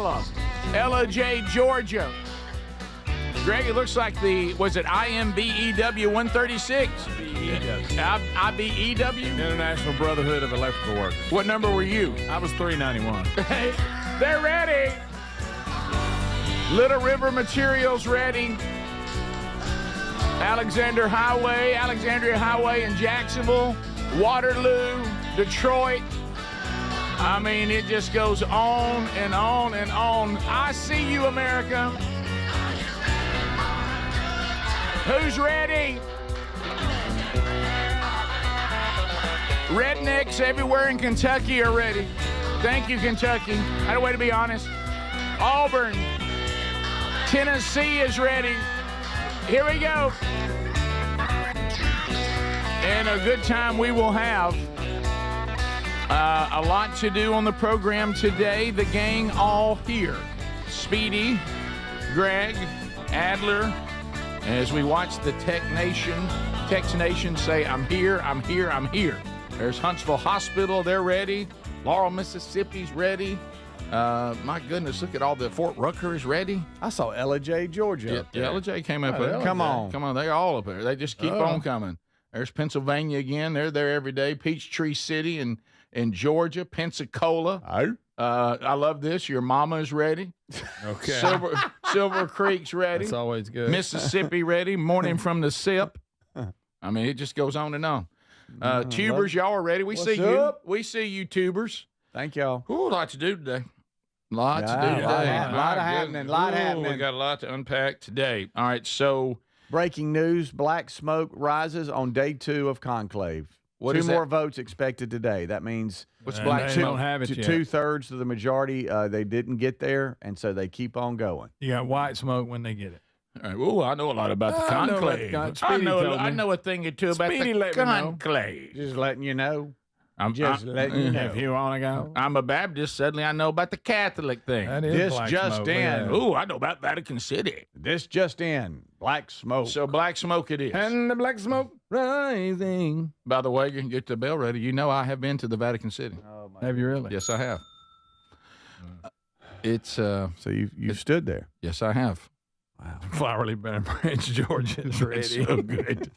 LJ, Georgia. Greg, it looks like was it IMBEW 136? IBEW? International Brotherhood of Electrical Workers. What number were you? I was 391. Hey, they're ready. Little River Materials ready. Alexandria Highway in Jacksonville, Waterloo, Detroit. I mean, it just goes on and on and on. I see you, America. Who's ready? Rednecks everywhere in Kentucky are ready. Thank you, Kentucky. I had a way to be honest. Auburn, Tennessee is ready. Here we go. And a good time we will have. A lot to do on the program today. The gang all here. Speedy, Greg, Adler, as we watch the Tex Nation say, I'm here, I'm here, I'm here. There's Huntsville Hospital, they're ready. Laurel, Mississippi's ready. My goodness, look at all the Fort Rucker is ready. I saw LJ, Georgia. Yeah, LJ came up there. Come on, they're all up there. They just keep on coming. There's Pennsylvania again. They're there every day. Peachtree City in Georgia, Pensacola. I love this. Your mama is ready. Okay. Silver Creek's ready. That's always good. Mississippi ready. Morning from the SIP. I mean, it just goes on and on. Tubers, y'all are ready. We see you. We see you, Tubers. Thank y'all. Ooh, a lot to do today. Lots to do today. A lot happening. We got a lot to unpack today. All right, so breaking news: black smoke rises on day 2 of Conclave. Two more votes expected today. That means black smoke don't have it yet. 2/3 of the majority. They didn't get there, and so they keep on going. You got white smoke when they get it. All right. Well, I know a lot about the Conclave. I know a thing or two about the Conclave. Just letting you know. I'm just letting you know. If you want to go. I'm a Baptist. Suddenly I know about the Catholic thing. That is this black just smoke. in. Ooh, I know about Vatican City. This just in. Black smoke. So black smoke it is. And the black smoke rising. By the way, you can get the bell ready. You know I have been to the Vatican City. Have you really? Yes, I have. It's so you stood there. Yes, I have. Wow. Flowery Branch, Georgia is ready. So good.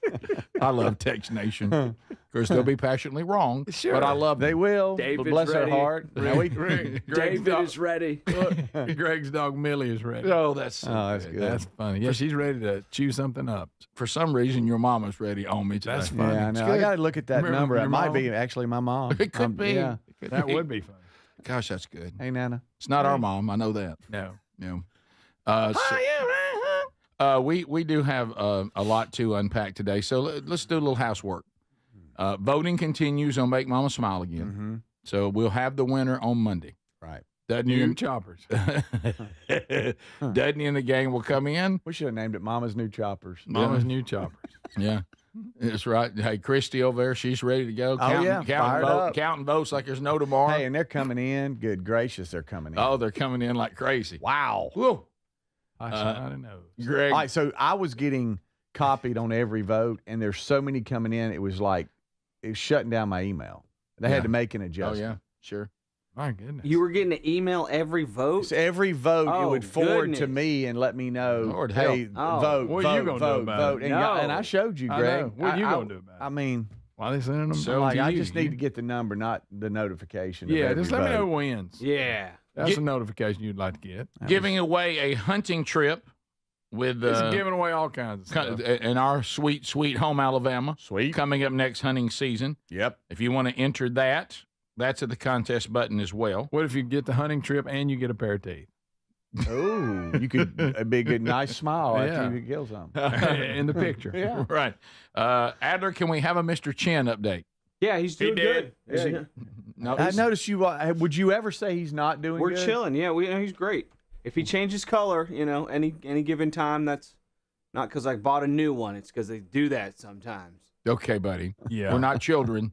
I love Tex Nation. Of course, they'll be passionately wrong, but I love them. They will. David's bless ready. their heart. David is ready. Greg's dog Millie is ready. Oh, that's that's good. That's funny. Yeah, she's ready to chew something up. For some reason, your mama's ready on me today. That's funny. Yeah, I know. I got to look at that Remember number. It your might mom? be actually my mom. It could be. Yeah. That would be funny. Gosh, that's good. Hey, Nana. It's not our mom. I know that. No. Yeah. We do have a lot to unpack today, so let's do a little housework. Voting continues on Make Mama Smile again. Mm-hmm. So we'll have the winner on Monday. Right. New choppers. Dudney and the gang will come in. We should have named it Mama's New Choppers. Mama's new choppers. Yeah. That's right. Hey, Christy over there, she's ready to go. Counting votes like there's no tomorrow. Hey, and they're coming in. Good gracious, they're coming in. Oh, they're coming in like crazy. Wow. Whoa. I don't know. Greg. All right, so I was getting copied on every vote, and there's so many coming in, it was shutting down my email. They had to make an adjustment. Oh, yeah, sure. My goodness. You were getting an email every vote? So every vote, it would forward to goodness. me and let me know, Lord hey, help. vote, What vote, are you gonna vote, do about vote. it? And I showed you, I Greg. know. What are you going to do about it? I mean, Why are they sending them? So I do just you. need to get the number, not the notification. Yeah, of just every let me know vote. who wins. Yeah. That's a notification you'd like to get. Giving away a hunting trip with It's giving away all kinds of stuff. in our sweet, sweet home, Alabama. Sweet. Coming up next hunting season. Yep. If you want to enter that, that's at the contest button as well. What if you get the hunting trip and you get a pair of teeth? Oh, you could it'd be a good, nice smile after you kill something. In the picture. Yeah. Right. Adler, can we have a Mr. Chin update? Yeah, he's doing good. No, I noticed you. Would you ever say he's not doing We're good? chilling. Yeah, he's great. If he changes color, any given time, that's not because I bought a new one. It's because they do that sometimes. Okay, buddy. Yeah. We're not children.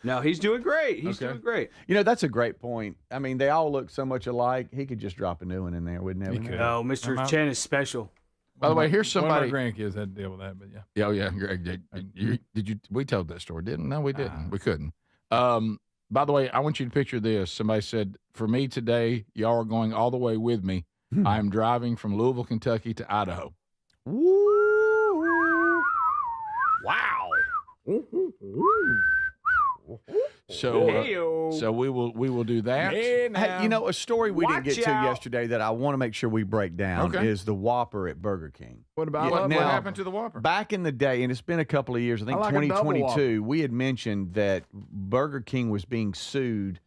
No, he's doing great. He's doing great. That's a great point. I mean, they all look so much alike. He could just drop a new one in there, wouldn't he? No, Mr. Chen is special. By the way, here's somebody. One of my grandkids had to deal with that, but yeah. Yeah, Greg, did you? We told that story, didn't? No, we didn't. We couldn't. By the way, I want you to picture this. Somebody said, for me today, y'all are going all the way with me. I am driving from Louisville, Kentucky to Idaho. Woo! Wow. So we will do that. Hey, you know, a story we didn't Watch get to out. yesterday that I want to make sure we break down Okay. is the Whopper at Burger King. What about What now- happened to the Whopper? Back in the day, and it's been a couple of years, I think I like a double 2022, we had mentioned that Burger King was being sued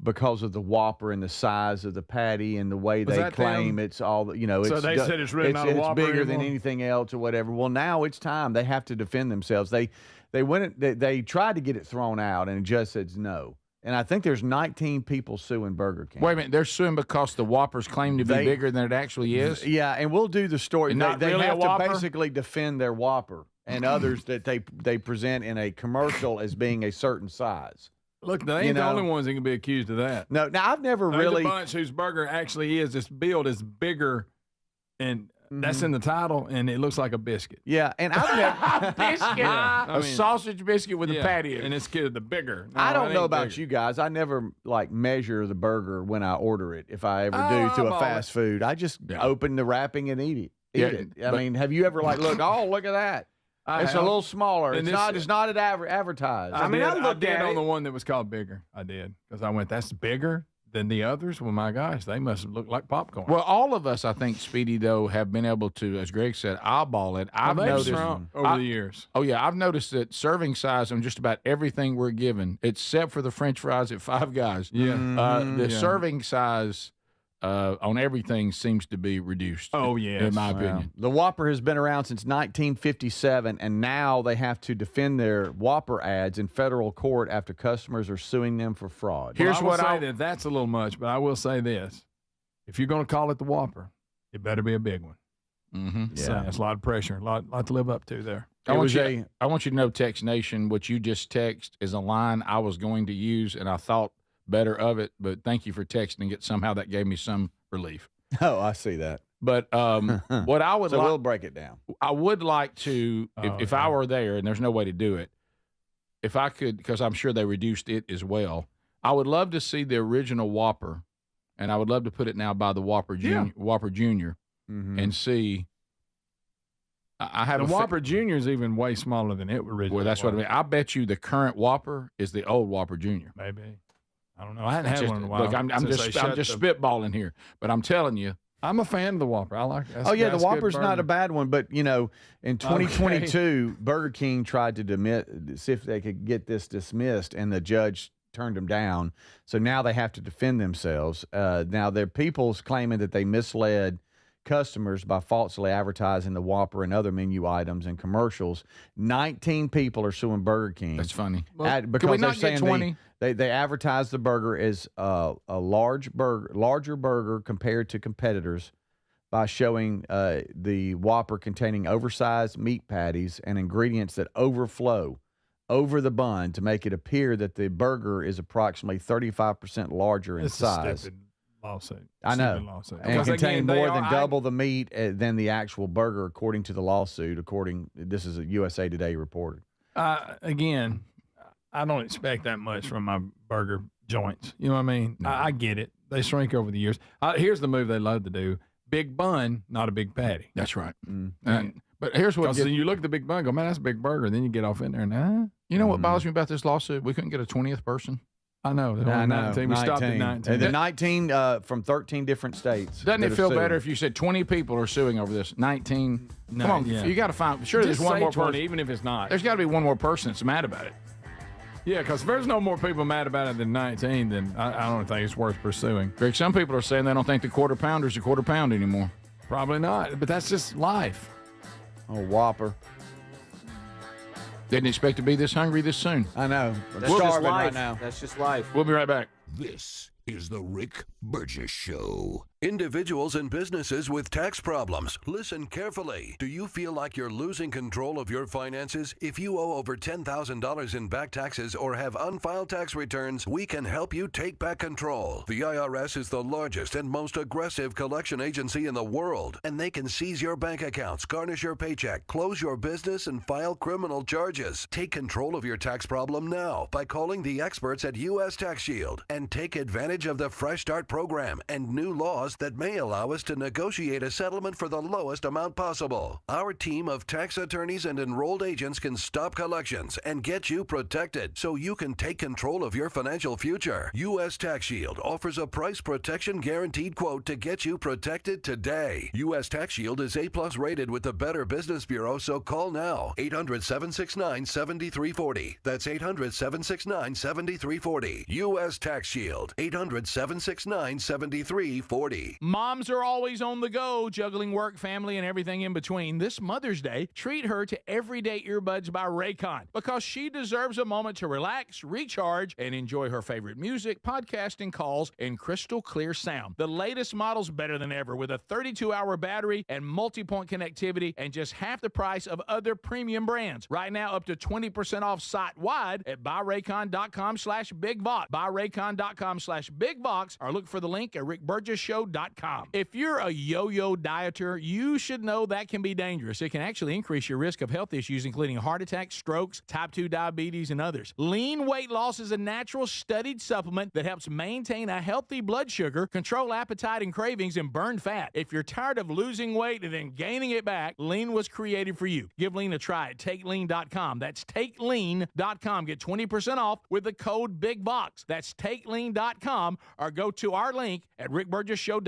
because of the Whopper and the size of the patty and the way Was they that claim them? it's all, you know, So it's they said it's really not a Whopper bigger than anymore? anything else or whatever. Well, now it's time. They have to defend themselves. They tried to get it thrown out, and the judge said no. And I think there's 19 people suing Burger King. Wait a minute. They're suing because the Whoppers claim to be They- bigger than it actually is? Yeah, and we'll do the story. And They, not they really a have to Whopper? basically defend their Whopper and others that they present in a commercial as being a certain size. Look, they ain't You the know- only ones that can be accused of that. No, now I've never There's really. a bunch whose burger actually is this build is bigger, and that's in the title, and it looks like a biscuit. Yeah, and I've never. Biscuit. Yeah, I A mean- sausage biscuit with a Yeah, patty. and it's the bigger. No, I it don't know ain't about bigger. you guys. I never like measure the burger when I order it. If I ever Oh, do to I'm a fast food, I just Yeah. open the wrapping and eat it. Yeah, I but- mean, have you ever like look? Oh, look at that! I It's a have. little smaller. And It's this- not. It's not advertised. I mean, did, I looked did at on it. the one that was called bigger. I did because I went, that's bigger than the others. Well, my gosh, they must look like popcorn. Well, all of us, I think, Speedy, though, have been able to, as Greg said, eyeball it. I've they've noticed. shrunk over the years. Oh, yeah. I've noticed that serving size on just about everything we're given, except for the French fries at Five Guys, Yeah. the Yeah. serving size on everything seems to be reduced. Oh, yes. In my Well, opinion. the Whopper has been around since 1957, and now they have to defend their Whopper ads in federal court after customers are suing them for fraud. Here's I will what say I- that that's a little much, but I will say this: if you're going to call it the Whopper, it better be a big one. Mm-hmm. So Yeah. it's a lot of pressure, a lot to live up to there. I It want, was you, I want you to know, Text Nation, what you just text is a line I was going to use, and I thought better of it, but thank you for texting it. Somehow that gave me some relief. Oh, I see that. But what I would So like, we'll break it down. I would like to, if I yeah. were there, and there's no way to do it, if I could, because I'm sure they reduced it as well. I would love to see the original Whopper, and I would love to put it now by the Whopper Junior, Whopper Junior, and see. I have The a fa- Whopper Junior is even way smaller than it originally. Well, that's what I was. mean. I bet you the current Whopper is the old Whopper Junior. Maybe. I don't know. I hadn't had one in a while. Look, I'm since they just shut the- spitballing here, but I'm telling you, I'm a fan of the Whopper. I like it. Oh yeah, the Whopper's not a bad one, but you know, in 2022, Burger King tried to see if they could get this dismissed, and the judge turned them down. So now they have to defend themselves. Now their people's claiming that they misled customers by falsely advertising the Whopper and other menu items and commercials. 19 people are suing Burger King. that's funny. Because Can we they're not get saying 20? they advertise the burger as a larger burger compared to competitors by showing the Whopper containing oversized meat patties and ingredients that overflow over the bun to make it appear that the burger is approximately 35% larger in It's size. a stupid lawsuit. I know. Stupid lawsuit. And Because, contain again, they more are- than double the meat than the actual burger, according to the lawsuit. This is a USA Today reported. Again, I don't expect that much from my burger joints. You know what I mean? I get it. They shrink over the years. Here's the move they love to do: big bun, not a big patty. That's right. Mm. But here's what Because then you look at the big bun, and go, man, that's a big burger. Then you get off in there, and you know what bothers me about this lawsuit? We couldn't get a 20th person. I know. There's I only know. 19. We stopped at 19. And the 19 from 13 different states. Doesn't it that are feel suing. better if you said 20 people are suing over this? 19. No, Come on, yeah. you got to find. Sure, Just there's one say more 20, person. even if it's not. There's got to be one more person that's mad about it. Yeah, because if there's no more people mad about it than 19, then I don't think it's worth pursuing. Greg, some people are saying they don't think the quarter pounder's a quarter pound anymore. Probably not, but that's just life. Oh, Whopper. Didn't expect to be this hungry this soon. I know. I'm That's just starving life. right now. That's just life. We'll be right back. This is the Rick Burgess Show. Individuals and businesses with tax problems, listen carefully. Do you feel like you're losing control of your finances? If you owe over $10,000 in back taxes or have unfiled tax returns, we can help you take back control. The IRS is the largest and most aggressive collection agency in the world, and they can seize your bank accounts, garnish your paycheck, close your business, and file criminal charges. Take control of your tax problem now by calling the experts at U.S. Tax Shield and take advantage of the Fresh Start program and new laws that may allow us to negotiate a settlement for the lowest amount possible. Our team of tax attorneys and enrolled agents can stop collections and get you protected so you can take control of your financial future. U.S. Tax Shield offers a price protection guaranteed quote to get you protected today. U.S. Tax Shield is A+ rated with the Better Business Bureau, so call now. 800-769-7340. That's 800-769-7340. U.S. Tax Shield. 800-769-7340. Moms are always on the go, juggling work, family, and everything in between. This Mother's Day, treat her to Everyday Earbuds by Raycon because she deserves a moment to relax, recharge, and enjoy her favorite music, podcasting, calls, and crystal clear sound. The latest model's better than ever with a 32-hour battery and multi-point connectivity and just half the price of other premium brands. Right now, up to 20% off site-wide at buyraycon.com/bigbox. Buyraycon.com/bigbox or look for the link at rickburgesshow.com. If you're a yo-yo dieter, you should know that can be dangerous. It can actually increase your risk of health issues, including heart attacks, strokes, type 2 diabetes, and others. Lean weight loss is a natural studied supplement that helps maintain a healthy blood sugar, control appetite and cravings, and burn fat. If you're tired of losing weight and then gaining it back, Lean was created for you. Give Lean a try at TakeLean.com. That's TakeLean.com. Get 20% off with the code BIGBOX. That's TakeLean.com or go to our link at rickburgesshow.com.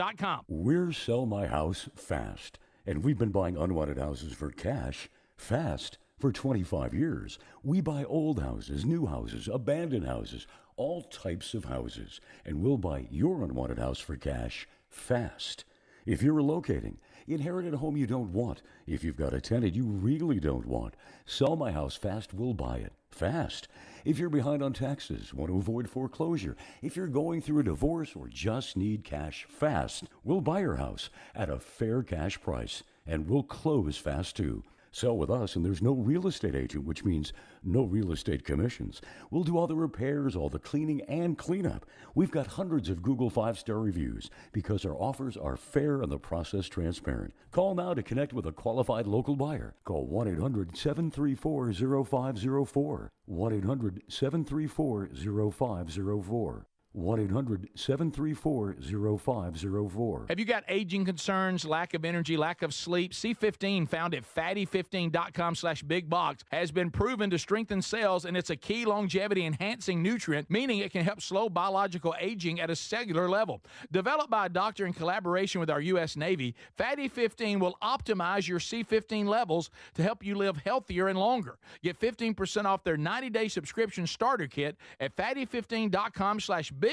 We're Sell My House Fast, and we've been buying unwanted houses for cash fast for 25 years. We buy old houses, new houses, abandoned houses, all types of houses, and we'll buy your unwanted house for cash fast. If you're relocating, inherited a home you don't want, if you've got a tenant you really don't want, Sell My House Fast will buy it fast. If you're behind on taxes, want to avoid foreclosure, if you're going through a divorce or just need cash fast, we'll buy your house at a fair cash price, and we'll close fast too. Sell with us, and there's no real estate agent, which means no real estate commissions. We'll do all the repairs, all the cleaning, and cleanup. We've got hundreds of Google 5-star reviews because our offers are fair and the process transparent. Call now to connect with a qualified local buyer. Call 1-800-734-0504. 1-800-734-0504. 1-800-734-0504. Have you got aging concerns, lack of energy, lack of sleep? C15, found at fatty15.com/bigbox, has been proven to strengthen cells, and it's a key longevity-enhancing nutrient, meaning it can help slow biological aging at a cellular level. Developed by a doctor in collaboration with our U.S. Navy, Fatty 15 will optimize your C15 levels to help you live healthier and longer. Get 15% off their 90-day subscription starter kit at fatty15.com/bigbox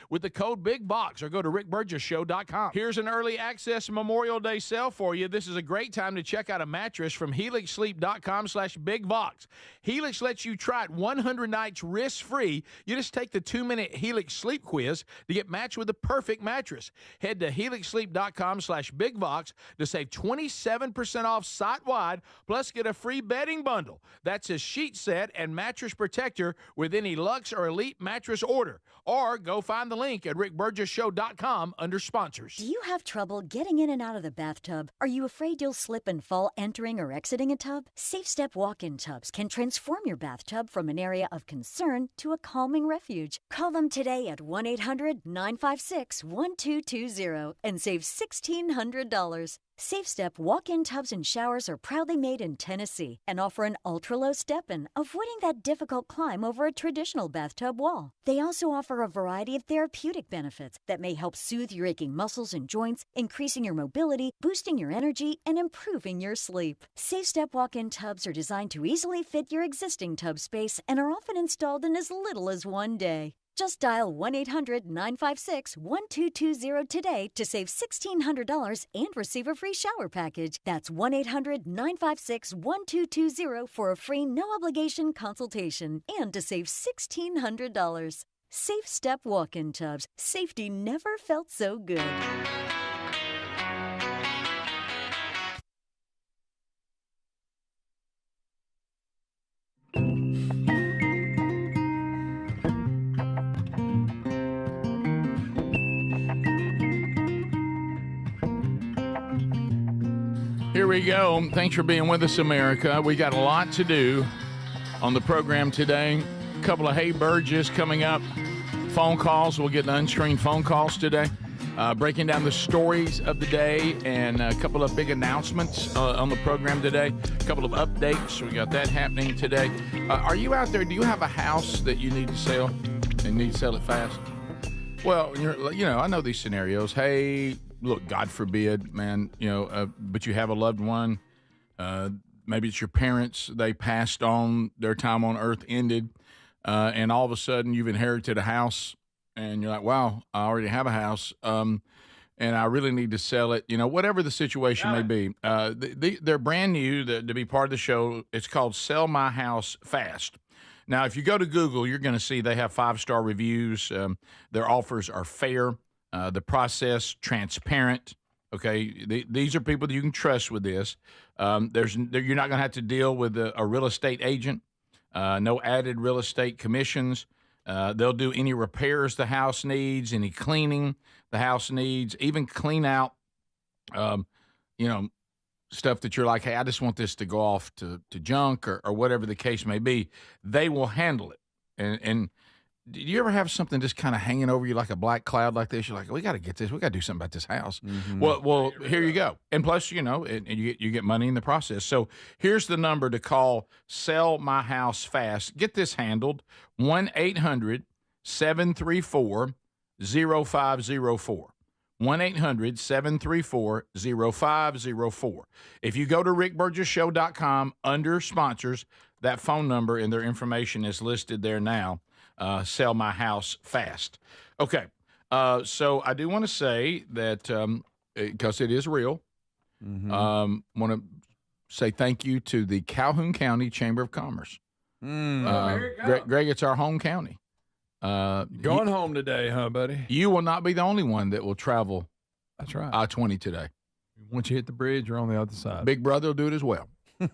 with the code BIGBOX, or go to rickburgesshow.com. Here's an early access Memorial Day sale for you. This is a great time to check out a mattress from helixsleep.com/bigbox. Helix lets you try it 100 nights risk-free. You just take the 2-minute Helix sleep quiz to get matched with the perfect mattress. Head to helixsleep.com/bigbox to save 27% off site-wide, plus get a free bedding bundle. That's a sheet set and mattress protector with any Luxe or Elite mattress order. Or go find the link at rickburgesshow.com under sponsors. Do you have trouble getting in and out of the bathtub? Are you afraid you'll slip and fall entering or exiting a tub? Safe Step walk-in tubs can transform your bathtub from an area of concern to a calming refuge. Call them today at 1-800-956-1220 and save $1,600. Safe Step walk-in tubs and showers are proudly made in Tennessee and offer an ultra-low step-in, avoiding that difficult climb over a traditional bathtub wall. They also offer a variety of therapeutic benefits that may help soothe your aching muscles and joints, increasing your mobility, boosting your energy, and improving your sleep. Safe Step walk-in tubs are designed to easily fit your existing tub space and are often installed in as little as one day. Just dial 1-800-956-1220 today to save $1,600 and receive a free shower package. That's 1-800-956-1220 for a free no-obligation consultation and to save $1,600. Safe Step walk-in tubs. Safety never felt so good. Here we go. Thanks for being with us, America. We got a lot to do on the program today. A couple of Hey Burgess coming up. Phone calls. We'll get the unscreened phone calls today. Breaking down the stories of the day and a couple of big announcements on the program today. A couple of updates. We got that happening today. Are you out there? Do you have a house that you need to sell and need to sell it fast? Well, I know these scenarios. Hey, look, God forbid, man, but you have a loved one. Maybe it's your parents. They passed on, their time on earth ended. And all of a sudden you've inherited a house and you're like, wow, I already have a house. And I really need to sell it, whatever the situation may be. They're brand new to be part of the show. It's called Sell My House Fast. Now, if you go to Google, you're going to see they have 5-star reviews. Their offers are fair. The process, transparent. Okay, these are people that you can trust with this. You're not going to have to deal with a real estate agent. No added real estate commissions. They'll do any repairs the house needs, any cleaning the house needs, even clean out, stuff that you're like, hey, I just want this to go off to junk or whatever the case may be. They will handle it. And do you ever have something just kind of hanging over you like a black cloud like this? You're like, we got to get this. We got to do something about this house. Mm-hmm. Well, here you go. And plus, and you get money in the process. So here's the number to call. Sell My House Fast. Get this handled. 1-800-734-0504. 1-800-734-0504. If you go to rickburgessshow.com under sponsors, that phone number and their information is listed there now. Sell My House Fast. Okay. So I do want to say that because it is real, want to say thank you to the Calhoun County Chamber of Commerce. Greg, it's our home county. Going home today, huh, buddy? You will not be the only one that will travel. That's right. I-20 today. Once you hit the bridge, you're on the other side. Big brother will do it as well.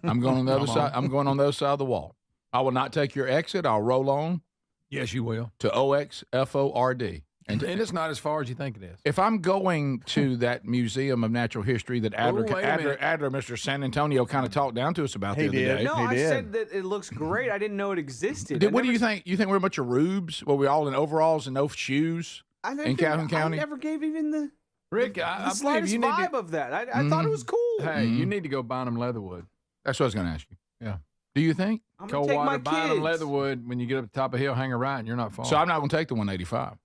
I'm going on the other side. I'm going on the other side of the wall. I will not take your exit. I'll roll on. Yes, you will. To OXFORD. And it's not as far as you think it is. If I'm going to that Museum of Natural History that Adler, Mr. San Antonio, kind of talked down to us about the other day. No, I said that it looks great. I didn't know it existed. What do you think? You think we're a bunch of rubes? Were we all in overalls and no shoes in Calhoun County? I never gave even the Rick, the slightest vibe of that. I thought it was cool. Hey, you need to go buy them Leatherwood. That's what I was going to ask you. Yeah. Do you think? I'm Cold take water, my buy them kids. Leatherwood. When you get up the top of the hill, hang a right, and you're not falling. So I'm not going to take the 185.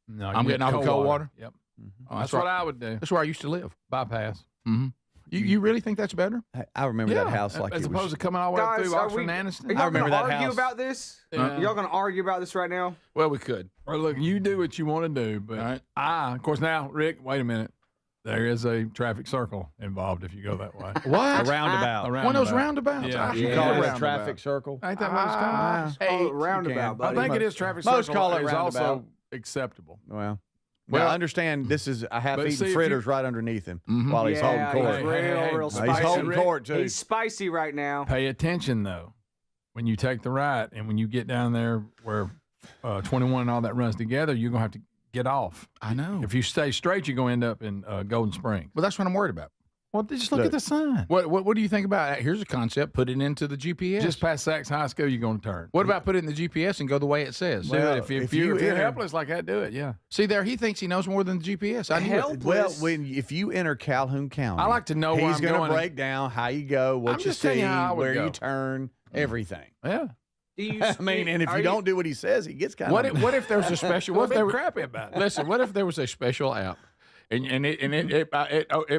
No, I'm getting off of cold water? Yep. Oh, That's what I would do. That's where I used to live. Bypass. Mm-hmm. You really think that's better? I remember that house like as it opposed was. to coming all the way up Guys, through are Oxford we- and Are Anniston. y'all I remember gonna that argue house. about this? Yeah. Y'all gonna argue about this right now? Well, we could. Well, look, you do what you want to do, but All right. of course, now, Rick, wait a minute. There is a traffic circle involved if you go that way. What? A roundabout. A One of those roundabouts. Yeah. I should You call call it it a a roundabout. traffic circle. Ain't that what it's called? It's called a roundabout, I buddy. I think it is traffic Most circle. call it is also roundabout. acceptable. Well, Well, understand this is a but see, half-eaten if fritters right underneath him Mhm. while he's holding Yeah, court. he's real He's spicy. holding Rick, court too. He's spicy right now. Pay attention, though. When you take the right and when you get down there where 21 and all that runs together, you're going to have to get off. I know. If you stay straight, you're going to end up in Golden Springs. Well, that's what I'm worried about. Well, just look at the sign. What do you think about it? Here's a concept. Put it into the GPS. Just past Sachs High School, you're going to turn. What about put it in the GPS and go the way it says? Well, do it. If if you're you enter- helpless like that, do it. Yeah. See there, he thinks he knows more than the GPS. I knew it. Well, if you enter Calhoun County, I like to know where he's I'm gonna going. break down how you go, what I'm you just telling see, you how I would where go. you turn, everything. Yeah. Do you I mean, and if are you don't do what he says, he gets kind What of. if there's a special? Well, What if there be were, crappy about it. listen? What if there was a special app, and it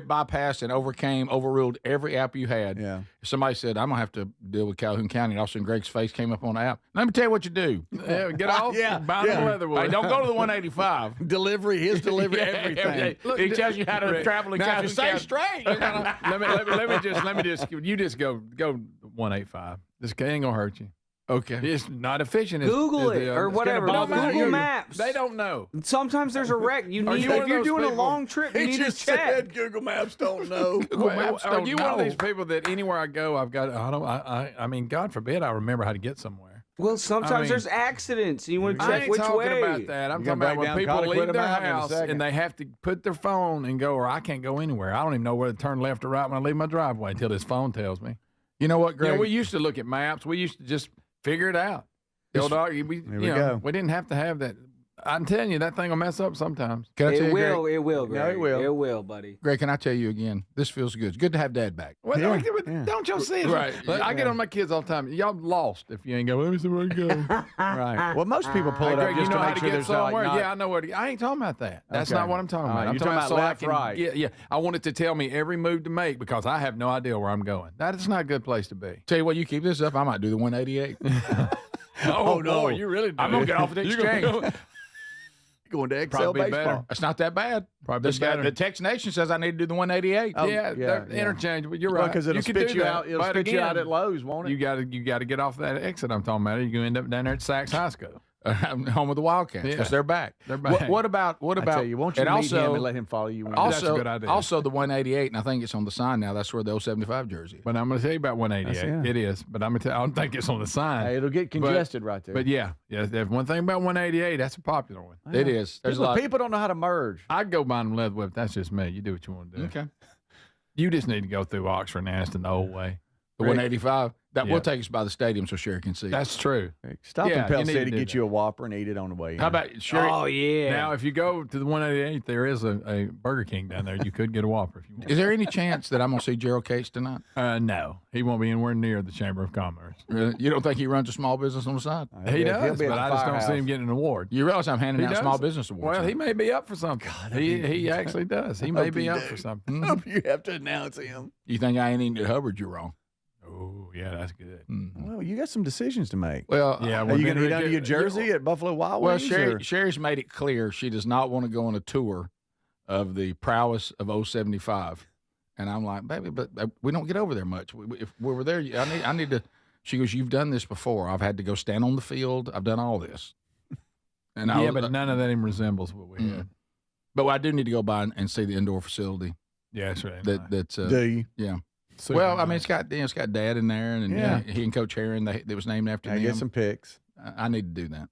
bypassed and overruled every app you had? Yeah. Somebody said, "I'm gonna have to deal with Calhoun County," and all of a sudden Greg's face came up on the app. Let me tell you what you do. Yeah, get off. Yeah, Buy yeah. the Leatherwood. Hey, don't go to the 185. Delivery, his delivery, Yeah, everything. Look, he tells you how to Rick, travel in now, Calhoun if you stay County. straight, let me just you just go 185. This ain't gonna hurt you. Okay. It's not efficient. Google It's it the, or it's whatever. gonna bother Google you. Maps. They don't know. Sometimes there's a wreck. You Are need you one if of you're those doing a people- long trip. You need to check. Google Maps don't know. Google Maps are don't you one of know. these people that anywhere I go, I've got, I mean, God forbid I remember how to get somewhere. Well, sometimes I mean- there's accidents. And you want to I check ain't which talking way. about that. I'm You talking gonna about break when down people Colliquid leave their Mountain in a house second. and they have to put their phone and go, or I can't go anywhere. I don't even know where to turn left or right when I leave my driveway until this phone tells me. You know what, Greg? We used to look at maps. We used to just figure it out. Here We we go. We didn't have to have that. I'm telling you, that thing will mess up sometimes. Can I tell It you, will. Greg? It will. No, Greg. it will. It will, buddy. Greg, can I tell you again? This feels good. It's good to have Dad back. Well, Yeah, don't y'all see it? Right. Look, I get on my kids all the time. Y'all lost if you ain't go. Let me see where you go. Right. Well, most people pull Hey, it up Greg, you just know to how make to sure get there's not, somewhere? like, Yeah, I know where. I ain't talking about that. That's Okay. not what I'm talking All about. right, I'm you're talking talking about about left, so I can right. get. Yeah, I want it to tell me every move to make because I have no idea where I'm going. That is not a good place to be. Tell you what, you keep this up, I might do the 188. Oh, no. boy, you really do. I'm gonna get off the You're gonna exchange. go- going to Excel Probably baseball. better. It's not that bad. Probably This guy, better. the Text Nation says I need to do the 188. Oh, yeah, yeah, they're yeah. interchangeable. You're right. Because it'll you can spit do you that. out. It'll But spit you out again, at Lowe's, won't it? You got to get off that exit I'm talking about. You end up down there at Saks High School. Home of the Wildcats because Yeah. they're back. They're back. What about? I tell you, won't you and meet also, him and let him follow you? When That's a also, good idea. also the 188, and I think it's on the sign now. That's where the 075 jersey is. But I'm going to tell you about 188. That's it. It is, but I'm going to tell. I don't think it's on the sign. Hey, it'll get congested right there. But yeah, there's one thing about 188. That's a popular one. It is. There's a people, lot. people don't know how to merge. I'd go buy them leather whip. That's just me. You do what you want to do. Okay. You just need to go through Oxford and Anniston the old way. The 185. That Yeah. will take us by the stadium so Sherry can see. That's true. Stop Yeah, in Pell you need City, to do get that. you a Whopper and eat it on the way in. How about Sherry? Oh yeah. Now, if you go to the 188, there is a Burger King down there. You could get a Whopper if you want. Is there any chance that I'm going to see Gerald Cates tonight? No, he won't be anywhere near the Chamber of Commerce. Really? You don't think he runs a small business on the side? He He'll does, be at but the I just don't see firehouse. him getting an award. You realize I'm handing He out does. small business awards. Well, he may be up for something. He actually does. He may hope be he up do. for something. Hope you have to announce him. You think I ain't eating at Hubbard? You're wrong. Oh, yeah, that's good. Well, you got some decisions to make. Well, Yeah, Are well, you going to then eat under we your get- jersey at Buffalo Wild well, Wings? or- Sherry's made it clear she does not want to go on a tour of the prowess of 075. And I'm like, baby, but we don't get over there much. If we were there, I need to. She goes, you've done this before. I've had to go stand on the field. I've done all this. And Yeah, but none of that even resembles what we Mm. had. But I do need to go by and see the indoor facility. Yeah, that's right. That's Do you? yeah. Super Well, I mean, nice. it's got Dad in there, and Yeah. he and Coach Heron. It was named after I them. get some picks. I need to do that.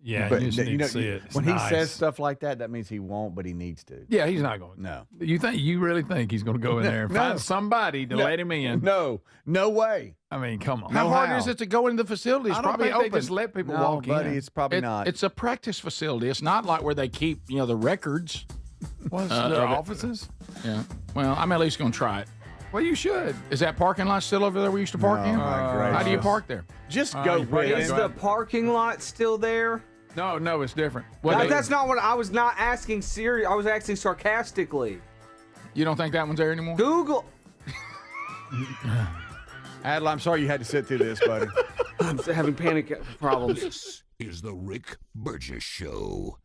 Yeah, But you just need know, to see it. It's when nice. he says stuff like that, that means he won't, but he needs to. Yeah, he's not going. No. You really think he's going to go in there and No. find somebody to No. let him in? No way. I mean, come on. How hard how. is it to go into the facility? It's I don't probably think open. they just let people No, walk buddy, in. it's probably not. It's a practice facility. It's not like where they keep the records. What's of their it. offices? Yeah. Well, I'm at least going to try it. Well, you should. Is that parking lot still over there we used to park Oh, in? my gracious. How do you park there? Just go, you probably Brady. Is gotta the parking lot still there? No, it's different. That's not what I was not asking serious. I was asking sarcastically. You don't think that one's there anymore? Google. Adel, I'm sorry you had to sit through this, buddy. I'm having panic problems. This is the Rick Burgess Show.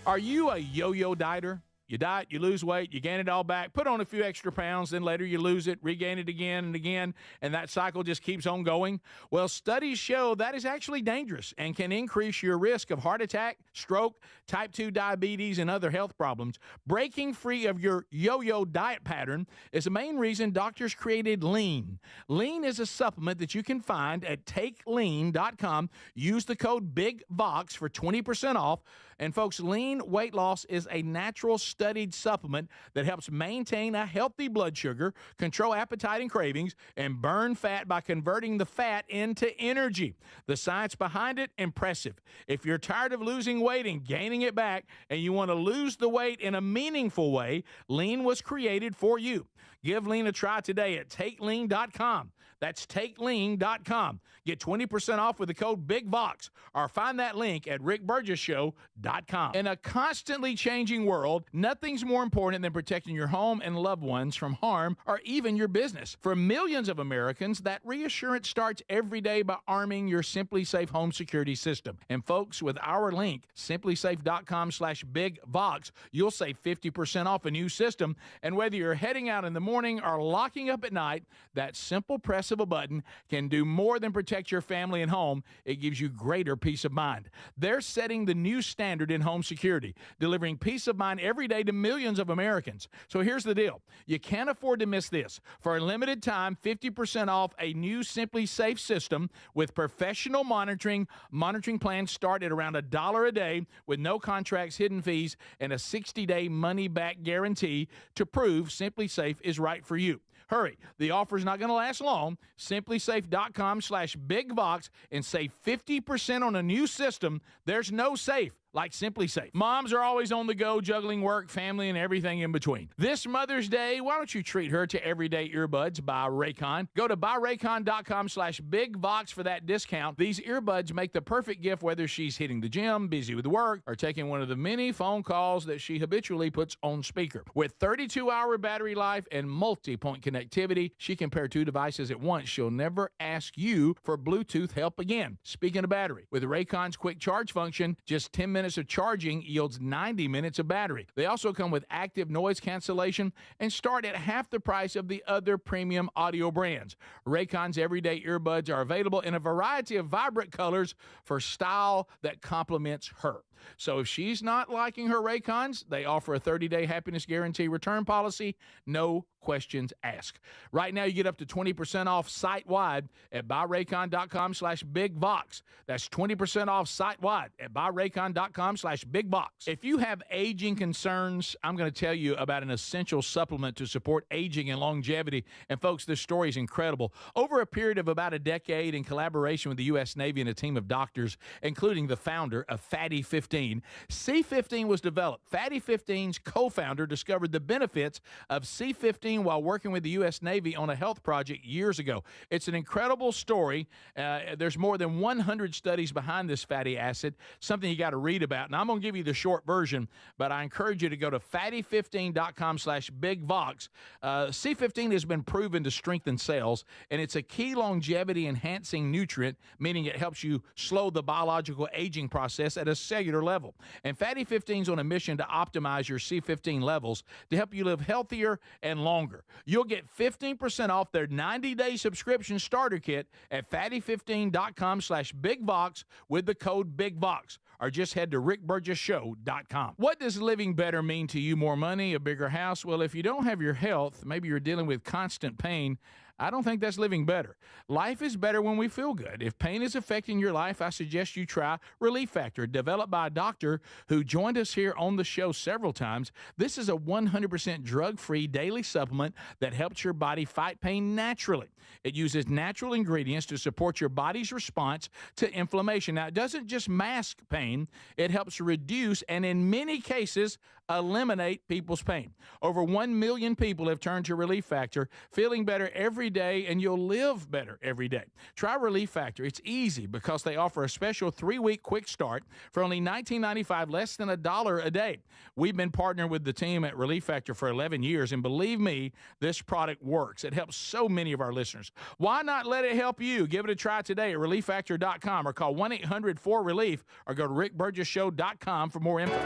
Are you a yo-yo dieter? You diet, you lose weight, you gain it all back, put on a few extra pounds, then later you lose it, regain it again and again, and that cycle just keeps on going? Well, studies show that is actually dangerous and can increase your risk of heart attack, stroke, type 2 diabetes, and other health problems. Breaking free of your yo-yo diet pattern is the main reason doctors created Lean. Lean is a supplement that you can find at takelean.com. Use the code BIGVOX for 20% off. And folks, Lean weight loss is a natural studied supplement that helps maintain a healthy blood sugar, control appetite and cravings, and burn fat by converting the fat into energy. The science behind it, impressive. If you're tired of losing weight and gaining it back, and you want to lose the weight in a meaningful way, Lean was created for you. Give Lean a try today at takelean.com. That's takelean.com. Get 20% off with the code BIGVOX, or find that link at rickburgesshow.com. In a constantly changing world, nothing's more important than protecting your home and loved ones from harm or even your business. For millions of Americans, that reassurance starts every day by arming your Simply Safe home security system. And folks, with our link, simplysafe.com/bigvox, you'll save 50% off a new system. And whether you're heading out in the morning or locking up at night, that simple press of a button can do more than protect your family and home. It gives you greater peace of mind. They're setting the new standard in home security, delivering peace of mind every day to millions of Americans. So here's the deal. You can't afford to miss this. For a limited time, 50% off a new Simply Safe system with professional monitoring. Monitoring plans start at around $1 a day with no contracts, hidden fees, and a 60-day money-back guarantee to prove Simply Safe is right for you. Hurry. The offer's not going to last long. Simplysafe.com/bigvox and save 50% on a new system. There's no safe like Simply Safe. Moms are always on the go, juggling work, family, and everything in between. This Mother's Day, why don't you treat her to everyday earbuds by Raycon? Go to buyraycon.com/bigvox for that discount. These earbuds make the perfect gift whether she's hitting the gym, busy with work, or taking one of the many phone calls that she habitually puts on speaker. With 32-hour battery life and multi-point connectivity, she can pair two devices at once. She'll never ask you for Bluetooth help again. Speaking of battery, with Raycon's quick charge function, just 10 minutes of charging yields 90 minutes of battery. They also come with active noise cancellation and start at half the price of the other premium audio brands. Raycon's everyday earbuds are available in a variety of vibrant colors for style that complements her. So if she's not liking her Raycons, they offer a 30-day happiness guarantee return policy, no questions asked. Right now, you get up to 20% off site-wide at buyraycon.com/bigvox. That's 20% off site-wide at buyraycon.com/bigvox. If you have aging concerns, I'm going to tell you about an essential supplement to support aging and longevity. And folks, this story is incredible. Over a period of about a decade, in collaboration with the U.S. Navy and a team of doctors, including the founder of Fatty 15, C15 was developed. Fatty 15's co-founder discovered the benefits of C15 while working with the U.S. Navy on a health project years ago. It's an incredible story. There's more than 100 studies behind this fatty acid, something you got to read about. And I'm going to give you the short version, but I encourage you to go to fatty15.com/bigvox. C15 has been proven to strengthen cells, and it's a key longevity-enhancing nutrient, meaning it helps you slow the biological aging process at a cellular level. And Fatty 15 is on a mission to optimize your C15 levels to help you live healthier and longer. You'll get 15% off their 90-day subscription starter kit at fatty15.com/bigvox with the code BIGVOX, or just head to rickburgesshow.com. What does living better mean to you? More money, a bigger house? Well, if you don't have your health, maybe you're dealing with constant pain, I don't think that's living better. Life is better when we feel good. If pain is affecting your life, I suggest you try Relief Factor, developed by a doctor who joined us here on the show several times. This is a 100% drug-free daily supplement that helps your body fight pain naturally. It uses natural ingredients to support your body's response to inflammation. Now, it doesn't just mask pain. It helps reduce and, in many cases, eliminate people's pain. Over 1 million people have turned to Relief Factor, feeling better every day, and you'll live better every day. Try Relief Factor. It's easy because they offer a special 3-week quick start for only $19.95, less than $1 a day. We've been partnering with the team at Relief Factor for 11 years, and believe me, this product works. It helps so many of our listeners. Why not let it help you? Give it a try today at relieffactor.com, or call 1-800-4RELIEF, or go to rickburgesshow.com for more info.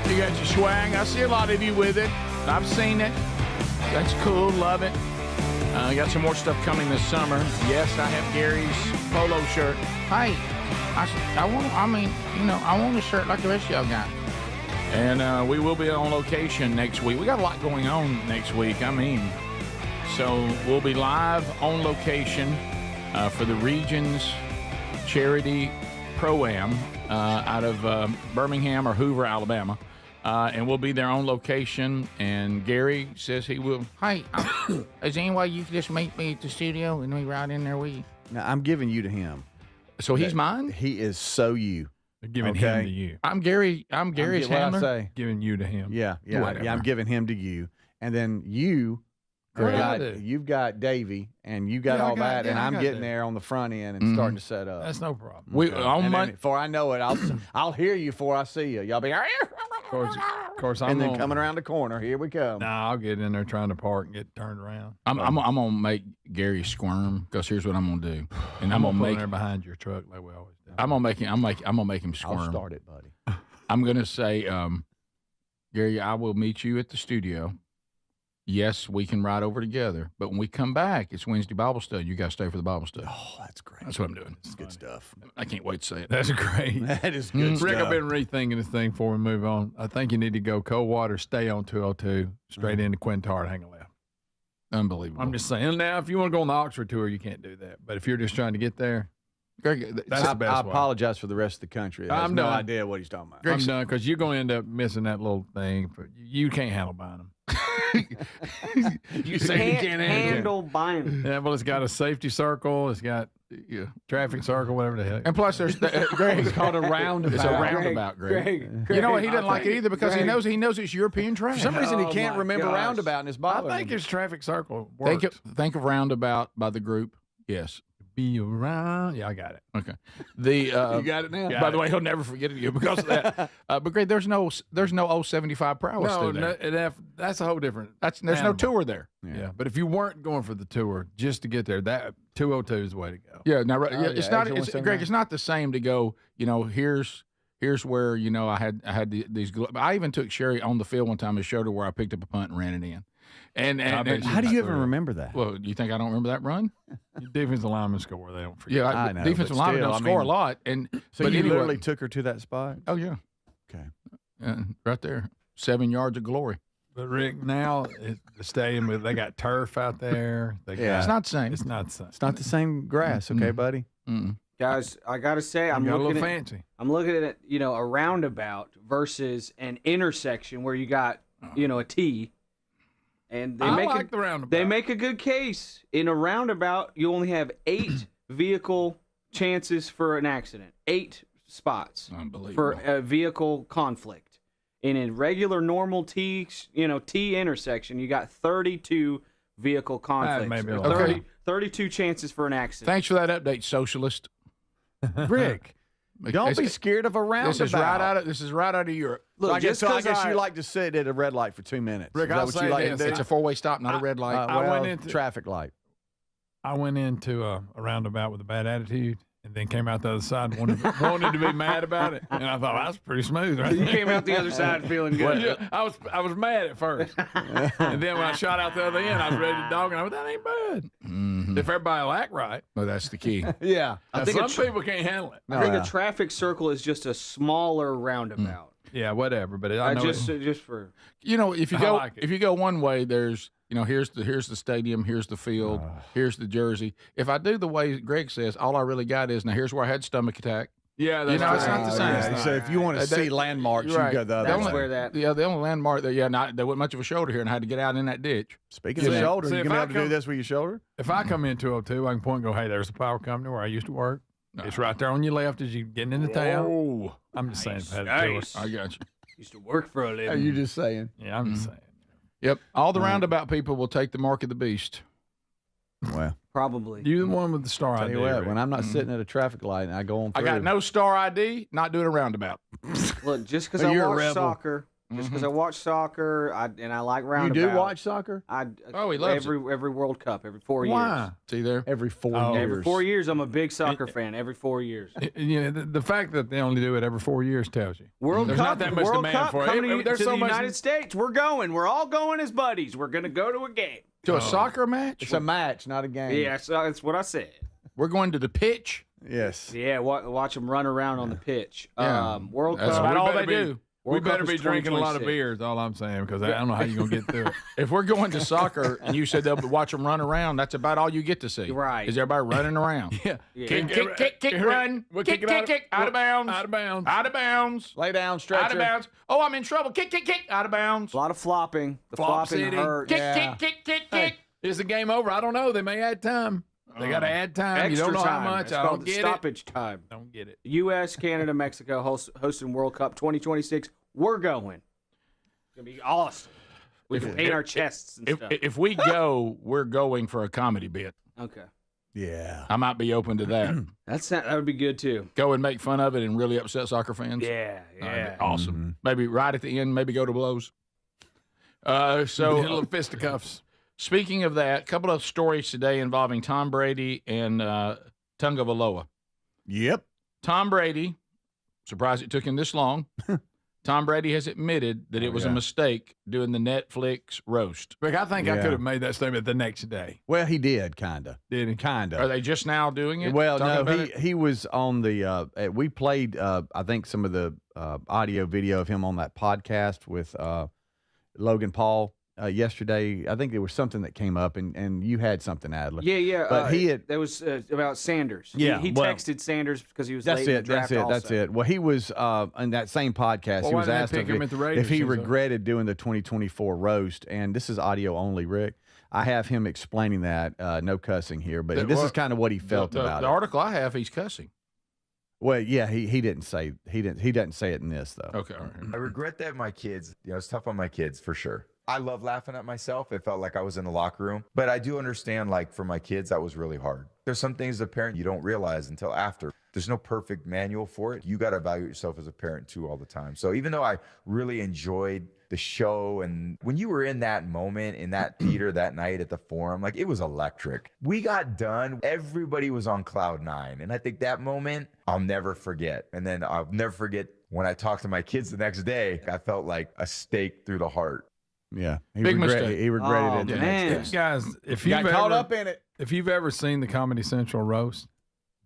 You got your swag. I see a lot of you with it. I've seen it. That's cool. Love it. I got some more stuff coming this summer. Yes, I have Gary's polo shirt. Hey, I want a shirt like the rest of y'all got. And we will be on location next week. We got a lot going on next week. So we'll be live on location for the region's charity Pro-Am out of Birmingham or Hoover, Alabama. And we'll be there on location. And Gary says he will. Hey, is there any way you can just meet me at the studio and we ride in there with you? Now, I'm giving you to him. So he's mine? He is so you. They're giving him to you. I'm Gary's handler. I say. Giving you to him. Yeah. Whatever. I'm giving him to you. And then you've got Davey, and you got all that, and I'm getting there on the front end and starting to set up. That's no problem. Before I know it, I'll hear you before I see you. Y'all be, Of course, I'm and then gonna, coming around the corner, here we come. Nah, I'll get in there trying to park and get turned around. I'm gonna make Gary squirm because here's what I'm gonna do, and I'm gonna put him there behind your truck like we always do. I'm gonna make him squirm. I'll start it, buddy. I'm gonna say, Gary, I will meet you at the studio. Yes, we can ride over together, but when we come back, it's Wednesday Bible study. You got to stay for the Bible study. Oh, that's great. That's what I'm doing. That's good stuff. I can't wait to say it. That's great. That is good stuff. Rick, I've been rethinking this thing before we move on. I think you need to go cold water, stay on 202, straight into Quintard, hang a left. Unbelievable. I'm just saying. Now, if you want to go on the Oxford tour, you can't do that. But if you're just trying to get there, Greg, that's the best I way. apologize for the rest of the country. I have I'm no done. idea what he's talking about. I'm done because you're going to end up missing that little thing. But you can't handle buying them. You say you can't handle buying. Yeah, well, it's got a safety circle. It's got traffic circle, whatever the heck. And plus, there's Greg. It's called a roundabout. It's a roundabout, Greg. You know what? He doesn't like it either because he knows it's European trash. For some reason, he can't my remember gosh. roundabout in his I Bible. think it's traffic circle. Think of roundabout by the group. Yes. Be around. Yeah, I got it. Okay. The You got it now? by the way, he'll never forget it because of that. But Greg, there's no 075 per hour. That's a whole different. There's no animal. tour there. Yeah, but if you weren't going for the tour just to get there, that 202 is the way to go. Yeah. Now, it's not. exit It's, 179. Greg, it's not the same to go. Here's where I had these. I even took Sherry on the field one time and showed her where I picked up a punt and ran it in. And How do you even remember that? Well, you think I don't remember that run? Defensive linemen score. They don't forget. Yeah, I know, defensive but linemen still, don't I score a mean- lot. So but you anyway, literally took her to that spot? Oh yeah. Okay. Right there, 7 yards of glory. But Rick, now the stadium, they got turf out there. Yeah. It's not the same. It's not the same. It's not the same grass, okay, buddy? Mm-mm. Guys, I gotta say, I'm got a looking little at fancy. a roundabout versus an intersection where you got a T, and they I make like the roundabout. They make a good case. In a roundabout, you only have 8 vehicle chances for an accident. 8 spots Unbelievable. for a vehicle conflict. In a regular normal T intersection, you got 32 vehicle conflicts. may be a Or lot. 30 32 chances for an accident. Thanks for that update, socialist. Rick, don't be scared of a roundabout. This is right out of Europe. So I Look, guess, just 'cause you like to sit at a red light for 2 minutes. Rick, Is that I'll what say you like this. to do? It's a 4-way stop, not a red light. I went Well, into- traffic light. I went into a roundabout with a bad attitude and then came out the other side and wanted to be mad about it. And I thought, that's pretty smooth, right? You came out the other side feeling Well, good. yeah, I was mad at first. And then when I shot out the other end, I was ready to dog, and I went, that ain't bad. Mhm. If everybody will act right. Well, that's the key. Yeah. Now, think some people can't handle it. I think a traffic circle is just a smaller roundabout. Yeah, whatever. But I know Just for If you I go like it. if you go one way, there's here's the stadium, here's the field, here's the jersey. If I do the way Greg says, all I really got is now here's where I had stomach attack. yeah, You know, it's not the same. Yeah, so if you want to see landmarks, you Right. go the other that's way. where that. Yeah, the only landmark there, there wasn't much of a shoulder here, and I had to get out in that ditch. Speaking of See, shoulder, see, you if gonna be I able to do come- this with your shoulder? If I come in 202, I can point and go, hey, there's a power company where I used to work. It's right there on your left as you getting into town. Oh, I'm just saying. If I had a tour. Nice. I got you. Used to work for a Are living. you just saying? Yeah, I'm just saying. Yep. All the roundabout people will take the mark of the beast. Well, Probably. You the one with the star tell idea. you what, Rick. when I'm not sitting at a traffic light and I go on I through. got no star ID, not doing a roundabout. Look, just because Oh, I you're a watch rebel. soccer, I watch soccer, and I like You roundabout. do watch soccer? Oh, he loves every World Cup every 4 years. Why? See there? Every 4 Oh. years. Every 4 years, I'm a big soccer fan. Every 4 years. You know, the fact that they only do it every 4 years tells you. World There's Cup, not that much World demand Cup for it. coming There's to so the much- United States. We're going. We're all going as buddies. We're going to go to a game. To a soccer match? It's a match, not a game. Yeah, so that's what I said. We're going to the pitch. Yes. Yeah, watch them run around on the pitch. Yeah. World That's Cup. about all better they be- do. We World Cup better is be drinking a lot of 2026. beers, all I'm saying, because I don't know how you're going to get through it. If we're going to soccer and you said they'll watch them run around, that's about all you get to see. Right. Is everybody running around? Yeah. Kick, run. We'll Kick, it kick, out of bounds. Out of bounds. Out of bounds. Lay down, stretcher. Out of bounds. Oh, I'm in trouble. Kick, out of bounds. A lot of flopping. The Flop flopping City. hurt. Kick, Hey, kick. is the game over? I don't know. They may add time. They got to add time. You Extra don't know time. how much. It's I called don't the get stoppage time. it. Don't get it. U.S., Canada, Mexico hosting World Cup 2026. We're going. It's going to be awesome. We can paint our chests and stuff. If we go, we're going for a comedy bit. Okay. Yeah. I might be open to that. That would be good, too. Go and make fun of it and really upset soccer fans. Yeah, That'd be awesome. Maybe right at the end, maybe go to blows. So Little fisticuffs. speaking of that, a couple of stories today involving Tom Brady and Tungavaloa. Yep. Tom Brady, surprised it took him this long. Tom Brady has admitted that it was a mistake doing the Netflix roast. Rick, I think I Yeah. could have made that statement the next day. Well, he did, kind of. Did he? Kind Are of. they just now doing it? Well, Talking no, about it? he was on the. We played, I think, some of the audio video of him on that podcast with Logan Paul yesterday. I think there was something that came up, and you had something, Adler. Yeah. But he had. That was about Sanders. Yeah, He well, texted Sanders because he was That's late in the it. draft That's it. also. That's it. Well, he was on that same podcast. Well, he why was didn't they asked pick him at the if Raiders he season? regretted doing the 2024 roast, and this is audio only, Rick. I have him explaining that. No cussing here, but this is kind of what he felt about the it. article I have, he's cussing. Well, yeah, he didn't say he doesn't say it in this though. Okay, all right. I regret that my kids, it's tough on my kids for sure. I love laughing at myself. It felt like I was in the locker room, but I do understand, like, for my kids, that was really hard. There's some things as a parent you don't realize until after. There's no perfect manual for it. You got to evaluate yourself as a parent too all the time. So even though I really enjoyed the show, and when you were in that moment in that theater that night at the Forum, like, it was electric. We got done. Everybody was on cloud nine. And I think that moment I'll never forget. And then I'll never forget when I talked to my kids the next day, I felt like a stake through the heart. Yeah, Big mistake. He regretted Oh, it. the man. next day. Guys, if Got you've caught ever, up in it. if you've ever seen the Comedy Central roast,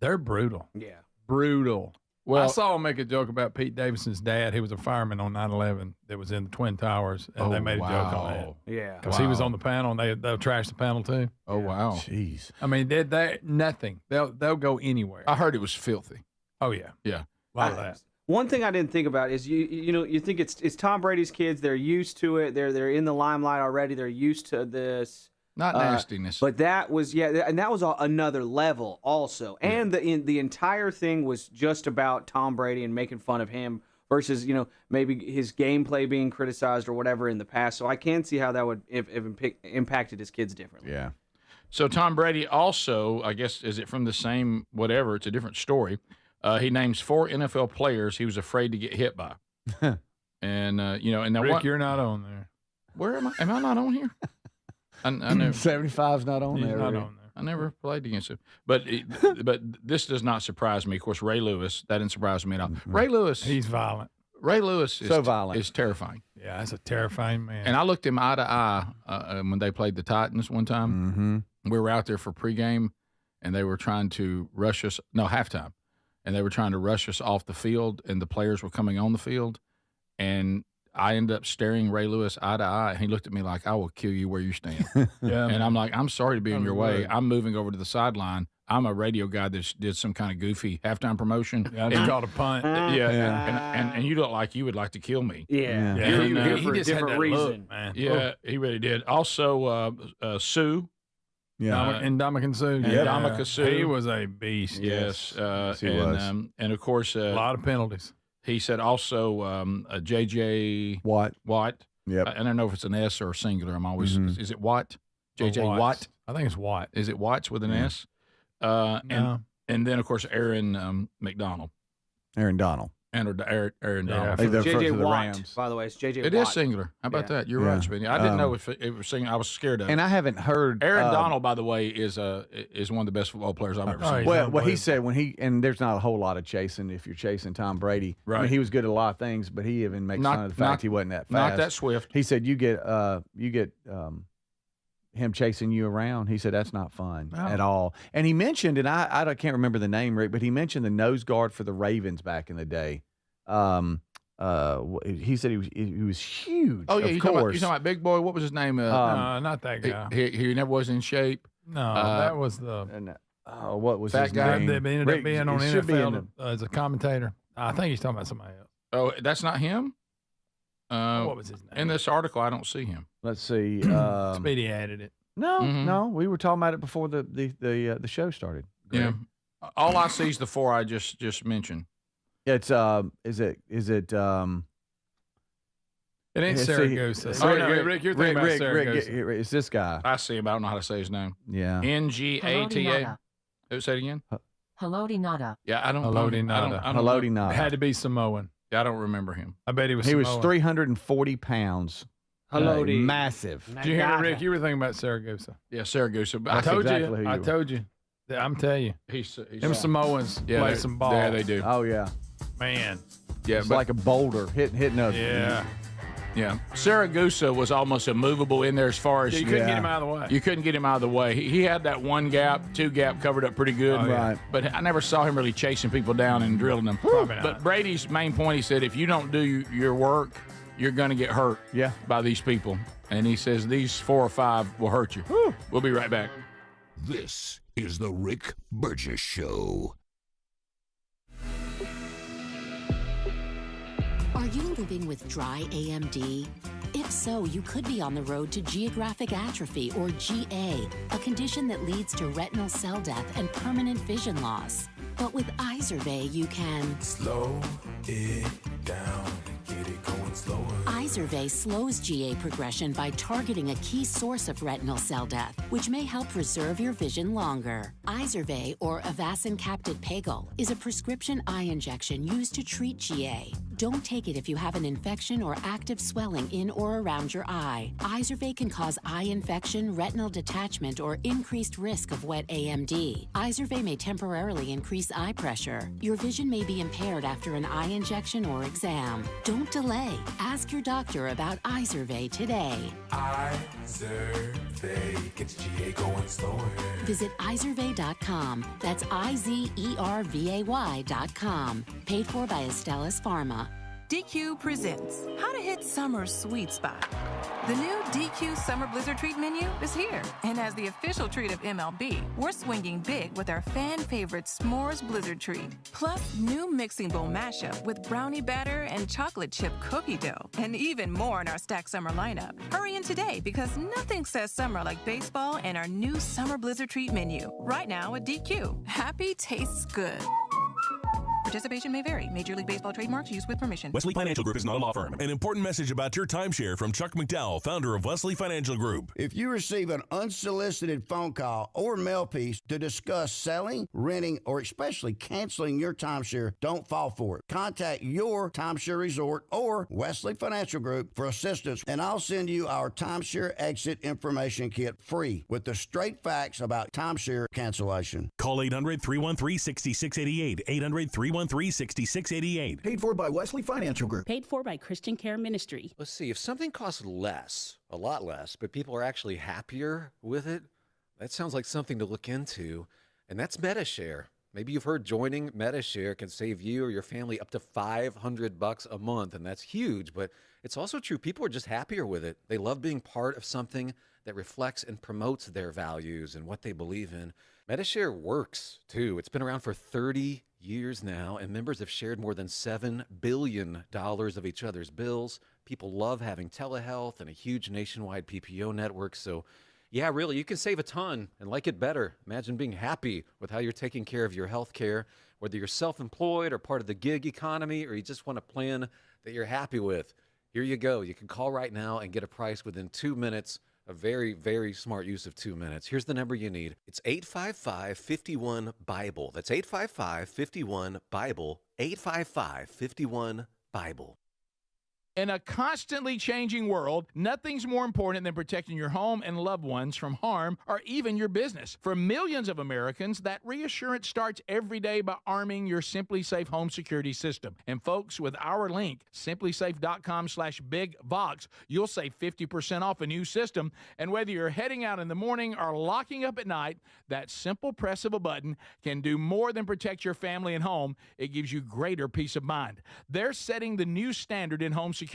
they're brutal. Yeah. Brutal. Well- I saw him make a joke about Pete Davidson's dad. He was a fireman on 9/11 that was in the Twin Towers, and they made a joke on that. Yeah. Because he was on the panel, and they'll trash the panel too. Oh, wow. Jeez. I mean, they nothing. They'll go anywhere. I heard it was filthy. Oh yeah, Yeah. a lot of that. One thing I didn't think about is you think it's Tom Brady's kids. They're used to it. They're in the limelight already. They're used to this. Not nastiness. But that was and that was another level also. And the entire thing was just about Tom Brady and making fun of him versus maybe his gameplay being criticized or whatever in the past. So I can see how that would have impacted his kids differently. Yeah. So Tom Brady also, I guess, is it from the same whatever? It's a different story. He names 4 NFL players he was afraid to get hit by. And and now Rick, you're not on there. where am I? Am I not on here? I never, 75's not on He's there. not Rick. on there. I never played against him. But this does not surprise me. Of course, Ray Lewis, that didn't surprise me at all. Ray Lewis He's violent. is So violent. is terrifying. Yeah, that's a terrifying man. And I looked him eye to eye when they played the Titans one time. Mm-hmm. We were out there for pregame, and they were trying to rush us. No, halftime. And they were trying to rush us off the field, and the players were coming on the field. And I ended up staring Ray Lewis eye to eye, and he looked at me like, I will kill you where you stand. yeah, And I'm like, I'm sorry to be in your way. Right. I'm moving over to the sideline. I'm a radio guy that did some kind of goofy halftime promotion. I just called a punt. And you look like you would like to kill me. Yeah. Yeah, You're he- here he for a just had different that reason. look, man. Yeah, he really did. Also, Sue. Yeah. Ndamukong Suh. Ndamukong Suh. He was a beast. Yes. Yes, he and, was. And of course, A lot of penalties. he said also J.J. What? Watt. Yep. I don't know if it's an S or a singular. I'm always, Mhm. is it Watt? J.J. Watts. Watt? I think it's Watt. Is it Watts with an Yeah. S? No. And then, of course, Aaron McDonald. Aaron Donald. Aaron Yeah. Donald. Hey, they're J.J. for the Watt, Rams. by the way. It's J.J. It Watt. is singular. How about Yeah. that? You're Yeah. right, Speedy. I didn't know if it was singular. I was scared of it. And I haven't heard Aaron Donald, by the way, is one of the best football players I've ever Oh, seen. he's Well, what he unbelievable. said when and there's not a whole lot of chasing if you're chasing Tom Brady. I Right. mean, he was good at a lot of things, but he even makes Not- fun of the fact not- he wasn't that fast. Not that swift. He said you get him chasing you around. He said that's not fun No. at all. And he mentioned, and I can't remember the name, Rick, but he mentioned the nose guard for the Ravens back in the day. he said he was huge. Oh yeah, of you course. talking about Big Boy? What was his name? No, not that guy. He never was in shape. No, that was the And, what was Fat his guy name? that ended up being on It should be in NFL as a commentator. I think he's talking about somebody else. Oh, that's not him. What was his name? In this article, I don't see him. Let's see. Speedy added it. No, we were talking about it before the show started. Yeah. All I see is the four I just mentioned. It's is it It ain't Let's see. Saragossa. Oh, No, Rick, you're thinking about Saragossa. it's this guy. I see him. I don't know how to say his name. Yeah. Ngata. Who said it again? Haloti Nada. Yeah, I don't. Haloti I Nada. don't- I don't Haloti know. Nada. Had to be Samoan. I don't remember him. I bet he was He was Samoan. 340 pounds. Haloti. Massive. Did you hear me, Rick? You were thinking about Saragossa. Yeah, Saragossa. I That's told exactly who you. you I were. told you. I'm telling you. He's Them Samoans yeah, play they- some ball. Yeah, they do. Oh yeah. Man. Yeah, It's but like a boulder hitting a. Yeah. yeah, Saragossa was almost immovable in there as far as You couldn't get Yeah. him out of the way. you couldn't get him out of the way. He had that one gap, two gap covered up pretty good. Oh, yeah. Right. But I never saw him really chasing people down and drilling them. Probably not. But Brady's main point, he said, if you don't do your work, you're going to get hurt Yeah. by these people. And he says these 4 or 5 will hurt you. We'll be right back. This is the Rick Burgess Show. Are you living with dry AMD? If so, you could be on the road to geographic atrophy, or GA, a condition that leads to retinal cell death and permanent vision loss. But with Izervay, you can slow it down, get it going slower. Izervay slows GA progression by targeting a key source of retinal cell death, which may help preserve your vision longer. Izervay, or Avastin Capted Pagel, is a prescription eye injection used to treat GA. Don't take it if you have an infection or active swelling in or around your eye. Izervay can cause eye infection, retinal detachment, or increased risk of wet AMD. Izervay may temporarily increase eye pressure. Your vision may be impaired after an eye injection or exam. Don't delay. Ask your doctor about Izervay today. Izervay gets GA going slower. Visit Izervay.com. That's IZERVAY.com. Paid for by Astellas Pharma. DQ presents How to Hit Summer's Sweet Spot. The new DQ Summer Blizzard Treat menu is here. And as the official treat of MLB, we're swinging big with our fan favorite S'mores Blizzard Treat. Plus, new mixing bowl mashup with brownie batter and chocolate chip cookie dough. And even more in our Stack Summer lineup. Hurry in today because nothing says summer like baseball and our new Summer Blizzard Treat menu. Right now at DQ. Happy tastes good. Participation may vary. Major League Baseball trademarks used with permission. Wesley Financial Group is not a law firm. An important message about your timeshare from Chuck McDowell, founder of Wesley Financial Group. If you receive an unsolicited phone call or mail piece to discuss selling, renting, or especially canceling your timeshare, don't fall for it. Contact your timeshare resort or Wesley Financial Group for assistance, and I'll send you our timeshare exit information kit free with the straight facts about timeshare cancellation. Call 800-313-6688. 800-313-6688. Paid for by Wesley Financial Group. Paid for by Christian Care Ministry. Let's see, if something costs less, a lot less, but people are actually happier with it, that sounds like something to look into, and that's MetaShare. Maybe you've heard joining MetaShare can save you or your family up to $500 a month, and that's huge, but it's also true. People are just happier with it. They love being part of something that reflects and promotes their values and what they believe in. MetaShare works, too. It's been around for 30 years now, and members have shared more than $7 billion of each other's bills. People love having telehealth and a huge nationwide PPO network. So, yeah, really, you can save a ton and like it better. Imagine being happy with how you're taking care of your health care, whether you're self-employed or part of the gig economy, or you just want a plan that you're happy with. Here you go. You can call right now and get a price within 2 minutes. A very, very smart use of 2 minutes. Here's the number you need. It's 855-51-BIBLE. That's 855-51-BIBLE. 855-51-BIBLE. In a constantly changing world, nothing's more important than protecting your home and loved ones from harm or even your business. For millions of Americans, that reassurance starts every day by arming your Simply Safe home security system. And folks, with our link, simplysafe.com/bigvox, you'll save 50% off a new system. And whether you're heading out in the morning or locking up at night, that simple press of a button can do more than protect your family and home. It gives you greater peace of mind. They're setting the new standard in home security,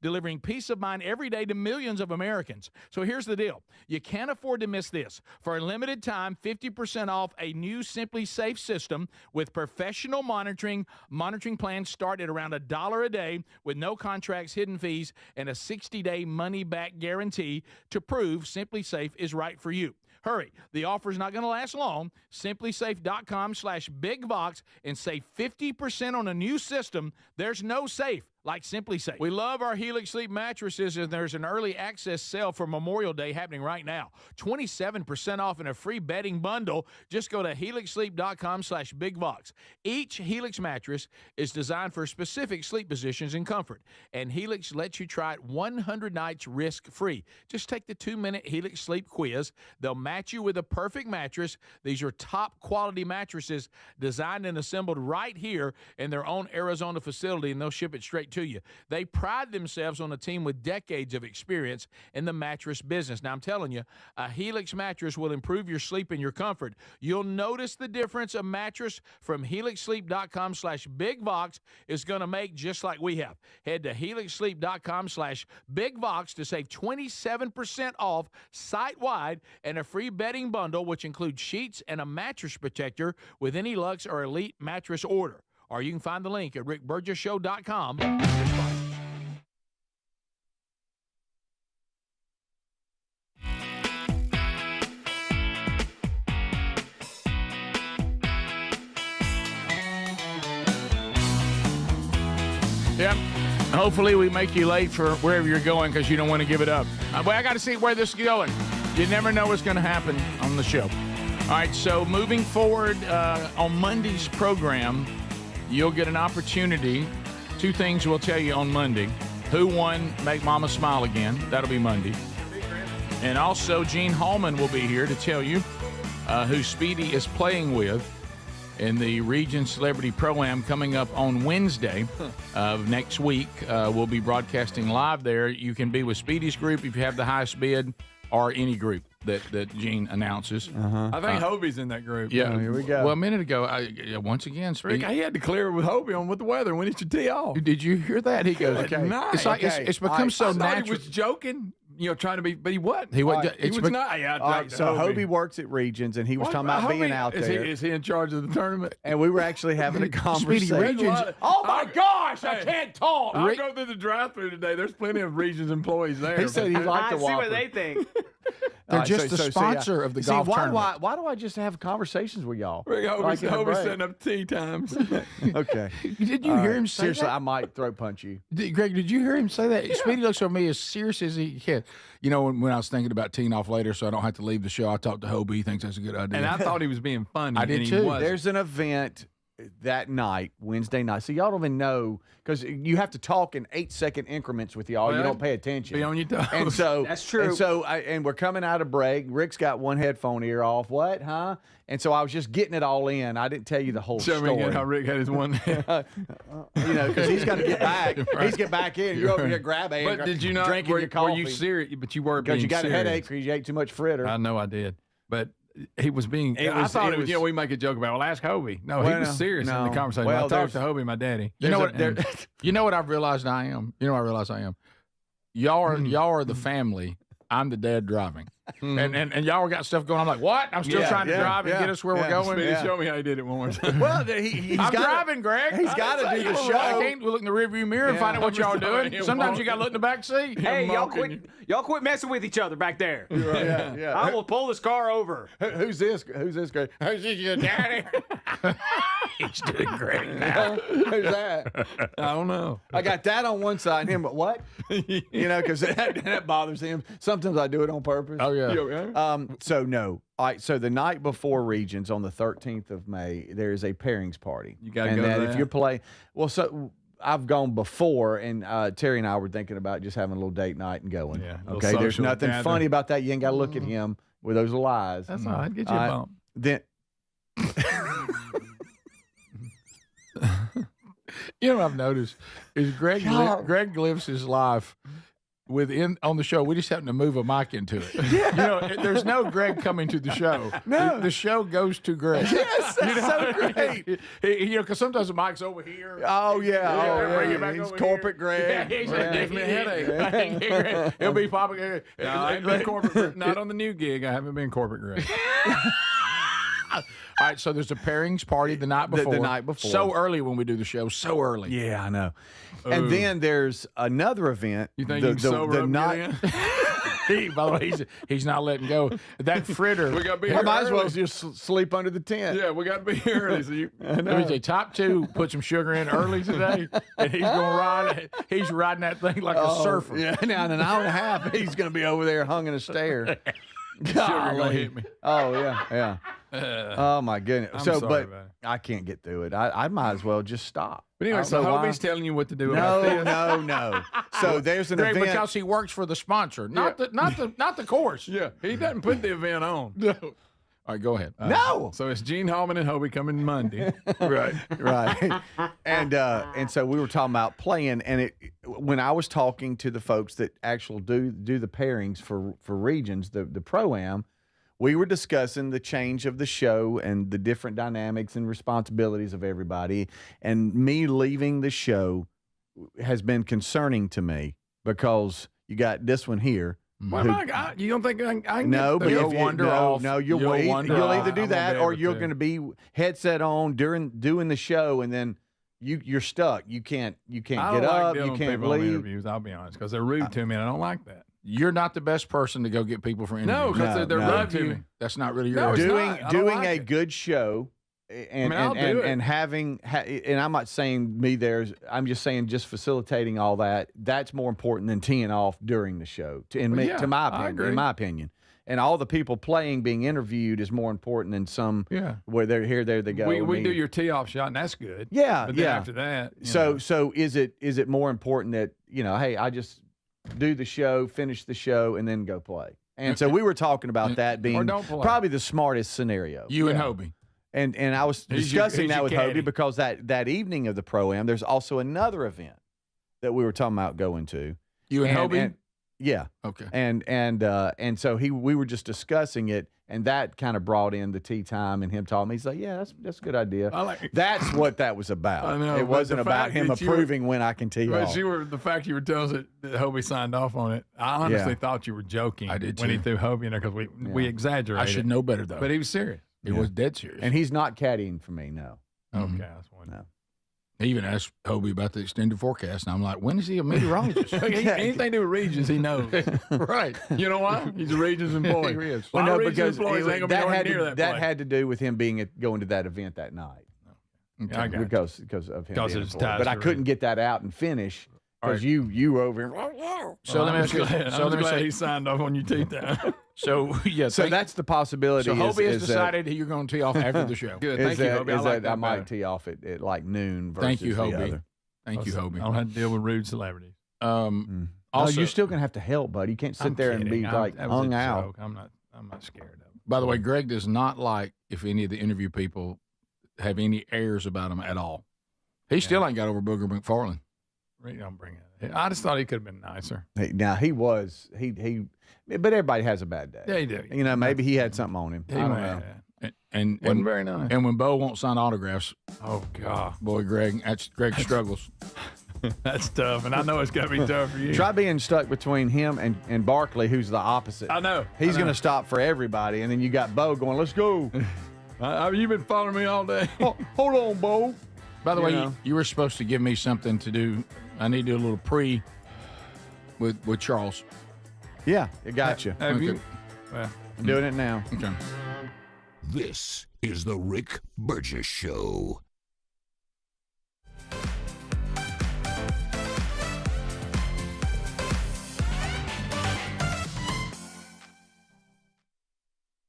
delivering peace of mind every day to millions of Americans. So here's the deal. You can't afford to miss this. For a limited time, 50% off a new Simply Safe system with professional monitoring. Monitoring plans start at around $1 a day with no contracts, hidden fees, and a 60-day money-back guarantee to prove Simply Safe is right for you. Hurry. The offer is not going to last long. Simplysafe.com/bigvox and save 50% on a new system. There's no safe like Simply Safe. We love our Helix Sleep mattresses, and there's an early access sale for Memorial Day happening right now. 27% off and a free bedding bundle. Just go to helixsleep.com/bigvox. Each Helix mattress is designed for specific sleep positions and comfort, and Helix lets you try it 100 nights risk-free. Just take the 2-minute Helix Sleep quiz. They'll match you with a perfect mattress. These are top-quality mattresses designed and assembled right here in their own Arizona facility, and they'll ship it straight to you. They pride themselves on a team with decades of experience in the mattress business. Now, I'm telling you, a Helix mattress will improve your sleep and your comfort. You'll notice the difference a mattress from helixsleep.com/bigvox is going to make, just like we have. Head to helixsleep.com/bigvox to save 27% off site-wide and a free bedding bundle, which includes sheets and a mattress protector with any Luxe or Elite mattress order. Or you can find the link at rickburgesshow.com. Yep. Hopefully we make you late for wherever you're going because you don't want to give it up. But I got to see where this is going. You never know what's going to happen on the show. All right, so moving forward on Monday's program, you'll get an opportunity. 2 things we'll tell you on Monday. Who won Make Mama Smile Again? That'll be Monday. And also, Gene Hallman will be here to tell you who Speedy is playing with in the Region Celebrity Pro-Am coming up on Wednesday of next week. We'll be broadcasting live there. You can be with Speedy's group if you have the highest bid, or any group that Gene announces. I think Hobie's in that group. Yeah, here we go. Well, a minute ago, once again, Rick, he had to clear with Hobie on with the weather when he should tee off. Did you hear that? He goes, Okay. Nice. It's like it's become so I thought natural. he was joking, trying to be, but he wasn't. He wasn't. He was not. Yeah, All right, so Hobie works at Regions, and he was talking about being out there. Is he in charge of the tournament? And we were actually having a conversation. Regions. Oh my gosh, I can't talk. I Rick- drove through the drive-thru today. There's plenty of Regions employees there. He said he liked the I see Whopper. what they think. They're All right, just the sponsor of the golf tournament. Why do I just have conversations with y'all? Rick, Like in a Hobie's break. setting up tea times. Okay. Did you hear him say Seriously, that? I might throat punch you. Greg, did you hear him say that? Speedy looks at me as serious as he can. You know, when I was thinking about teeing off later so I don't have to leave the show, I talked to Hobie. He thinks that's a good idea. And I thought he was being funny. I did and he too. wasn't. There's an event that night, Wednesday night. So y'all don't even know, because you have to talk in 8-second increments with y'all. You Well, don't pay attention. be on your toes. And so That's true. And so and we're coming out of break. Rick's got one headphone ear off. What? Huh? And so I was just getting it all in. I didn't tell you the whole Show story. me again how Rick had his one. You know, because he's got to get back. He's get back in. You're over here grabbing. But did you not? drinking Were, your coffee? were you serious? But you were Because being you got serious. a headache because you ate too much fritter. I know I did, but he was being. It I was- thought it it was. was- You know, we make a joke about. Well, ask Hobie. No, Well, he was no, serious in no. the conversation. Well, I talked there's- to Hobie, my daddy. You know what? There's You know what I've realized I am. You know what I realize I am. Y'all are the family. I'm the dad driving, and y'all got stuff going. I'm like, what? I'm still trying to drive and get us where we're going. Speedy, show me how he did it one more time. Well, he's I'm got driving, Greg. He's got to do the show. I can't look in the rearview mirror and find out what y'all are doing. Him Sometimes you walking. got to look in the back seat. Hey, mocking y'all quit messing with each other back there. Yeah. I will pull this car over. Who's this? Who's this guy? Who's this your daddy? He's doing great now. Who's that? I don't know. I got that on one side and him, but what? You know, because that bothers him. Sometimes I do it on purpose. Oh yeah. So no. All right. So the night before Regions on the 13th of May, there is a pairings party. You gotta and go to that if that? you're playing, well, so I've gone before, and Terry and I were thinking about just having a little date night and going. Yeah, Okay, there's social nothing gathering. funny about that. You ain't got to look at him with those little eyes. That's all right. Get you a bump. Then You know what I've noticed is Greg lives his life on the show. We just happen to move a mic into it. You know, there's no Greg coming to the show. No. The show goes to Greg. Yes, that's so great. Because sometimes the mic's over here. Oh yeah, bring it back He's over corporate here. Greg. Yeah, he's Yeah. gives me a headache. He'll be popping. No, I ain't been corporate Greg. Not on the new gig. I haven't been corporate Greg. All right, so there's a pairings party the night before. The night before. So early when we do the show. So early. Yeah, I know. And then there's another event. You think you can sober up night. By the way, he's not letting go. That fritter. We got to be I here might as well early. just sleep under the tent. Yeah, we got to be here early. So let me say, top two, put some sugar in early today, and he's going to ride it. He's riding that thing like a surfer. Yeah, now in an hour and a half, he's going to be over there hung in a stair. Sugar gonna hit me. Oh yeah. Oh my goodness. I'm So, sorry but about it. I can't get through it. I might as well just stop. But anyway, I don't so know why. Hobie's telling you what to do about this. No. So there's an Greg, event. because he works for the sponsor, not the course. Yeah, he doesn't put the event on. No. All right, go ahead. No. So it's Gene Hallman and Hobie coming Monday. Right. And so we were talking about playing, and when I was talking to the folks that actually do the pairings for regions, the pro-am, we were discussing the change of the show and the different dynamics and responsibilities of everybody. And me leaving the show has been concerning to me because you got this one here. Well, you don't think I can No, get but you'll if wander no, off. no, you'll either do that or you're going to be headset on doing the show, and then you're stuck. You can't get up. You can't people on leave. interviews. I'll be honest, because they're rude to me, and I don't like that. You're not the best person to go get people for interviews. No, because they're rude to me. That's not really your No, it's area. not. I don't Doing like a it. good show. And I'll do it. and having and I'm not saying me there's I'm just saying just facilitating all that, that's more important than teeing off during the show to my opinion, in my opinion. And all the people playing being interviewed is more important than some where they're here there they go. We do your tee off shot, and that's good. Yeah, but then yeah. after that, So is it more important that hey, I just do the show, finish the show, and then go play? And so we were talking about that being probably the smartest scenario. You and Hobie. And I was discussing that with Hobie because that evening of the Pro-Am, there's also another event that we were talking about going to. You and Hobie? Yeah. Okay. And so we were just discussing it, and that kind of brought in the tea time and him talking. He's like, yeah, that's a good idea. I like it. That's what that was about. I know, it but wasn't the about fact him that you were- approving when I can tee But off. the fact you were telling us that Hobie signed off on it, I honestly thought you were joking. I did when he too. threw Hobie in there because we exaggerated. I should know better, though. But he was serious. He was dead serious. And he's not caddying for me, no. Okay, that's one. No. He even asked Hobie about the extended forecast, and I'm like, when is he a meteorologist? Anything to do with Regions, he knows. Right. You know why? He's a Regions employee. He is. A lot Well, of no, Regions because employees ain't gonna be nowhere near that place. had to do with him going to that event that night. Yeah, I got you. because of him. Because being it's employed. ties But I to couldn't Regions. get that out and finish because All right. you were over here. So let me ask you. So let me say he signed off on your tee time. So So that's the possibility. So Hobie has is decided you're going to tee off after the show. Good. Is Thank you, that, Hobie. is I like that that I might better. tee off at like noon versus Thank you, the Hobie. other. Thank you, I Hobie. don't have to deal with rude celebrities. Also, you're still gonna have to help, buddy. You can't sit I'm there and kidding. be like that was hung a out. joke. I'm not scared of it. by the way, Greg does not like if any of the interview people have any airs about him at all. He still ain't got over Booger McFarland. Don't bring it. I just thought he could have been nicer. Now he was he, but everybody has a bad day. Yeah, he did. You know, maybe he had something on him. I don't know. And Wasn't very nice. And when Bo won't sign autographs, Oh God, boy, Greg struggles. that's tough, and I know it's got to be tough for you. Try being stuck between him and Barkley, who's the opposite. I know. He's I know. going to stop for everybody, and then you got Bo going, let's go. You've been following me all day. Hold on, Bo. By the You way, know. you were supposed to give me something to do. I need to do a little pre with Charles. Yeah, it got you. Have you? Okay. Well, I'm doing it now. Okay. This is the Rick Burgess Show.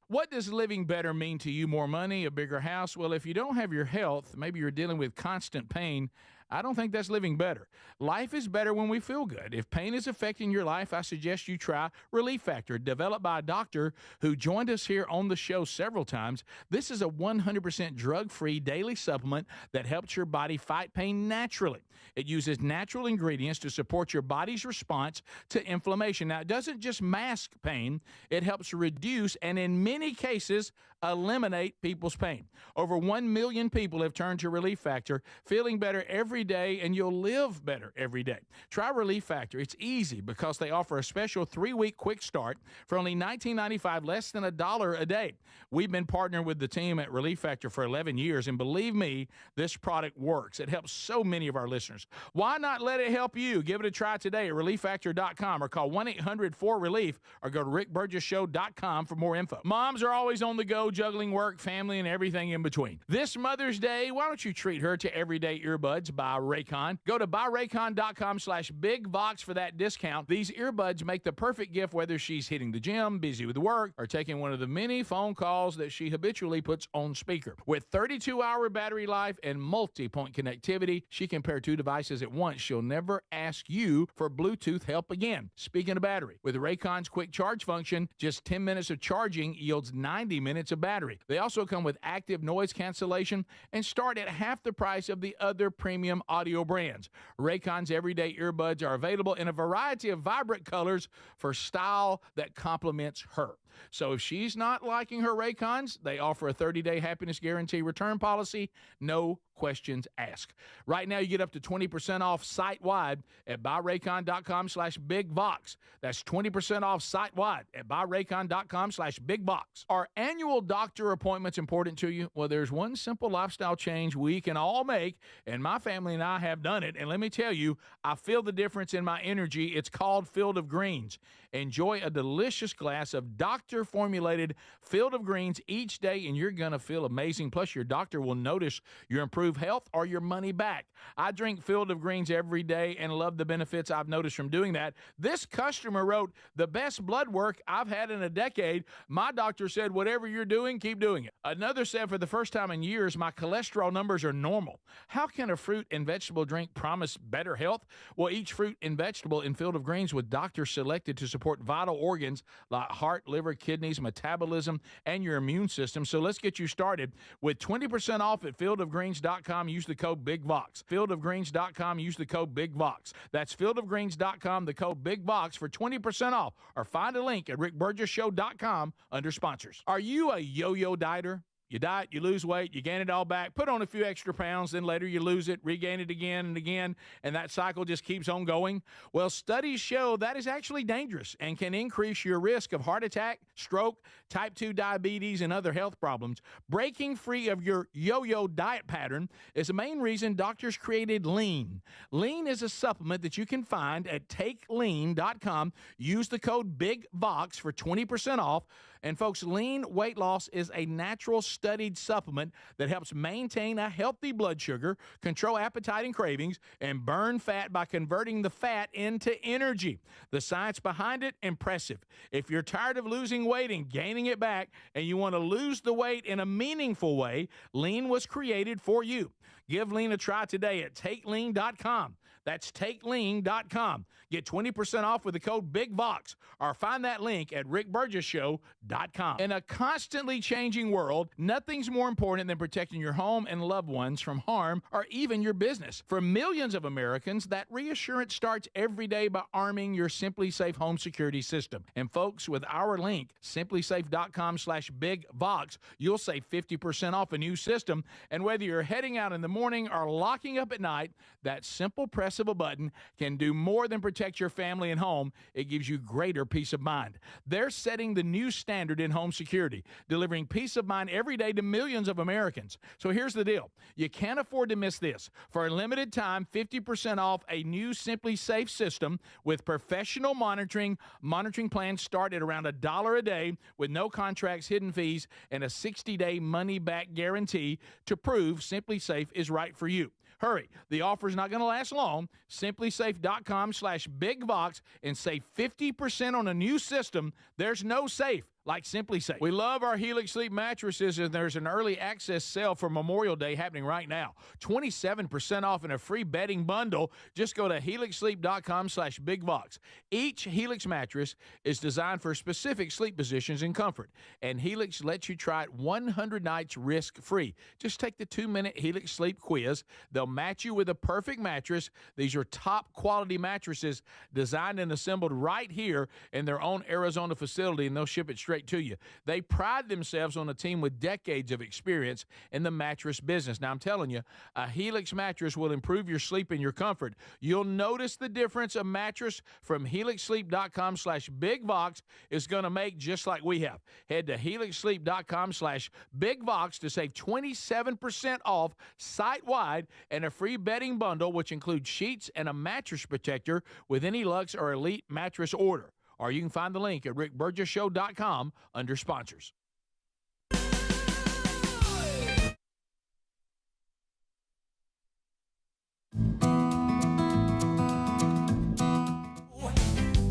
What does living better mean to you? More money, a bigger house? Well, if you don't have your health, maybe you're dealing with constant pain, I don't think that's living better. Life is better when we feel good. If pain is affecting your life, I suggest you try Relief Factor, developed by a doctor who joined us here on the show several times. This is a 100% drug-free daily supplement that helps your body fight pain naturally. It uses natural ingredients to support your body's response to inflammation. Now, it doesn't just mask pain, it helps reduce and in many cases eliminate people's pain. Over 1 million people have turned to Relief Factor, feeling better every day, and you'll live better every day. Try Relief Factor. It's easy because they offer a special 3-week quick start for only $19.95, less than $1 a day. We've been partnering with the team at Relief Factor for 11 years, and believe me, this product works. It helps so many of our listeners. Why not let it help you? Give it a try today at ReliefFactor.com or call 1-800-4RELIEF or go to RickBurgessShow.com for more info. Moms are always on the go, juggling work, family, and everything in between. This Mother's Day, why don't you treat her to everyday earbuds by Raycon? Go to buyraycon.com/BigVox for that discount. These earbuds make the perfect gift whether she's hitting the gym, busy with work, or taking one of the many phone calls that she habitually puts on speaker. With 32-hour battery life and multi-point connectivity, she can pair 2 devices at once. She'll never ask you for Bluetooth help again. Speaking of battery, with Raycon's quick charge function, just 10 minutes of charging yields 90 minutes of battery. They also come with active noise cancellation and start at half the price of the other premium audio brands. Raycon's everyday earbuds are available in a variety of vibrant colors for style that complements her. So if she's not liking her Raycons, they offer a 30-day happiness guarantee return policy, no questions asked. Right now, you get up to 20% off site-wide at buyraycon.com/BigVox. That's 20% off site-wide at buyraycon.com/BigVox. Are annual doctor appointments important to you? Well, there's one simple lifestyle change we can all make, and my family and I have done it. And let me tell you, I feel the difference in my energy. It's called Field of Greens. Enjoy a delicious glass of doctor-formulated Field of Greens each day, and you're going to feel amazing. Plus, your doctor will notice your improved health or your money back. I drink Field of Greens every day and love the benefits I've noticed from doing that. This customer wrote, "The best blood work I've had in a decade. My doctor said, whatever you're doing, keep doing it." Another said, "For the first time in years, my cholesterol numbers are normal." How can a fruit and vegetable drink promise better health? Well, each fruit and vegetable in Field of Greens was doctor selected to support vital organs like heart, liver, kidneys, metabolism, and your immune system. So let's get you started with 20% off at fieldofgreens.com. Use the code BigVox. Fieldofgreens.com. Use the code BigVox. That's fieldofgreens.com, the code BigVox for 20% off. Or find a link at rickburgesshow.com under sponsors. Are you a yo-yo dieter? You diet, you lose weight, you gain it all back, put on a few extra pounds, then later you lose it, regain it again and again, and that cycle just keeps on going? Well, studies show that is actually dangerous and can increase your risk of heart attack, stroke, type 2 diabetes, and other health problems. Breaking free of your yo-yo diet pattern is the main reason doctors created Lean. Lean is a supplement that you can find at takelean.com. Use the code BigVox for 20% off. And folks, Lean weight loss is a natural studied supplement that helps maintain a healthy blood sugar, control appetite and cravings, and burn fat by converting the fat into energy. The science behind it, impressive. If you're tired of losing weight and gaining it back, and you want to lose the weight in a meaningful way, Lean was created for you. Give Lean a try today at takelean.com. That's takelean.com. Get 20% off with the code BigVox, or find that link at rickburgesshow.com. In a constantly changing world, nothing's more important than protecting your home and loved ones from harm or even your business. For millions of Americans, that reassurance starts every day by arming your Simply Safe home security system. And folks, with our link, simplysafe.com/BigVox, you'll save 50% off a new system. And whether you're heading out in the morning or locking up at night, that simple press of a button can do more than protect your family and home. It gives you greater peace of mind. They're setting the new standard in home security, delivering peace of mind every day to millions of Americans. So here's the deal. You can't afford to miss this. For a limited time, 50% off a new Simply Safe system with professional monitoring. Monitoring plans start at around $1 a day with no contracts, hidden fees, and a 60-day money-back guarantee to prove Simply Safe is right for you. Hurry. The offer's not going to last long. Simplysafe.com/BigVox and save 50% on a new system. There's no safe like Simply Safe. We love our Helix Sleep mattresses, and there's an early access sale for Memorial Day happening right now. 27% off and a free bedding bundle. Just go to helixsleep.com/bigvox. Each Helix mattress is designed for specific sleep positions and comfort, and Helix lets you try it 100 nights risk-free. Just take the 2-minute Helix Sleep quiz. They'll match you with a perfect mattress. These are top-quality mattresses designed and assembled right here in their own Arizona facility, and they'll ship it straight to you. They pride themselves on a team with decades of experience in the mattress business. Now, I'm telling you, a Helix mattress will improve your sleep and your comfort. You'll notice the difference a mattress from helixsleep.com/bigvox is going to make, just like we have. Head to helixsleep.com/bigvox to save 27% off site-wide and a free bedding bundle, which includes sheets and a mattress protector with any Luxe or Elite mattress order. Or you can find the link at rickburgesshow.com under sponsors.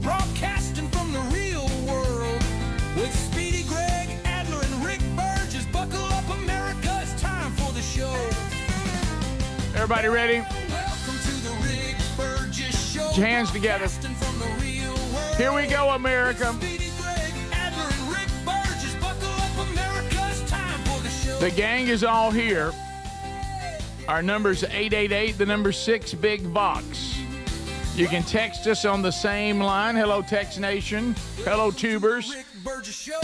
Broadcasting from the real world with Speedy, Greg, Adler, and Rick Burgess. Buckle up, America, it's time for the show. Everybody ready? Welcome to the Rick Burgess Show. Put your hands together. Broadcasting from the real world. Here we go, America. Speedy, Greg, Adler, and Rick Burgess. Buckle up, America, it's time for the show. The gang is all here. Our number's 888, the number 6-BIG-VOX. You can text us on the same line. Hello, Text Nation. Hello, Tubers. Rick Burgess Show.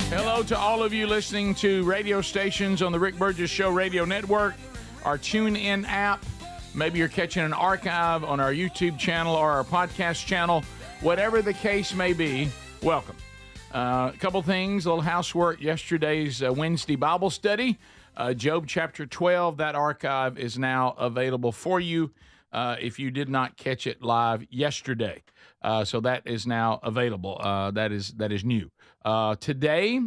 Hello to all of you listening to radio stations on the Rick Burgess Show Radio Network, our TuneIn app. Maybe you're catching an archive on our YouTube channel or our podcast channel. Whatever the case may be, welcome. A couple things, a little housework. Yesterday's Wednesday Bible study, Job chapter 12. That archive is now available for you if you did not catch it live yesterday. So that is now available. That is new. Today,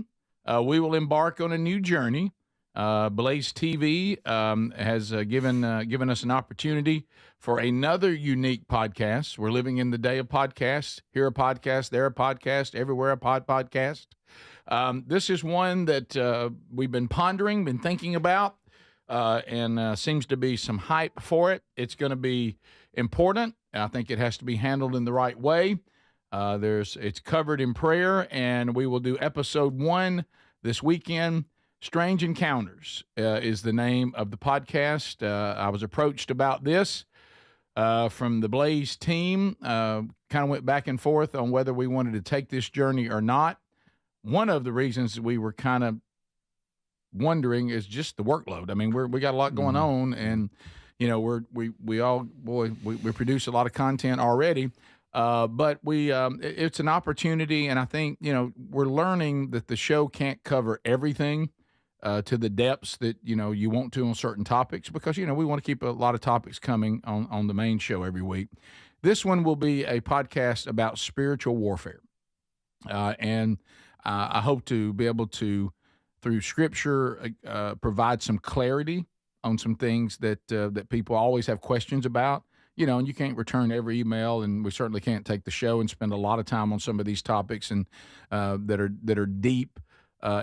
we will embark on a new journey. Blaze TV has given us an opportunity for another unique podcast. We're living in the day of podcasts. Here a podcast, there a podcast, everywhere a podcast. This is one that we've been pondering, been thinking about, and seems to be some hype for it. It's going to be important. I think it has to be handled in the right way. It's covered in prayer, and we will do episode 1 this weekend. Strange Encounters is the name of the podcast. I was approached about this from the Blaze team. Kind of went back and forth on whether we wanted to take this journey or not. One of the reasons we were kind of wondering is just the workload. I mean, we got a lot going on, and you know, we produce a lot of content already. But it's an opportunity, and I think, you know, we're learning that the show can't cover everything to the depths that, you know, you want to on certain topics, because, you know, we want to keep a lot of topics coming on the main show every week. This one will be a podcast about spiritual warfare. And I hope to be able to, through Scripture, provide some clarity on some things that people always have questions about. You know, and you can't return every email, and we certainly can't take the show and spend a lot of time on some of these topics and that are deep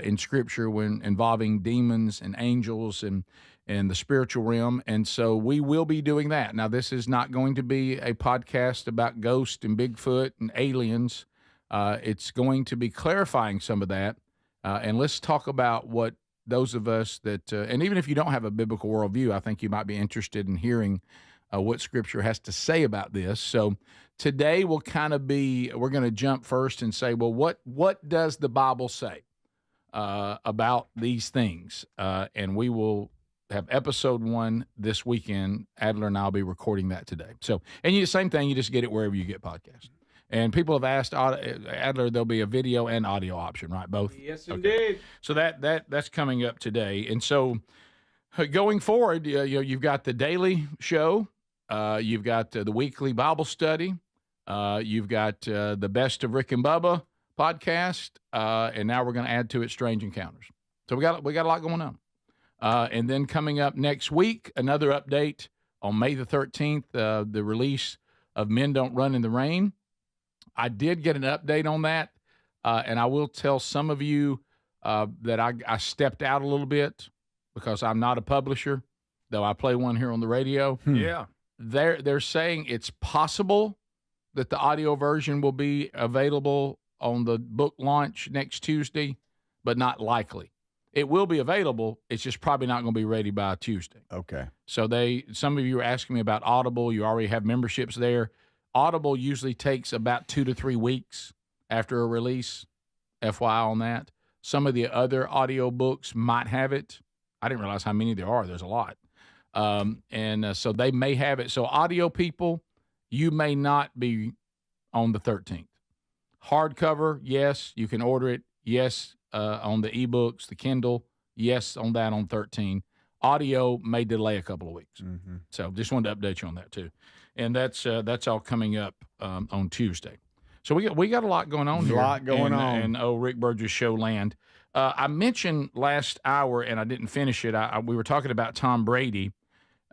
in Scripture, when involving demons and angels and the spiritual realm. And so we will be doing that. Now, this is not going to be a podcast about ghosts and Bigfoot and aliens. It's going to be clarifying some of that. And let's talk about what those of us that, and even if you don't have a biblical worldview, I think you might be interested in hearing what Scripture has to say about this. So today we're going to jump first and say, well, what does the Bible say about these things? And we will have episode 1 this weekend. Adler and I'll be recording that today. So, and same thing, you just get it wherever you get podcasts. And people have asked Adler, there'll be a video and audio option, right? Both? Yes, indeed. So that's coming up today. And so going forward, you've got the daily show. You've got the weekly Bible study. You've got the Best of Rick and Bubba podcast. And now we're going to add to it Strange Encounters. So we got a lot going on. And then coming up next week, another update on May the 13th, the release of Men Don't Run in the Rain. I did get an update on that. And I will tell some of you that I stepped out a little bit because I'm not a publisher, though I play one here on the radio. Yeah. They're saying it's possible that the audio version will be available on the book launch next Tuesday, but not likely. It will be available. It's just probably not going to be ready by Tuesday. Okay. So some of you are asking me about Audible. You already have memberships there. Audible usually takes about 2 to 3 weeks after a release. FYI on that. Some of the other audio books might have it. I didn't realize how many there are. There's a lot. So they may have it. So audio people, you may not be on the 13th. Hardcover, yes, you can order it. Yes, on the ebooks, the Kindle, yes, on that on 13. Audio may delay a couple of weeks. Mm-hmm. So just wanted to update you on that too. And that's all coming up on Tuesday. So we got a lot going on here. A lot going on. And Rick Burgess show land. I mentioned last hour, and I didn't finish it. We were talking about Tom Brady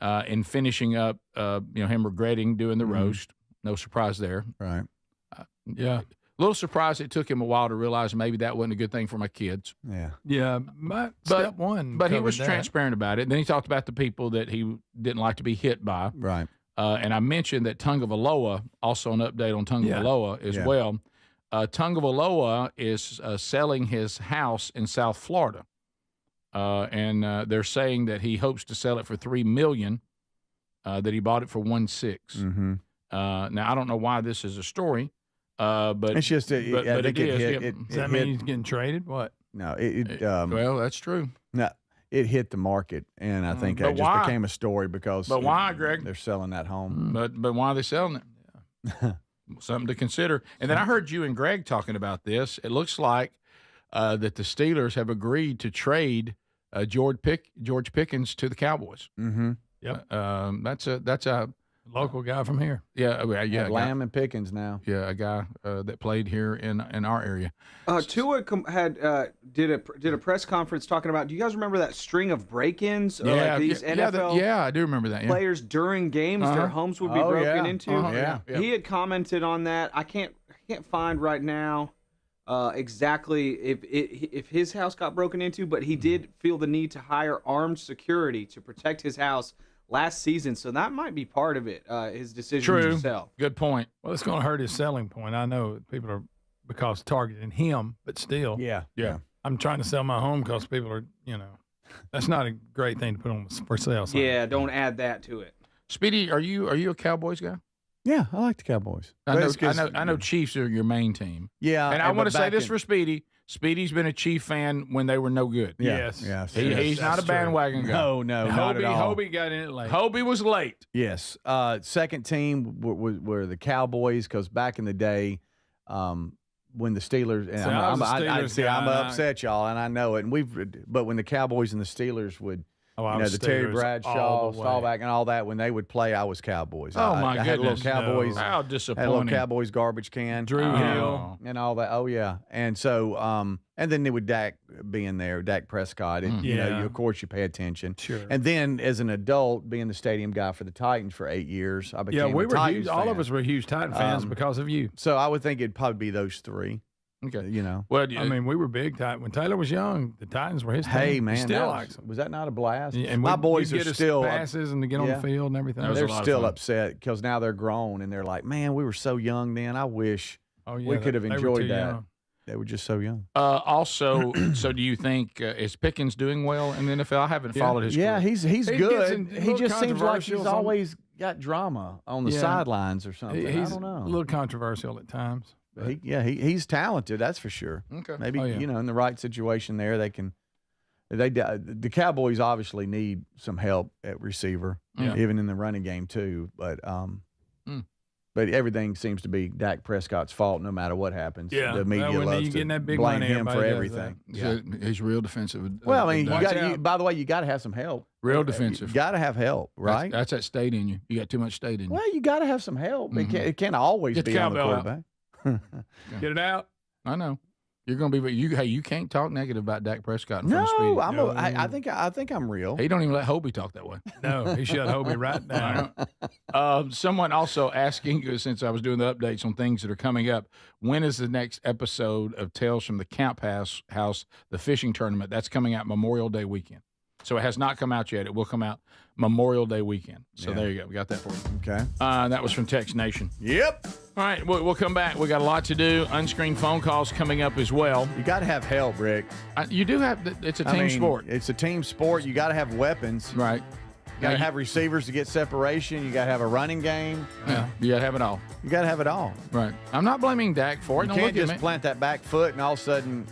and finishing up, him regretting doing the roast. No surprise there. Right. Yeah. A little surprised it took him a while to realize maybe that wasn't a good thing for my kids. Yeah. Yeah. Step one. But he was covered that. transparent about it. Then he talked about the people that he didn't like to be hit by. Right. And I mentioned that Tungavaloa, also an update on Tungavaloa as well. Tungavaloa is selling his house in South Florida. And they're saying that he hopes to sell it for $3 million, that he bought it for $1.6 million. Mm-hmm. Now, I don't know why this is a story. But it's just, but it is. hit. Does that mean he's getting traded? What? No, well, that's true. No, it hit the market, and I think that just became a story because. But why, Greg? They're selling that home. But why are they selling it? Yeah. Something to consider. And then I heard you and Greg talking about this. It looks like that the Steelers have agreed to trade George Pickens to the Cowboys. Mm-hmm. Yep. That's a local guy from here. Yeah, Lamb and Pickens now. Yeah, a guy that played here in our area. Tua did a press conference talking about. Do you guys remember that string of break-ins? These NFL I do remember that. Yeah. Players during games, their homes would be broken into. Yeah. He had commented on that. I can't find right now exactly if his house got broken into, but he did feel the need to hire armed security to protect his house last season, so that might be part of it. His decision to sell. Good point. Well, it's going to hurt his selling point. I know people are because targeting him, but still, yeah. I'm trying to sell my home because people are, that's not a great thing to put on for sale. Sign. Yeah, don't add that to it. Speedy, are you a Cowboys guy? Yeah, I like the Cowboys. I know Chiefs are your main team. Yeah, and I want to say this for Speedy. Speedy's been a Chief fan when they were no good. Yes. He's not a bandwagon guy. No, not at all. Hobie got in it late. Hobie was late. Yes. Second team were the Cowboys because back in the day, when the Steelers and I'm gonna upset y'all, and I know it. And but when the Cowboys and the Steelers would. The Terry Bradshaw, Staubach, and all that, when they would play, I was Cowboys. My goodness. I had a little Cowboys. How disappointing. Had a little Cowboys garbage can. Drew Hill. And all that. Oh, yeah. And so, and then with Dak being there, Dak Prescott, and, of course, you pay attention. Sure. And then as an adult, being the stadium guy for the Titans for 8 years, I became we a were Titans huge. fan. All of us were huge Titan fans because of you. So I would think it'd probably be those three. Okay. Well, I mean, we were big Titan. When Taylor was young, the Titans were his team. Hey, man. Still Was that not a blast? Yeah, and my boys are still passes and to get on the field and everything. They're still upset because now they're grown and they're like, man, we were so young then. I wish we could have enjoyed that. Young. They were just so young. Also, so do you think is Pickens doing well in the NFL? I haven't followed his career. Yeah, he's good. He just seems like he's controversial. always got drama on the sidelines or something. I don't know. A little controversial at times. He's talented, that's for sure. Okay. Maybe in the right situation there, they can. The Cowboys obviously need some help at receiver, even in the running game too. But everything seems to be Dak Prescott's fault, no matter what happens. Yeah, the media loves to blame him for everything. He's real defensive. Well, I mean, by the way, you got to have some help. Real defensive. You got to have help, right? That's that state in you. You got too much state in you. Well, you got to have some help. It can't always Get the be on the cowbell out. quarterback. Get it out. I know. You're going to be you can't talk negative about Dak Prescott in front of Speedy. No, I think I'm real. He don't even let Hobie talk that way. No, he shut Hobie right down. Someone also asking, since I was doing the updates on things that are coming up, when is the next episode of Tales from the Camp House, the fishing tournament? That's coming out Memorial Day weekend. So it has not come out yet. It will come out Memorial Day weekend. So there you go. We got that for you. Okay. That was from Text Nation. Yep. All right, we'll come back. We got a lot to do. Unscreened phone calls coming up as well. You got to have help, Rick. You do have. It's a team sport. It's a team sport. You got to have weapons. Right. You got to have receivers to get separation. You got to have a running game. Yeah. You got to have it all. You got to have it all. Right. I'm not blaming Dak for it. You can't just plant that back foot and all of a sudden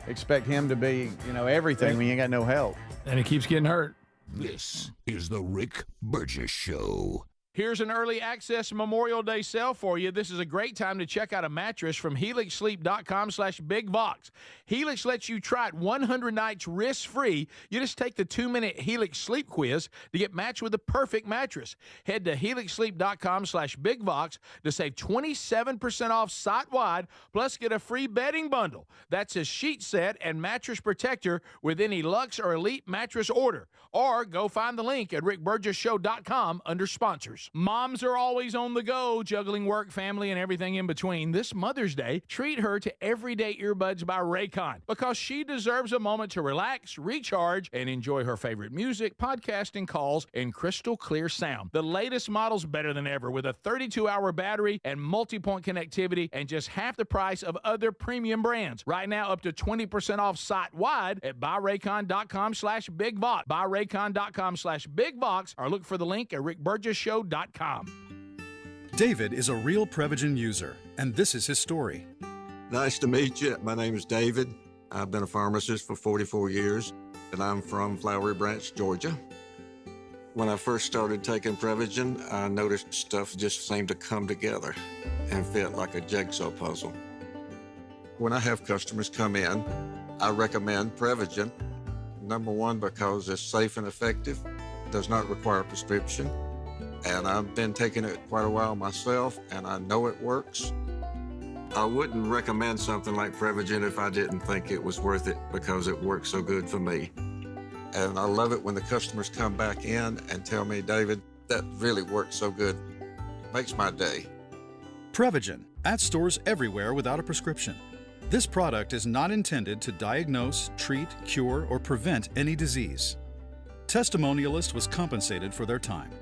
expect him to be, everything when you ain't got no help. And he keeps getting hurt. This is the Rick Burgess Show. Here's an early access Memorial Day sale for you. This is a great time to check out a mattress from HelixSleep.com/BigVox. Helix lets you try it 100 nights risk-free. You just take the 2-minute Helix sleep quiz to get matched with the perfect mattress. Head to HelixSleep.com/BigVox to save 27% off site-wide, plus get a free bedding bundle. That's a sheet set and mattress protector with any Luxe or Elite mattress order. Or go find the link at rickburgesshow.com under sponsors. Moms are always on the go, juggling work, family, and everything in between. This Mother's Day, treat her to Everyday Earbuds by Raycon because she deserves a moment to relax, recharge, and enjoy her favorite music, podcasting, calls, and crystal clear sound. The latest model's better than ever with a 32-hour battery and multi-point connectivity and just half the price of other premium brands. Right now, up to 20% off site-wide at buyraycon.com/BigVox. Buyraycon.com/BigVox or look for the link at rickburgesshow.com. David is a real Prevagen user, and this is his story. Nice to meet you. My name is David. I've been a pharmacist for 44 years, and I'm from Flowery Branch, Georgia. When I first started taking Prevagen, I noticed stuff just seemed to come together and fit like a jigsaw puzzle. When I have customers come in, I recommend Prevagen. Number one, because it's safe and effective, does not require a prescription. And I've been taking it quite a while myself, and I know it works. I wouldn't recommend something like Prevagen if I didn't think it was worth it because it works so good for me. And I love it when the customers come back in and tell me, David, that really works so good. Makes my day. Prevagen, at stores everywhere without a prescription. This product is not intended to diagnose, treat, cure, or prevent any disease. Testimonialist was compensated for their time.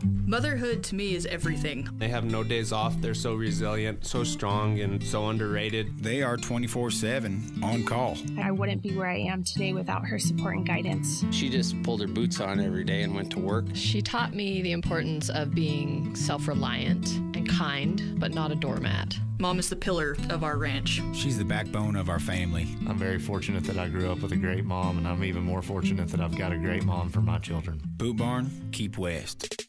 Motherhood to me is everything. They have no days off. They're so resilient, so strong, and so underrated. They are 24/7 on call. I wouldn't be where I am today without her support and guidance. She just pulled her boots on every day and went to work. She taught me the importance of being self-reliant and kind, but not a doormat. Mom is the pillar of our ranch. She's the backbone of our family. I'm very fortunate that I grew up with a great mom, and I'm even more fortunate that I've got a great mom for my children. Boot Barn, keep west.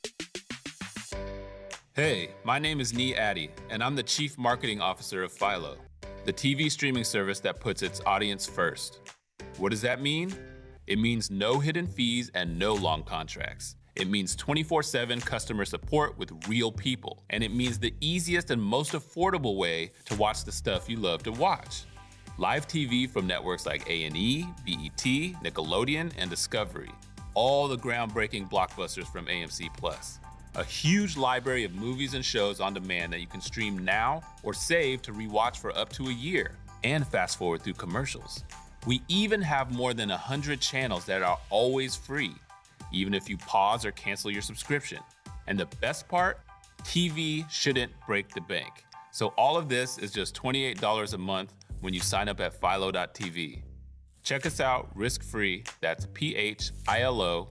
Hey, my name is Nee Addy, and I'm the Chief Marketing Officer of Philo, the TV streaming service that puts its audience first. What does that mean? It means no hidden fees and no long contracts. It means 24/7 customer support with real people. And it means the easiest and most affordable way to watch the stuff you love to watch. Live TV from networks like A&E, BET, Nickelodeon, and Discovery. All the groundbreaking blockbusters from AMC+. A huge library of movies and shows on demand that you can stream now or save to rewatch for up to a year and fast forward through commercials. We even have more than 100 channels that are always free, even if you pause or cancel your subscription. And the best part, TV shouldn't break the bank. So all of this is just $28 a month when you sign up at philo.tv. Check us out risk-free. That's philo.tv.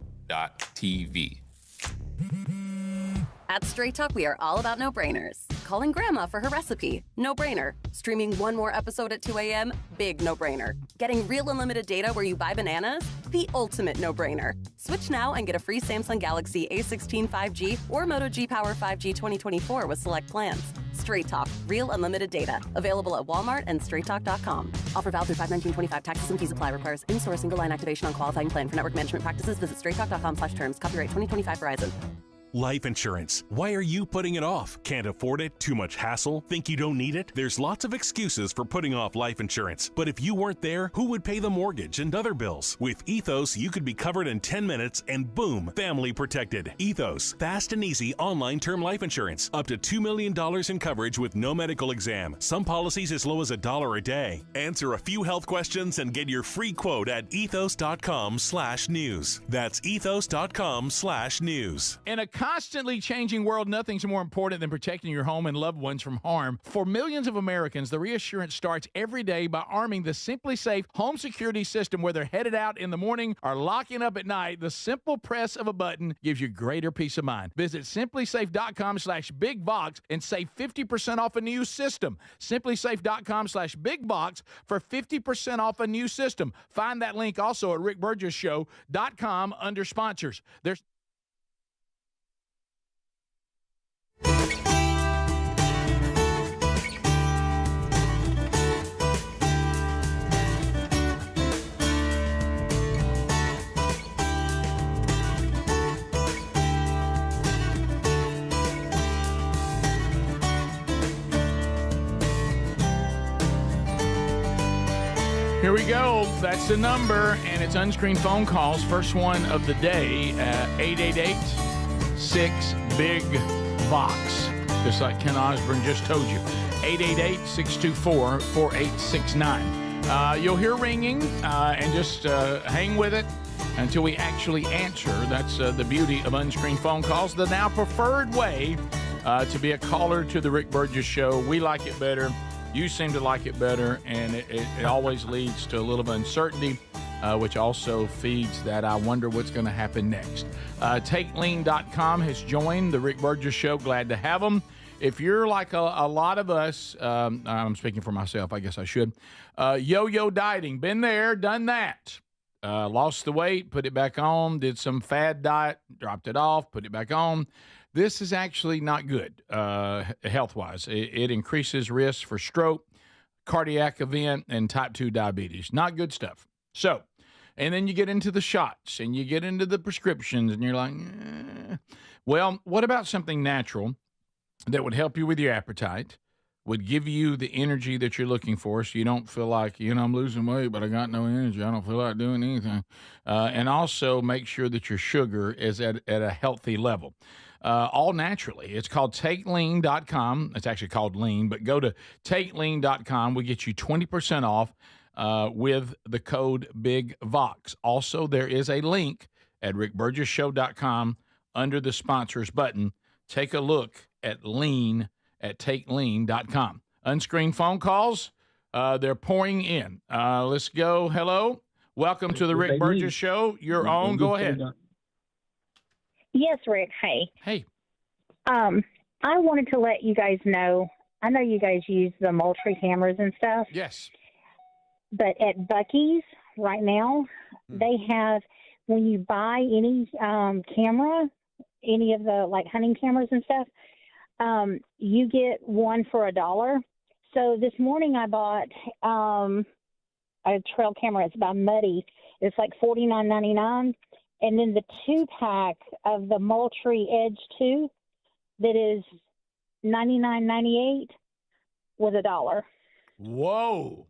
At Straight Talk, we are all about no-brainers. Calling Grandma for her recipe, no-brainer. Streaming one more episode at 2 a.m., big no-brainer. Getting real unlimited data where you buy bananas, the ultimate no-brainer. Switch now and get a free Samsung Galaxy A16 5G or Moto G Power 5G 2024 with select plans. Straight Talk, real unlimited data. Available at Walmart and straighttalk.com. Offer valid through 5/19/25. Taxes and fees apply. Requires in-store single line activation on qualifying plan. For network management practices, visit straighttalk.com/terms. Copyright 2025 Verizon. Life insurance. Why are you putting it off? Can't afford it? Too much hassle? Think you don't need it? There's lots of excuses for putting off life insurance. But if you weren't there, who would pay the mortgage and other bills? With Ethos, you could be covered in 10 minutes and boom, family protected. Ethos, fast and easy online term life insurance. Up to $2 million in coverage with no medical exam. Some policies as low as $1 a day. Answer a few health questions and get your free quote at ethos.com/news. That's ethos.com/news. In a constantly changing world, nothing's more important than protecting your home and loved ones from harm. For millions of Americans, the reassurance starts every day by arming the Simply Safe home security system. Whether headed out in the morning or locking up at night, the simple press of a button gives you greater peace of mind. Visit simplysafe.com/bigbox and save 50% off a new system. Simplysafe.com/bigbox for 50% off a new system. Find that link also at rickburgesshow.com under sponsors. There's Here we go. That's the number, and it's unscreened phone calls. First one of the day, 888-6-BIG-VOX. Just like Ken Osborne just told you. 888-624-4869. You'll hear ringing, and just hang with it until we actually answer. That's the beauty of unscreened phone calls. The now preferred way to be a caller to the Rick Burgess Show. We like it better. You seem to like it better, and it always leads to a little uncertainty, which also feeds that I wonder what's going to happen next. TakeLean.com has joined the Rick Burgess Show. Glad to have them. If you're like a lot of us, I'm speaking for myself, I guess I should, yo-yo dieting, been there, done that. Lost the weight, put it back on, did some fad diet, dropped it off, put it back on. This is actually not good health-wise. It increases risk for stroke, cardiac event, and type 2 diabetes. Not good stuff. So, and then you get into the shots, and you get into the prescriptions, and you're like, Well, what about something natural that would help you with your appetite, would give you the energy that you're looking for so you don't feel like, I'm losing weight, but I got no energy. I don't feel like doing anything. And also make sure that your sugar is at a healthy level. All naturally. It's called TakeLean.com. It's actually called Lean, but go to TakeLean.com. We get you 20% off with the code BIGVOX. Also, there is a link at rickburgessshow.com under the sponsors button. Take a look at Lean at TakeLean.com. Unscreened phone calls, they're pouring in. Let's go. Hello. Welcome to the Rick Burgess Show. You're on. Go ahead. Yes, Rick. Hey. Hey. I wanted to let you guys know, I know you guys use the Moultrie cameras and stuff. Yes. But at Buc-ee's right now, they have, when you buy any camera, any of the like hunting cameras and stuff, you get one for $1. So this morning I bought a trail camera. It's by Muddy. It's like $49.99. And then the 2-pack of the Moultrie Edge 2 that is $99.98 was $1. Whoa.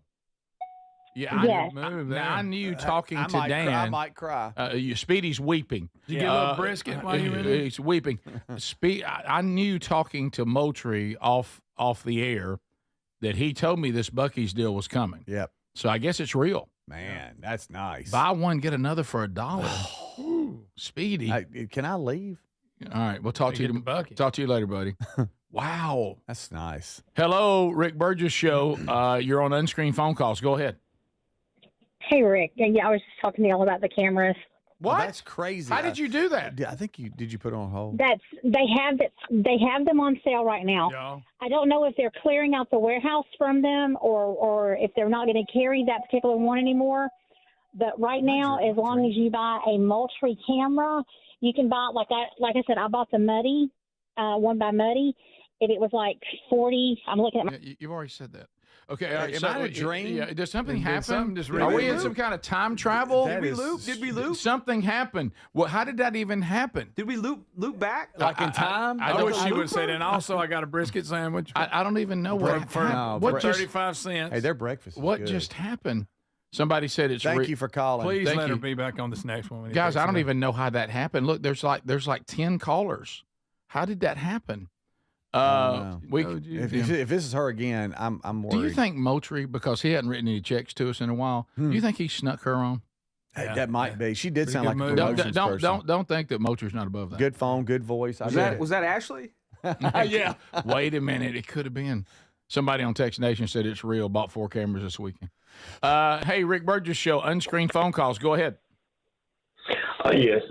Yeah, Yes. Now, I knew talking to Dan. I might cry. Speedy's weeping. Did you get a little brisket while you were in there? He's weeping. I knew talking to Moultrie off the air that he told me this Buc-ee's deal was coming. Yep. So I guess it's real. Man, that's nice. Buy one, get another for $1. Speedy. Can I leave? All right, we'll talk to you. Talk to you later, buddy. Wow, that's nice. Hello, Rick Burgess Show. You're on Unscreened phone calls. Go ahead. Hey, Rick. Yeah, I was just talking to y'all about the cameras. What? That's crazy. How did you do that? I think did you put it on hold? They have them on sale right now. Yeah. I don't know if they're clearing out the warehouse from them or if they're not going to carry that particular one anymore. But right now, as long as you buy a Moultrie camera, you can buy like I said, I bought the Muddy one by Muddy, and it was like $40. I'm looking at You've already said that. Okay, all right, Am I in a dream? Yeah, does something Did happen? something just Are we really in some kind of time travel? That Did we is- loop? Did we loop? Something happened. Well, how did that even happen? Did we loop back? Like in time? I I don't- wish she would have said, and also I got a brisket sandwich I don't even know what for happened. What just 35 cents. Hey, their breakfast is what good. just happened? Somebody said it's. Thank you for calling. Please Thank let her you. be back on this next one. when he Guys, takes I don't it. even know how that happened. Look, there's like 10 callers. How did that happen? We if this is her again, I'm worried. do you think Moultrie, because he hadn't written any checks to us in a while, do you think he snuck her on? Hey, that might be. She did sound like a Don't promotions person. don't think that Moultrie's not above that. Good phone, good voice. Was that Ashley? Yeah. Wait a minute, it could have been. Somebody on Text Nation said it's real. Bought 4 cameras this weekend. Hey, Rick Burgess Show, unscreened phone calls. Go ahead. Yes.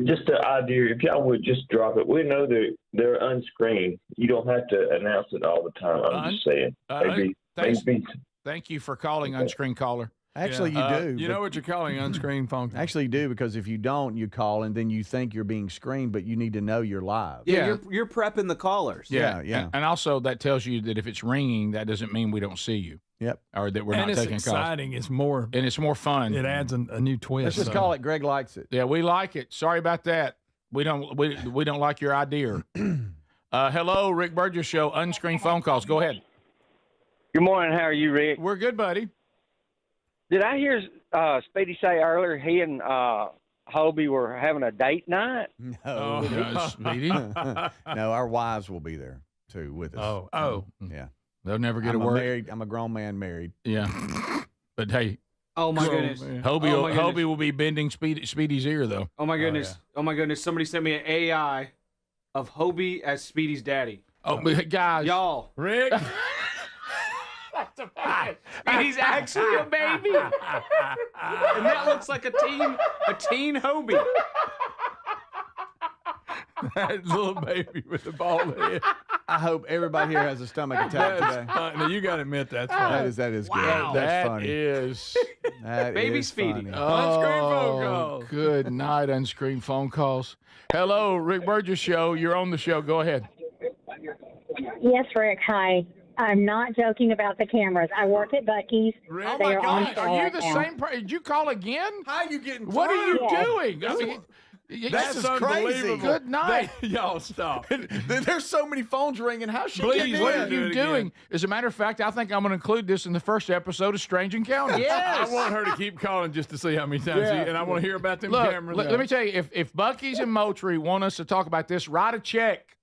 Just an idea, if y'all would just drop it. We know that they're unscreened. You don't have to announce it all the time. I'm just saying. Thank you for calling, unscreened caller. Actually, you do. You know what you're calling unscreened phone calls. Actually, you do, because if you don't, you call and then you think you're being screened, but you need to know you're live. Yeah, you're prepping the callers. Yeah. And also, that tells you that if it's ringing, that doesn't mean we don't see you. Yep. Or that we're and not it's taking exciting. It's more. And it's more fun. It adds a new twist. Let's just call it Greg likes it. Yeah, we like it. Sorry about that. We don't like your idea. Hello, Rick Burgess Show, unscreened phone calls. Go ahead. Good morning. How are you, Rick? We're good, buddy. Did I hear Speedy say earlier he and Hobie were having a date night? No, Speedy. No, our wives will be there too with us. Yeah. They'll never get a word. I'm a grown man married. Yeah. But hey. Oh my goodness. Hobie will be bending Speedy's ear though. Oh my goodness. Oh my goodness. Somebody sent me an AI of Hobie as Speedy's daddy. Oh, guys. Y'all. Rick. Speedy's actually a baby. And that looks like a teen Hobie. That little baby with the bald head. I hope everybody here has a stomach attack today. Now, you got to admit that's funny. That is Wow. good. That's That funny. is. That Baby is Speedy. funny. Unscreened phone calls. Good night, unscreened phone calls. Hello, Rick Burgess Show. You're on the show. Go ahead. Yes, Rick. Hi. I'm not joking about the cameras. I work at Buc-ee's. Oh They my are on God! sale Are you right the now. same person? Did you call again? How are you getting? What are you Yes. doing? I mean, That's unbelievable. Good night. Y'all stop. There's so many phones ringing. How's she Please, getting What in? are you doing? As a matter of fact, I think I'm going to include this in the first episode of Strange Encounters. I want her to keep calling just to see how many times and I want to hear about them Look, cameras. let me tell you, if Buc-ee's and Moultrie want us to talk about this, write a check.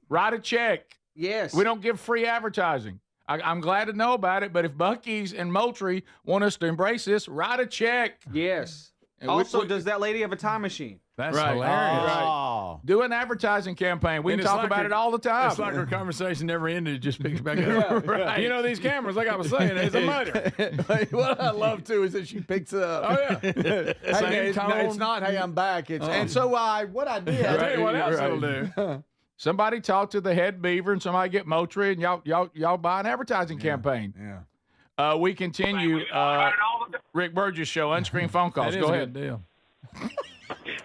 Write a check. Yes. We don't give free advertising. I'm glad to know about it, but if Buc-ee's and Moultrie want us to embrace this, write a check. Yes. And Also, does that lady have a time machine? That's Right. hilarious. Oh. Do an advertising campaign. We And can it's talk like about her- it all the time. It's like our conversation never ended. It just picks back up. Right. You know, these cameras, like I was saying, it's a murder. What I love too is that she picks up. Oh, yeah. Hey, it's tone. not. Hey, I'm back. It's and so what I did. I'll tell you what else Right. it'll do. Somebody talk to the head beaver and somebody get Moultrie and y'all buy an advertising campaign. Yeah. We continue. Rick Burgess Show, unscreened phone calls. That Go is a ahead. good deal.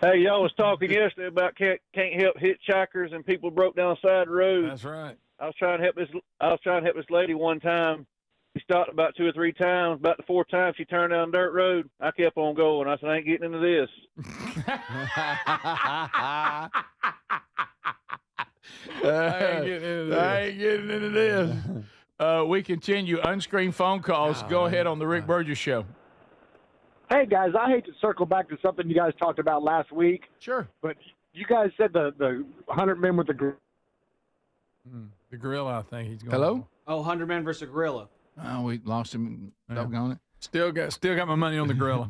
Hey, y'all was talking yesterday about can't help hitchhikers and people broke down the side of the road. That's right. I was trying to help this lady one time. She stopped about 2 or 3 times. About the 4th time she turned down a dirt road. I kept on going. I said, I ain't getting into this. I ain't getting into this. We continue. Unscreened phone calls. Go ahead on the Rick Burgess Show. Hey, guys, I hate to circle back to something you guys talked about last week. Sure. But you guys said the 100 men with the The gorilla, I think he's going. Hello? Oh, 100 Men versus Gorilla. Oh, we lost him. Doggone it. Still got my money on the gorilla.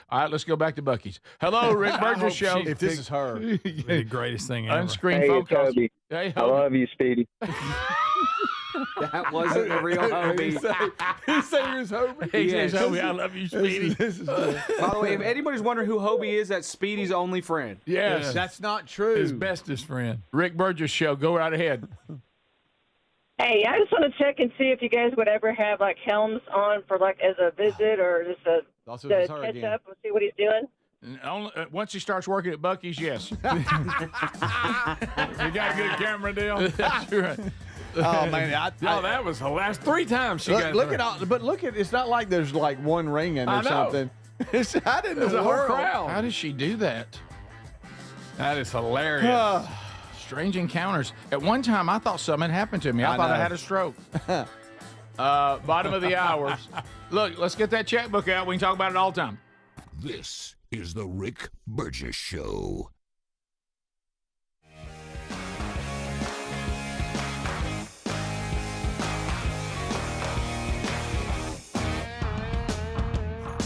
All right, let's go back to Buc-ee's. Hello, Rick Burgess Show. If this is her, the greatest thing ever. Unscreened Hey, phone calls. Toby. Hey, I love you, Speedy. That wasn't the real Hobie. he said he was Hobie. He Yes. says, Hobie, I love you, Speedy. This is By the way, if anybody's wondering who Hobie is, that's Speedy's only friend. Yes. That's not true. His bestest friend. Rick Burgess Show. Go right ahead. Hey, I just want to check and see if you guys would ever have like Helms on for like as a visit or just Also, to it's her catch again. up and see what he's doing. Once he starts working at Buc-ee's, yes. You got a good camera deal? That's right. Oh man, that was the last 3 times she got. Look at all, but look at it's not like there's like one ringing or something. It's out in the There's a whole world. crowd. How does she do that? That is hilarious. Strange encounters. At one time, I thought something had happened to me. I thought I had a stroke. Bottom of the hours. Look, let's get that checkbook out. We can talk about it all the time. This is the Rick Burgess Show.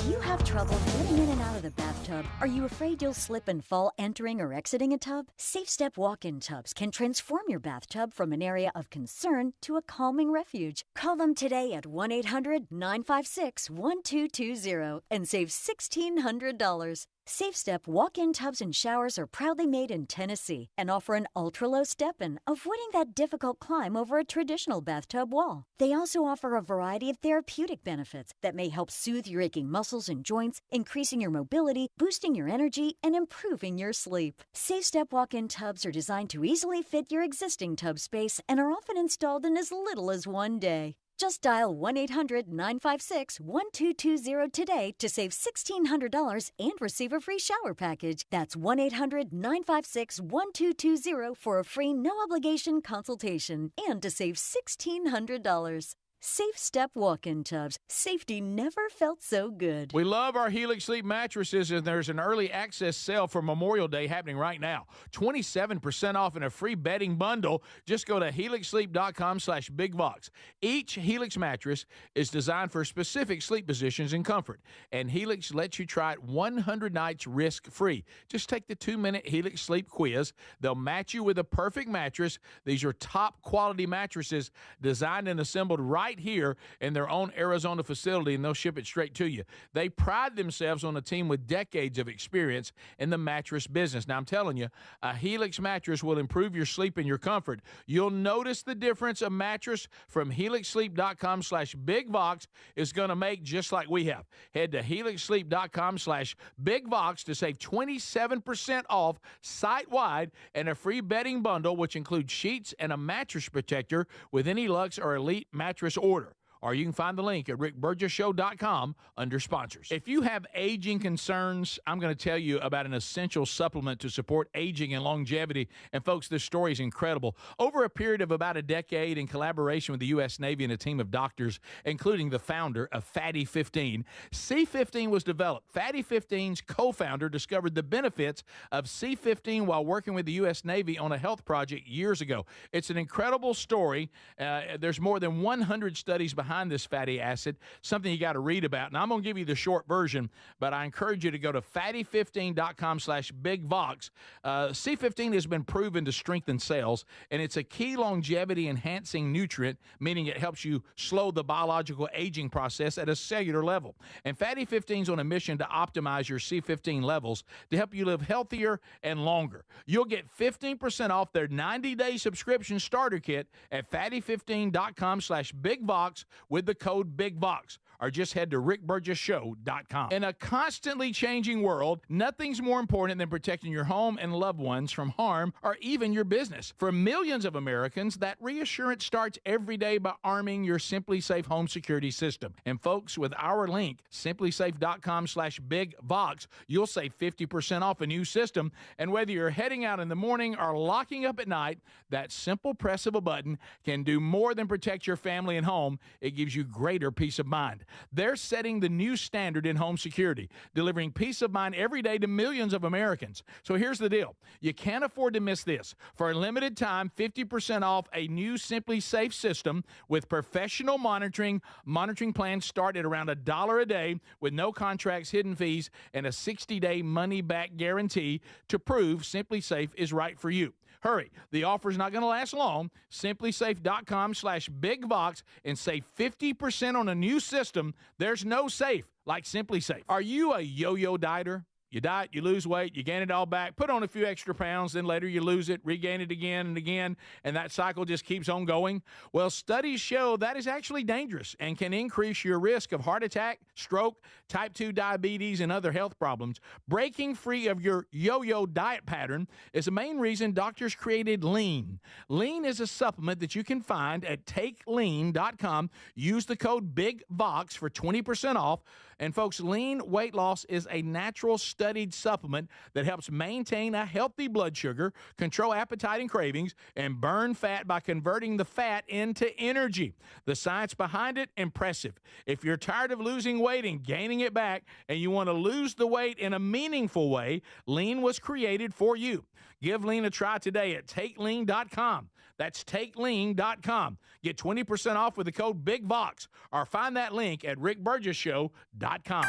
Do you have trouble getting in and out of the bathtub? Are you afraid you'll slip and fall entering or exiting a tub? Safe Step walk-in tubs can transform your bathtub from an area of concern to a calming refuge. Call them today at 1-800-956-1220 and save $1,600. Safe Step walk-in tubs and showers are proudly made in Tennessee and offer an ultra-low step-in, avoiding that difficult climb over a traditional bathtub wall. They also offer a variety of therapeutic benefits that may help soothe your aching muscles and joints, increasing your mobility, boosting your energy, and improving your sleep. Safe Step walk-in tubs are designed to easily fit your existing tub space and are often installed in as little as one day. Just dial 1-800-956-1220 today to save $1,600 and receive a free shower package. That's 1-800-956-1220 for a free no-obligation consultation and to save $1,600. Safe Step walk-in tubs. Safety never felt so good. We love our Helix Sleep mattresses, and there's an early access sale for Memorial Day happening right now. 27% off and a free bedding bundle. Just go to helixsleep.com/bigvox. Each Helix mattress is designed for specific sleep positions and comfort, and Helix lets you try it 100 nights risk-free. Just take the 2-minute Helix Sleep quiz. They'll match you with a perfect mattress. These are top-quality mattresses designed and assembled right here in their own Arizona facility, and they'll ship it straight to you. They pride themselves on a team with decades of experience in the mattress business. Now, I'm telling you, a Helix mattress will improve your sleep and your comfort. You'll notice the difference a mattress from helixsleep.com/bigvox is going to make, just like we have. Head to helixsleep.com/bigvox to save 27% off site-wide and a free bedding bundle, which includes sheets and a mattress protector with any Luxe or Elite mattress order. Or you can find the link at rickburgesshow.com under sponsors. If you have aging concerns, I'm going to tell you about an essential supplement to support aging and longevity. And folks, this story is incredible. Over a period of about a decade, in collaboration with the U.S. Navy and a team of doctors, including the founder of Fatty 15, C15 was developed. Fatty 15's co-founder discovered the benefits of C15 while working with the U.S. Navy on a health project years ago. It's an incredible story. There's more than 100 studies behind this fatty acid, something you got to read about. And I'm going to give you the short version, but I encourage you to go to fatty15.com/bigvox. C15 has been proven to strengthen cells, and it's a key longevity-enhancing nutrient, meaning it helps you slow the biological aging process at a cellular level. And Fatty 15 is on a mission to optimize your C15 levels to help you live healthier and longer. You'll get 15% off their 90-day subscription starter kit at fatty15.com/bigvox with the code BIGVOX, or just head to rickburgesshow.com. In a constantly changing world, nothing's more important than protecting your home and loved ones from harm or even your business. For millions of Americans, that reassurance starts every day by arming your Simply Safe home security system. And folks, with our link, simplysafe.com/bigvox, you'll save 50% off a new system. And whether you're heading out in the morning or locking up at night, that simple press of a button can do more than protect your family and home. It gives you greater peace of mind. They're setting the new standard in home security, delivering peace of mind every day to millions of Americans. So here's the deal. You can't afford to miss this. For a limited time, 50% off a new Simply Safe system with professional monitoring. Monitoring plans start at around $1 a day with no contracts, hidden fees, and a 60-day money-back guarantee to prove Simply Safe is right for you. Hurry. The offer is not going to last long. Simplysafe.com/bigvox and save 50% on a new system. There's no safe like Simply Safe. Are you a yo-yo dieter? You diet, you lose weight, you gain it all back, put on a few extra pounds, then later you lose it, regain it again and again, and that cycle just keeps on going. Well, studies show that is actually dangerous and can increase your risk of heart attack, stroke, type 2 diabetes, and other health problems. Breaking free of your yo-yo diet pattern is the main reason doctors created Lean. Lean is a supplement that you can find at takelean.com. Use the code BIGVOX for 20% off. And folks, Lean weight loss is a natural studied supplement that helps maintain a healthy blood sugar, control appetite and cravings, and burn fat by converting the fat into energy. The science behind it, impressive. If you're tired of losing weight and gaining it back, and you want to lose the weight in a meaningful way, Lean was created for you. Give Lean a try today at takelean.com. That's takelean.com. Get 20% off with the code BIGVOX, or find that link at rickburgesshow.com.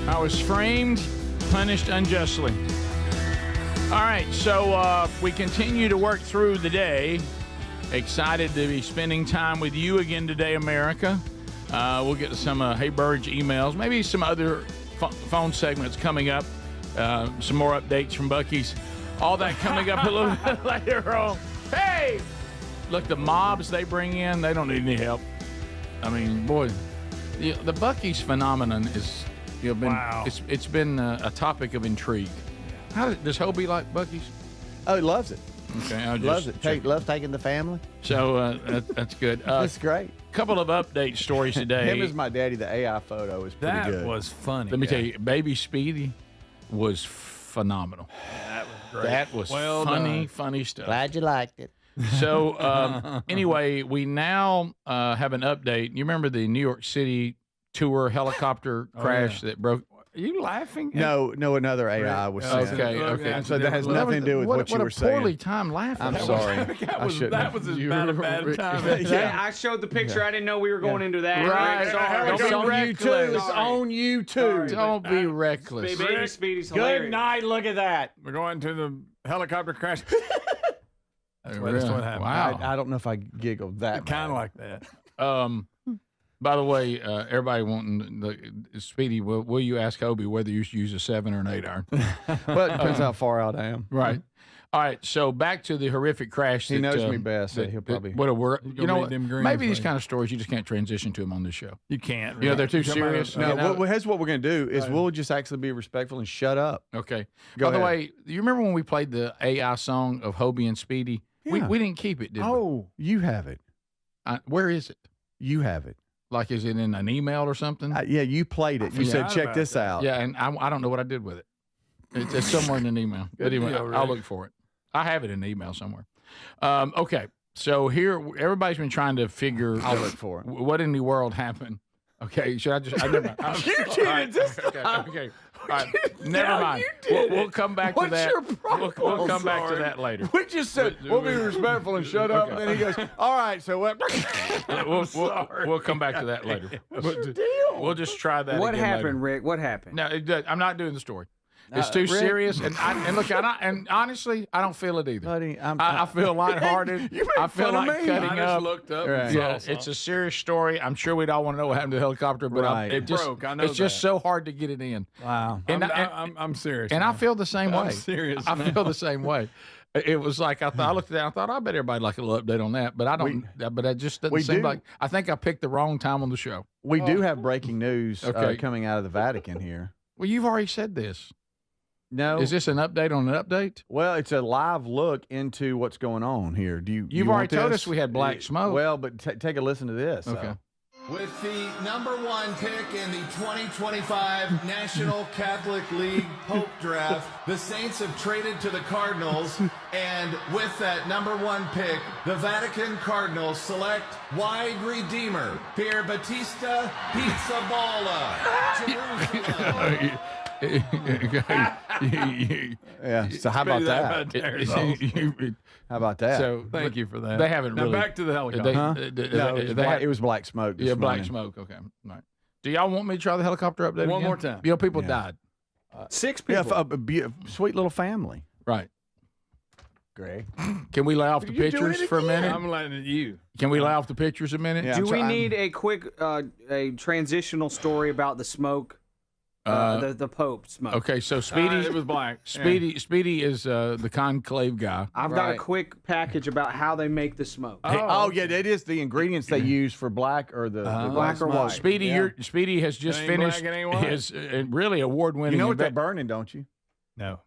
I was framed, punished unjustly. All right, so we continue to work through the day. Excited to be spending time with you again today, America. We'll get to some Hey Burge emails, maybe some other phone segments coming up, some more updates from Buc-ee's. All that coming up a little bit later on. Hey! Look, the mobs they bring in, they don't need any help. I mean, boy, the Buc-ee's phenomenon is... Wow. It's been a topic of intrigue. Does Hobie like Buc-ee's? Oh, he loves it. Okay, loves it. Loves taking the family. So that's good. That's great. Couple of update stories today. Him as my daddy. The AI photo is pretty good. That was funny. Let me tell you, Baby Speedy was phenomenal. That was great. That was funny stuff. Glad you liked it. So anyway, we now have an update. You remember the New York City tour helicopter crash that broke? Are you laughing? No, another AI was sent. Okay. So that has nothing to do with what you were saying. What a poorly timed laugh. I'm sorry. That was as bad a bad time. Yeah, I showed the picture. I didn't know we were going into that. Right. Sorry. Don't be reckless. It's on you too. Don't be reckless. Baby Speedy's hilarious. Good night. Look at that. We're going to the helicopter crash. That's what happened. Wow. I don't know if I giggled that. Kind of like that. By the way, everybody wanting the Speedy, will you ask Hobie whether you should use a 7 or an 8 iron? Well, it depends how far out I am. Right. All right. So back to the horrific crash. He knows me best, so he'll probably. What a word. You know, maybe these way. kind of stories you just can't transition to them on this show. You can't. You know, they're too serious. No, here's what we're going to do is we'll just actually be respectful and shut up. Okay. Go By the ahead. way, you remember when we played the AI song of Hobie and Speedy? Yeah. We didn't keep it, did we? Oh, you have it. Where is it? You have it. Like, is it in an email or something? Yeah, you played it. You said, check this out. Yeah, and I don't know what I did with it. It's somewhere in an email. But anyway, I'll look for it. I have it in an email somewhere. Okay, so here, everybody's been trying to figure I'll look for it. What in the world happened. Okay, should I just? I never mind. You cheated this time. Okay. All right, never mind. We'll come back to that. What's your problem? We'll come back to that later. We just said we'll be respectful and shut up. And then he goes, "All right, so what?" We'll come back to that later. We'll just try that. What again happened, later. Rick? What happened? No, I'm not doing the story. It's too Rick, serious, and look, and honestly, I don't feel it either. Buddy, I feel lighthearted. I feel like cutting I up. just looked up. Right. And Yeah, saw it's a serious story. I'm sure we'd all want to know what happened to the helicopter, but Right. it just broke. I know it's just that. so hard to get it in. Wow. And I'm serious. and I man. feel the same way. I'm serious. I feel the same way. It was like I looked at that. I thought I bet everybody like a little update on that, but I don't. But it just doesn't seem like. I think I picked the wrong time on the show. We do have breaking news Okay. coming out of the Vatican here. Well, you've already said this. No. Is this an update on an update? Well, it's a live look into what's going on here. Do you? You've you already want told this? us we had black smoke. Well, but take a listen to this. Okay. With the #1 pick in the 2025 National Catholic League Pope Draft, the Saints have traded to the Cardinals, and with that #1 pick, the Vatican Cardinals select wide redeemer Pier Battista Pizzaballa. Jerusalem. Yeah. So how about that? How about that? So Thank you for that. They haven't now really. back to the helicopter. No, it was black smoke. This black morning. smoke. Okay. All right. Do y'all want me to try the helicopter update One again? more time. You know, people died. 6 people. Yeah, a sweet little family. Right. Greg. Can we lay off the pictures for a minute? I'm letting it you. Can we lay off the pictures a minute? Yeah, Do we need a quick a transitional story about the smoke? The Pope smoke. Okay, so Speedy. It was black. Speedy is the Conclave guy. I've got a quick package about how they make the smoke. Oh, yeah, that is the ingredients they use for black or the black or white. Speedy, Speedy has just Ain't finished black, it ain't white. his really award-winning. You know what they're burning, don't you? No.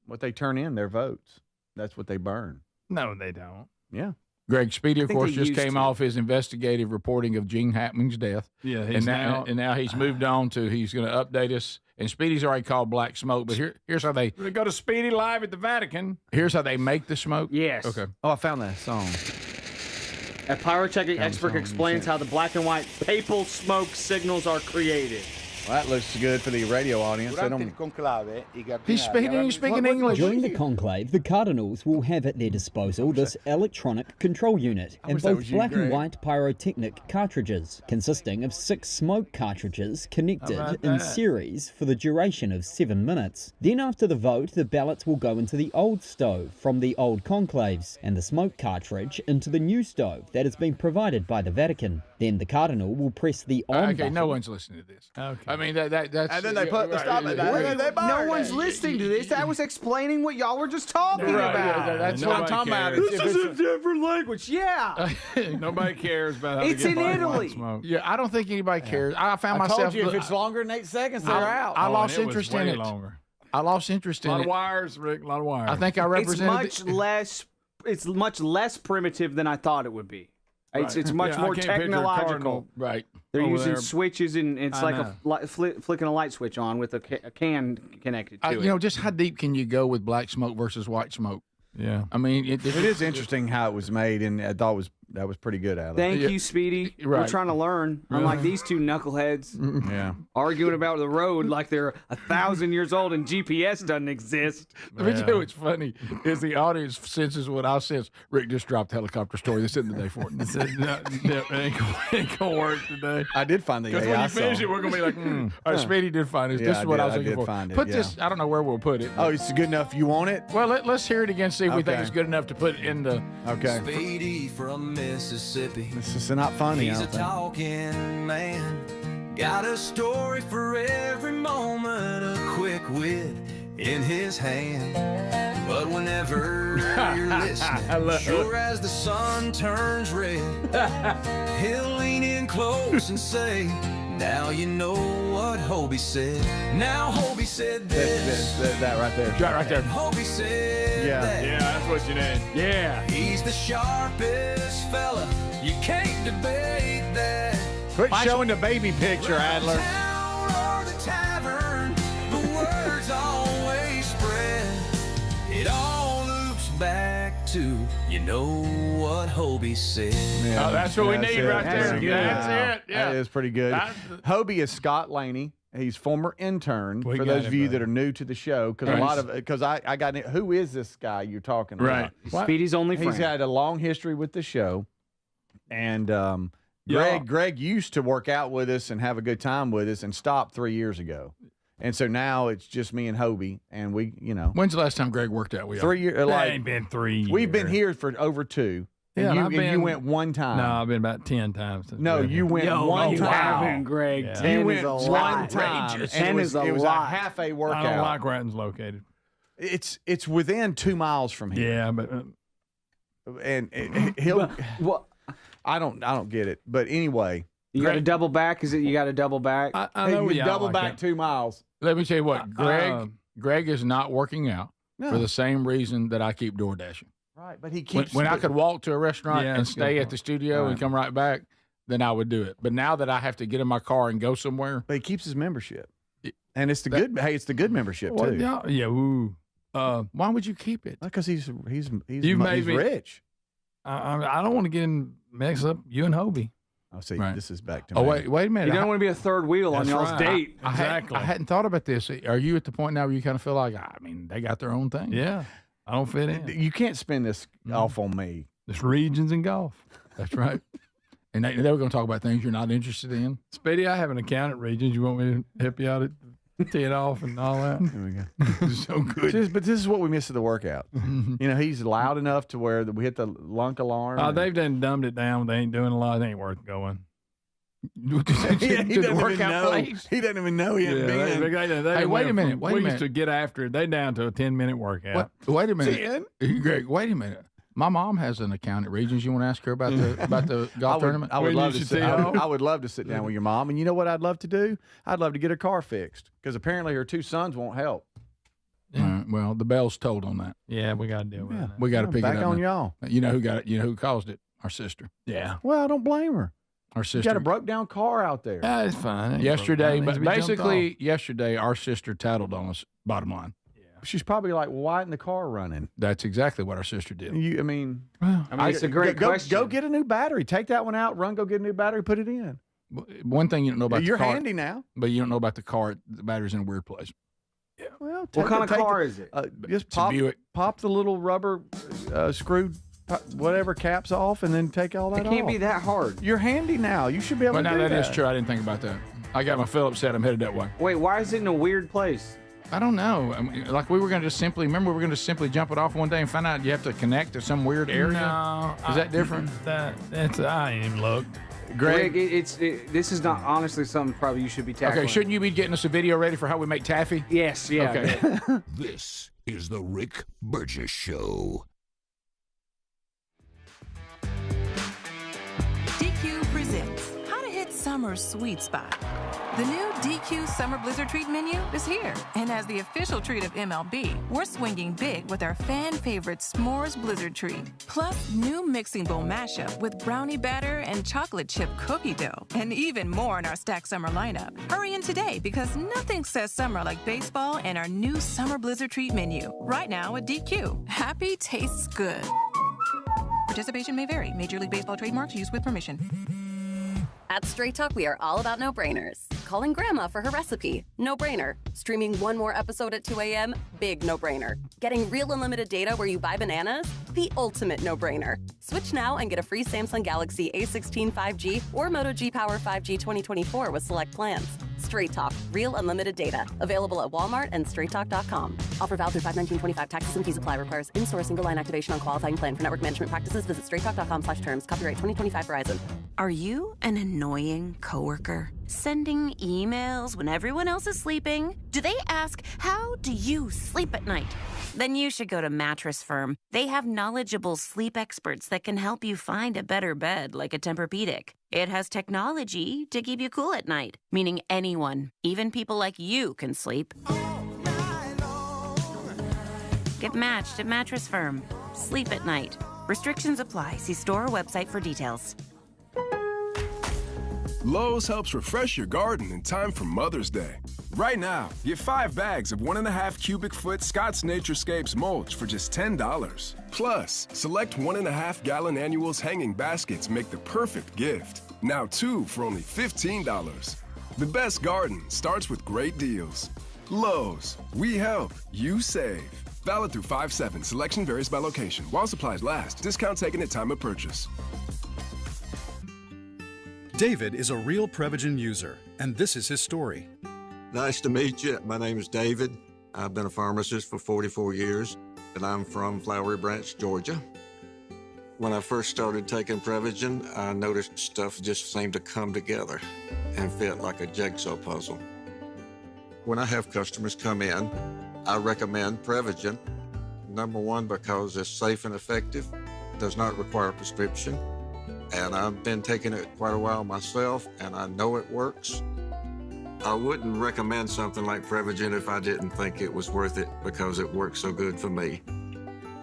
What they turn in, their votes. That's what they burn. No, they don't. Yeah. Greg Speedy, of think course, they just used came to. off his investigative reporting of Gene Hackman's death. Yeah, and now he's moved on to he's going to update us. And Speedy's already called black smoke, but here's how they go to Speedy Live at the Vatican. Here's how they make the smoke. Yes. Okay. Oh, I found that song. A pyrotechnic expert explains how the black and white papal smoke signals are created. Well, that looks good for the radio audience. They don't... He's speaking English. During the conclave, the cardinals will have at their disposal this electronic control unit and wish that both was you, black and Greg. white pyrotechnic cartridges, consisting of 6 smoke cartridges connected in series for the duration of 7 minutes. Then after the vote, the ballots will go into the old stove from the old conclaves and the smoke cartridge into the new stove that has been provided by the Vatican. Then the cardinal will press the on Okay, button. no one's listening to this. Okay. I mean, that's... And then they put the stop it. No one's listening to this. I was explaining what y'all were just talking about. That's what I'm talking about. This is a different language. Yeah. Nobody cares about how It's to get in black and white Italy. smoke. Yeah, I don't think anybody cares. I found I myself... told you, if it's longer than 8 seconds, they're out. I lost and it was interest in way it. longer. I lost interest A in lot it. of wires, Rick. A lot of wires. I think I It's represented... much less primitive than I thought it would be. It's much Yeah, I more can't picture a technological. cardinal Right. They're over using there. switches, and it's I like know. flicking a light switch on with a can connected to it. You know, just how deep can you go with black smoke versus white smoke? Yeah. I mean, it is interesting how it was made, and I thought that was pretty good, Alex. Thank you, Speedy. We're Right. trying to learn. Unlike these two knuckleheads Yeah. arguing about the road like they're 1,000 years old and GPS doesn't exist. Let me tell you what's funny is the audience senses what I sense. Rick just dropped the helicopter story. That's in the day for it. It ain't gonna work today. I did find the Because AI when you finish song. it, we're gonna be like, All right, Speedy did find it. Yeah, This is what I was I looking did for. find it, Put yeah. this. I don't know where we'll put it. Oh, it's good enough. You want it? Well, let's hear it again. See if we think Okay. it's good enough to put in the. Okay. Speedy from Mississippi. This is not funny. He's I a don't think. talking man. Got a story for every moment, a quick wit in his hand. But whenever you're listening, sure as the sun turns red, he'll lean in close and say, now you know what Hobie said. Now Hobie said this. That right there. Right there. Hobie said Yeah. that. Yeah, that's what you need. Yeah. He's the sharpest fella. You can't debate that. Quit showing the baby picture, Adler. Town or the tavern, the words always spread. It all loops back to, you know what Hobie said. Yeah, Oh, that's what we that's need it. right there. That's That's it. Yeah. That is pretty good. That's- Hobie is Scott Laney. He's former intern. We For got those it, of you buddy. that are new to the show, because Right. a lot of I got it. Who is this guy you're talking about? Right. Speedy's only friend. He's had a long history with the show, and Yeah. Greg used to work out with us and have a good time with us, and stopped 3 years ago, and so now it's just me and Hobie, and we, When's the last time Greg worked out with you? 3 years. It Like ain't been 3 years. we've been here for over 2. Yeah, and and you went one time. No, I've been about 10 times. since No, then. you went one you time. haven't, Greg. Yeah. 10 You is went a one lot. time. and Outrageous. 10 is a it was lot. a half a workout. I don't like where it's located. It's within 2 miles from here. Yeah, but And he'll. Well, I don't get it. But anyway, you got to double back? Is it you got to double back? I know you y'all double like back that. 2 miles. Let me tell you what, Greg is not working out No. for the same reason that I keep door dashing. Right, but he When, keeps. when I could walk to a restaurant Yeah, and that's a good stay at point. the studio and Right. come right back, then I would do it. But now that I have to get in my car and go somewhere, But he keeps his membership, and it's the good. Hey, it's the good membership Well, too. yeah, ooh. why would you keep it? Because he's You've made he's me- rich. I don't want to get in mix up you and Hobie. Oh, see, Right. this is back to Oh, me. wait a minute. You don't want to be a third wheel on That's y'all's right. date. I hadn't thought about this. Are you at the point now where you kind of feel like, I mean, they got their own thing? Yeah. I don't fit in. You can't spin this off on me. It's regions and golf. That's right. And they were going to talk about things you're not interested in. Speedy, I have an account at Regions. You want me to help you out at tee it off and all that? There we go. So good. But this is what we miss at the workout. You know, he's loud enough to where we hit the lunk alarm. Oh, they've done dumbed it down. They ain't doing a lot. It ain't worth going. he doesn't even know. He doesn't even know he hadn't been. Hey, wait a minute. We used to get after it. They down to a 10-minute workout. Wait a minute. Greg, wait a minute. My mom has an account at Regions. You want to ask her about the golf tournament? I would love to sit. I would love to sit down with your mom. And you know what I'd love to do? I'd love to get her car fixed because apparently her 2 sons won't help. Well, the bell's tolled on that. Yeah, we got to deal with that. We got to pick it up. Back on now. y'all. You know who got it? You know who caused it? Our sister. Yeah. Well, I don't blame her. Our sister. You got a broke down car out there. It's fine. Yesterday, but basically yesterday, our sister tattled on us. Bottom line. She's probably like, well, why isn't the car running? That's exactly what our sister did. I mean, it's a great question. Go get a new battery. Take that one out. Go get a new battery. Put it in. One thing you don't know about You're the car. handy now. But you don't know about the car. The battery's in a weird place. Yeah. Well, what kind of car is it? Just It's a Buick. pop the little rubber screw, whatever caps off, and then take all that It off. can't be that hard. You're handy now. You should be able Well, to now do that is true. I didn't think about that. I got my Phillips set. I'm headed that way. Wait, why is it in a weird place? I don't know. I mean, like we were going to just simply jump it off one day and find out you have to connect to some weird area. No, is that different? I ain't even looked. Greg, this is not honestly something probably you should be tackling. Okay, shouldn't you be getting us a video ready for how we make taffy? Yes, yeah. Okay. This is the Rick Burgess Show. DQ presents How to Hit Summer's Sweet Spot. The new DQ Summer Blizzard Treat menu is here. And as the official treat of MLB, we're swinging big with our fan favorite S'mores Blizzard Treat. Plus, new mixing bowl mashup with brownie batter and chocolate chip cookie dough. And even more in our Stack Summer lineup. Hurry in today because nothing says summer like baseball and our new Summer Blizzard Treat menu. Right now at DQ. Happy tastes good. Participation may vary. Major League Baseball trademarks used with permission. At Straight Talk, we are all about no-brainers. Calling Grandma for her recipe, no-brainer. Streaming one more episode at 2 a.m., big no-brainer. Getting real unlimited data where you buy bananas, the ultimate no-brainer. Switch now and get a free Samsung Galaxy A16 5G or Moto G Power 5G 2024 with select plans. Straight Talk, real unlimited data. Available at Walmart and straighttalk.com. Offer valid through 5/19/25. Taxes and fees apply. Requires in-store single line activation on qualifying plan. For network management practices, visit straighttalk.com/terms. Copyright 2025 Verizon. Are you an annoying coworker? Sending emails when everyone else is sleeping? Do they ask, how do you sleep at night? Then you should go to Mattress Firm. They have knowledgeable sleep experts that can help you find a better bed, like a Tempur-Pedic. It has technology to keep you cool at night, meaning anyone, even people like you, can sleep. Get matched at Mattress Firm. Sleep at night. Restrictions apply. See store or website for details. Lowe's helps refresh your garden in time for Mother's Day. Right now, get 5 bags of 1.5 cubic foot Scott's Naturescapes mulch for just $10. Plus, select 1.5 gallon annuals hanging baskets make the perfect gift. Now 2 for only $15. The best garden starts with great deals. Lowe's, we help, you save. Valid through 5/7. Selection varies by location. While supplies last. Discount taken at time of purchase. David is a real Prevagen user, and this is his story. Nice to meet you. My name is David. I've been a pharmacist for 44 years, and I'm from Flowery Branch, Georgia. When I first started taking Prevagen, I noticed stuff just seemed to come together and fit like a jigsaw puzzle. When I have customers come in, I recommend Prevagen. Number one, because it's safe and effective, does not require a prescription, and I've been taking it quite a while myself, and I know it works. I wouldn't recommend something like Prevagen if I didn't think it was worth it because it works so good for me.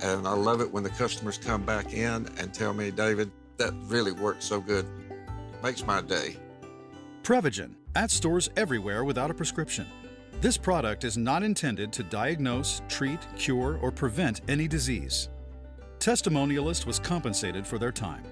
And I love it when the customers come back in and tell me, David, that really works so good. Makes my day. Prevagen, at stores everywhere without a prescription. This product is not intended to diagnose, treat, cure, or prevent any disease. Testimonialist was compensated for their time.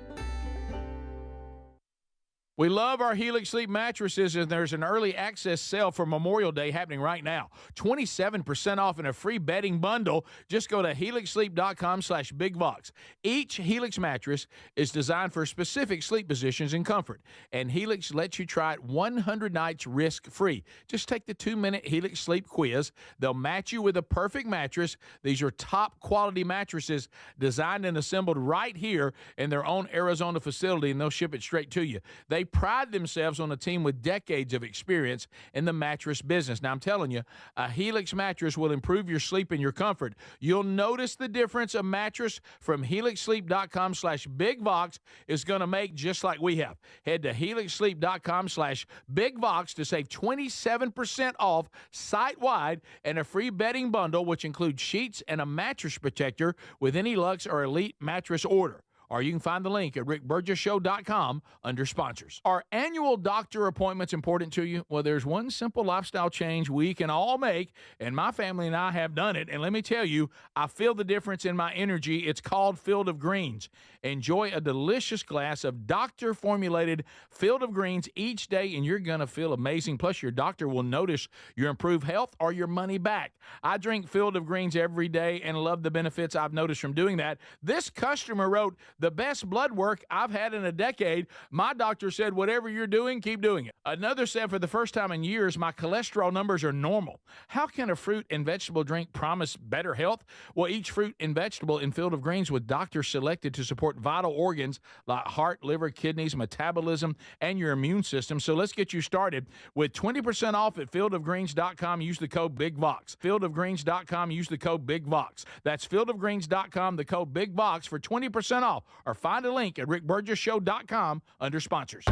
We love our Helix Sleep mattresses, and there's an early access sale for Memorial Day happening right now. 27% off and a free bedding bundle. Just go to helixsleep.com/bigvox. Each Helix mattress is designed for specific sleep positions and comfort, and Helix lets you try it 100 nights risk-free. Just take the 2-minute Helix Sleep quiz. They'll match you with a perfect mattress. These are top-quality mattresses designed and assembled right here in their own Arizona facility, and they'll ship it straight to you. They pride themselves on a team with decades of experience in the mattress business. Now, I'm telling you, a Helix mattress will improve your sleep and your comfort. You'll notice the difference a mattress from helixsleep.com/bigvox is going to make, just like we have. Head to helixsleep.com/bigvox to save 27% off site-wide and a free bedding bundle, which includes sheets and a mattress protector with any Luxe or Elite mattress order. Or you can find the link at rickburgesshow.com under sponsors. Are annual doctor appointments important to you? Well, there's one simple lifestyle change we can all make, and my family and I have done it. And let me tell you, I feel the difference in my energy. It's called Field of Greens. Enjoy a delicious glass of doctor-formulated Field of Greens each day, and you're going to feel amazing. Plus, your doctor will notice your improved health or your money back. I drink Field of Greens every day and love the benefits I've noticed from doing that. This customer wrote, "The best blood work I've had in a decade. My doctor said, whatever you're doing, keep doing it." Another said, "For the first time in years, my cholesterol numbers are normal." How can a fruit and vegetable drink promise better health? Well, each fruit and vegetable in Field of Greens with doctors selected to support vital organs like heart, liver, kidneys, metabolism, and your immune system. So let's get you started with 20% off at fieldofgreens.com. Use the code BIGVOX. Fieldofgreens.com. Use the code BIGVOX. That's fieldofgreens.com, the code BIGVOX for 20% off. Or find a link at rickburgesshow.com under sponsors.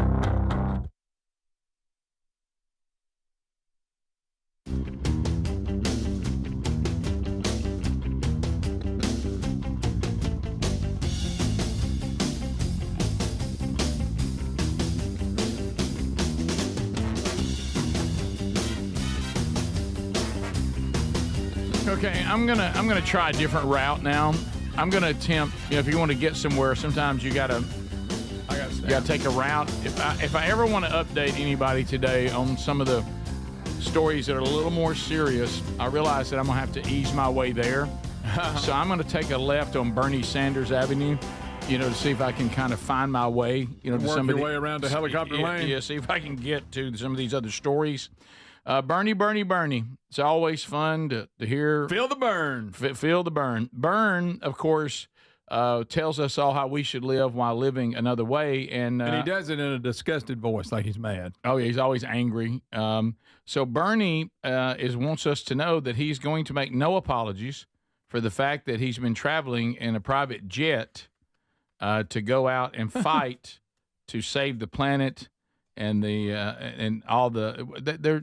Okay, I'm gonna try a different route now. I'm going to attempt, if you want to get somewhere, sometimes you got to take a route. If I ever want to update anybody today on some of the stories that are a little more serious, I realize that I'm going to have to ease my way there. So I'm going to take a left on Bernie Sanders Avenue, to see if I can kind of find my way, to work your way around to Helicopter Lane. Yeah, see if I can get to some of these other stories. Bernie. It's always fun to hear. Feel the burn. Feel the burn. Burn, of course, tells us all how we should live while living another way. And he does it in a disgusted voice, like he's mad. Oh, yeah, he's always angry. So Bernie wants us to know that he's going to make no apologies for the fact that he's been traveling in a private jet to go out and fight to save the planet. And they're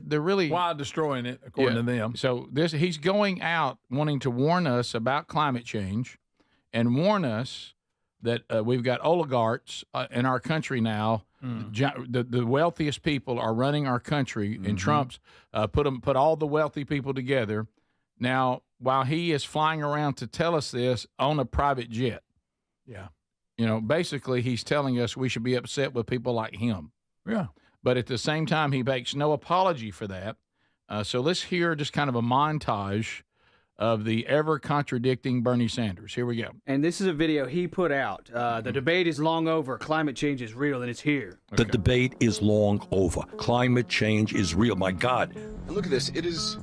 really while destroying it, according to them. So he's going out wanting to warn us about climate change, and warn us that we've got oligarchs in our country now. The wealthiest people are running our country, and Trump's put all the wealthy people together. Now, while he is flying around to tell us this on a private jet, basically he's telling us we should be upset with people like him. Yeah. But at the same time, he makes no apology for that. So let's hear just kind of a montage of the ever-contradicting Bernie Sanders. Here we go. And this is a video he put out. The debate is long over. Climate change is real, and it's here. The debate is long over. Climate change is real. My God. And look at this. It is...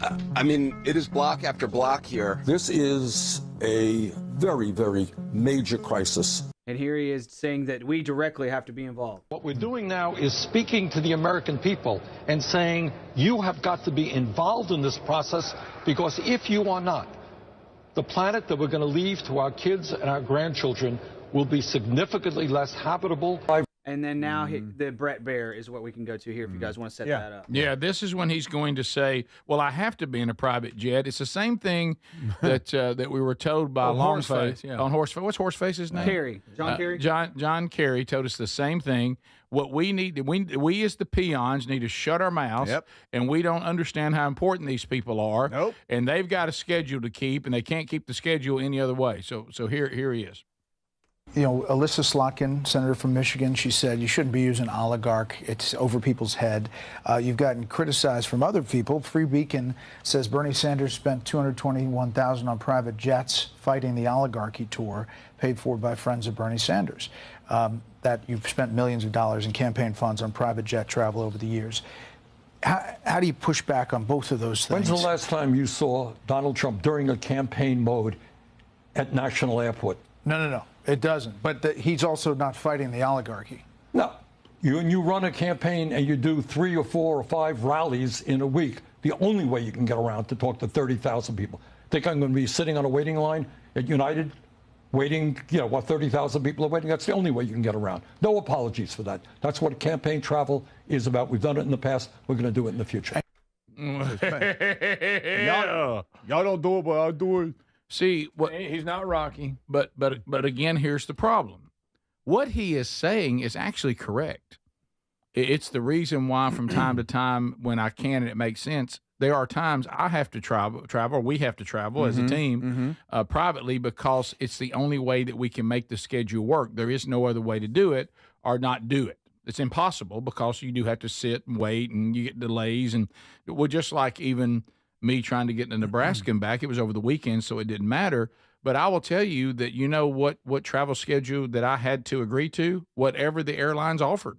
it is block after block here. This is a very, very major crisis. And here he is saying that we directly have to be involved. What we're doing now is speaking to the American people and saying you have got to be involved in this process, because if you are not, the planet that we're going to leave to our kids and our grandchildren will be significantly less habitable. And then now the Brett Bear is what we can go to here if you guys want to set that up. Yeah, this is when he's going to say, well, I have to be in a private jet. It's the same thing that we were told by Longface. On Horseface. What's Horseface's name? Kerry. John Kerry. John Kerry told us the same thing. What we need, we as the peons need to shut our mouths, and we don't understand how important these people are. And they've got a schedule to keep, and they can't keep the schedule any other way. So here he is. You know, Alyssa Slotkin, senator from Michigan, she said you shouldn't be using oligarch. It's over people's head. You've gotten criticized from other people. Free Beacon says Bernie Sanders spent $221,000 on private jets fighting the oligarchy tour, paid for by friends of Bernie Sanders. That you've spent millions of dollars in campaign funds on private jet travel over the years. How do you push back on both of those things? When's the last time you saw Donald Trump during a campaign mode at National Airport? No. It doesn't. But he's also not fighting the oligarchy. No. You run a campaign and you do 3 or 4 or 5 rallies in a week. The only way you can get around to talk to 30,000 people. Think I'm going to be sitting on a waiting line at United, waiting, 30,000 people are waiting? That's the only way you can get around. No apologies for that. That's what campaign travel is about. We've done it in the past. We're going to do it in the future. Y'all don't do it, but I'll do it. See, he's not Rocky. But again, here's the problem. What he is saying is actually correct. It's the reason why from time to time when I can and it makes sense, there are times I have to travel, we have to travel as a team privately because it's the only way that we can make the schedule work. There is no other way to do it or not do it. It's impossible because you do have to sit and wait and you get delays. And well, just like even me trying to get to Nebraska and back, it was over the weekend, so it didn't matter. But I will tell you that you know what travel schedule that I had to agree to? Whatever the airlines offered.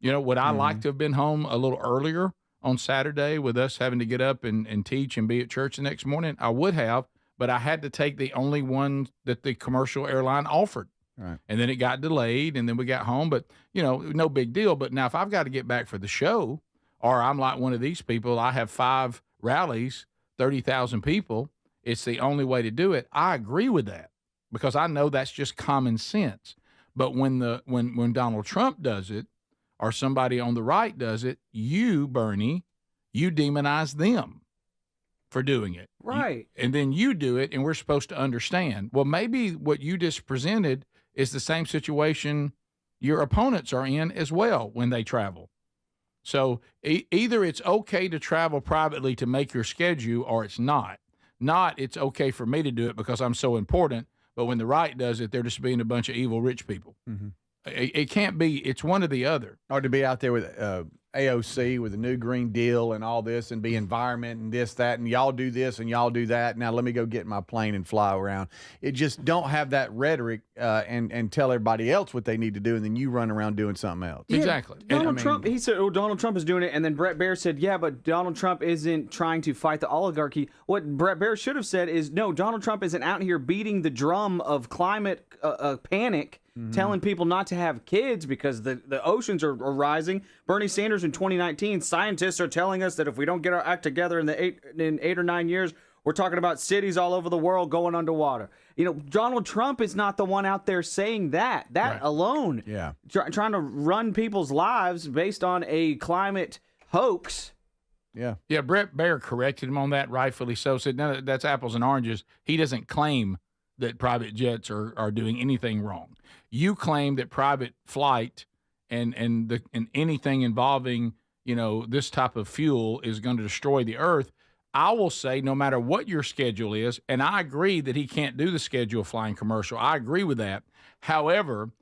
Would I like to have been home a little earlier on Saturday with us having to get up and teach and be at church the next morning? I would have, but I had to take the only one that the commercial airline offered. Right. And then it got delayed, and then we got home. But, no big deal. But now if I've got to get back for the show, or I'm like one of these people, I have 5 rallies, 30,000 people, it's the only way to do it. I agree with that because I know that's just common sense. But when Donald Trump does it or somebody on the right does it, you, Bernie, you demonize them for doing it. Right. And then you do it, and we're supposed to understand. Well, maybe what you just presented is the same situation your opponents are in as well when they travel. So either it's okay to travel privately to make your schedule or it's not. Not it's okay for me to do it because I'm so important, but when the right does it, they're just being a bunch of evil rich people. Mm-hmm. It can't be. It's one or the other. Or to be out there with AOC with the new Green Deal and all this and be environment and this, that, and y'all do this and y'all do that. Now let me go get in my plane and fly around. It just don't have that rhetoric and tell everybody else what they need to do, and then you run around doing something else. Yeah, exactly. Donald Trump, he said, Donald Trump is doing it, and then Brett Baer said, yeah, but Donald Trump isn't trying to fight the oligarchy. What Brett Baer should have said is, no, Donald Trump isn't out here beating the drum of climate panic, telling people not to have kids because the oceans are rising. Bernie Sanders in 2019, scientists are telling us that if we don't get our act together in 8 or 9 years, we're talking about cities all over the world going underwater. Donald Trump is not the one out there saying that. That right. alone, trying to run people's lives based on a climate hoax. Yeah, Brett Baer corrected him on that, rightfully so. Said, no, that's apples and oranges. He doesn't claim that private jets are doing anything wrong. You claim that private flight and anything involving, this type of fuel is going to destroy the earth. I will say no matter what your schedule is, and I agree that he can't do the schedule flying commercial. I agree with that. However,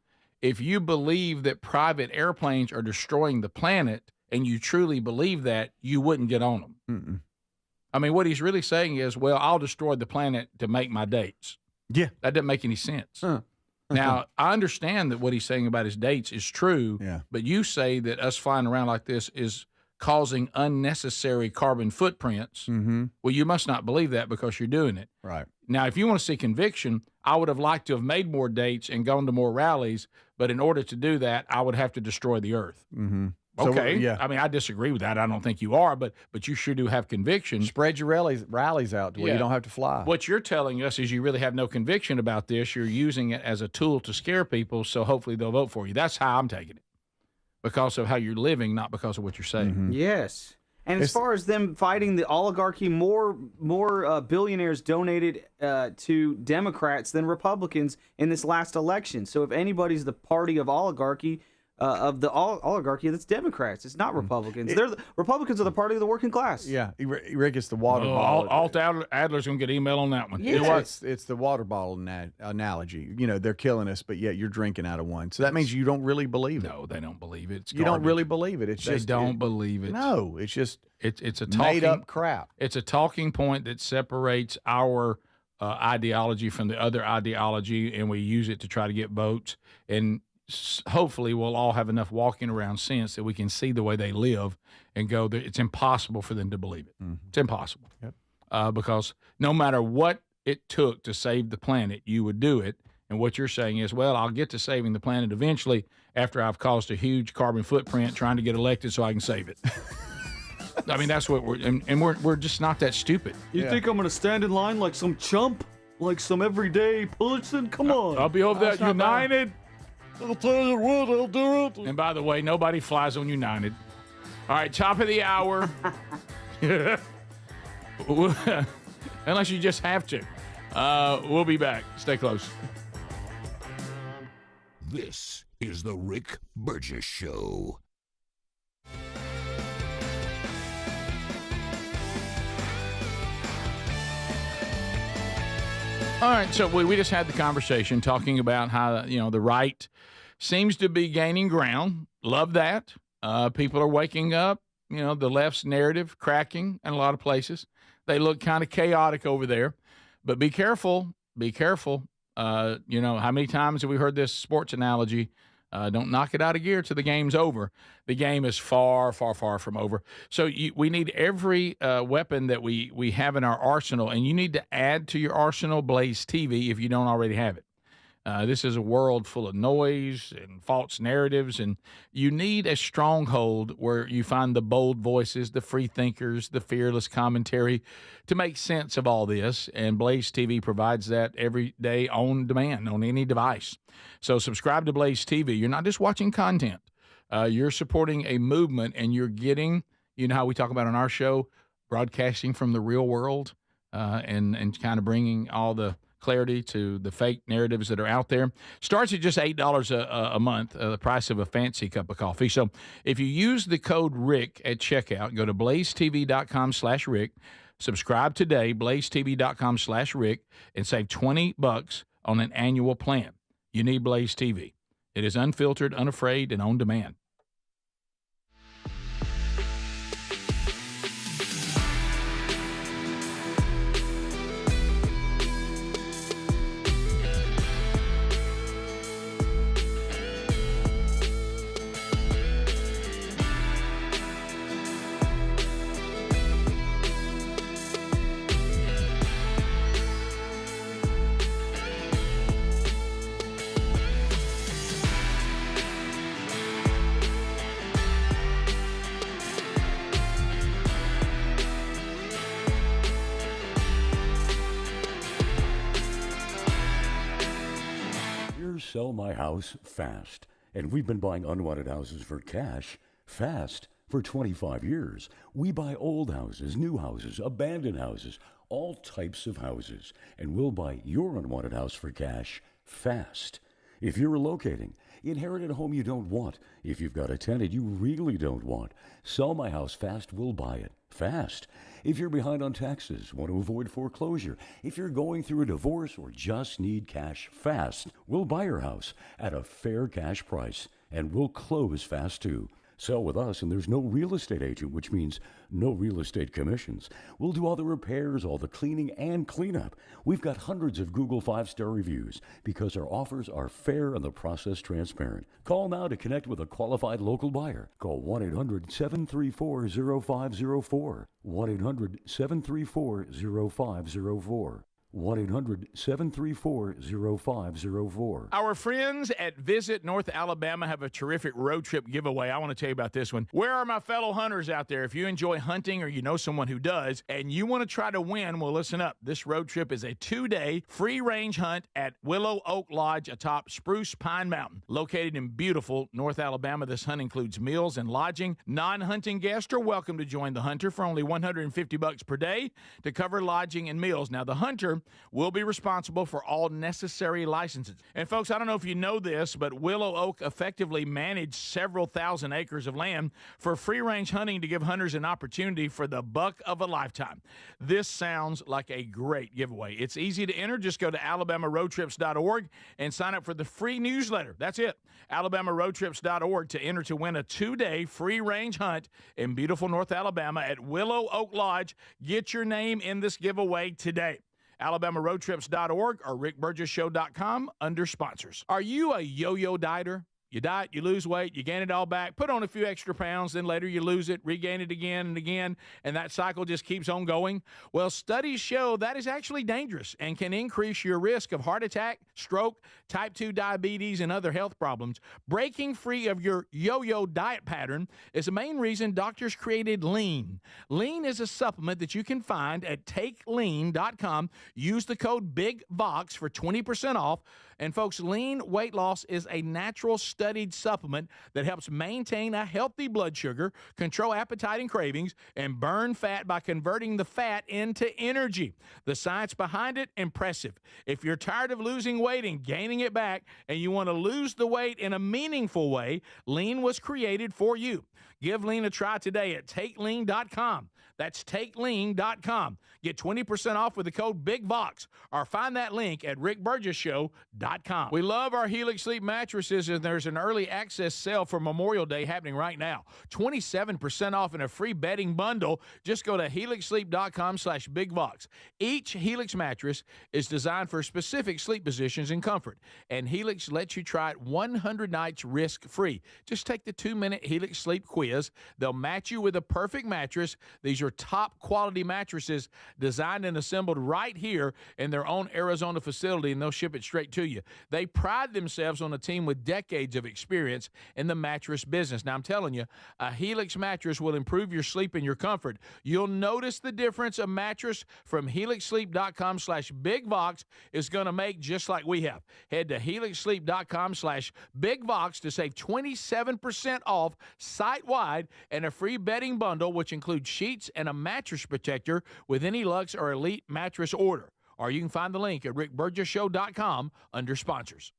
if you believe that private airplanes are destroying the planet and you truly believe that, you wouldn't get on them. Mm-mm. I mean, what he's really saying is, well, I'll destroy the planet to make my dates. Yeah. That doesn't make any sense. Now, I understand that what he's saying about his dates is true, but you say that us flying around like this is causing unnecessary carbon footprints. Mm-hmm. Well, you must not believe that because you're doing it. Right. Now, if you want to see conviction, I would have liked to have made more dates and gone to more rallies, but in order to do that, I would have to destroy the earth. Mm-hmm. Okay. So, I mean, I disagree with that. I don't think you are, but you sure do have conviction. Spread your rallies out to where you don't have to fly. What you're telling us is you really have no conviction about this. You're using it as a tool to scare people, so hopefully they'll vote for you. That's how I'm taking it, because of how you're living, not because of what you're saying. Mm-hmm. Yes. And as far as them fighting the oligarchy, more billionaires donated to Democrats than Republicans in this last election. So if anybody's the party of oligarchy, of the oligarchy that's Democrats. It's not Republicans. Republicans are the party of the working class. Yeah, Rick, it's the water bottle. Alt Adler's going to get email on that one. Yeah. It's the water bottle analogy. They're killing us, but yet you're drinking out of one. So that means you don't really believe it. No, they don't believe it. You don't really believe it. They don't believe it. No, it's just it's a made up crap. It's a talking point that separates our ideology from the other ideology, and we use it to try to get votes. And hopefully we'll all have enough walking around sense that we can see the way they live and go, it's impossible for them to believe it. Mm-hmm. It's impossible. Yep. Because no matter what it took to save the planet, you would do it. And what you're saying is, well, I'll get to saving the planet eventually after I've caused a huge carbon footprint trying to get elected so I can save it. I mean, that's what we're just not that stupid. You think I'm going to stand in line like some chump? Like some everyday person? Come on. I'll be over there United. I'll tell you what, I'll do it. And by the way, nobody flies on United. All right, top of the hour. Unless you just have to. We'll be back. Stay close. This is the Rick Burgess Show. All right, so we just had the conversation talking about how, the right seems to be gaining ground. Love that. People are waking up. The left's narrative cracking in a lot of places. They look kind of chaotic over there. But be careful. Be careful. How many times have we heard this sports analogy? Don't knock it out of gear till the game's over. The game is far, far, far from over. So we need every weapon that we have in our arsenal, and you need to add to your arsenal Blaze TV if you don't already have it. This is a world full of noise and false narratives, and you need a stronghold where you find the bold voices, the free thinkers, the fearless commentary to make sense of all this. And Blaze TV provides that every day on demand on any device. So subscribe to Blaze TV. You're not just watching content. You're supporting a movement, and you're getting, how we talk about on our show, broadcasting from the real world and kind of bringing all the clarity to the fake narratives that are out there. Starts at just $8 a month, the price of a fancy cup of coffee. So if you use the code RICK at checkout, go to blazetv.com/Rick, subscribe today, blazetv.com/Rick, and save $20 on an annual plan. You need Blaze TV. It is unfiltered, unafraid, and on demand. Sell my house fast. And we've been buying unwanted houses for cash fast for 25 years. We buy old houses, new houses, abandoned houses, all types of houses. And we'll buy your unwanted house for cash fast. If you're relocating, inherit a home you don't want. If you've got a tenant you really don't want, Sell My House Fast will buy it fast. If you're behind on taxes, want to avoid foreclosure, if you're going through a divorce or just need cash fast, we'll buy your house at a fair cash price, and we'll close fast too. Sell with us, and there's no real estate agent, which means no real estate commissions. We'll do all the repairs, all the cleaning, and cleanup. We've got hundreds of Google 5-star reviews because our offers are fair and the process transparent. Call now to connect with a qualified local buyer. Call 1-800-734-0504. 1-800-734-0504. 1-800-734-0504. Our friends at Visit North Alabama have a terrific road trip giveaway. I want to tell you about this one. Where are my fellow hunters out there? If you enjoy hunting or you know someone who does and you want to try to win, well, listen up. This road trip is a 2-day free-range hunt at Willow Oak Lodge atop Spruce Pine Mountain. Located in beautiful North Alabama, this hunt includes meals and lodging. Non-hunting guests are welcome to join the hunter for only $150 per day to cover lodging and meals. Now, the hunter operator will be responsible for all necessary licenses. And folks, I don't know if you know this, but Willow Oak effectively managed several thousand acres of land for free-range hunting to give hunters an opportunity for the buck of a lifetime. This sounds like a great giveaway. It's easy to enter. Just go to alabamaroadtrips.org and sign up for the free newsletter. That's it. alabamaroadtrips.org to enter to win a 2-day free-range hunt in beautiful North Alabama at Willow Oak Lodge. Get your name in this giveaway today. alabamaroadtrips.org or rickburgesshow.com under sponsors. Are you a yo-yo dieter? You diet, you lose weight, you gain it all back, put on a few extra pounds, then later you lose it, regain it again and again, and that cycle just keeps on going? Well, studies show that is actually dangerous and can increase your risk of heart attack, stroke, type 2 diabetes, and other health problems. Breaking free of your yo-yo diet pattern is the main reason doctors created Lean. Lean is a supplement that you can find at takelean.com. Use the code BIGVOX for 20% off. And folks, Lean weight loss is a natural studied supplement that helps maintain a healthy blood sugar, control appetite and cravings, and burn fat by converting the fat into energy. The science behind it, impressive. If you're tired of losing weight and gaining it back, and you want to lose the weight in a meaningful way, Lean was created for you. Give Lean a try today at takelean.com. That's takelean.com. Get 20% off with the code BIGVOX, or find that link at rickburgesshow.com. We love our Helix Sleep mattresses, and there's an early access sale for Memorial Day happening right now. 27% off in a free bedding bundle. Just go to helixsleep.com/BigVox. Each Helix mattress is designed for specific sleep positions and comfort, and Helix lets you try it 100 nights risk-free. Just take the 2-minute Helix Sleep quiz. They'll match you with a perfect mattress. These are top quality mattresses designed and assembled right here in their own Arizona facility, and they'll ship it straight to you. They pride themselves on a team with decades of experience in the mattress business. Now, I'm telling you, a Helix mattress will improve your sleep and your comfort. You'll notice the difference a mattress from helixsleep.com/BigVox is going to make, just like we have. Head to helixsleep.com/BigVox to save 27% off site-wide and a free bedding bundle, which includes sheets and a mattress protector with any Lux or Elite mattress order. Or you can find the link at rickburgesshow.com under sponsors.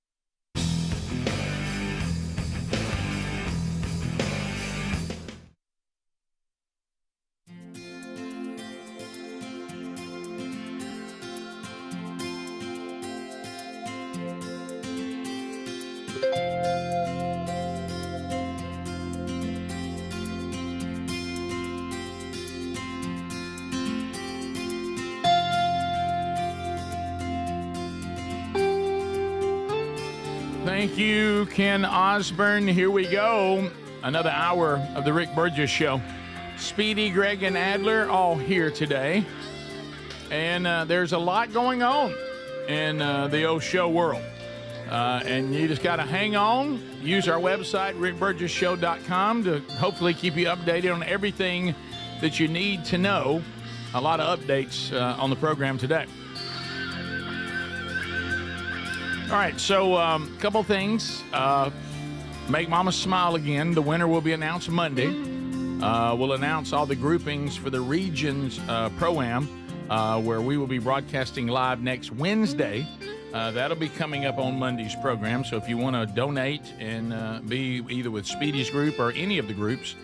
Thank you, Ken Osborne. Here we go. Another hour of the Rick Burgess Show. Speedy, Greg, and Adler all here today. And there's a lot going on in the old show world. And you just got to hang on. Use our website, rickburgesshow.com, to hopefully keep you updated on everything that you need to know. A lot of updates on the program today. All right, so a couple things. Make Mama smile again. The winner will be announced Monday. We'll announce all the groupings for the Regions Pro-Am, where we will be broadcasting live next Wednesday. That'll be coming up on Monday's program. So if you want to donate and be either with Speedy's group or any of the groups,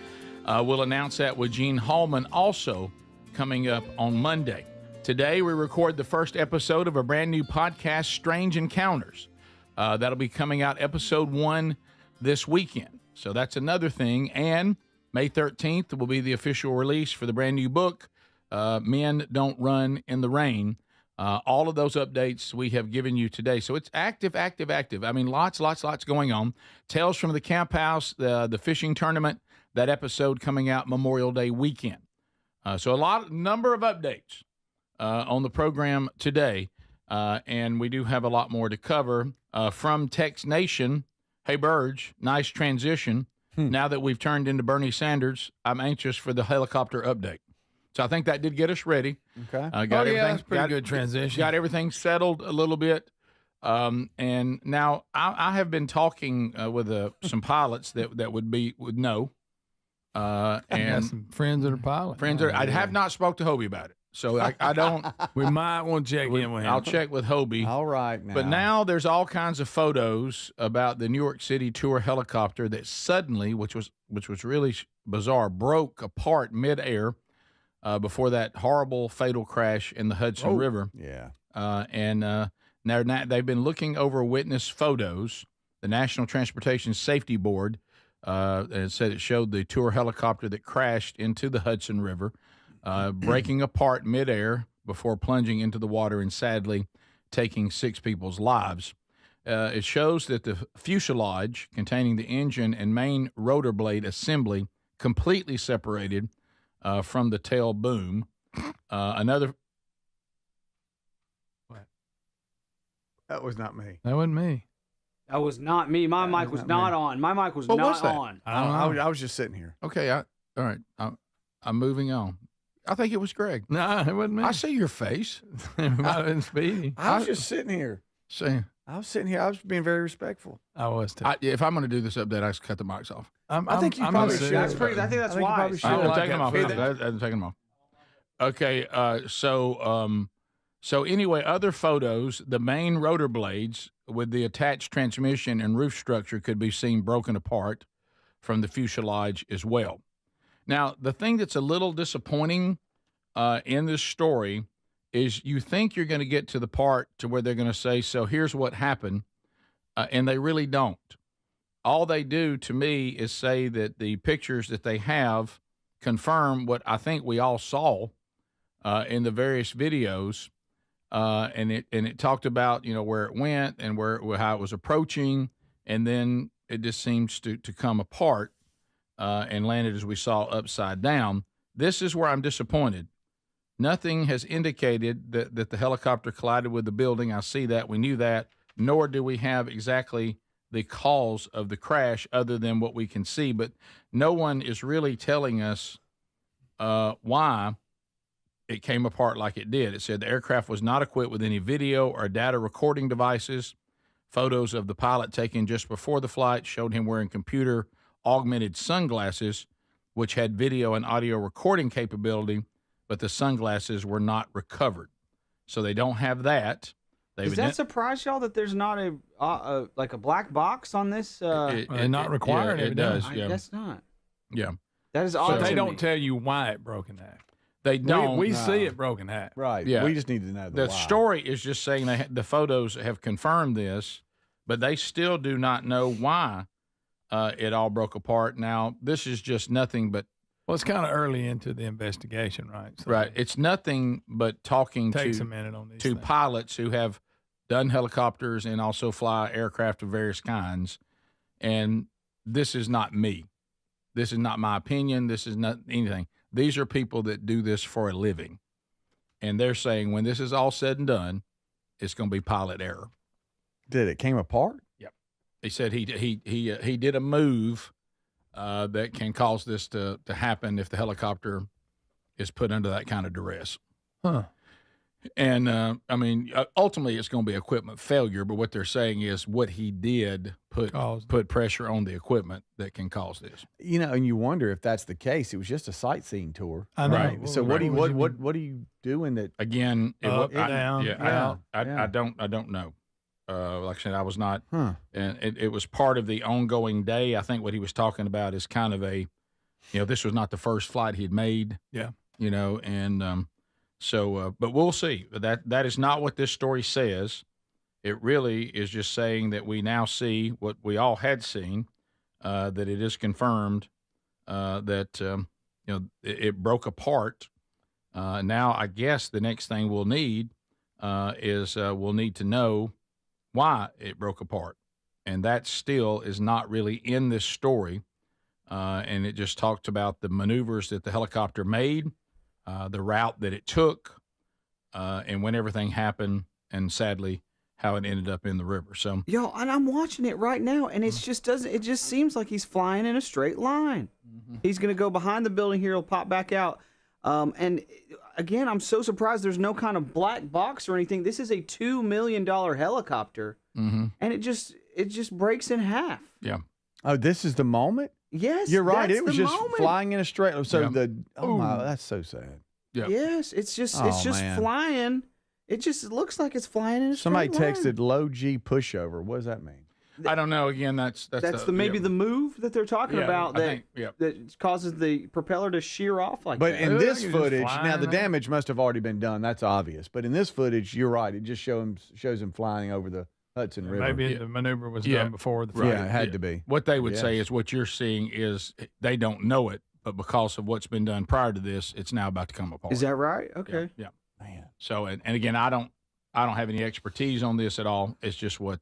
we'll announce that with Gene Hallman also coming up on Monday. Today, we record the first episode of a brand new podcast, Strange Encounters. That'll be coming out episode 1 this weekend. So that's another thing. And May 13th will be the official release for the brand new book, Men Don't Run in the Rain. All of those updates we have given you today. So it's active. I mean, lots going on. Tales from the Camp House, the fishing tournament, that episode coming out Memorial Day weekend. So a number of updates on the program today, and we do have a lot more to cover. From Tex Nation, hey, Burge, nice transition. Now that we've turned into Bernie Sanders, I'm anxious for the helicopter update. So I think that did get us ready. Okay. That's pretty good transition. Got everything settled a little bit. And now I have been talking with some pilots that would know. And some friends that are pilots. I have not spoke to Hobie about it. So I don't. We might want to check in with him. I'll check with Hobie. All right, now. But now there's all kinds of photos about the New York City tour helicopter that suddenly, which was really bizarre, broke apart midair before that horrible fatal crash in the Hudson River. Yeah. Now they've been looking over witness photos. The National Transportation Safety Board it said it showed the tour helicopter that crashed into the Hudson River, breaking apart midair before plunging into the water and sadly taking 6 people's lives. It shows that the fuselage containing the engine and main rotor blade assembly completely separated from the tail boom. Another. That was not me. That wasn't me. That was not me. My mic was not on. My mic was not on. I was just sitting here. Okay. All right. I'm moving on. I think it was Greg. No, it wasn't me. I see your face. It might have been Speedy. I was just sitting here. See, I was sitting here. I was being very respectful. I was too. If I'm going to do this update, I just cut the mics off. I think you probably should. That's pretty. I think that's wise. I'm taking them off. I'm taking them off. Okay. So anyway, other photos, the main rotor blades with the attached transmission and roof structure could be seen broken apart from the fuselage as well. Now, the thing that's a little disappointing in this story is you think you're going to get to the part to where they're going to say, so here's what happened, and they really don't. All they do to me is say that the pictures that they have confirm what I think we all saw in the various videos. And it talked about, where it went and how it was approaching, and then it just seems to come apart and landed, as we saw, upside down. This is where I'm disappointed. Nothing has indicated that the helicopter collided with the building. I see that. We knew that. Nor do we have exactly the cause of the crash other than what we can see. But no one is really telling us why it came apart like it did. It said the aircraft was not equipped with any video or data recording devices. Photos of the pilot taken just before the flight showed him wearing computer-augmented sunglasses, which had video and audio recording capability, but the sunglasses were not recovered. So they don't have that. Does that surprise y'all that there's not a like a black box on this? Not required. It does. I guess not. Yeah. That is odd. So they to don't me. tell you why it broke in half. They don't. We see it broken half. Right. Yeah. We just need to know the why. story is just saying the photos have confirmed this, but they still do not know why it all broke apart. Now, this is just nothing but. Well, it's kind of early into the investigation, right? So right. It's nothing but talking takes a minute on these things. Pilots who have done helicopters and also fly aircraft of various kinds. And this is not me. This is not my opinion. This is not anything. These are people that do this for a living. And they're saying when this is all said and done, it's going to be pilot error. Did it came apart? Yep. He said he did a move that can cause this to happen if the helicopter is put under that kind of duress. Huh. And, ultimately it's going to be equipment failure, but what they're saying is what he did put pressure on the equipment that can cause this. And you wonder if that's the case. It was just a sightsightseeing tour. I know. Right. Well, so what are you doing that? Again, down, out. Yeah. I don't know. Like I said, I was not, Huh. and it was part of the ongoing day. I think what he was talking about is kind of this was not the first flight he had made. Yeah. But we'll see. That is not what this story says. It really is just saying that we now see what we all had seen, that it is confirmed that it broke apart. Now, I guess the next thing we'll need is we'll need to know why it broke apart, and that still is not really in this story. And it just talked about the maneuvers that the helicopter made. The route that it took, and when everything happened, and sadly, how it ended up in the river. So, and I'm watching it right now, and it just seems like he's flying in a straight line. Mm-hmm. He's going to go behind the building here. He'll pop back out. And again, I'm so surprised there's no kind of black box or anything. This is a $2 million helicopter, and it just breaks in half. Yeah. Oh, this is the moment? Yes, you're right. that's It was the just moment. flying in a straight. So Yeah. my, that's so sad. Yep. Yes, it's just man. flying. It just looks like it's flying in a Somebody straight line. texted low G pushover. What does that mean? I don't know. Again, that's maybe the move that they're talking about that causes the propeller to shear off like But that. in this footage, now the damage must have already been done. That's obvious. But in this footage, you're right. It just shows him flying over the Hudson River. Maybe the maneuver was done before the flight. Yeah, it had to be. What they would say is what you're seeing is they don't know it, but because of what's been done prior to this, it's now about to come apart. Is that right? Okay. Yeah. Man. So, and again, I don't have any expertise on this at all. It's just what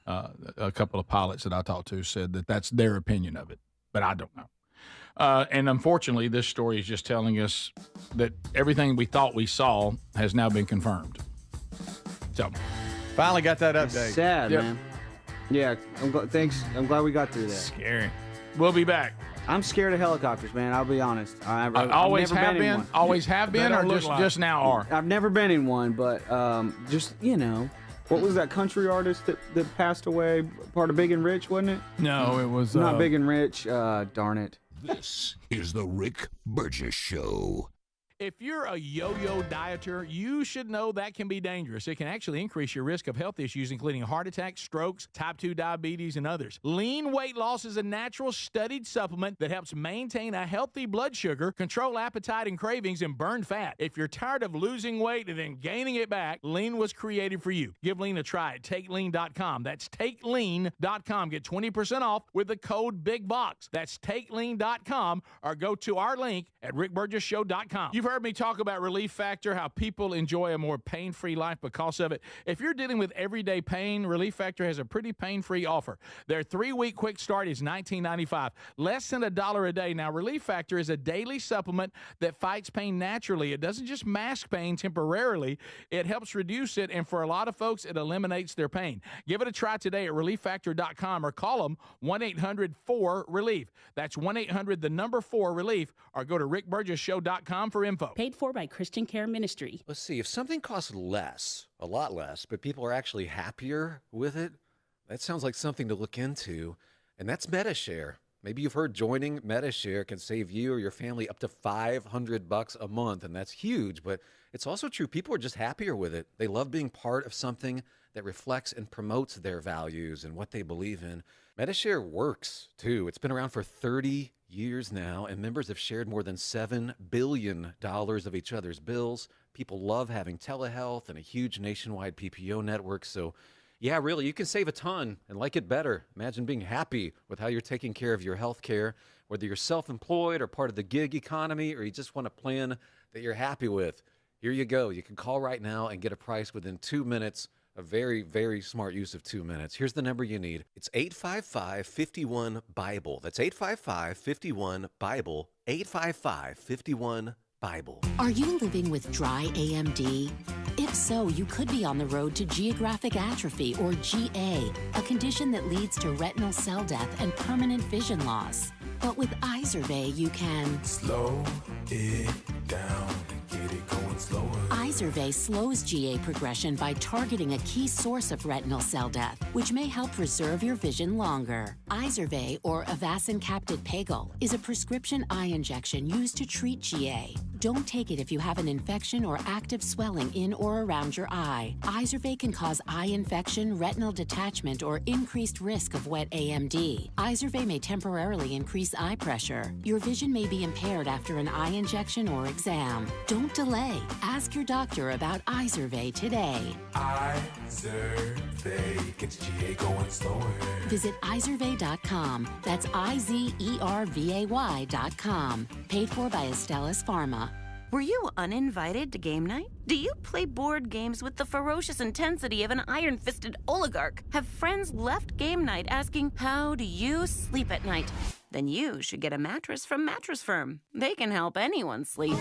a couple of pilots that I talked to said that that's their opinion of it, but I don't know. And unfortunately, this story is just telling us that everything we thought we saw has now been confirmed. So, finally got that update. Sad, man. Yeah, thanks. I'm glad we got through that. Scary. We'll be back. I'm scared of helicopters, man. I'll be honest. I've always have been. One. Always have been, or just now are. I've never been in one, but just what was that country artist that passed away? Part of Big and Rich, wasn't it? No, it was not Big and Rich. Darn it. This is the Rick Burgess Show. If you're a yo-yo dieter, you should know that can be dangerous. It can actually increase your risk of health issues, including heart attacks, strokes, type 2 diabetes, and others. Lean weight loss is a natural studied supplement that helps maintain a healthy blood sugar, control appetite and cravings, and burn fat. If you're tired of losing weight and then gaining it back, Lean was created for you. Give Lean a try at TakeLean.com. That's TakeLean.com. Get 20% off with the code BIGBOX. That's TakeLean.com, or go to our link at RickBurgessShow.com. You've heard me talk about Relief Factor, how people enjoy a more pain-free life because of it. If you're dealing with everyday pain, Relief Factor has a pretty pain-free offer. Their 3-week quick start is $19.95, less than $1 a day. Now, Relief Factor is a daily supplement that fights pain naturally. It doesn't just mask pain temporarily. It helps reduce it, and for a lot of folks, it eliminates their pain. Give it a try today at ReliefFactor.com or call them 1-800-4-RELIEF. That's 1-800-4-RELIEF, or go to RickBurgessShow.com for info. Paid for by Christian Care Ministry. Let's see, if something costs less, a lot less, but people are actually happier with it, that sounds like something to look into, and that's MediShare. Maybe you've heard joining MediShare can save you or your family up to $500 a month, and that's huge, but it's also true. People are just happier with it. They love being part of something that reflects and promotes their values and what they believe in. MediShare works, too. It's been around for 30 years now, and members have shared more than $7 billion of each other's bills. People love having telehealth and a huge nationwide PPO network. So, yeah, really, you can save a ton and like it better. Imagine being happy with how you're taking care of your health care, whether you're self-employed or part of the gig economy, or you just want a plan that you're happy with. Here you go. You can call right now and get a price within 2 minutes. A very, very smart use of 2 minutes. Here's the number you need. It's 855-51-BIBLE. That's 855-51-BIBLE. 855-51-BIBLE. Are you living with dry AMD? If so, you could be on the road to geographic atrophy, or GA, a condition that leads to retinal cell death and permanent vision loss. But with Izervay, you can slow it down and get it going slower. Izervay slows GA progression by targeting a key source of retinal cell death, which may help preserve your vision longer. Izervay, or Avastin Captid Pagel, is a prescription eye injection used to treat GA. Don't take it if you have an infection or active swelling in or around your eye. Izervay can cause eye infection, retinal detachment, or increased risk of wet AMD. Izervay may temporarily increase eye pressure. Your vision may be impaired after an eye injection or exam. Don't delay. Ask your doctor about Izervay today. Izervay gets GA going slower. Visit Izervay.com. That's IZERVAY.com. Paid for by Astellas Pharma. Were you uninvited to game night? Do you play board games with the ferocious intensity of an iron-fisted oligarch? Have friends left game night asking, how do you sleep at night? Then you should get a mattress from Mattress Firm. They can help anyone sleep.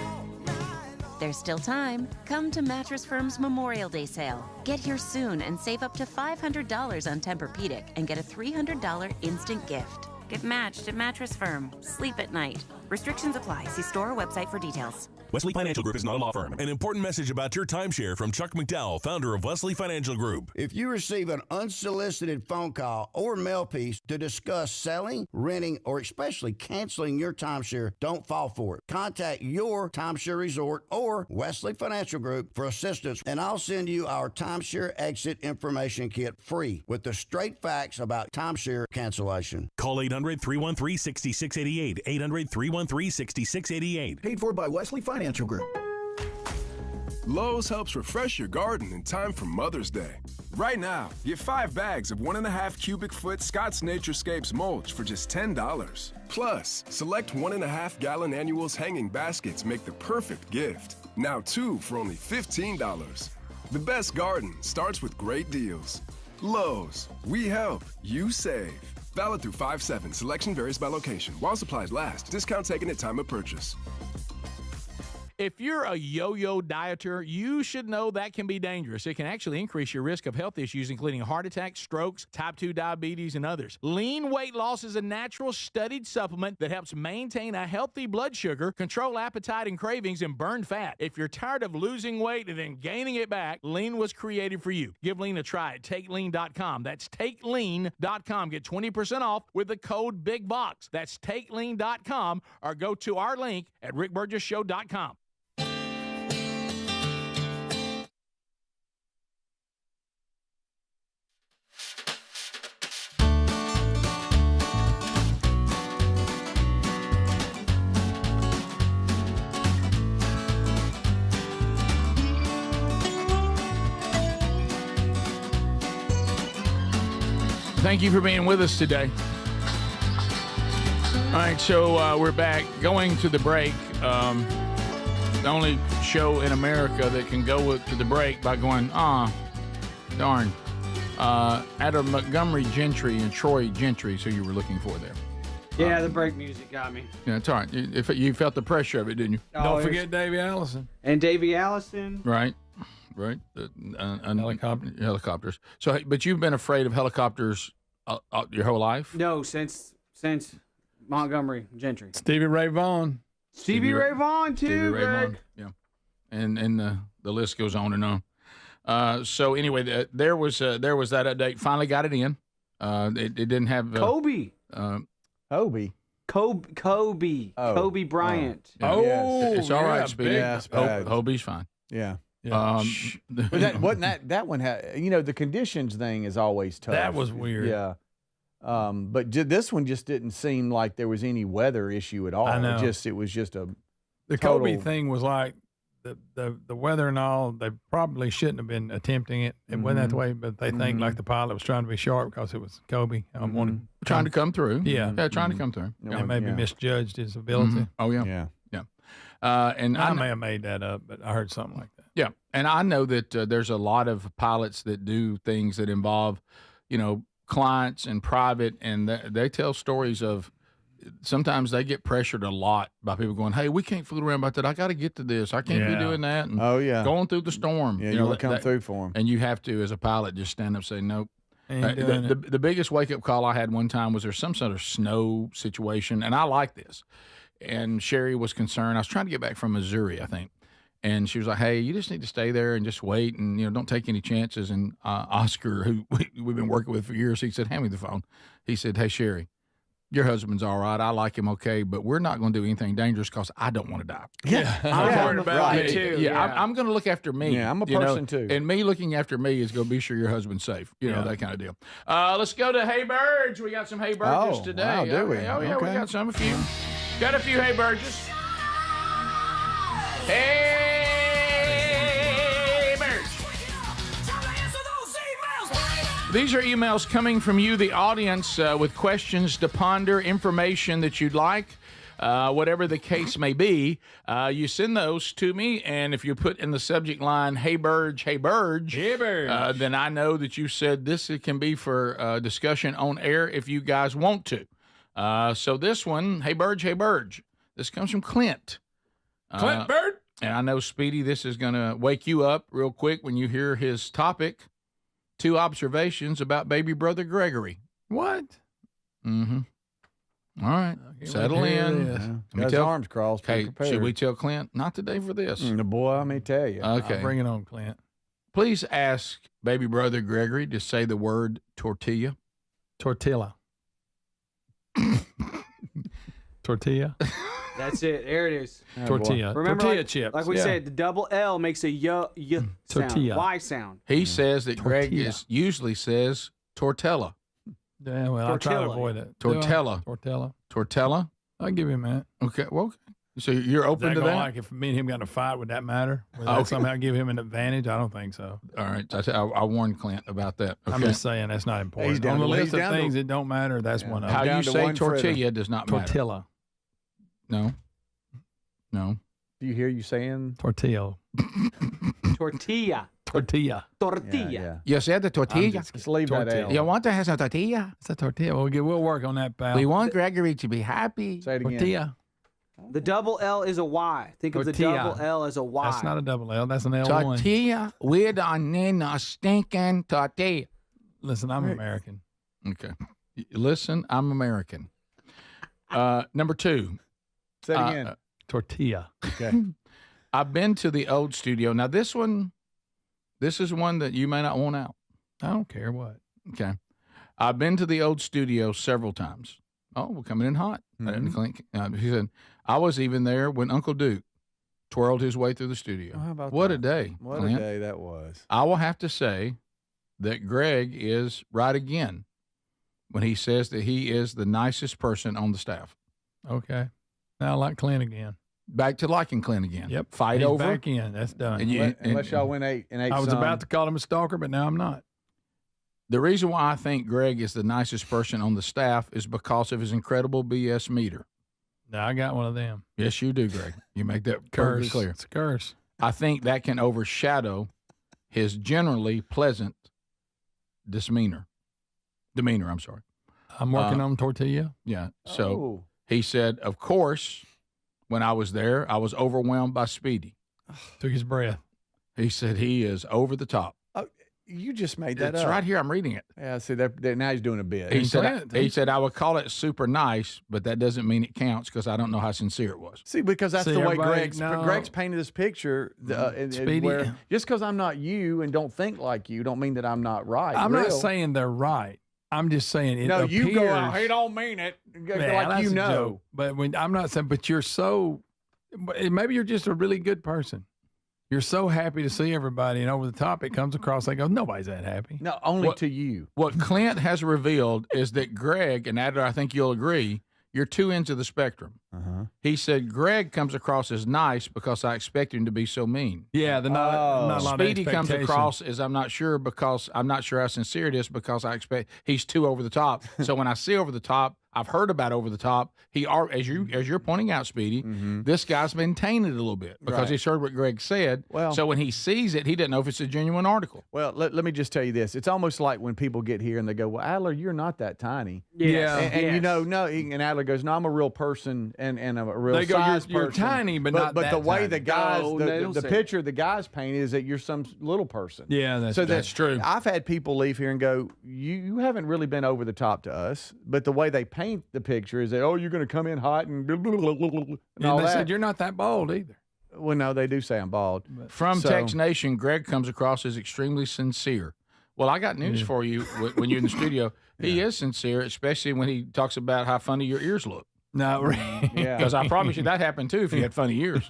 There's still time. Come to Mattress Firm's Memorial Day sale. Get here soon and save up to $500 on Tempur-Pedic and get a $300 instant gift. Get matched at Mattress Firm. Sleep at night. Restrictions apply. See store or website for details. Wesley Financial Group is not a law firm. An important message about your timeshare from Chuck McDowell, founder of Wesley Financial Group. If you receive an unsolicited phone call or mail piece to discuss selling, renting, or especially canceling your timeshare, don't fall for it. Contact your timeshare resort or Wesley Financial Group for assistance, and I'll send you our timeshare exit information kit free with the straight facts about timeshare cancellation. Call 800-313-6688. 800-313-6688. Paid for by Wesley Financial Group. Lowe's helps refresh your garden in time for Mother's Day. Right now, get 5 bags of 1.5 cubic foot Scott's Naturescapes mulch for just $10. Plus, select 1.5 gallon annuals hanging baskets make the perfect gift. Now 2 for only $15. The best garden starts with great deals. Lowe's, we help, you save. Valid through 5/7. Selection varies by location. While supplies last. Discount taken at time of purchase. If you're a yo-yo dieter, you should know that can be dangerous. It can actually increase your risk of health issues, including heart attacks, strokes, type 2 diabetes, and others. Lean weight loss is a natural studied supplement that helps maintain a healthy blood sugar, control appetite and cravings, and burn fat. If you're tired of losing weight and then gaining it back, Lean was created for you. Give Lean a try at TakeLean.com. That's TakeLean.com. Get 20% off with the code BIGBOX. That's TakeLean.com, or go to our link at RickBurgessShow.com. Thank you for being with us today. All right, so we're back. Going to the break. The only show in America that can go to the break by going, darn. Adam Montgomery Gentry and Troy Gentry, so you were looking for there. Yeah, the break music got me. Yeah, it's all right. If you felt the pressure of it, didn't you? Don't forget Davey Allison. And Davey Allison. Right. Helicopters. So, but you've been afraid of helicopters your whole life? No, since Montgomery Gentry. Stevie Ray Vaughan. Stevie Ray Vaughan too, Greg. Yeah, and the list goes on and on. So anyway, there was that update. Finally got it in. It didn't have Kobe. Kobe. Kobe Bryant. It's all right, Speedy. Yeah, Hobie's fine. Yeah. Yeah. But that one had, the conditions thing is always tough. That was weird. Yeah. But this one just didn't seem like there was any weather issue at all. I know. It was just a the total... Kobe thing was like the weather and all. They probably shouldn't have been attempting it. It wasn't that way, but they think like the pilot was trying to be sharp because it was Kobe. Trying to come through. Yeah. Trying to come through. And maybe misjudged his ability. Oh yeah. Yeah. And I may have made that up, but I heard something like that. Yeah, and I know that there's a lot of pilots that do things that involve, clients and private, and they tell stories of sometimes they get pressured a lot by people going, "Hey, we can't fool around about that. I got to get to this. I can't be doing that." And going through the storm. Yeah, you want to come through for them, and you have to, as a pilot, just stand up and say, "Nope." The biggest wake up call I had one time was there some sort of snow situation, and I like this. And Sherry was concerned. I was trying to get back from Missouri, I think. And she was like, "Hey, you just need to stay there and just wait and, don't take any chances." And Oscar, who we've been working with for years, he said, "Hand me the phone." He said, "Hey, Sherry, your husband's all right. I like him okay, but we're not going to do anything dangerous because I don't want to die." Yeah. I'm worried about me too. Yeah, I'm going to look after me. Yeah, I'm a person too. And me looking after me is going to be sure your husband's safe. That kind of deal. Let's go to Hey Burge. We got some Hey Burges today. Wow, do we? Oh, yeah, we Okay. got some. A few. Got a few Hey Burges. Hey Burge. These are emails coming from you, the audience, with questions to ponder, information that you'd like, whatever the case may be. You send those to me, and if you put in the subject line, "Hey Burge, hey Burge," then I know that you said this can be for discussion on air if you guys want to. So this one, "Hey Burge, hey Burge." This comes from Clint. Clint Bird. And I know, Speedy, this is going to wake you up real quick when you hear his topic. 2 observations about baby brother Gregory. What? Mm-hmm. All right. Settle in. Got his arms crossed. Okay, Be prepared. should we tell Clint? Not today for this. Boy, let me tell you. Okay. Bring it on, Clint. Please ask baby brother Gregory to say the word tortilla. Tortilla. Tortilla. That's it. There it is. Tortilla. Remember, Tortilla like, chips. Like we said, the double L makes a y sound, Tortilla. Y sound. He says that Greg Tortilla. usually says tortella. Yeah, well, I'll try to Tortilla. avoid it. Tortella. Tortilla. Tortella? I'll give him that. Okay. Well, okay. So you're open to that? Like if me and him got in a fight, would that matter? Would that Okay. somehow give him an advantage? I don't think so. All right. I warned Clint about that. Okay. I'm just saying that's not important. down On the to- list he's of down to- things that don't matter, that's one of How them. down you to say one fritter. tortilla does not matter. Tortilla. No. No. Do you hear you saying? Tortilla. Tortilla. Tortilla. Tortilla. You said the tortilla. Just leave that Tortilla. L. You want to have some tortilla? It's a tortilla. We'll work on that, pal. We want Gregory to be happy. Say it again. tortilla. The double L is a Y. Think of the Tortilla. double L as a Y. That's not a double L. That's an L1. Tortilla with a stinking tortilla. Listen, I'm American. Okay. Listen, I'm American. Number 2. Say it again. Tortilla. Okay. I've been to the old studio. Now, this is one that you may not want out. I don't care what. Okay. I've been to the old studio several times. Oh, we're coming in hot. He said, I was even there when Uncle Duke twirled his way through the studio. Oh, how about What that? a day. What Clint. a day that was. I will have to say that Greg is right again when he says that he is the nicest person on the staff. Okay. Now I like Clint again. Back to liking Clint again. Yep. Fight He's over. back in. That's done. And Unless y'all win 8 and 8 I was some. about to call him a stalker, but now I'm not. The reason why I think Greg is the nicest person on the staff is because of his incredible BS meter. Now I got one of them. Yes, you do, Greg. You make that perfectly Curse. clear. It's a curse. I think that can overshadow his generally pleasant demeanor. I'm sorry. I'm working on tortilla. Yeah. So he said, of course, when I was there, I was overwhelmed by Speedy. Took his breath. He said he is over the top. You just made that It's up. right here. I'm reading it. Yeah, see, that now he's doing a bit. He said, I would call it super nice, but that doesn't mean it counts because I don't know how sincere it was. See, because that's See, the way everybody- Greg's painted this picture. Speedy. Where just because I'm not you and don't think like you, don't mean that I'm not right. I'm Real. not saying they're right. I'm just saying it No, appears. you go out. He don't mean it. Yeah, like that's you a know. joke. But when I'm not saying, but you're so. Maybe you're just a really good person. You're so happy to see everybody, and over the top, it comes across like, oh, nobody's that happy. No, only to you. What Clint has revealed is that Greg, and Adler, I think you'll agree, you're two ends of the spectrum. He said Greg comes across as nice because I expect him to be so mean. Yeah, not a lot of Speedy comes expectation. across as I'm not sure because I'm not sure how sincere it is because I expect he's too over the top. So when I see over the top, I've heard about over the top. As you're pointing out, Speedy, this guy's been tainted a little bit because Right. he's heard what Greg said. Well- so when he sees it, he doesn't know if it's a genuine article. Well, let me just tell you this. It's almost like when people get here and they go, well, Adler, you're not that tiny. Yeah. And you know, no, and Adler goes, no, I'm a real person and I'm a real They go, size you're person. tiny, but not But that the way tiny. the guys, No, they don't the say picture the guys paint is that you're some little person. Yeah, That's true. I've had people leave here and go, you haven't really been over the top to us, but the way they paint the picture is that, oh, you're going to come in hot and blah, blah, blah, blah, blah, and all And they that. said, you're not that bald either. Well, no, they do say I'm bald. From So- Tex Nation, Greg comes across as extremely sincere. Well, I got news for you when you're in the studio. He is sincere, especially when he talks about how funny your ears look. No, right. Yeah. Because I promise you that happened too if you had funny ears.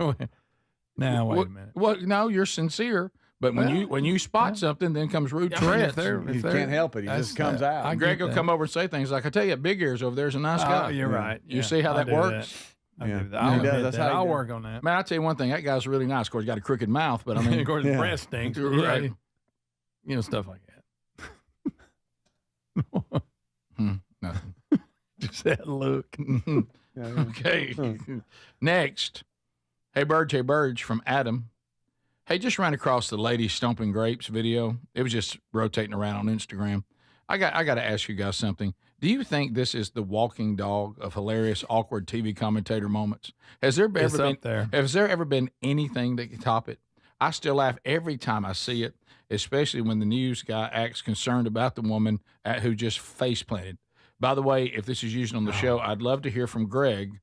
Now, wait a minute. Well, no, you're sincere, but when you spot something, then comes rude I mean, Tourette's. You can't help it. He just comes out. I Greg get will that. come over and say things like, I tell you, Big Ears over there's a nice guy. Oh, you're right. You Yeah, see how I'll that do works? I'll Yeah. do that. Yeah, I'll he does. admit That's that. how he I'll does. work on that. Man, I'll tell you one thing. That guy's really nice. Of course, he's got a crooked mouth, but I mean, Of course, the Yeah. breast stinks. Right. Yeah, you know, stuff like that. nothing. Just that look. Okay. Next. Hey, Burge from Adam. Hey, just ran across the lady stomping grapes video. It was just rotating around on Instagram. I got to ask you guys something. Do you think this is the walking dog of hilarious, awkward TV commentator moments? Has there It's ever been up there. Has there ever been anything that can top it? I still laugh every time I see it, especially when the news guy acts concerned about the woman who just face planted. By the way, if this is used on the show, I'd love to hear from Greg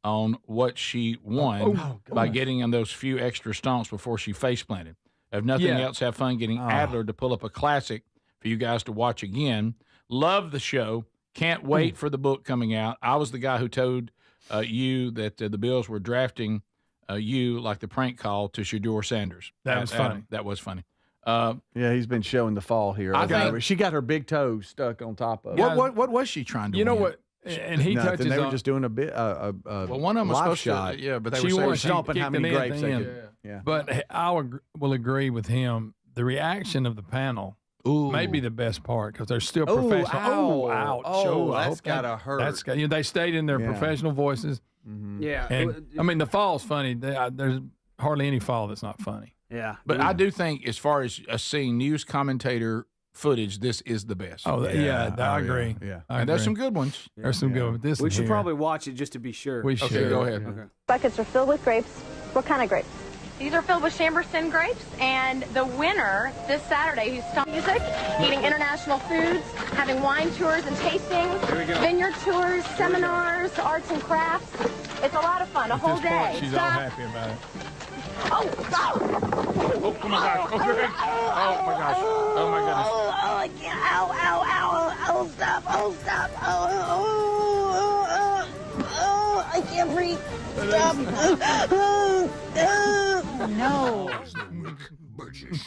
on what she won by getting in those few extra stomps before she face planted. If nothing else, have fun getting Adler to pull up a classic for you guys to watch again. Love the show. Can't wait for the book coming out. I was the guy who told you that the Bills were drafting you like the prank call to Shedeur Sanders. That was funny. That was funny. Yeah, he's been showing the fall here. She got her big toe stuck on top of it. What was she trying to You know win? what? And he touches They were on, just doing a bit. Well, one of them was live supposed shot. to. Yeah, but they she were was saying stomping how many grapes they could. Yeah. But I will agree with him. The reaction of the panel may be the best part because they're still professional. Ouch. That's gotta hurt. They stayed in their professional voices. Mm-hmm. Yeah. And, I mean, the fall's funny. There's hardly any fall that's not funny. Yeah. But I do think, as far as seeing news commentator footage, this is the best. I agree. Yeah. And there's some good ones. There's some good ones. This We one should here. probably watch it just to be sure. We should. Okay, go ahead. Okay. Buckets are filled with grapes. What kind of grapes? These are filled with Chamberson grapes, and the winner this Saturday, who's stumped music, eating international foods, having wine tours and tastings, vineyard tours, seminars, arts and crafts. It's a lot of fun, a whole At this point, day. she's all happy about it. Oh my gosh. Oh my gosh. Oh my goodness. Oh, I can't. Ow, ow, ow. Oh, stop. Oh, stop. Oh, I can't breathe. Stop. No. Burgess.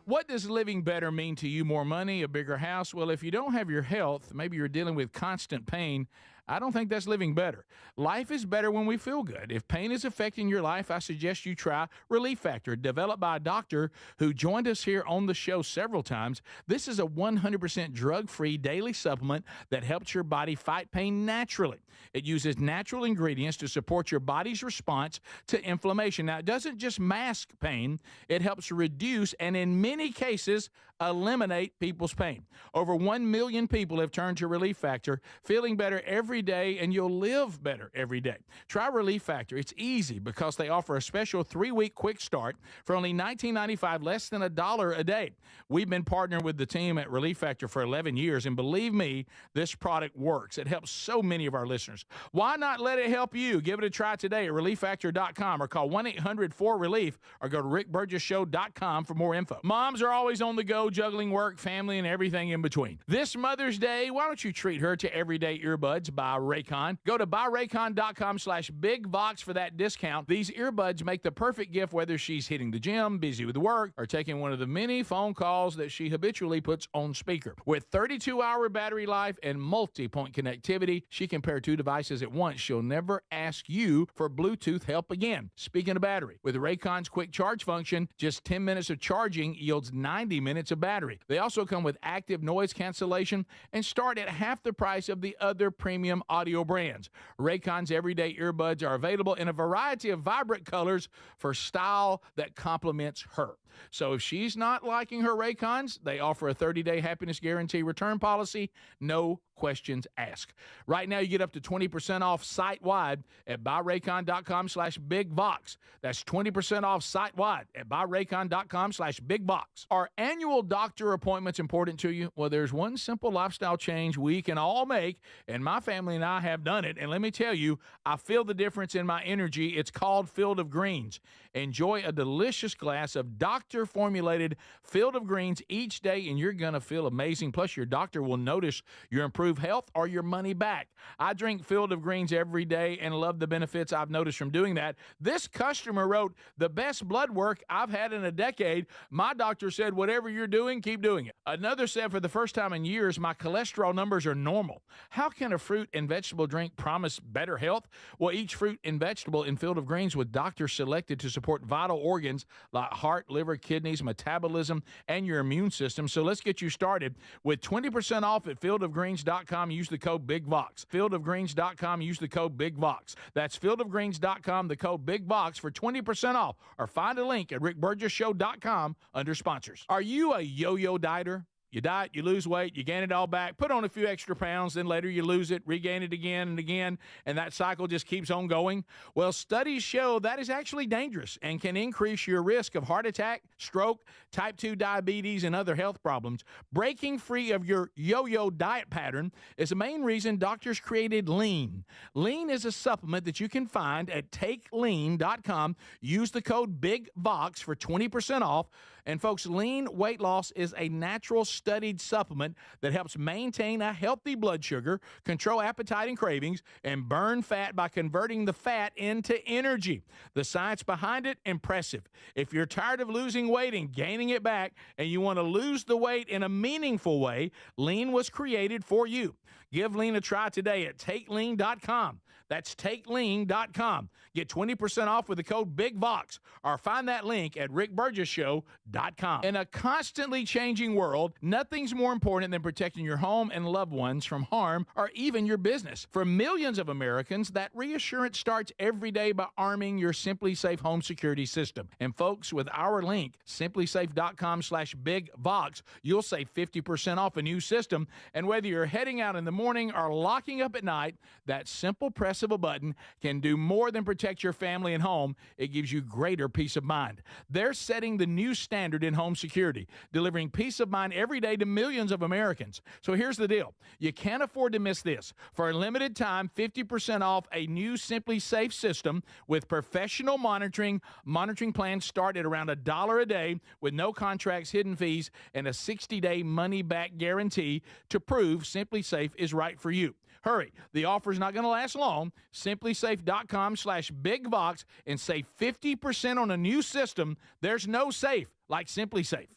What does living better mean to you? More money, a bigger house? Well, if you don't have your health, maybe you're dealing with constant pain, I don't think that's living better. Life is better when we feel good. If pain is affecting your life, I suggest you try Relief Factor, developed by a doctor who joined us here on the show several times. This is a 100% drug-free daily supplement that helps your body fight pain naturally. It uses natural ingredients to support your body's response to inflammation. Now, it doesn't just mask pain, it helps reduce and in many cases eliminate people's pain. Over 1 million people have turned to Relief Factor, feeling better every day, and you'll live better every day. Try Relief Factor. It's easy because they offer a special 3-week quick start for only $19.95, less than $1 a day. We've been partnering with the team at Relief Factor for 11 years, and believe me, this product works. It helps so many of our listeners. Why not let it help you? Give it a try today at ReliefFactor.com or call 1-800-4RELIEF or go to RickBurgessShow.com for more info. Moms are always on the go, juggling work, family, and everything in between. This Mother's Day, why don't you treat her to everyday earbuds by Raycon? Go to buyraycon.com/BigVox for that discount. These earbuds make the perfect gift whether she's hitting the gym, busy with work, or taking one of the many phone calls that she habitually puts on speaker. With 32-hour battery life and multi-point connectivity, she can pair 2 devices at once. She'll never ask you for Bluetooth help again. Speaking of battery, with Raycon's quick charge function, just 10 minutes of charging yields 90 minutes of battery. They also come with active noise cancellation and start at half the price of the other premium audio brands. Raycon's everyday earbuds are available in a variety of vibrant colors for style that complements her. So if she's not liking her Raycons, they offer a 30-day happiness guarantee return policy, no questions asked. Right now, you get up to 20% off site-wide at buyraycon.com/BigVox. That's 20% off site-wide at buyraycon.com/BigVox. Are annual doctor appointments important to you? Well, there's one simple lifestyle change we can all make, and my family and I have done it. And let me tell you, I feel the difference in my energy. It's called Field of Greens. Enjoy a delicious glass of doctor-formulated Field of Greens each day, and you're going to feel amazing. Plus, your doctor will notice your improved health or your money back. I drink Field of Greens every day and love the benefits I've noticed from doing that. This customer wrote, the best blood work I've had in a decade. My doctor said, whatever you're doing, keep doing it. Another said, for the first time in years, my cholesterol numbers are normal. How can a fruit and vegetable drink promise better health? Well, each fruit and vegetable in Field of Greens was doctor selected to support vital organs like heart, liver, kidneys, metabolism, and your immune system. So let's get you started with 20% off at fieldofgreens.com. Use the code BigVox. Fieldofgreens.com. Use the code BigVox. That's fieldofgreens.com, the code BigVox for 20% off. Or find a link at rickburgesshow.com under sponsors. Are you a yo-yo dieter? You diet, you lose weight, you gain it all back, put on a few extra pounds, then later you lose it, regain it again and again, and that cycle just keeps on going. Well, studies show that is actually dangerous and can increase your risk of heart attack, stroke, type 2 diabetes, and other health problems. Breaking free of your yo-yo diet pattern is the main reason doctors created Lean. Lean is a supplement that you can find at takelean.com. Use the code BIGVOX for 20% off. And folks, Lean weight loss is a natural studied supplement that helps maintain a healthy blood sugar, control appetite and cravings, and burn fat by converting the fat into energy. The science behind it, impressive. If you're tired of losing weight and gaining it back, and you want to lose the weight in a meaningful way, Lean was created for you. Give Lean a try today at takelean.com. That's takelean.com. Get 20% off with the code BIGVOX, or find that link at rickburgesshow.com. In a constantly changing world, nothing's more important than protecting your home and loved ones from harm or even your business. For millions of Americans, that reassurance starts every day by arming your Simply Safe home security system. And folks, with our link, simplysafe.com/BigVox, you'll save 50% off a new system. And whether you're heading out in the morning or locking up at night, that simple press of a button can do more than protect your family and home. It gives you greater peace of mind. They're setting the new standard in home security, delivering peace of mind every day to millions of Americans. So here's the deal. You can't afford to miss this. For a limited time, 50% off a new Simply Safe system with professional monitoring. Monitoring plans start at around $1 a day with no contracts, hidden fees, and a 60-day money-back guarantee to prove Simply Safe is right for you. Hurry. The offer is not going to last long. Simplysafe.com/BigVox and save 50% on a new system. There's no safe like Simply Safe.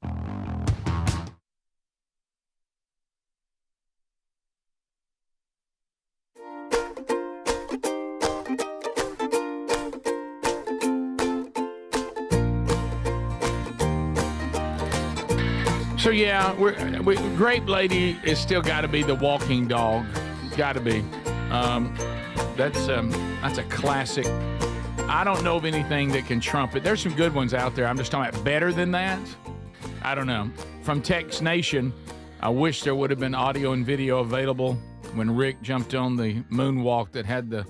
So yeah, Grape Lady is still got to be the walking dog. Got to be. That's a classic. I don't know of anything that can trump it. There's some good ones out there. I'm just talking about better than that. I don't know. From Tex Nation, I wish there would have been audio and video available when Rick jumped on the moonwalk that had the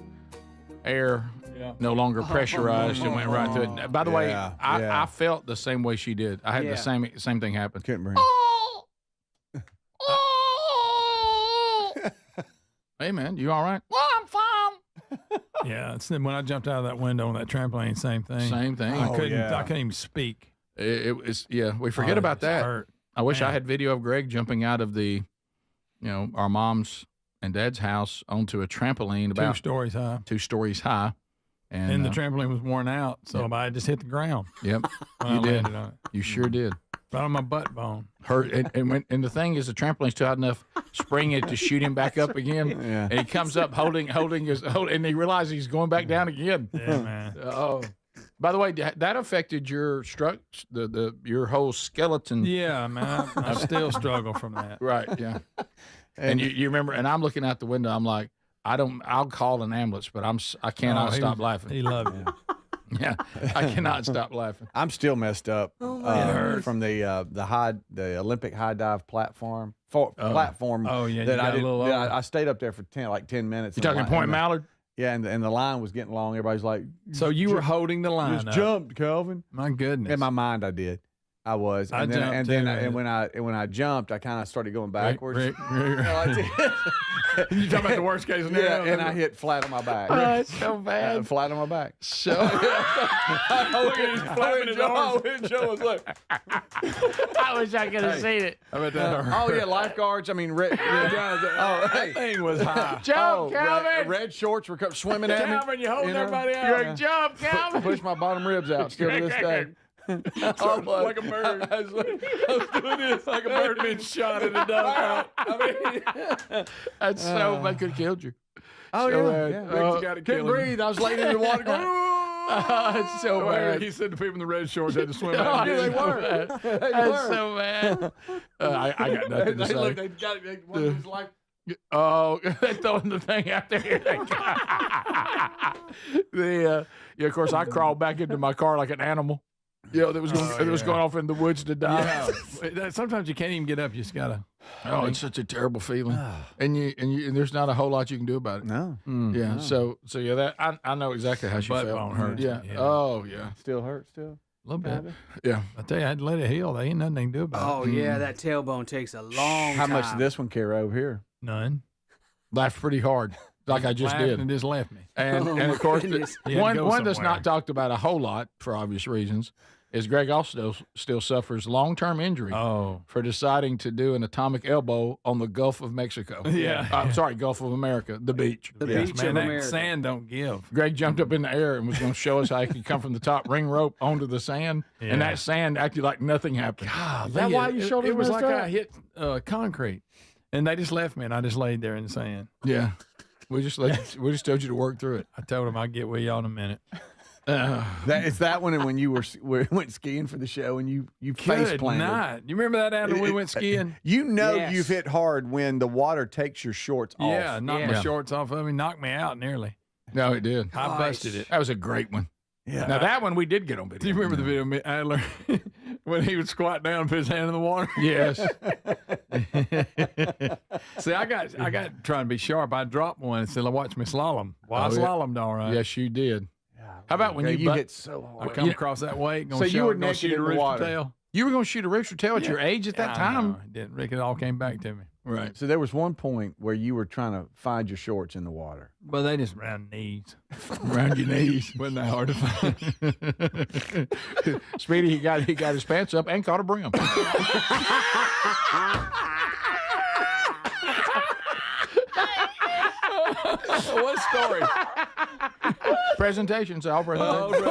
air no longer pressurized and went right through it. By the way, I felt the same way she did. I had the same thing happen. Couldn't bring. Hey, man, you all right? Well, I'm fine. Yeah, it's when I jumped out of that window on that trampoline, same thing. Same thing. I couldn't even speak. It was, we forget about that. Hurt. I wish I had video of Greg jumping out of the, our mom's and dad's house onto a trampoline about 2 stories high. 2 stories high. And the trampoline was worn out, so I just hit the ground. Yep, you did. You sure did. Right on my butt bone. Hurt, and the thing is, the trampoline's still had enough spring it to shoot him back up again. Yeah. And he comes up holding and he realizes he's going back down again. Yeah, man. Oh, by the way, that affected your your whole skeleton. Yeah, man. I still struggle from that. Right. Yeah. And you remember, and I'm looking out the window. I'm like, I'll call an ambulance, but I cannot stop laughing. He loved it. Yeah, I cannot stop laughing. I'm still messed up from the Olympic high dive platform. Platform. Oh yeah, that I stayed up there for 10 minutes. You talking Point Mallard? Yeah, and the line was getting long. Everybody's like, so you were holding the line. Just jumped, Calvin. My goodness. In my mind, I did. I was, and when I jumped, I kind of started going backwards. You talking about the worst case scenario? Yeah, and I hit flat on my back. Oh, it's so bad. Flat on my back. So look at his flapping his arms. Look. I wish I could have seen it. I bet that hurt. Oh yeah, lifeguards. I mean, that thing was high. Jump, Calvin. Red shorts were swimming at me. Calvin, you holding everybody out. Jump, Calvin. Push my bottom ribs out still to this day. Like a bird. I was doing this like a bird being shot in the dog. That's that could have killed you. Oh yeah. Couldn't breathe. I was laying in the water going. It's so bad. He said the people in the red shorts had to swim out. They were. That's so bad. I got nothing to say. Look, they got one of his life. Oh, they're throwing the thing out there. Of course, I crawled back into my car like an animal. Yeah, that was going off in the woods to die. Yeah. Sometimes you can't even get up. You just gotta. Oh, it's such a terrible feeling, and there's not a whole lot you can do about it. No. Yeah. No. So yeah, that I know exactly how she Butt felt. bone hurts. Yeah. Yeah. Oh yeah. Still hurts. Still. A little bit. Yeah. I tell you, I had to let it heal. There ain't nothing they can do about Oh it. yeah, that tailbone takes a long time. How much did this one carry over here? None. Laughed pretty hard, like I just Laughed did. and just left me. And Oh, of course, goodness. one that's not talked about a whole lot for obvious reasons is Greg also still suffers long-term injury for deciding to do an atomic elbow on the Gulf of Mexico. Yeah. I'm sorry, Gulf of America, the beach. The beach Man, of that America. sand don't give. Greg jumped up in the air and was going to show us how he could come from the top ring rope onto the sand, and that sand acted like nothing happened. Is that why you showed it? It was messed like up? I hit concrete, and they just left me, and I just laid there in the sand. Yeah. We just told you to work through it. I told him I'd get with y'all in a minute. It's that one and when you went skiing for the show and you face Good planted. night. You remember that after we went skiing? You know Yes. you've hit hard when the water takes your shorts off. Yeah, knocked my shorts off of me, knocked me out nearly. No, it did. I busted it. That was a great one. Yeah. Now that one we did get on video. Do you remember the video of Adler when he would squat down and put his hand in the water? Yes. See, I got trying to be sharp. I dropped one and said, "Watch me slalom." Well, I slalomed all right. Yes, you did. How about when you hit so I hard? come across that weight, So you were gonna naked shoot in a the rooster water. tail. You were going to shoot a rooster tail at your age at that I time? know. It didn't. Rick, it all came back to me. Right. So there was one point where you were trying to find your shorts in the water. Well, they just round knees. Around your knees. Wasn't that hard to find? Speedy, he got his pants up and caught a brim. What story? Presentations, all presentations.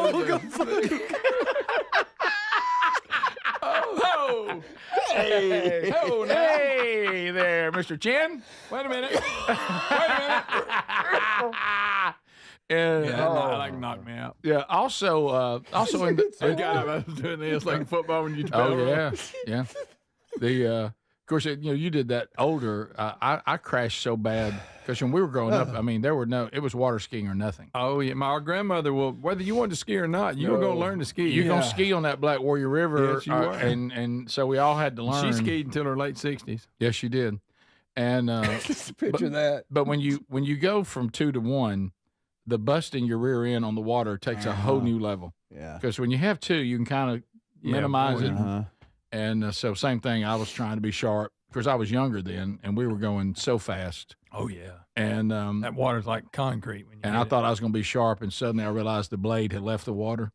Oh, Hey, oh, now. hey there, Mr. Chin. Wait a minute. Wait a minute. That like knocked me out. Yeah. Also in the I was doing this like football when you. oh yeah. Of course, you did that older. I crashed so bad because when we were growing up, I mean, it was water skiing or nothing. Oh yeah, my grandmother will. Whether you wanted to ski or not, you were going to learn to ski. You're gonna ski on that Black Warrior River, Yes, you were. and so we all had to learn. She skied until her late 60s. Yes, she did. And Just picture that. but when you go from 2 to 1, the busting your rear end on the water takes a whole new level. Yeah. Because when you have 2, you can kind of minimize it. Uh-huh. And so same thing. I was trying to be sharp because I was younger then, and we were going so fast. Oh yeah, And that water's like concrete. When you and I thought I was going to be sharp, and suddenly I realized the blade had left the water.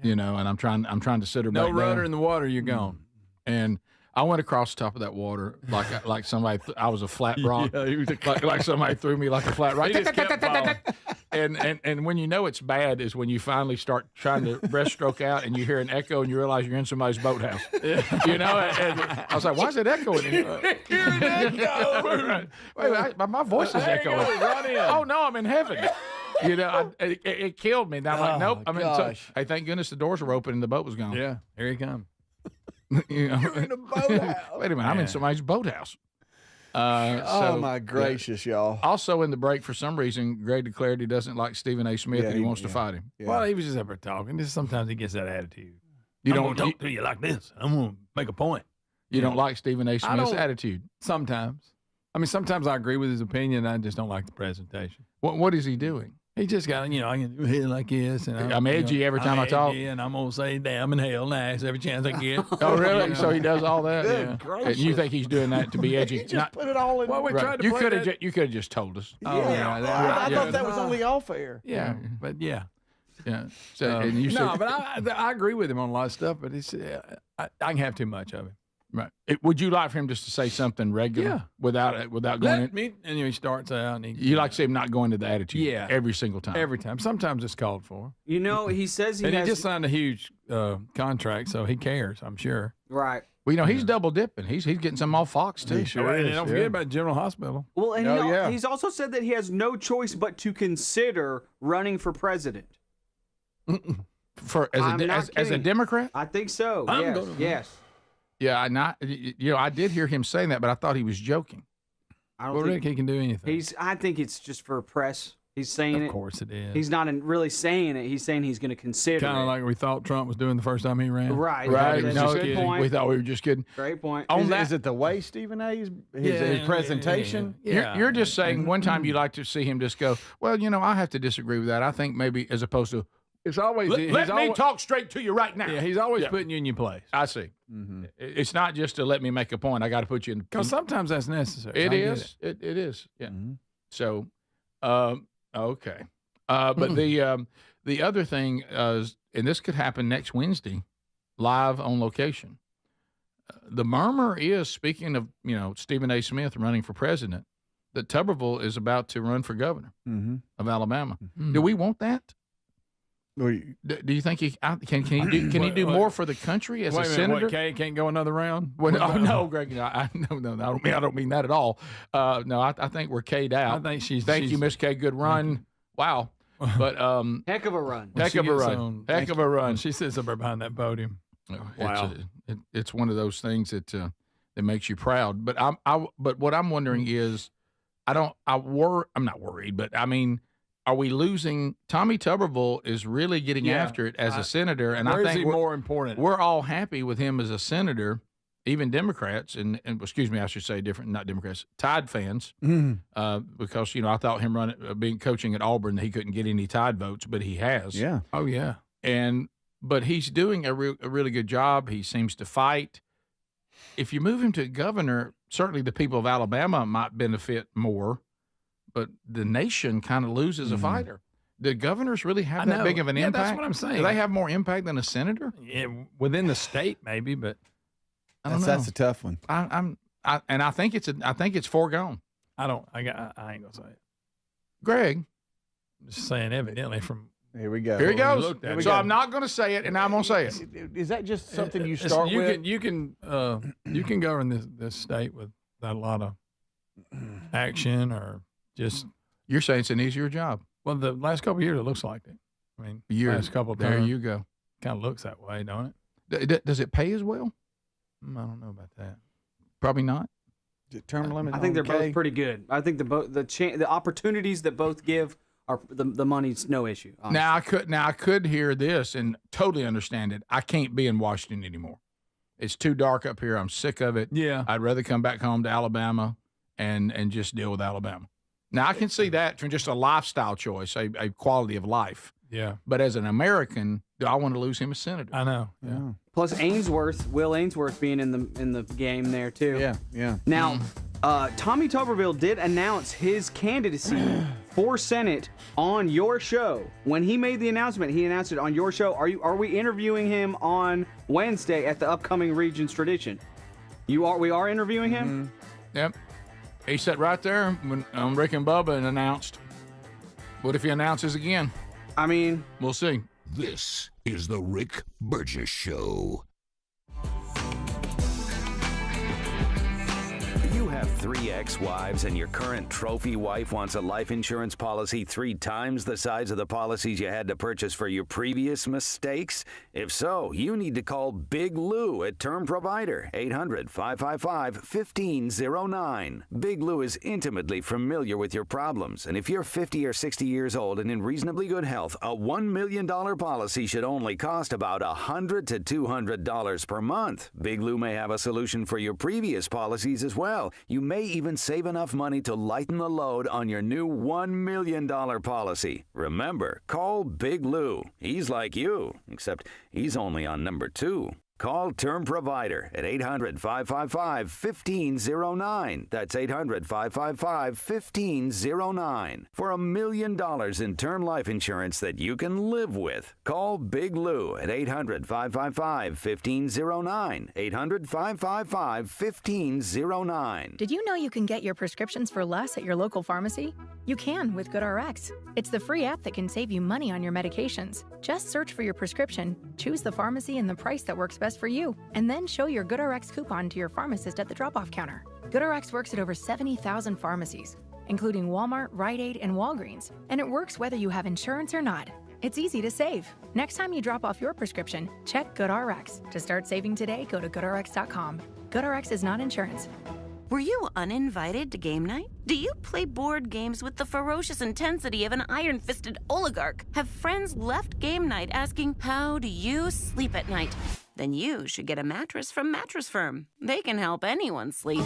And I'm trying to sit her no back rudder down. in the water, you're gone. And I went across the top of that water like somebody. I was a flat rock. Yeah, he was like somebody threw me like a flat rock. He just kept falling. And when you know it's bad is when you finally start trying to breaststroke out and you hear an echo and you realize you're in somebody's boathouse. And I was like, why is it echoing? Wait, my voice is echoing. Oh no, I'm in heaven. It killed me. Now I'm like, nope. Hey, thank goodness the doors were open and the boat was gone. Yeah, here he comes. You're in a boathouse. Wait a minute, I'm in somebody's boathouse. Oh my gracious, y'all! Also, in the break, for some reason, Greg declared he doesn't like Stephen A. Smith and he wants to fight him. Yeah. Well, he was just up there talking. Just sometimes he gets that attitude. You I'm don't gonna talk to you like this. I'm gonna make a point. You don't like Stephen A. Smith's attitude. Sometimes. I mean, sometimes I agree with his opinion. I just don't like the presentation. What is he doing? He just got, I can do it like this. And I'm edgy every time I talk. And I'm going to say damn and hell nice every chance I get. Oh, really? So he does all that? Good And you think he's doing that to be edgy? He just put it all in. Well, we tried to You play could that. have you could have just told us. Oh, yeah. I thought that was only off air. Yeah, but yeah. Yeah. So, and you no, said, but I agree with him on a lot of stuff, but it's I can have too much of him. right. Would you like for him just to say something regular Yeah. without going Let in? me, and he starts out. And You like to see him not going to the attitude every single time. every time. Sometimes it's called for. He says he And has he just signed a huge contract, so he cares, I'm sure. right. Well, he's double dipping. He's getting some off Fox, too. And don't forget about General Hospital. Well, and he's also said that he has no choice but to consider running for president. As a Democrat? I think so. Yes. Yeah, I did hear him saying that, but I thought he was joking. I don't Well, think Rick, he can do anything. I think it's just for press. He's saying it. Of course it is. He's not really saying it. He's saying he's going to consider Kind it. of like we thought Trump was doing the first time he ran. Right. Right. That's a good point. We thought we were just kidding. Great point. Is it the way Stephen A. his presentation? Yeah. You're just saying one time you like to see him just go, well, I have to disagree with that. I think maybe as opposed to, It's always let me talk straight to you right now. Yeah, he's always putting you in your place. I see. It's not just to let me make a point. I got to put you in. Because sometimes that's necessary. It is. It is. Yeah. So, okay. But the other thing is, and this could happen next Wednesday, live on location. The murmur is, speaking of Stephen A. Smith running for president, that Tubberville is about to run for governor of Alabama. Do we want that? Do you think can he do more for the country as a senator? What, Kay can't go another round? No, Greg. No, I don't mean that at all. No, I think we're K'd out. I think Thank you, Miss K. Good run. Wow. But heck of a run. Heck of a run. She sits up there behind that podium. Wow. It's one of those things that makes you proud. But but what I'm wondering is, I'm not worried, but I mean, are we losing? Tommy Tubberville is really getting after it as a senator, and I think more important. We're all happy with him as a senator, even Democrats, and excuse me, I should say not Democrats, Tide fans, because I thought him coaching at Auburn, he couldn't get any Tide votes, but he has. Yeah. Oh yeah. But he's doing a really good job. He seems to fight. If you move him to governor, certainly the people of Alabama might benefit more, but the nation kind of loses a fighter. Do governors really have that big of an impact? That's what I'm saying. Do they have more impact than a senator? Yeah, within the state, maybe, but I don't know. That's a tough one. I think it's foregone. I ain't gonna say it. Greg, I'm just saying, evidently from. Here we go. Here he goes. So I'm not going to say it, and I'm going to say it. Is that just something you start with? You can govern this state without a lot of action or just. You're saying it's an easier job. Well, the last couple of years it looks like it. I mean, last couple of there terms, you go. Kind of looks that way, don't it? Does it pay as well? I don't know about that. Probably not. Term limit. I think they're both pretty good. I think the opportunities that both give. The money's no issue. Honestly. Now I could hear this and totally understand it. I can't be in Washington anymore. It's too dark up here. I'm sick of it. Yeah. I'd rather come back home to Alabama and just deal with Alabama. Now I can see that from just a lifestyle choice, a quality of life. Yeah. But as an American, do I want to lose him as senator? I know. Yeah. Plus Will Ainsworth being in the game there too. Yeah. Now, Tommy Tubberville did announce his candidacy for Senate on your show. When he made the announcement, he announced it on your show. Are we interviewing him on Wednesday at the upcoming Regions Tradition? We are interviewing him? Yep. He sat right there on Rick and Bubba and announced. What if he announces again? I mean, we'll see. This is the Rick Burgess Show. You have 3 ex-wives and your current trophy wife wants a life insurance policy 3 times the size of the policies you had to purchase for your previous mistakes? If so, you need to call Big Lou at Term Provider, 800-555-1509. Big Lou is intimately familiar with your problems, and if you're 50 or 60 years old and in reasonably good health, a $1 million policy should only cost about $100 to $200 per month. Big Lou may have a solution for your previous policies as well. You may even save enough money to lighten the load on your new $1 million policy. Remember, call Big Lou. He's like you, except he's only on number 2. Call Term Provider at 800-555-1509. That's 800-555-1509. For $1 million in term life insurance that you can live with. Call Big Lou at 800-555-1509. 800-555-1509. Did you know you can get your prescriptions for less at your local pharmacy? You can with GoodRx. It's the free app that can save you money on your medications. Just search for your prescription, choose the pharmacy and the price that works best for you, and then show your GoodRx coupon to your pharmacist at the drop-off counter. GoodRx works at over 70,000 pharmacies, including Walmart, Rite Aid, and Walgreens, and it works whether you have insurance or not. It's easy to save. Next time you drop off your prescription, check GoodRx. To start saving today, go to GoodRx.com. GoodRx is not insurance. Were you uninvited to game night? Do you play board games with the ferocious intensity of an iron-fisted oligarch? Have friends left game night asking, how do you sleep at night? Then you should get a mattress from Mattress Firm. They can help anyone sleep.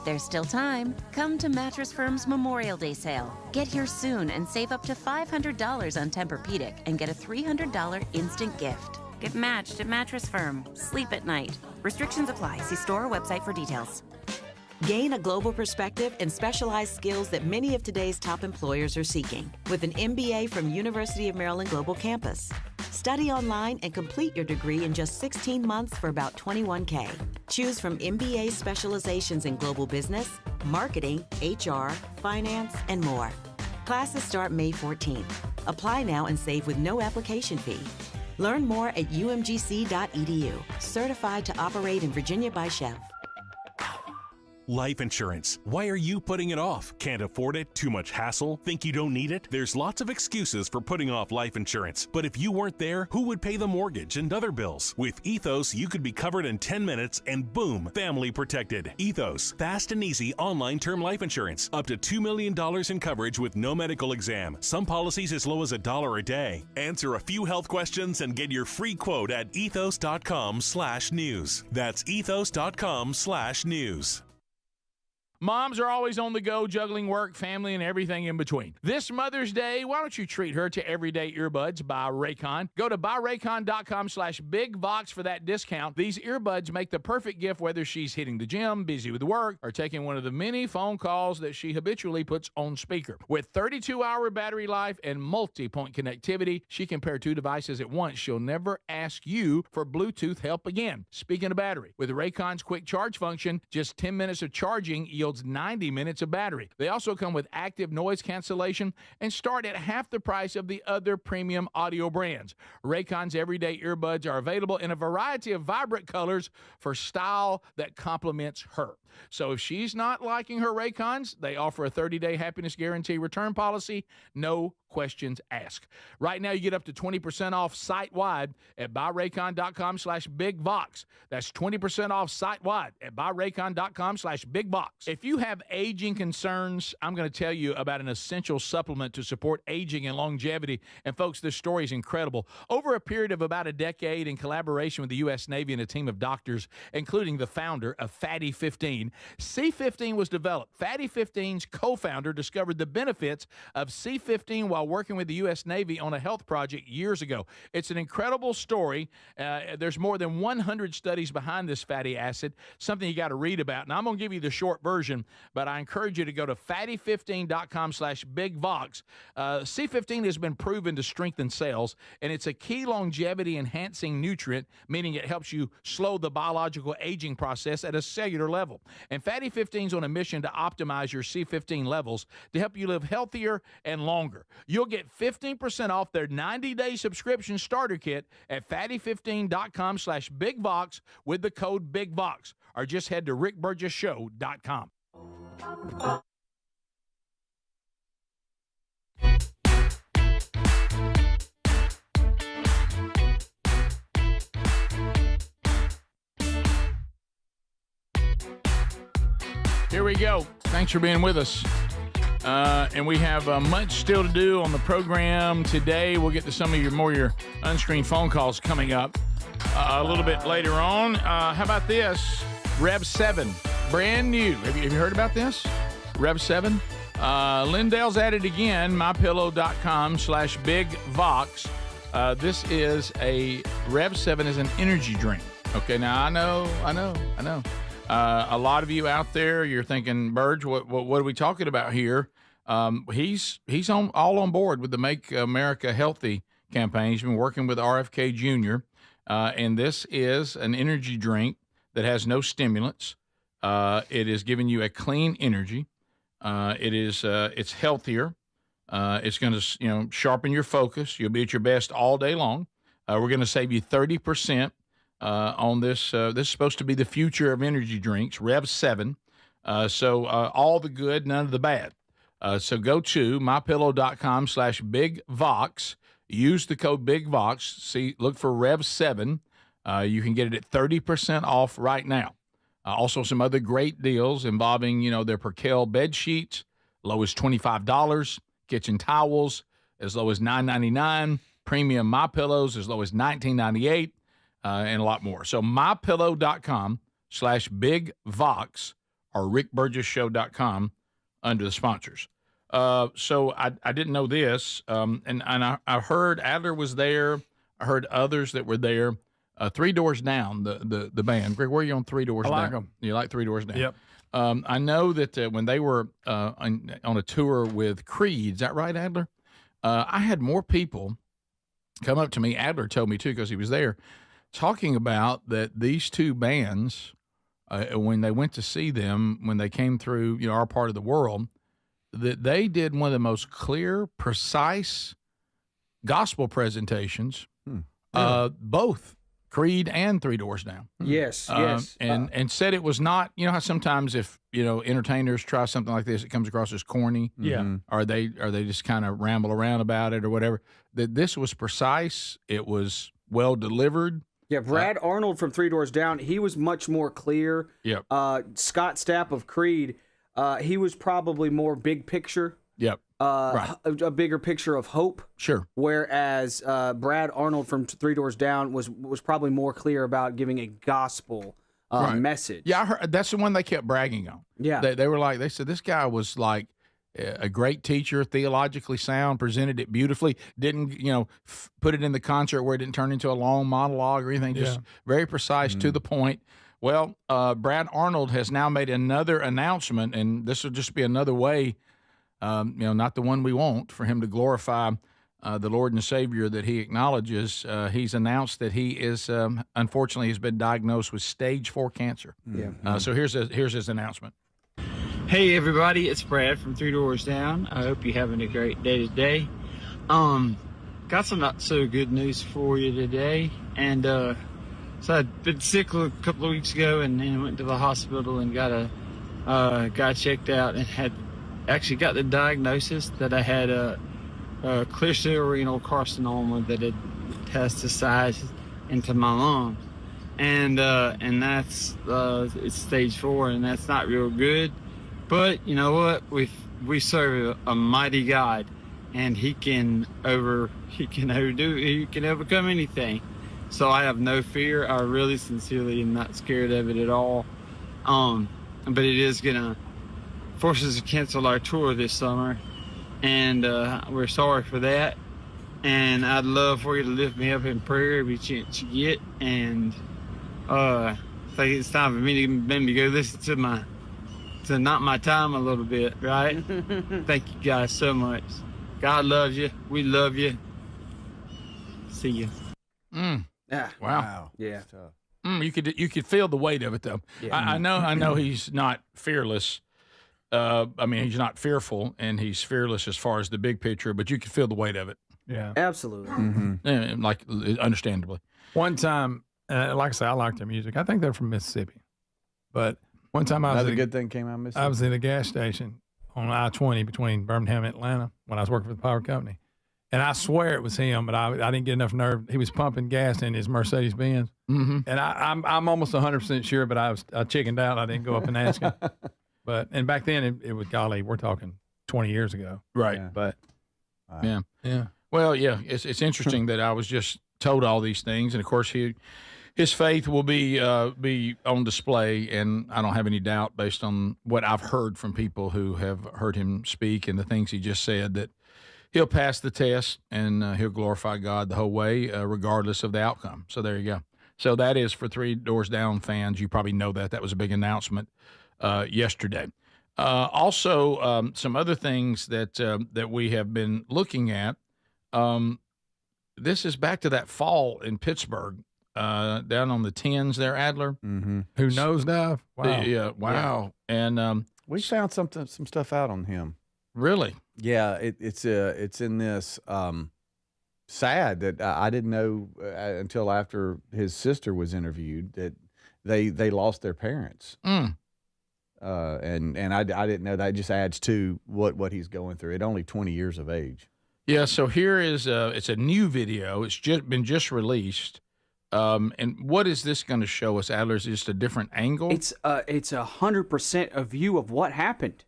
There's still time. Come to Mattress Firm's Memorial Day sale. Get here soon and save up to $500 on Tempur-Pedic and get a $300 instant gift. Get matched at Mattress Firm. Sleep at night. Restrictions apply. See store or website for details. Gain a global perspective and specialized skills that many of today's top employers are seeking with an MBA from University of Maryland Global Campus. Study online and complete your degree in just 16 months for about $21K. Choose from MBA specializations in global business, marketing, HR, finance, and more. Classes start May 14th. Apply now and save with no application fee. Learn more at umgc.edu. Certified to operate in Virginia by Chef. Life insurance. Why are you putting it off? Can't afford it? Too much hassle? Think you don't need it? There's lots of excuses for putting off life insurance. But if you weren't there, who would pay the mortgage and other bills? With Ethos, you could be covered in 10 minutes and boom, family protected. Ethos, fast and easy online term life insurance. Up to $2 million in coverage with no medical exam. Some policies as low as $1 a day. Answer a few health questions and get your free quote at ethos.com/news. That's ethos.com/news. Moms are always on the go, juggling work, family, and everything in between. This Mother's Day, why don't you treat her to everyday earbuds by Raycon? Go to buyraycon.com/bigvox for that discount. These earbuds make the perfect gift whether she's hitting the gym, busy with work, or taking one of the many phone calls that she habitually puts on speaker. With 32-hour battery life and multi-point connectivity, she can pair two devices at once. She'll never ask you for Bluetooth help again. Speaking of battery, with Raycon's quick charge function, just 10 minutes of charging yields 90 minutes of battery. They also come with active noise cancellation and start at half the price of the other premium audio brands. Raycon's everyday earbuds are available in a variety of vibrant colors for style that complements her. So if she's not liking her Raycons, they offer a 30-day happiness guarantee return policy, no questions asked. Right now, you get up to 20% off site-wide at buyraycon.com/bigvox. That's 20% off site-wide at buyraycon.com/bigvox. If you have aging concerns, I'm going to tell you about an essential supplement to support aging and longevity. And folks, this story is incredible. Over a period of about a decade, in collaboration with the U.S. Navy and a team of doctors, including the founder of Fatty 15, C15 was developed. Fatty 15's co-founder discovered the benefits of C15 while working with the U.S. Navy on a health project years ago. It's an incredible story. There's more than 100 studies behind this fatty acid, something you got to read about. Now, I'm going to give you the short version, but I encourage you to go to fatty15.com/bigvox. C15 has been proven to strengthen cells, and it's a key longevity-enhancing nutrient, meaning it helps you slow the biological aging process at a cellular level. And Fatty 15 is on a mission to optimize your C15 levels to help you live healthier and longer. You'll get 15% off their 90-day subscription starter kit at fatty15.com/bigvox with the code BIGVOX, or just head to rickburgessshow.com. Here we go. Thanks for being with us. And we have much still to do on the program today. We'll get to some of your unscreened phone calls coming up a little bit later on. How about this? Rev 7, brand new. Have you heard about this? Rev 7. Lindell's at it again. MyPillow.com/bigvox. This is a Rev 7 is an energy drink. Okay, now I know. A lot of you out there, you're thinking, Burge, what are we talking about here? He's all on board with the Make America Healthy campaign. He's been working with RFK Jr., and this is an energy drink that has no stimulants. It is giving you a clean energy. It's healthier. It's going to sharpen your focus. You'll be at your best all day long. We're going to save you 30%. On this. This is supposed to be the future of energy drinks, Rev 7. So all the good, none of the bad. So go to mypillow.com/bigvox. Use the code BIGVOX. Look for Rev 7. You can get it at 30% off right now. Also, some other great deals involving, their Percale bed sheets, low as $25, kitchen towels as low as $9.99, premium MyPillows as low as $19.98, and a lot more. So mypillow.com/BigVox or rickburgesshow.com under the sponsors. So I didn't know this, and I heard Adler was there. I heard others that were there. Three Doors Down, the band. Greg, where are you on Three Doors Down? I like them. You like Three Doors Down? Yep. I know that when they were on a tour with Creed, is that right, Adler? I had more people come up to me. Adler told me, too, because he was there, talking about that these two bands, when they went to see them, when they came through our part of the world, that they did one of the most clear, precise gospel presentations, both Creed and Three Doors Down. Yes, yes. And said it was not, how sometimes if, entertainers try something like this, it comes across as corny. Yeah. Or they just kind of ramble around about it or wwhatever. That this was precise. It was well delivered. Yeah, Brad Arnold from Three Doors Down, he was much more clear. Yep. Scott Stapp of Creed, he was probably more big picture. Yep. Right. A bigger picture of hope. Sure. Whereas Brad Arnold from Three Doors Down was probably more clear about giving a gospel message. Yeah, I heard, that's the one they kept bragging on. Yeah. They said this guy was like a great teacher, theologically sound, presented it beautifully, didn't, put it in the concert where it didn't turn into a long monologue or anything, just very precise, to the point. Well, Brad Arnold has now made another announcement, and this will just be another way, not the one we want, for him to glorify the Lord and Savior that he acknowledges. He's announced that he is, unfortunately, has been diagnosed with stage 4 cancer. Yeah. So here's his announcement. Hey everybody, it's Brad from Three Doors Down. I hope you're having a great day today. Got some not so good news for you today. And so I'd been sick a couple of weeks ago and then went to the hospital and got checked out and actually got the diagnosis that I had a clear cell renal carcinoma that had metastasized into my lungs. And that's it's stage 4, and that's not real good. But you know what? We serve a mighty God, and He can overcome anything. So I have no fear. I really, sincerely am not scared of it at all. But it is gonna force us to cancel our tour this summer, and we're sorry for that. And I'd love for you to lift me up in prayer every chance you get. And I think it's time for me to maybe go listen to Not My Time a little bit, right? Thank you guys so much. God loves you. We love you. See you. Yeah. Wow. Yeah. You could feel the weight of it, though. Yeah. I know he's not fearless. He's not fearful, and he's fearless as far as the big picture, but you could feel the weight of it. Yeah. Absolutely. Like, understandably. One time, like I say, I like their music. I think they're from Mississippi. But one time Another good thing came out of Mississippi. I was at a gas station on I-20 between Birmingham and Atlanta when I was working for the power company. And I swear it was him, but I didn't get enough nerve. He was pumping gas in his Mercedes-Benz. Mm-hmm. And I'm almost 100% sure, but I chickened out. I didn't go up and ask him. And back then, it was, golly, we're talking 20 years ago. Right. Yeah. But, Yeah. Well, yeah, it's interesting that I was just told all these things. And, of course, his faith will be on display, and I don't have any doubt, based on what I've heard from people who have heard him speak and the things he just said, that he'll pass the test and he'll glorify God the whole way, regardless of the outcome. So there you go. So that is for Three Doors Down fans. You probably know that. That was a big announcement yesterday. Also, some other things that we have been looking at. This is back to that fall in Pittsburgh. Down on the 10s there, Adler. Mm-hmm. Who nosedive? Wow. Yeah, wow. Yeah. And we found some stuff out on him. Really? Yeah, it's in this. Sad that I didn't know until after his sister was interviewed that they lost their parents. And I didn't know that. It just adds to what he's going through at only 20 years of age. Yeah. So here is it's a new video. It's been released. And what is this going to show us, Adler? Is it just a different angle? It's 100% a view of what happened.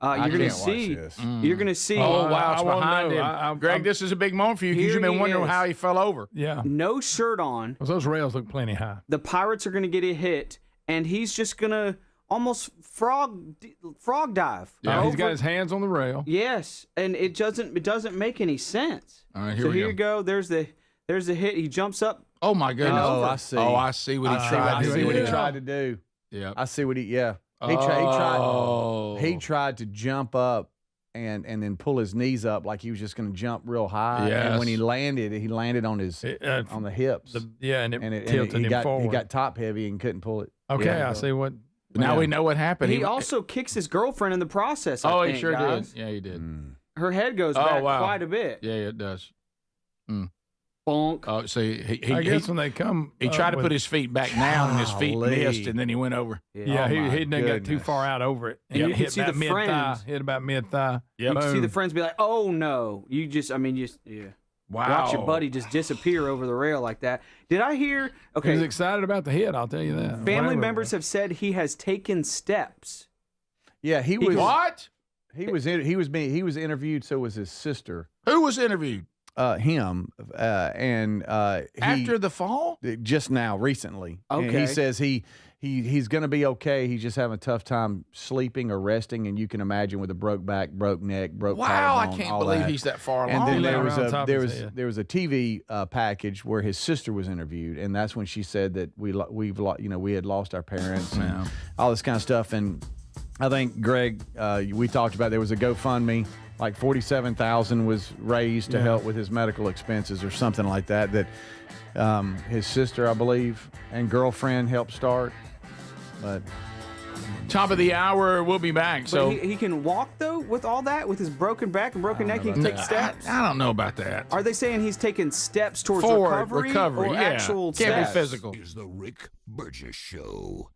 You're going to see. You're going to see. Oh, wow, it's I wanna behind know. him. Greg, this is a big moment for you because Here you've been he wondering is. how he fell over. Yeah. No shirt on. Well, those rails look plenty high. The Pirates are going to get a hit, and he's just going to almost frog dive. Yeah, he's got over. his hands on the rail. Yes, and it doesn't make any sense. All right, here so we here you go. There's the hit. He jumps up. Oh my goodness! Oh, I see. Oh, I see what he tried. I to see do. what he tried to do. Yeah. I see what he. Yeah. He tried to jump up and then pull his knees up like he was just going to jump real high. Yes. And when he landed on his on the hips. And it he tilted him got forward. he got top heavy and couldn't pull it. Okay, Yeah. I see what. Now we know what happened. He also kicks his girlfriend in the process. I think, he sure guys. did. Yeah, he did. Her head goes back quite a bit. Yeah, it does. Bonk. Oh, so he I guess when they come, he tried to put his feet back down, and his feet missed, and then he went over. Yeah, he didn't got too far out over it. And you can hit see about the mid-thigh. friends. Hit about mid-thigh. You can see the friends be like, "Oh no!" Wow. Watch your buddy just disappear over the rail like that. Did I hear? Okay. He was excited about the hit. I'll tell you that. Family Whatever. members have said he has taken steps. Yeah, he was. What? He was interviewed. So was his sister. Who was interviewed? Him. After the fall? Just now, recently. And Okay. he says he's going to be okay. He's just having a tough time sleeping or resting, and you can imagine with a broke back, broke neck, broke Wow, I collarbone, can't all believe that. he's that far And along. then there Around was top of his head. there was a TV package where his sister was interviewed, and that's when she said that we had lost our parents and all this kind of stuff. And I think Greg, we talked about there was a GoFundMe, like $47,000 was raised to help with his medical expenses or something like that. That his sister, I believe, and girlfriend helped start. But top of the hour, we'll be back. But So he can walk though with all that, with his broken back and broken neck. He can take steps. I don't know about that. Are they saying he's taking steps towards Forward, recovery or yeah. actual Can't steps? be physical. Is the Rick Burgess Show.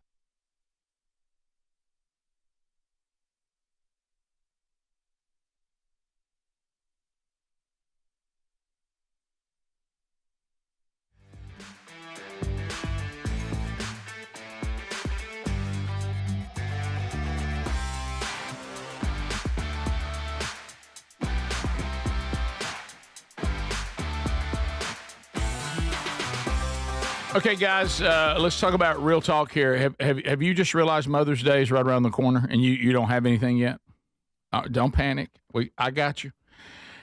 Okay, guys, let's talk about real talk here. Have you just realized Mother's Day is right around the corner and you don't have anything yet? Don't panic. I got you.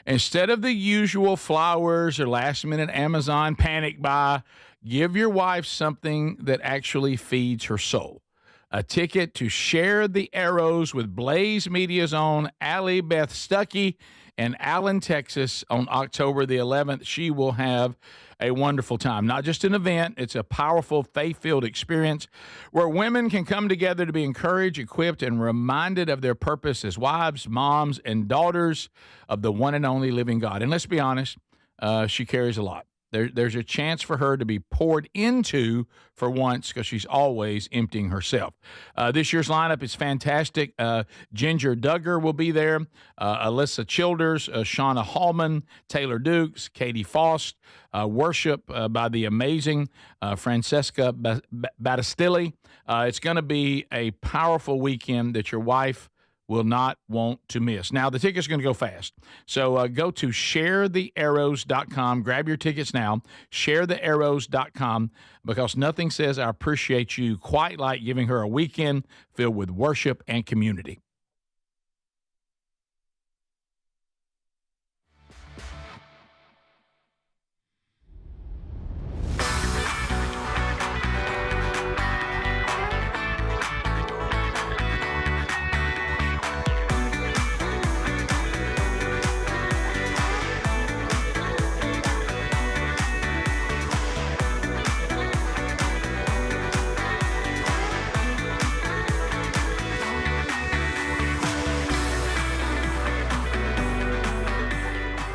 Instead of the usual flowers or last-minute Amazon panic buy, give your wife something that actually feeds her soul. A ticket to Share the Arrows with Blaze Media's own Allie Beth Stuckey in Allen, Texas on October the 11th. She will have a wonderful time. Not just an event, it's a powerful, faith-filled experience where women can come together to be encouraged, equipped, and reminded of their purpose as wives, moms, and daughters of the one and only living God. And let's be honest, she carries a lot. There's a chance for her to be poured into for once because she's always emptying herself. This year's lineup is fantastic. Ginger Duggar will be there. Alyssa Childers, Shauna Hallman, Taylor Dukes, Katie Faust, worship by the amazing Francesca Battistelli. It's going to be a powerful weekend that your wife will not want to miss. Now, the tickets are going to go fast. So go to sharethearrows.com. Grab your tickets now, sharethearrows.com, because nothing says I appreciate you quite like giving her a weekend filled with worship and community.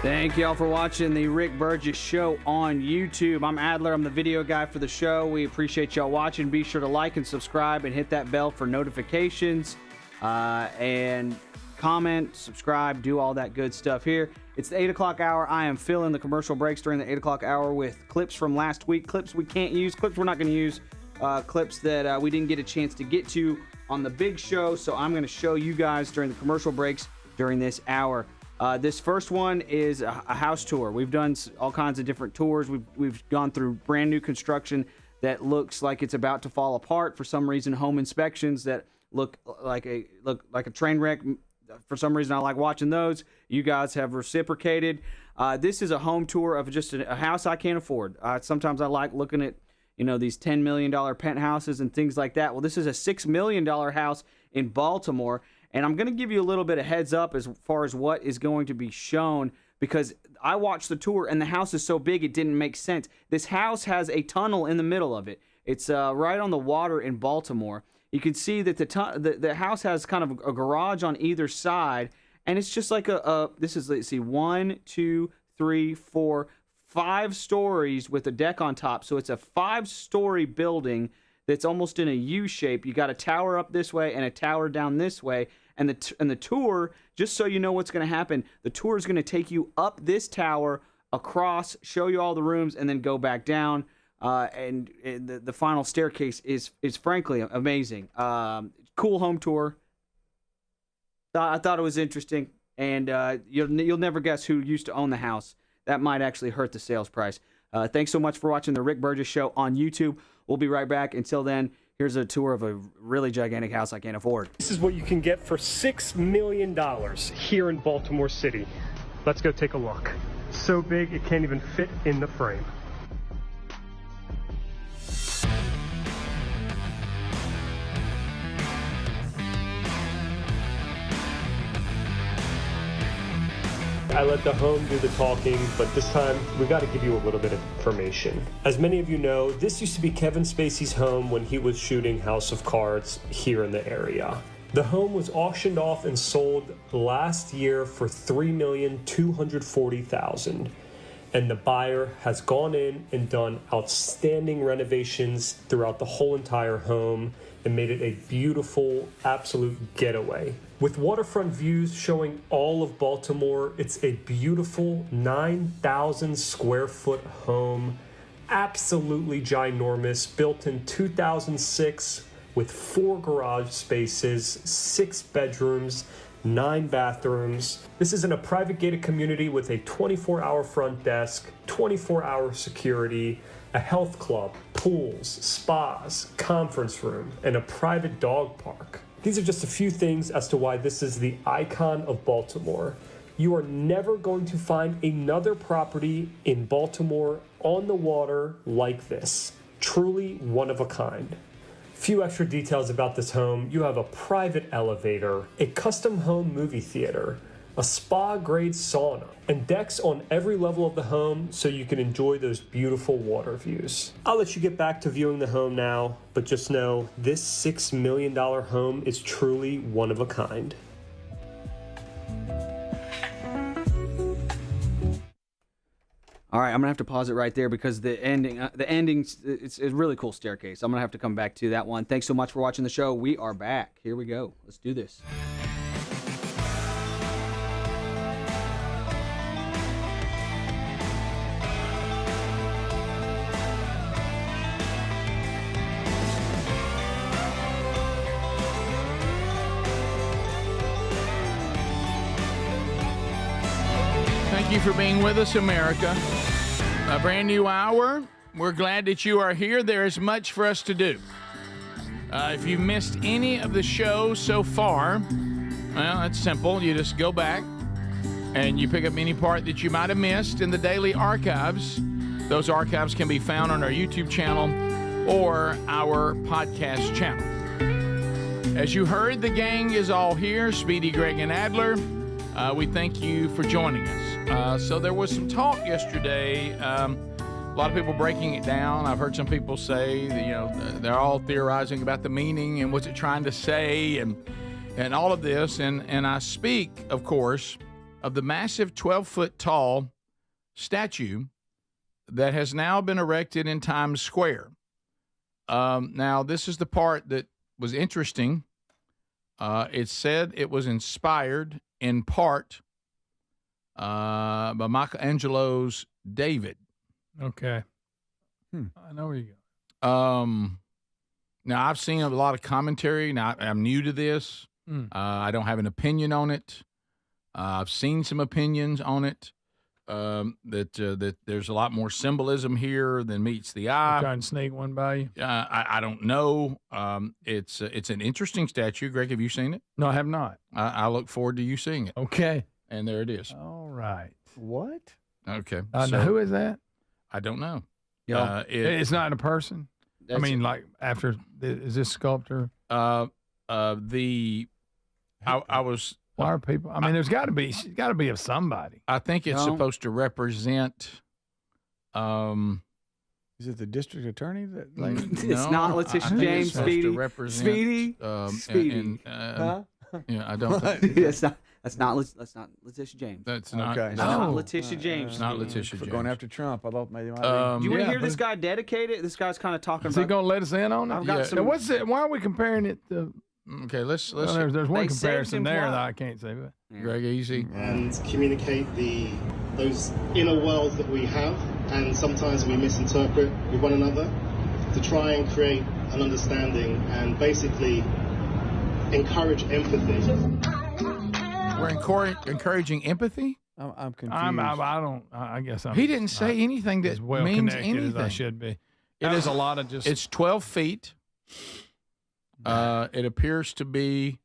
Thank y'all for watching the Rick Burgess Show on YouTube. I'm Adler. I'm the video guy for the show. We appreciate y'all watching. Be sure to like and subscribe and hit that bell for notifications. And comment, subscribe, do all that good stuff here. It's the 8 o'clock hour. I am filling the commercial breaks during the 8 o'clock hour with clips from last week, clips we can't use, clips we're not going to use, clips that we didn't get a chance to get to on the big show. So I'm going to show you guys during the commercial breaks during this hour. This first one is a house tour. We've done all kinds of different tours. We've gone through brand new construction that looks like it's about to fall apart. For some reason, home inspections that look like a train wreck. For some reason, I like watching those. You guys have reciprocated. This is a home tour of just a house I can't afford. Sometimes I like looking at, these $10 million penthouses and things like that. Well, this is a $6 million house in Baltimore, and I'm going to give you a little bit of heads up as far as what is going to be shown, because I watched the tour, and the house is so big it didn't make sense. This house has a tunnel in the middle of it. It's right on the water in Baltimore. You can see that the house has kind of a garage on either side, and it's just like this is, let's see, 1, 2, 3, 4, 5 stories with a deck on top. So it's a 5-story building that's almost in a U shape. You got a tower up this way and a tower down this way, and the tour, just so you know what's going to happen, the tour is going to take you up this tower, across, show you all the rooms, and then go back down. And the final staircase is frankly amazing. Cool home tour. I thought it was interesting, and you'll never guess who used to own the house. That might actually hurt the sales price. Thanks so much for watching the Rick Burgess Show on YouTube. We'll be right back. Until then, here's a tour of a really gigantic house I can't afford. This is what you can get for $6 million here in Baltimore City. Let's go take a look. So big it can't even fit in the frame. I let the home do the talking, but this time we got to give you a little bit of information. As many of you know, this used to be Kevin Spacey's home when he was shooting House of Cards here in the area. The home was auctioned off and sold last year for $3,240,000. And the buyer has gone in and done outstanding renovations throughout the whole entire home and made it a beautiful, absolute getaway. With waterfront views showing all of Baltimore, it's a beautiful 9,000 square foot home, absolutely ginormous, built in 2006 with 4 garage spaces, 6 bedrooms, 9 bathrooms. This is in a private gated community with a 24-hour front desk, 24-hour security, a health club, pools, spas, conference room, and a private dog park. These are just a few things as to why this is the icon of Baltimore. You are never going to find another property in Baltimore on the water like this. Truly one of a kind. Few extra details about this home. You have a private elevator, a custom home movie theater, a spa-grade sauna, and decks on every level of the home so you can enjoy those beautiful water views. I'll let you get back to viewing the home now, but just know this $6 million home is truly one of a kind. All right, I'm gonna have to pause it right there because the ending, it's a really cool staircase. I'm gonna have to come back to that one. Thanks so much for watching the show. We are back. Here we go. Let's do this. Thank you for being with us, America. A brand new hour. We're glad that you are here. There is much for us to do. If you missed any of the show so far, well, it's simple. You just go back and you pick up any part that you might have missed in the daily archives. Those archives can be found on our YouTube channel or our podcast channel. As you heard, the gang is all here. Speedy, Greg, and Adler. We thank you for joining us. So there was some talk yesterday, a lot of people breaking it down. I've heard some people say that, they're all theorizing about the meaning and what's it trying to say and all of this. And I speak, of course, of the massive 12-foot tall statue that has now been erected in Times Square. Now, this is the part that was interesting. It said it was inspired in part by Michelangelo's David. Okay. I know where you go. Now, I've seen a lot of commentary. Now, I'm new to this. I don't have an opinion on it. I've seen some opinions on it. That there's a lot more symbolism here than meets the eye. Trying to sneak one by you. I don't know. It's an interesting statue. Greg, have you seen it? No, I have not. I look forward to you seeing it. Okay. And there it is. All right. What? Okay. Now who is that? I don't know. It's not a person. I mean, like is this sculptor? I was. Why are people? I mean, there's got to be. She's got to be of somebody. I think it's supposed to represent. Is it the district attorney that? It's not Letitia James. Speedy. Speedy. Yeah, I don't. Think That's not Letitia James. That's not. Okay. It's not Letitia James. It's not Letitia For James. going after Trump, I thought maybe. Do you want to hear this guy dedicate it? This guy's kind of talking Is about. he going to let us in on it? I've got some. Now, what's it? Why are we comparing it to? Okay, let's. Well, there's one They comparison saved him there plot. that I can't say. But Greg, easy. And communicate those inner worlds that we have, and sometimes we misinterpret with one another, to try and create an understanding and basically encourage empathy. We're encouraging empathy. I'm confused. I guess I'm. He didn't say anything that as well means connected anything. as I should be. It is a lot of just. It's 12 feet. It appears to be.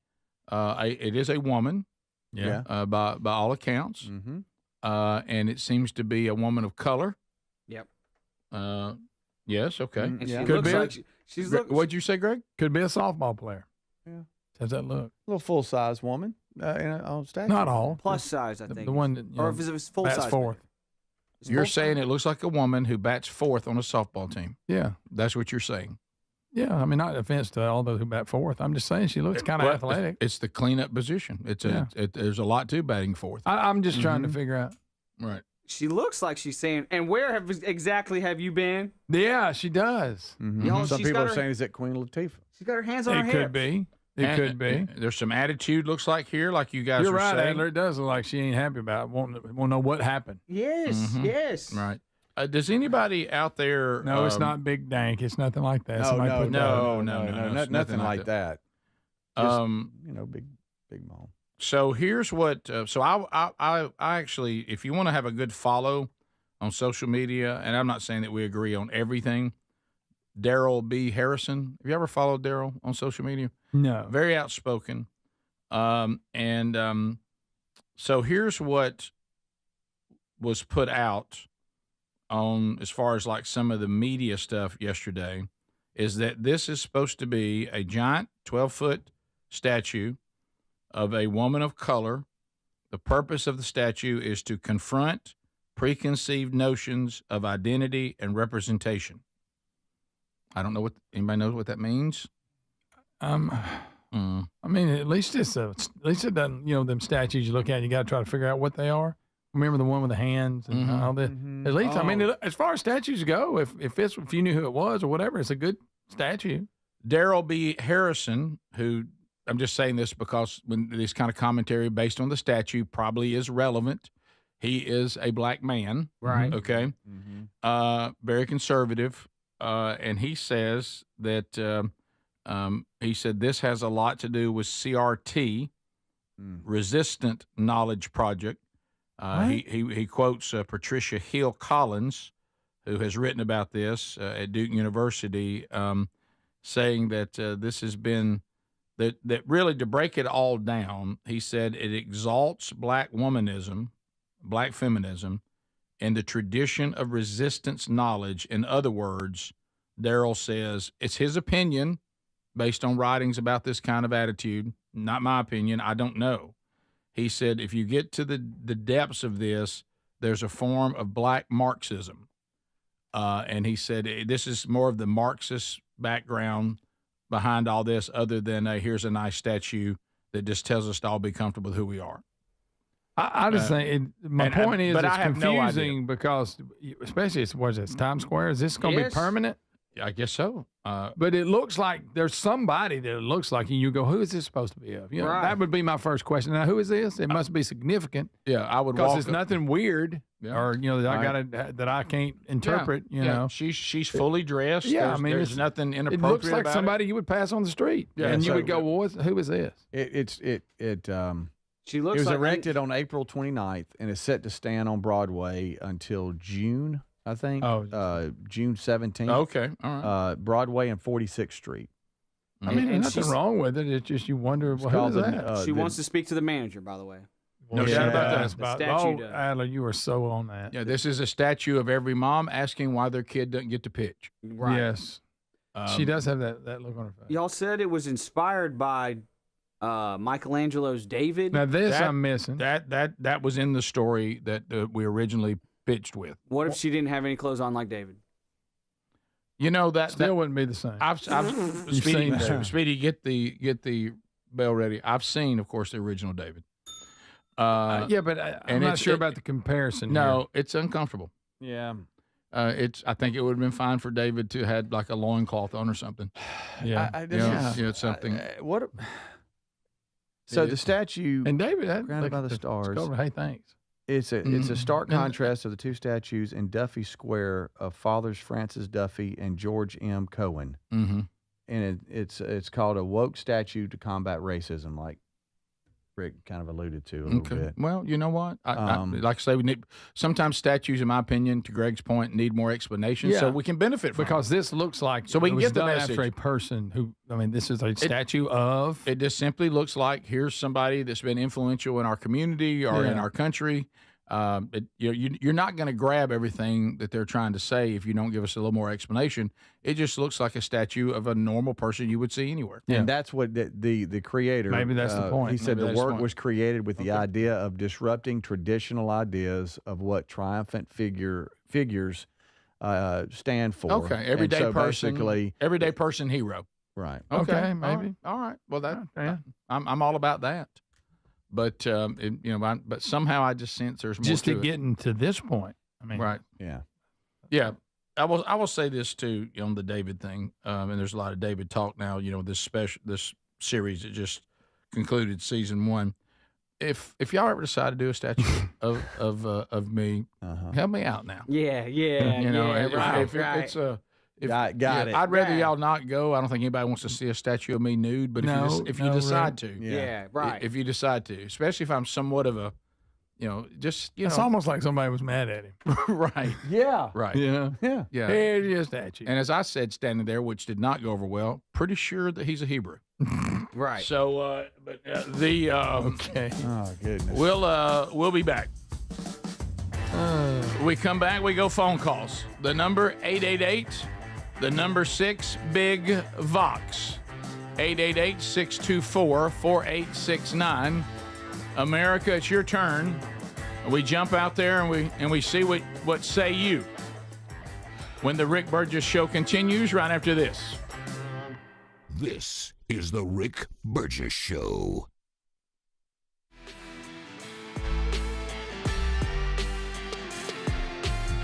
It is a woman. Yeah. By all accounts. Mm-hmm. And it seems to be a woman of color. Yep. Yes. Okay. And she Could looks be. like she's look. What'd you say, Greg? Could be a softball player. Yeah. How's that look? A little full size woman on statue. Not all. Plus size, I think. The one that or if it's full bats size. fourth. You're saying it looks like a woman who bats fourth on a softball team. Yeah. That's what you're saying. Yeah. I mean, not offense to all those who bat fourth. I'm just saying she looks kind of Well, athletic. It's the cleanup position. There's a lot to batting fourth. I'm just trying to figure out. Right. She looks like she's saying, and where exactly have you been? Yeah, she does. Mm-hmm. Y'all, Some she's people got are her- saying, is it Queen Latifah? She's got her hands on her It hips. could be. It could be. There's some attitude, looks like here, like you guys You're are right, saying. Adler. It does look like she ain't happy about it. Won't know what happened. Yes, yes. Right. Does anybody out there? No, it's not Big Dank. It's nothing like that. Somebody put no, Nothing, nothing like that. Just, big mom. So here's what. So I actually, if you want to have a good follow on social media, and I'm not saying that we agree on everything. Daryl B. Harrison. Have you ever followed Daryl on social media? No. Very outspoken. So here's what was put out on as far as like some of the media stuff yesterday is that this is supposed to be a giant 12-foot statue of a woman of color. The purpose of the statue is to confront preconceived notions of identity and representation. I don't know what anybody knows what that means. I mean, at least it doesn't. Them statues you look at, you got to try to figure out what they are. Remember the one with the hands and all that. At least, I mean, as far as statues go, if you knew who it was or whatever, it's a good statue. Daryl B. Harrison, who I'm just saying this because when this kind of commentary based on the statue probably is relevant. He is a black man, right? Okay, very conservative. And he says that he said this has a lot to do with CRT, Resistant Knowledge Project. He quotes Patricia Hill Collins, who has written about this at Duke University, saying that this has been that really, to break it all down, he said it exalts black womanism, black feminism, and the tradition of resistance knowledge. In other words, Daryl says it's his opinion based on writings about this kind of attitude, not my opinion. I don't know. He said if you get to the depths of this, there's a form of black Marxism. And he said this is more of the Marxist background behind all this other than here's a nice statue that just tells us to all be comfortable with who we are. I just think my point is but it's I have confusing because, especially it's Times Square. Is this going to be permanent? I guess so. But it looks like there's somebody that it looks like, and you go, who is this supposed to be of? You know, Right. that would be my first question. Now, who is this? It must be significant. Yeah, I would Because walk it's up- nothing weird or, you know, that I Right. got that I can't interpret, you Yeah, know. she's fully dressed. Yeah, there's, I mean, there's it's- nothing It inappropriate looks like about somebody you would pass on the street. Yeah, and you so- would go, well, who is this? She It looks was like erected on April 29th and is set to stand on Broadway until June, I think. June 17th. Okay, all right. Broadway and 46th Street. I mean, there's nothing wrong with it. It's just you wonder, well, who called is the- that? she wants to speak to the manager, by the way. No doubt about that. That's The about, statue oh, does. Adler, you are so on that. Yeah, this is a statue of every mom asking why their kid doesn't get to pitch. Right. Yes. She does have that look on her face. Y'all said it was inspired by Michelangelo's David. Now, this That- I'm missing. That was in the story that we originally pitched with. What if she didn't have any clothes on like David? You know that Still wouldn't be the same. I've You've seen that. Speedy, get the bell ready. I've seen, of course, the original David. Yeah, but I'm not sure about the comparison. No, it's uncomfortable. Yeah. I think it would have been fine for David to had like a loincloth on or something. Yeah. Something. What? So the statue and David grounded by the stars. Hey, thanks. It's a stark contrast of the two statues in Duffy Square of fathers Francis Duffy and George M. Cohen. Mm-hmm. And it's called a woke statue to combat racism, like Rick kind of alluded to a little bit. Well, you know what? Like I say, we need sometimes statues, in my opinion, to Greg's point, need more explanation so we can benefit from because this looks like so we it can was get the done message. after a person who. I mean, this is a statue of. It just simply looks like here's somebody that's been influential in our community or in our country. You're not going to grab everything that they're trying to say if you don't give us a little more explanation. It just looks like a statue of a normal person you would see anywhere. And that's what the creator. Maybe that's the point. He said Maybe the that's the work point. was created with the idea of disrupting traditional ideas of what triumphant figures stand for. Okay, everyday so person, basically, everyday person hero. Right. Okay, All maybe. right. All right. Well, I'm all about that. But but somehow I just sense there's more Just to it. getting to this point. I mean, Right. Yeah. I will say this too on the David thing, and there's a lot of David talk now. You know, this series that just concluded season 1. If y'all ever decide to do a statue of me, help me out now. Yeah. You know, if right. it's a. Got it. I'd rather y'all not go. I don't think anybody wants to see a statue of me nude. But if you decide to, right. If you decide to, especially if I'm somewhat of a, It's almost like somebody was mad at him. right. Yeah. Right. Yeah. Yeah. Yeah. Here's your statue. And as I said, standing there, which did not go over well, pretty sure that he's a Hebrew. Right. So, Okay. Oh goodness. We'll be back. We come back, we go phone calls. The number 888, the number 6 Big Vox. 888-624-4869. America, it's your turn. We jump out there and we see what say you. When the Rick Burgess Show continues right after this. This is the Rick Burgess Show.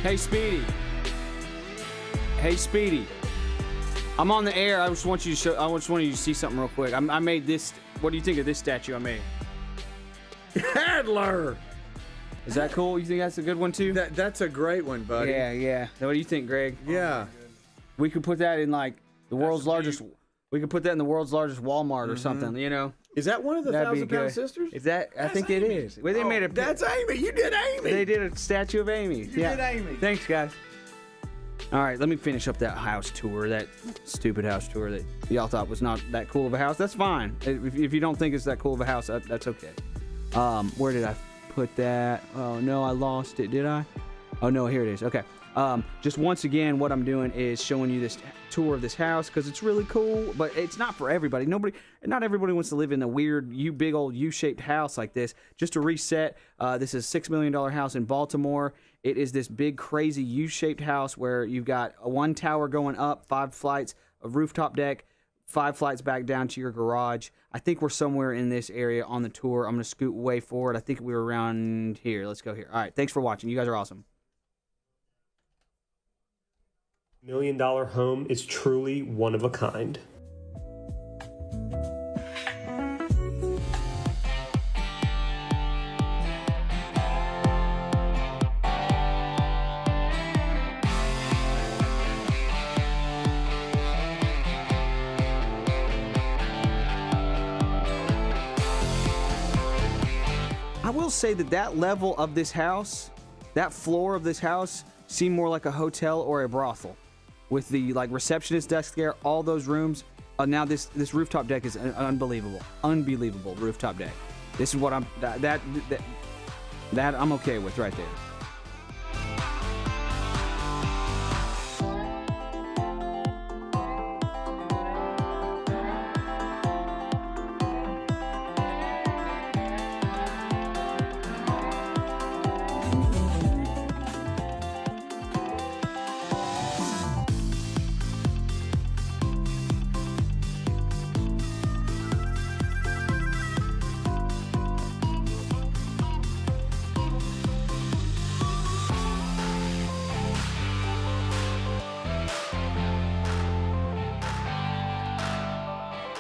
Hey, Speedy. I'm on the air. I just want you to see something real quick. I made this. What do you think of this statue I made? Adler. Is that cool? You think that's a good one too? That's a great one, buddy. Yeah. Now, what do you think, Greg? Yeah. We could put that in like the world's largest. We could put that in the world's largest Walmart or something. You know. Is that one of the That'd be 1,000-pound good. sisters? Is that? I think it is. Well, they made a. That's Amy. You did Amy. They did a statue of Amy. You did Amy. Thanks, guys. All right, let me finish up that house tour, that stupid house tour that y'all thought was not that cool of a house. That's fine. If you don't think it's that cool of a house, that's okay. Where did I put that? Oh, no, I lost it. Did I? Oh, no, here it is. Okay. Just once again, what I'm doing is showing you this tour of this house because it's really cool, but it's not for everybody. Not everybody wants to live in a weird, big old U-shaped house like this. Just to reset, this is a $6 million house in Baltimore. It is this big, crazy U-shaped house where you've got one tower going up, 5 flights, a rooftop deck, 5 flights back down to your garage. I think we're somewhere in this area on the tour. I'm going to scoot way forward. I think we were around here. Let's go here. All right, thanks for watching. You guys are awesome. $1 million home is truly one of a kind. I will say that level of this house, that floor of this house, seemed more like a hotel or a brothel, with the receptionist desk there, all those rooms. Now this rooftop deck is an unbelievable rooftop deck. This is what I'm okay with right there.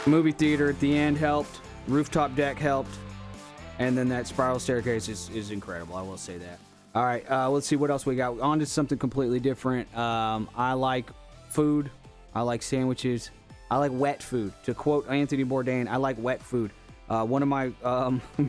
Movie theater at the end helped. Rooftop deck helped. And then that spiral staircase is incredible. I will say that. All right, let's see what else we got. On to something completely different. I like food. I like sandwiches. I like wet food. To quote Anthony Bourdain, I like wet food. One of my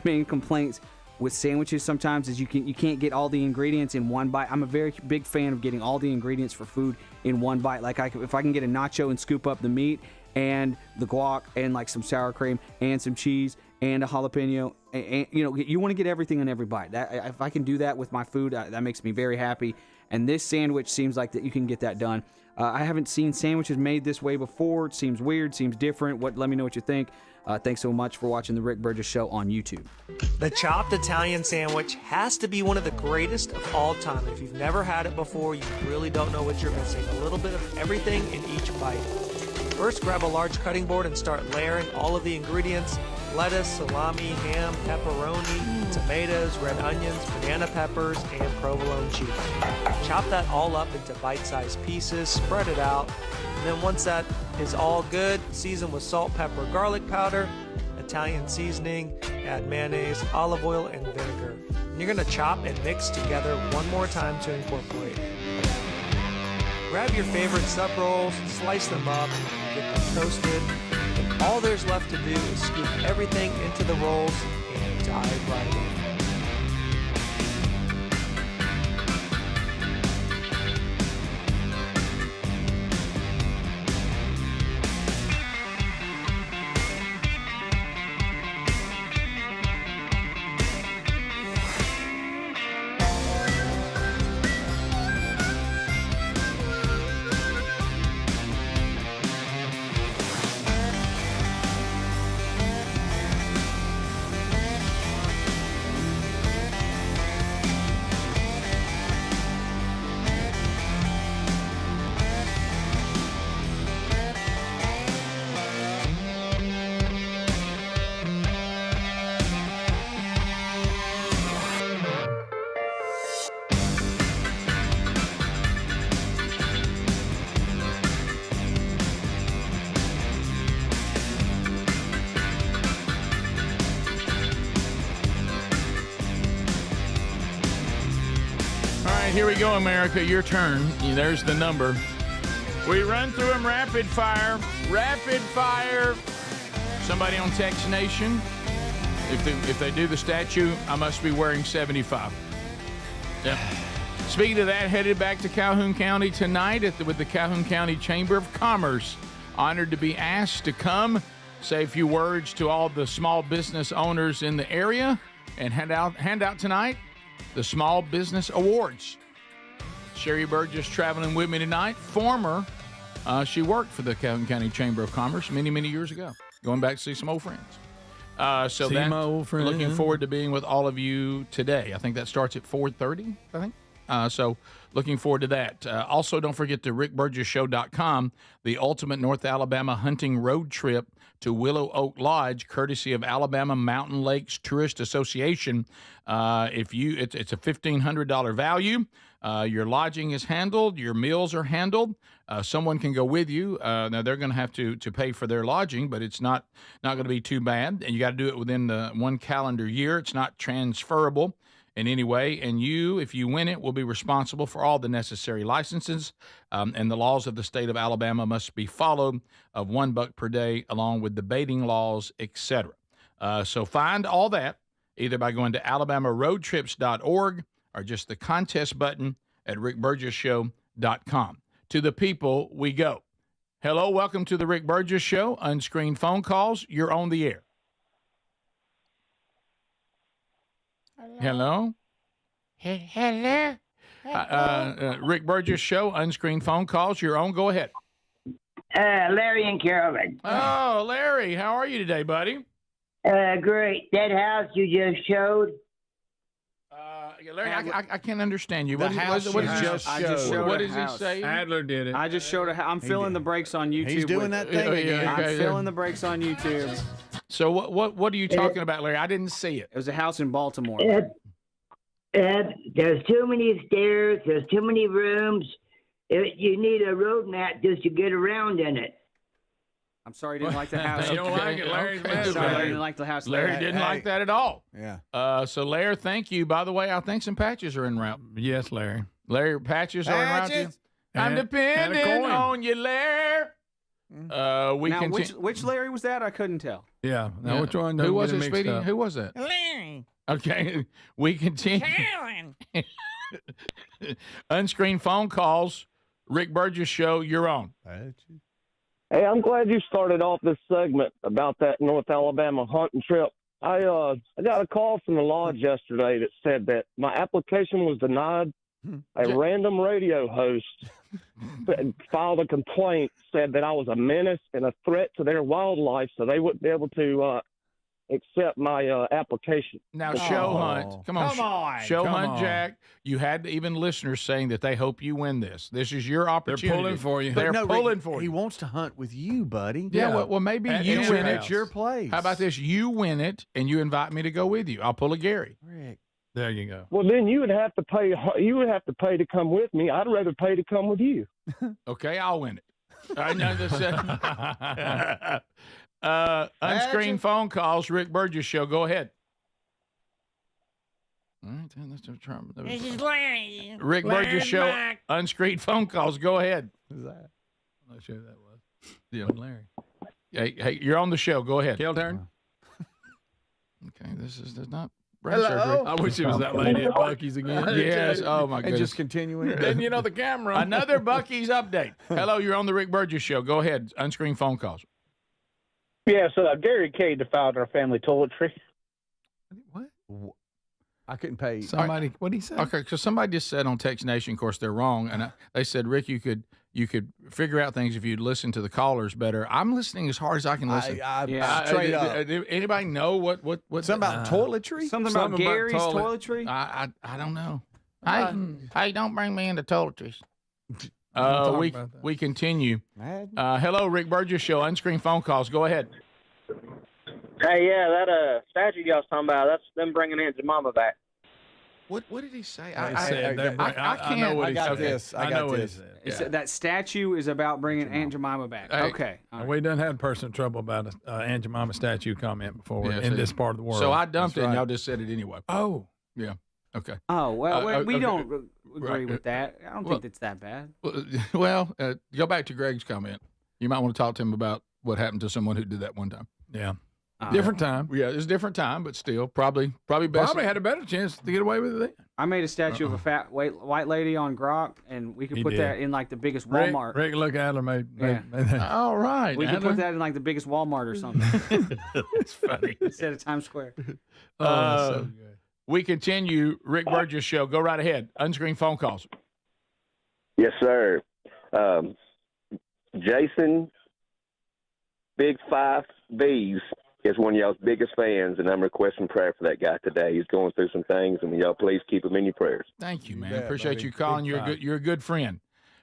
main complaints with sandwiches sometimes is you can't get all the ingredients in one bite. I'm a very big fan of getting all the ingredients for food in one bite. Like if I can get a nacho and scoop up the meat and the guac and some sour cream and some cheese and a jalapeno, and you want to get everything in every bite. If I can do that with my food, that makes me very happy. And this sandwich seems like that you can get that done. I haven't seen sandwiches made this way before. It seems weird, seems different. Let me know what you think. Thanks so much for watching the Rick Burgess Show on YouTube. The chopped Italian sandwich has to be one of the greatest of all time. If you've never had it before, you really don't know what you're missing. A little bit of everything in each bite. First, grab a large cutting board and start layering all of the ingredients: lettuce, salami, ham, pepperoni, tomatoes, red onions, banana peppers, and provolone cheese. Chop that all up into bite-sized pieces, spread it out, and then once that is all good, season with salt, pepper, garlic powder, Italian seasoning, add mayonnaise, olive oil, and vinegar. And you're going to chop and mix together one more time to incorporate. Grab your favorite sub rolls, slice them up, get them toasted, and all there's left to do is scoop everything into the rolls and dive right in. Here we go, America. Your turn. There's the number. We run through them rapid fire. Rapid fire. Somebody on Text Nation. If they do the statue, I must be wearing 75. Yep. Speaking of that, headed back to Calhoun County tonight with the Calhoun County Chamber of Commerce. Honored to be asked to come, say a few words to all the small business owners in the area, and hand out tonight the Small Business Awards. Sherry Burgess traveling with me tonight. She worked for the Calhoun County Chamber of Commerce many, many years ago. Going back to see some old friends. So see my old friend. Looking forward to being with all of you today. I think that starts at 4:30, I think. So looking forward to that. Also, don't forget the rickburgessshow.com, the ultimate North Alabama hunting road trip to Willow Oak Lodge, courtesy of Alabama Mountain Lakes Tourist Association. It's a $1,500 value. Your lodging is handled. Your meals are handled. Someone can go with you. Now they're going to have to pay for their lodging, but it's not going to be too bad. And you got to do it within the 1 calendar year. It's not transferable in any way. And you, if you win it, will be responsible for all the necessary licenses. And the laws of the state of Alabama must be followed of $1 per day, along with the baiting laws, etc. So find all that either by going to alabamaroadtrips.org or just the contest button at rickburgesshow.com. To the people we go. Hello, welcome to the Rick Burgess Show. Unscreened phone calls. You're on the air. Hello? Hello? Rick Burgess Show, unscreened phone calls. You're on. Go ahead. Larry and Carolyn. Oh, Larry, how are you today, buddy? Great. That house you just showed. Larry, I can't understand you. The house what you just showed. What does he say? Adler did it. I just showed I'm filling the brakes on YouTube. He's doing that thing again. I'm filling the brakes on YouTube. So what are you talking about, Larry? I didn't see it. It was a house in Baltimore. There's too many stairs. There's too many rooms. You need a road map just to get around in it. I'm sorry you didn't like the house. You don't like it, Larry's mad. Sorry, Larry didn't like the house. Larry didn't like that at all. Yeah. So, Larry, thank you. By the way, I think some patches are en route. Yes, Larry. Larry, patches are en route. Too? I'm depending on you, Larry. Which Larry was that? I couldn't tell. Yeah. Now, which one? Who was it, Speedy? Who was that? Larry. Okay. We continue. Carolyn. Unscreened phone calls. Rick Burgess Show. You're on. Hey, I'm glad you started off this segment about that North Alabama hunting trip. I got a call from the lodge yesterday that said that my application was denied. A random radio host filed a complaint, said that I was a menace and a threat to their wildlife, so they wouldn't be able to accept my application. Now, Show Hunt. Come on. Show Hunt, Jack. You had even listeners saying that they hope you win this. This is your opportunity. They're pulling for you. They're pulling for you. He wants to hunt with you, buddy. Yeah, well, maybe you win it. It's your place. How about this? You win it, and you invite me to go with you. I'll pull a Gary. Rick. There you go. Well, then you would have to pay. You would have to pay to come with me. I'd rather pay to come with you. Okay, I'll win it. I know this. Unscreened phone calls. Rick Burgess Show. Go ahead. All right, This is Larry. Rick Burgess Show. Unscreened phone calls. Go ahead. Who's that? I'm not sure who that was. Yeah, Larry. Hey, you're on the show. Go ahead. Kill turn. Okay, this is not. Hello. I wish it was that lady at Bucky's again. Yes. Oh my goodness. And just continuing. Then you know the camera. Another Bucky's update. Hello, you're on the Rick Burgess Show. Go ahead. Unscreened phone calls. Yes, Gary K defiled our family toiletry. What? I couldn't pay. Somebody. What did he say? Okay, because somebody just said on Text Nation, of course they're wrong, and they said, Rick, you could figure out things if you'd listen to the callers better. I'm listening as hard as I can listen. Straight up. Anybody know what something about toiletry? Something about Gary's toiletry? I don't know. Hey, don't bring me into toiletries. We continue. Hello, Rick Burgess Show. Unscreened phone calls. Go ahead. Hey, yeah, that statue y'all was talking about, that's them bringing Aunt Jemima back. What did he say? I can't. I got this. He said that statue is about bringing Aunt Jemima back. Hey, okay. We done had personal trouble about a Aunt Jemima statue comment before in this part of the world. So I dumped it, and y'all just said it anyway. Oh. Yeah. Okay. Oh, well, we okay. don't agree with that. I don't think it's that bad. Well, go back to Greg's comment. You might want to talk to him about what happened to someone who did that one time. Yeah. Different time. Yeah, it's a different time, but still, probably best. Probably had a better chance to get away with it then. I made a statue of a fat white lady on Grok, and we could put that in like the biggest Walmart. Rick look, Adler made that. All right. We could put that in like the biggest Walmart or something. It's funny. Instead of Times Square. So good. We continue. Rick Burgess Show. Go right ahead. Unscreened phone calls. Yes, sir. Jason, Big 5 B's, is one of y'all's biggest fans, and I'm requesting prayer for that guy today. He's going through some things, and y'all please keep him in your prayers. Thank you, man. Appreciate you calling. You're a good friend.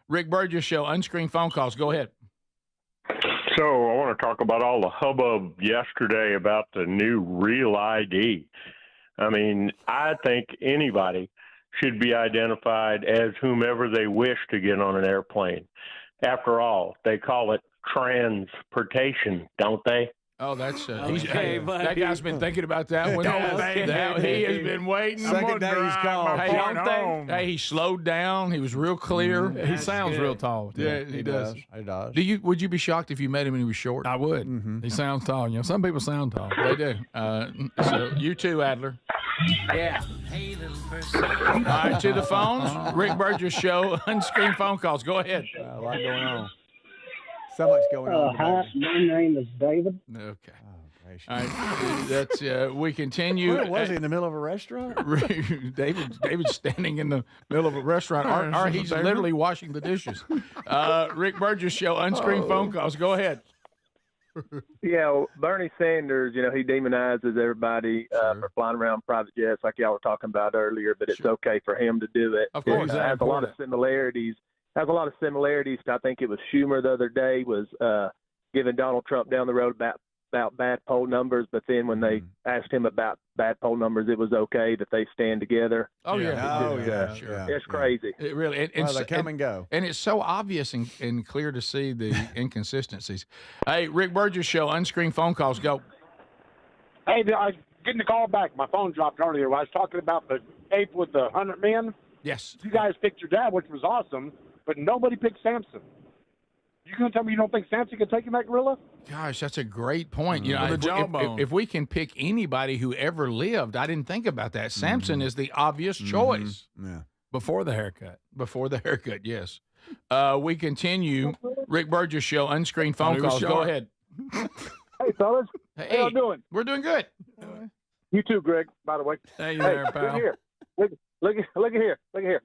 Rick Burgess Show. Unscreened phone calls. Go ahead. So I want to talk about all the hubbub yesterday about the new Real ID. I mean, I think anybody should be identified as whomever they wish to get on an airplane. After all, they call it transportation, don't they? Oh, that's Okay, that guy's been thinking about that one. He has been waiting. Second day he's called. Hey, he slowed down. He was real clear. He sounds real tall. Yeah, he does. He does. Would you be shocked if you met him and he was short? I would. He sounds tall. You know, some people sound tall. They do. So you too, Adler. Yeah. All right, to the phones. Rick Burgess Show. Unscreened phone calls. Go ahead. A lot going on. So much going on. Hi, my name is David. Okay. All right, that's we continue. Where was he, in the middle of a restaurant? David's standing in the middle of a restaurant, or he's literally washing the dishes. Rick Burgess Show, unscreened phone calls. Go ahead. Yeah, well, Bernie Sanders, he demonizes everybody for flying around private jets like y'all were talking about earlier, but it's okay for him to do it. Of course. It has a lot of similarities. I think it was Schumer the other day was giving Donald Trump down the road about bad poll numbers, but then when they asked him about bad poll numbers, it was okay that they stand together. Oh yeah. Sure. It's crazy. It really. They come and go, and it's so obvious and clear to see the inconsistencies. Hey, Rick Burgess Show, unscreened phone calls. Go. Hey, I was getting the call back. My phone dropped earlier. I was talking about the ape with the 100 men. Yes. You guys picked your dad, which was awesome, but nobody picked Samson. You gonna tell me you don't think Samson could take him, that gorilla? Gosh, that's a great point. You know, The jawbone. if we can pick anybody who ever lived, I didn't think about that. Samson is the obvious choice. Yeah. Before the haircut. Before the haircut, yes. We continue. Rick Burgess Show, unscreened phone calls. Go ahead. Hey, fellas. Hey, how y'all doing? We're doing good. You too, Greg, by the way. Hey, there, pal. Look here. Look at here.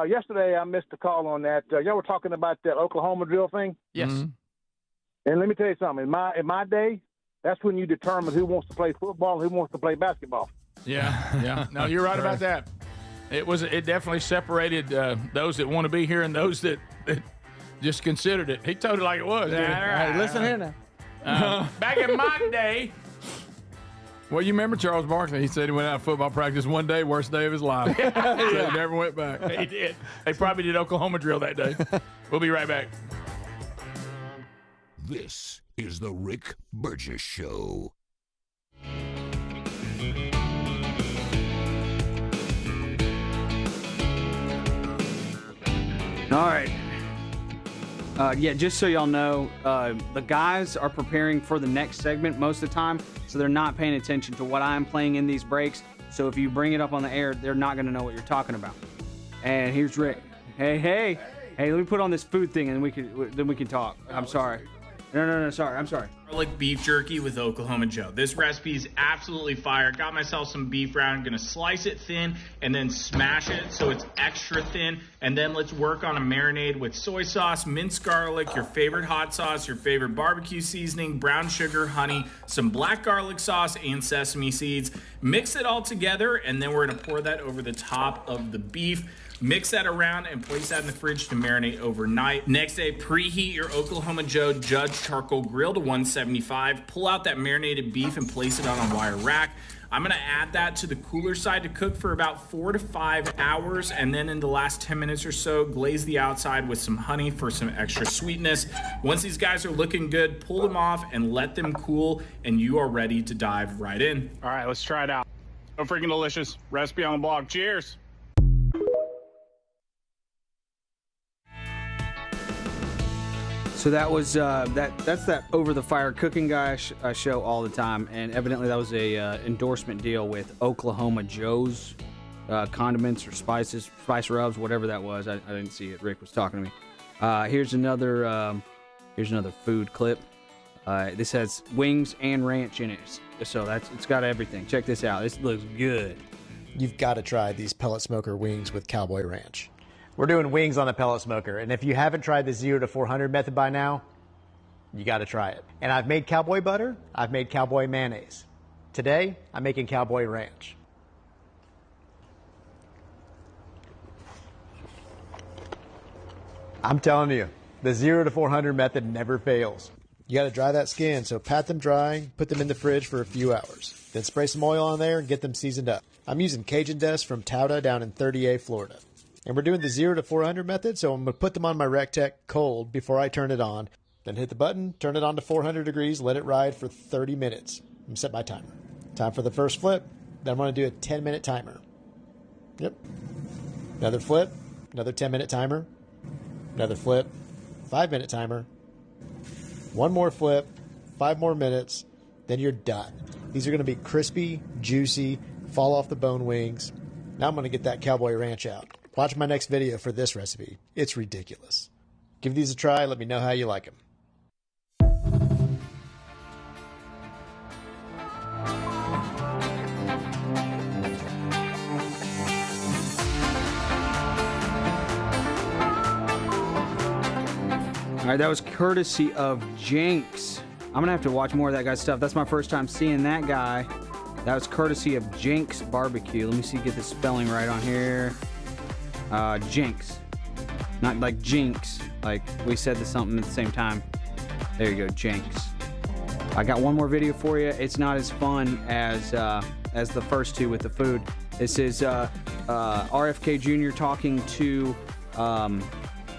Yesterday I missed a call on that. Y'all were talking about that Oklahoma drill thing. Yes. And let me tell you something. In my day, that's when you determine who wants to play football and who wants to play basketball. Yeah. No, you're right about that. It definitely separated those that want to be here and those that just considered it. He told it like it was. Hey, listen here now. Back in my day. Well, you remember Charles Barkley? He said he went out of football practice one day, worst day of his life. Said he never went back. He did. They probably did Oklahoma drill that day. We'll be right back. This is the Rick Burgess Show. All right. Just so y'all know, the guys are preparing for the next segment most of the time, so they're not paying attention to what I'm playing in these breaks. So if you bring it up on the air, they're not going to know what you're talking about. And here's Rick. Hey, let me put on this food thing, and then we can talk. I'm sorry. No, sorry. I'm sorry. Garlic beef jerky with Oklahoma Joe. This recipe is absolutely fire. Got myself some beef round. Gonna slice it thin and then smash it so it's extra thin. And then let's work on a marinade with soy sauce, minced garlic, your favorite hot sauce, your favorite barbecue seasoning, brown sugar, honey, some black garlic sauce, and sesame seeds. Mix it all together, and then we're gonna pour that over the top of the beef. Mix that around and place that in the fridge to marinate overnight. Next day, preheat your Oklahoma Joe Judge charcoal grill to 175. Pull out that marinated beef and place it on a wire rack. I'm gonna add that to the cooler side to cook for about 4 to 5 hours, and then in the last 10 minutes or so, glaze the outside with some honey for some extra sweetness. Once these guys are looking good, pull them off and let them cool, and you are ready to dive right in. All right, let's try it out. So freaking delicious. Recipe on the blog. Cheers. So that was that's that Over the Fire cooking guy show all the time, and evidently that was a endorsement deal with Oklahoma Joe's condiments or spice rubs, whatever that was. I didn't see it. Rick was talking to me. Here's another food clip. This has wings and ranch in it, so it's got everything. Check this out. This looks good. You've got to try these pellet smoker wings with Cowboy Ranch. We're doing wings on a pellet smoker, and if you haven't tried the 0 to 400 method by now, you got to try it. And I've made Cowboy butter, I've made Cowboy mayonnaise. Today, I'm making Cowboy Ranch. I'm telling you, the 0 to 400 method never fails. You got to dry that skin, so pat them dry, put them in the fridge for a few hours. Then spray some oil on there and get them seasoned up. I'm using Cajun Dust from Tauta down in 30A, Florida. And we're doing the 0 to 400 method, so I'm going to put them on my Rectech cold before I turn it on. Then hit the button, turn it on to 400 degrees, let it ride for 30 minutes. I'm set my timer. Time for the first flip. Then I'm going to do a 10-minute timer. Yep. Another flip, another 10-minute timer. Another flip, 5-minute timer. One more flip, 5 more minutes, then you're done. These are going to be crispy, juicy, fall off the bone wings. Now I'm going to get that Cowboy Ranch out. Watch my next video for this recipe. It's ridiculous. Give these a try. Let me know how you like them. All right, that was courtesy of Jenks. I'm going to have to watch more of that guy's stuff. That's my first time seeing that guy. That was courtesy of Jenks Barbecue. Let me see, get the spelling right on here. Jenks. Not like Jinx, like we said something at the same time. There you go, Jenks. I got one more video for you. It's not as fun as the first two with the food. This is RFK Jr. talking to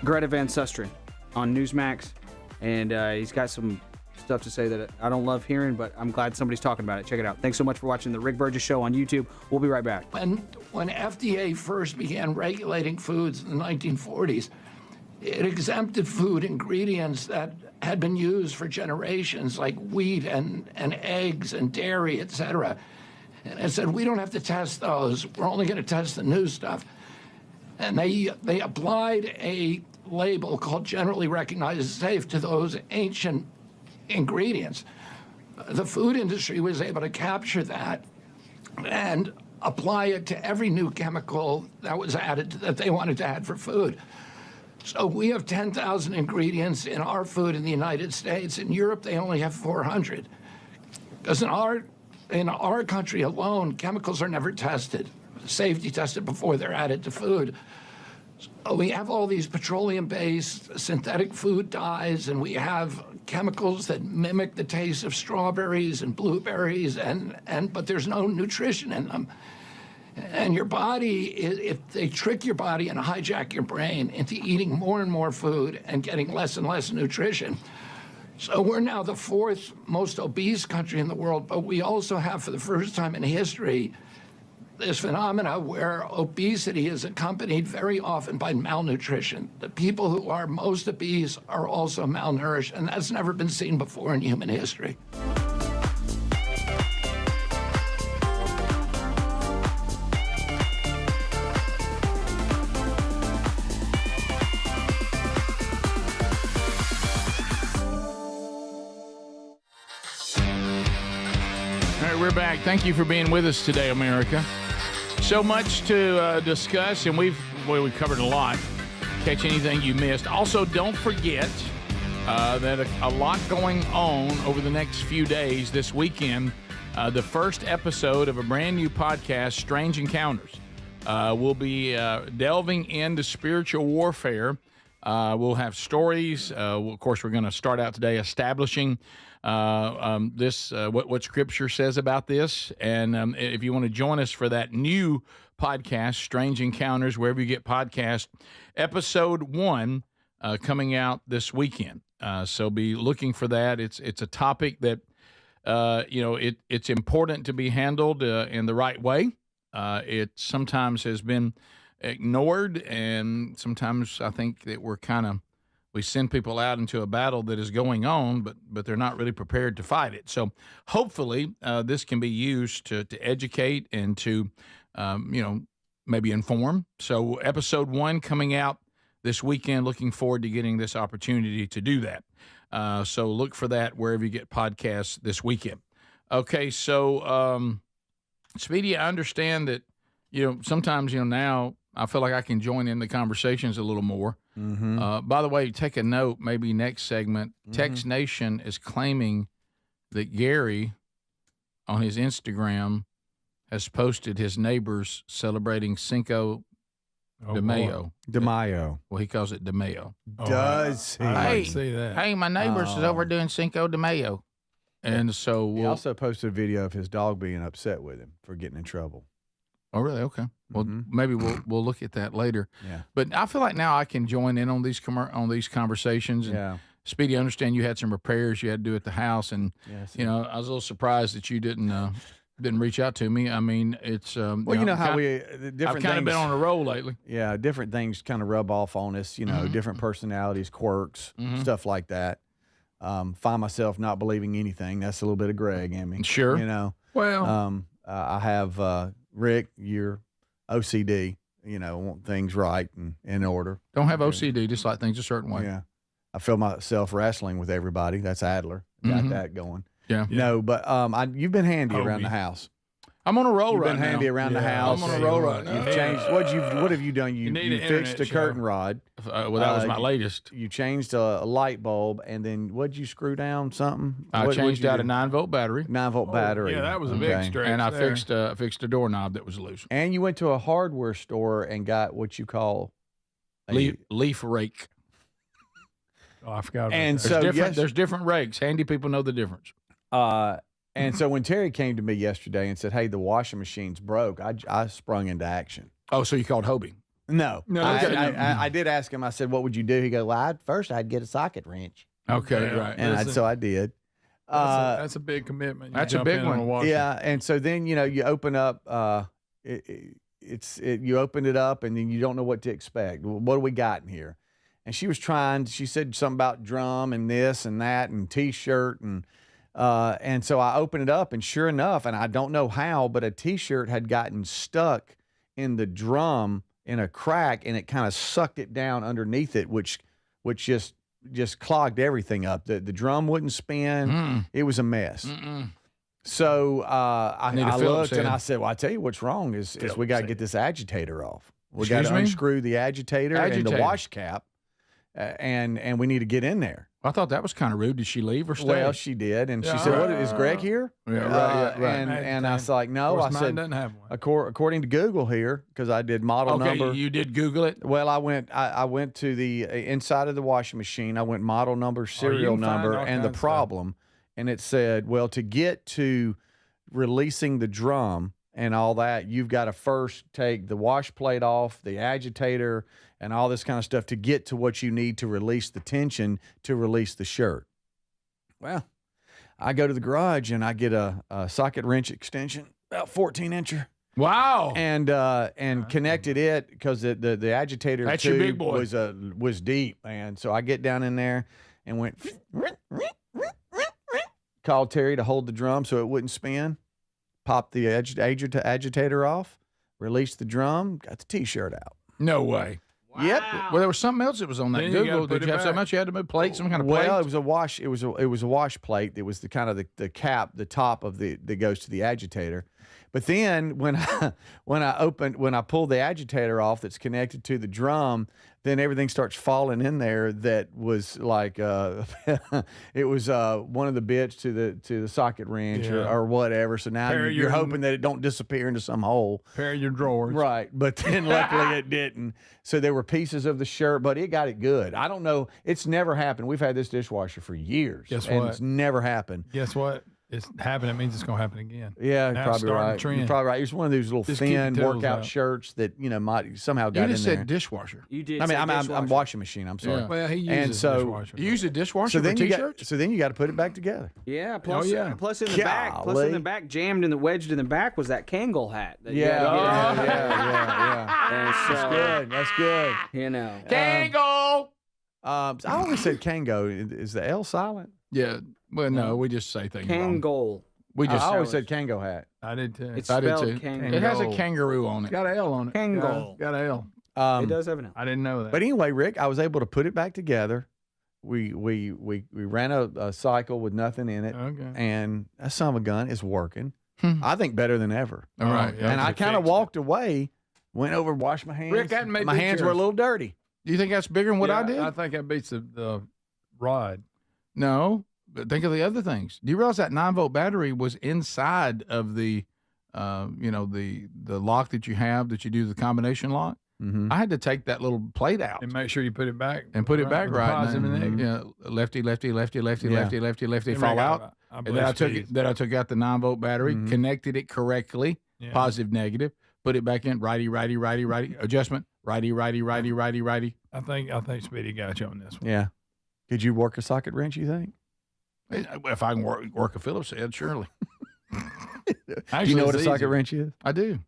Greta Van Susteren on Newsmax, and he's got some stuff to say that I don't love hearing, but I'm glad somebody's talking about it. Check it out. Thanks so much for watching the Rick Burgess Show on YouTube. We'll be right back. When FDA first began regulating foods in the 1940s, it exempted food ingredients that had been used for generations, like wheat and eggs and dairy, etc. And it said, we don't have to test those. We're only going to test the new stuff. And they applied a label called generally recognized as safe to those ancient ingredients. The food industry was able to capture that and apply it to every new chemical that was added that they wanted to add for food. So we have 10,000 ingredients in our food in the United States. In Europe, they only have 400. Because in our country alone, chemicals are never tested, safety tested before they're added to food. So we have all these petroleum-based synthetic food dyes, and we have chemicals that mimic the taste of strawberries and blueberries, but there's no nutrition in them. And your body, if they trick your body and hijack your brain into eating more and more food and getting less and less nutrition. So we're now the 4th most obese country in the world, but we also have, for the first time in history, this phenomena where obesity is accompanied very often by malnutrition. The people who are most obese are also malnourished, and that's never been seen before in human history. All right, we're back. Thank you for being with us today, America. So much to discuss, and we've covered a lot. Catch anything you missed. Also, don't forget that a lot going on over the next few days this weekend. The first episode of a brand new podcast, Strange Encounters. We'll be delving into spiritual warfare. We'll have stories. Of course, we're going to start out today establishing what Scripture says about this. And if you want to join us for that new podcast, Strange Encounters, wherever you get podcasts, episode 1 coming out this weekend. So be looking for that. It's a topic that it's important to be handled in the right way. It sometimes has been ignored, and sometimes I think that we send people out into a battle that is going on, but they're not really prepared to fight it. So hopefully this can be used to educate and to, maybe inform. So episode 1 coming out this weekend. Looking forward to getting this opportunity to do that. So look for that wherever you get podcasts this weekend. Okay, so Speedy, I understand that, sometimes, now I feel like I can join in the conversations a little more. Mm-hmm. By the way, take a note, maybe next segment, Tex Nation is claiming that Gary on his Instagram has posted his neighbors celebrating Cinco DeMayo. DeMayo. Well, he calls it DeMayo. Does he? Hey, see that. Hey, my neighbors is over doing Cinco de Mayo. And so He also posted a video of his dog being upset with him for getting in trouble. Oh, really? Okay. Well, maybe we'll look at that later. Yeah. But I feel like now I can join in on these conversations. And Yeah. Speedy, I understand you had some repairs you had to do at the house, and Yes. I was a little surprised that you didn't reach out to me. I mean, it's Well, you know how different I've kind of been on a roll lately. Yeah, different things kind of rub off on us. Different personalities, quirks, stuff like that. Find myself not believing anything. That's a little bit of Greg in me. Sure. Well, I have Rick. You're OCD. Want things right and in order. Don't have OCD. Just like things a certain way. Yeah. I feel myself wrestling with everybody. That's Adler. Got that going. Yeah. No, but you've been handy around the house. I'm on a roll You've right been now. handy around the house. I'm on a roll right now. You've changed. What have you done? You need an fixed internet a show. curtain rod. Well, that was my latest. You changed a light bulb, and then what'd you screw down? Something? I What'd changed you out do? a 9-volt battery. 9-volt battery. Yeah, that was a big stretch. And I there. fixed a doorknob that was loose. And you went to a hardware store and got what you call Leaf rake. Oh, I forgot. About And that. so There's different rakes. Handy people know the difference. And so when Terry came to me yesterday and said, "Hey, the washing machine's broke," I sprung into action. Oh, so you called Hobie? No, okay. I did ask him. I said, "What would you do?" He goes, "Well, first I'd get a socket wrench." Okay, Yeah, right. And so I did. That's a big commitment. You that's a jump big in on one. a washer. Yeah, and so then you open up. You opened it up, and then you don't know what to expect. What do we got in here? And she was trying. She said something about drum and this and that and T-shirt and so I opened it up, and sure enough, and I don't know how, but a T-shirt had gotten stuck in the drum in a crack, and it kind of sucked it down underneath it, which just clogged everything up. The drum wouldn't spin. It was a mess. So I looked and I said, "Well, I tell you what's wrong is we got to get this agitator off. We got to unscrew the agitator and the wash cap, and we need to get in there." I thought that was kind of rude. Did she leave or stay? Well, she did, and she said, "What is Greg here?" Yeah, right. And I was like, "No." I said, doesn't have one. According to Google here, because I did model number. You did Google it? Well, I went to the inside of the washing machine. I went model number, serial number, and the problem, and it said, well, to get to releasing the drum and all that, you've got to first take the wash plate off, the agitator, and all this kind of stuff to get to what you need to release the tension to release the shirt. Well, I go to the garage and I get a socket wrench extension, about 14-incher. Wow! And connected it because the agitator That's your big tube boy. was deep, man. So I get down in there and went called Terry to hold the drum so it wouldn't spin. Popped the agitator off, released the drum, got the T-shirt out. No way. Yep. Well, there was something else that was on that Then you Google. gotta put Did you it have something back. else you had to move plate, some kind of plate? Well, it was a wash. It was a wash plate. It was the kind of the cap, the top of that goes to the agitator. But then when I pull the agitator off that's connected to the drum, then everything starts falling in there. That was like it was one of the bits to the socket wrench or whatever. So now you're hoping that it don't disappear into some hole. Pair your drawers. Right. But then luckily it didn't. So there were pieces of the shirt, but it got it good. I don't know. It's never happened. We've had this dishwasher for years. Guess and what? It's never happened. Guess what? It's happening. It means it's going to happen again. Yeah, Now you're it's probably starting right. to trend. You're probably right. It's one of those little Just keep your thin toes workout out. shirts that might somehow got You in just there. said dishwasher. You did. I mean, say I'm dishwasher. washing machine. I'm sorry. Yeah. Well, he And uses so- dishwasher. You use a dishwasher So then for you T-shirts? got to put it back together. Yeah, plus, yeah. plus in the back, Golly. jammed in the wedged in the back was that Kangol hat. That you Yeah, had to get out. yeah. And so, That's good. That's good. You know, Kango! I always said Kango. Is the L silent? Yeah. Well, no, we just say things wrong. Kangol. We I just always said Kango hat. I did too. It's I did spelled too. Kangol. It has a Kango. kangaroo on It's it. got an L on it. Kangol. Got an L. It does have an L. I didn't know that. But anyway, Rick, I was able to put it back together. We ran a cycle with nothing in it, Okay. and that son of a gun is working. I think better than ever. All right. yeah. And I It kind of fixed it. walked away, went over, washed my hands. Rick, that may my be hands yours. were a little dirty. Do you think that's bigger than what I Yeah, did? I think that beats the rod. No, but think of the other things. Do you realize that 9-volt battery was inside of the, the lock that you have that you do the combination lock? Mm-hmm. I had to take that little plate out and make sure you put it back and put it back with the right. positive and negative. Yeah, lefty, lefty, lefty, lefty, Yeah. lefty, lefty, lefty, And fall I out. got- I And then I took blessed it. Then I took out the 9-volt battery, Mhm. connected it correctly, Yeah. positive, negative. Put it back in, righty, righty, righty, righty. Adjustment, righty, righty, righty, righty, righty. I think Speedy got you on this one. Yeah. Could you work a socket wrench, you think? If I can work a Phillips head, surely. Do you know what a socket wrench is? I do.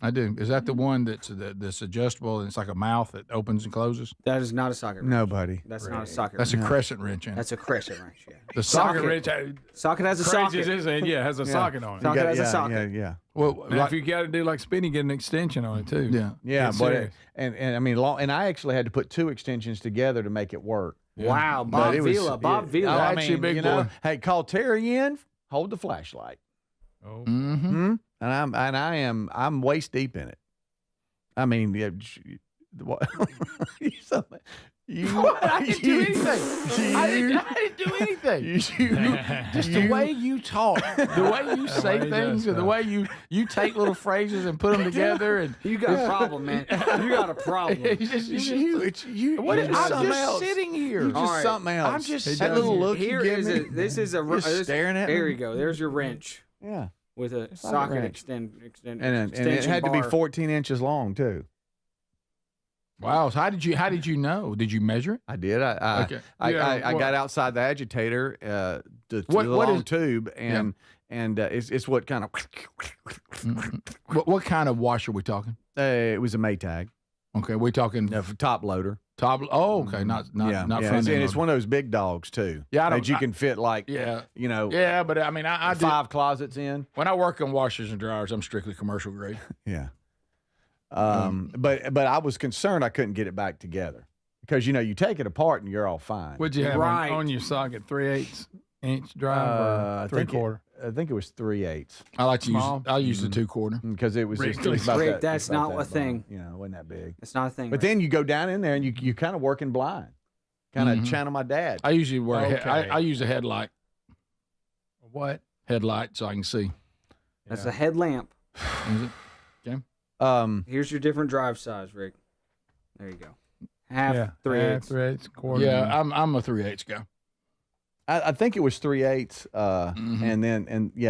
Is that the one that's adjustable and it's like a mouth that opens and closes? That is not a socket wrench. No, buddy. That's not a socket That's wrench. a crescent wrench. That's a crescent wrench, yeah. The Socket socket. wrench. Socket has a Crazy socket. as it is, yeah, it has a socket on it. Socket has a socket. Yeah. Well, Now, if you got to do like Speedy, get an extension on it too. Yeah. Yeah, It's but serious. and I mean, and I actually had to put 2 extensions together to make it work. Wow, But Bob it was- Vila. Bob yeah, Vila. I Actually, mean, big you know, boy. hey, call Terry in. Hold the flashlight. Oh. Mm-hmm. I'm waist deep in it. I mean, yeah, what? I didn't do anything. I didn't do anything. Just the way you talk, the way you say way he things, does and the way you take little phrases and put them together. And You got a problem, man. You got a problem. It's you. What You're is, I'm something just else. sitting here. You're just All right. something else. I'm just that little look Here you give is me. a. This is a. Just staring at There me. you go. There's your wrench Yeah, with a Socket socket wrench. extend. and it extension had to be bar. 14 inches long too. Wow. So how did you know? Did you measure it? I did. I Okay. I Yeah, got outside the agitator, the What long is- tube, and it's what kind of. What kind of washer are we talking? It was a Maytag. Okay, we talking top loader. top. Oh, okay, not yeah, front and end it's loader. one of those big dogs too. Yeah, I don't- that you can fit like Yeah. you know Yeah, but I mean, I do, 5 closets in. when I work on washers and dryers, I'm strictly commercial grade. Yeah. But I was concerned I couldn't get it back together because you take it apart and you're all fine. What'd you have Right. on your socket? 3/8 inch drive or I 3/4? think it was 3/8 I like to use. Small. I use the 2/4. because it was just Really? about Rick, that, that's just about not that a thing. long. It wasn't that big. It's not a thing. But then you go down in there and you kind of working blind, kind of channel my dad. I usually wear. Okay. I use a headlight. What? Headlight so I can see. That's a headlamp. Is it? Okay. Here's your different drive size, Rick. There you go. Half, Yeah, 3/8. 3/8, quarter. Yeah, I'm a 3/8 guy. I think it was 3/8, and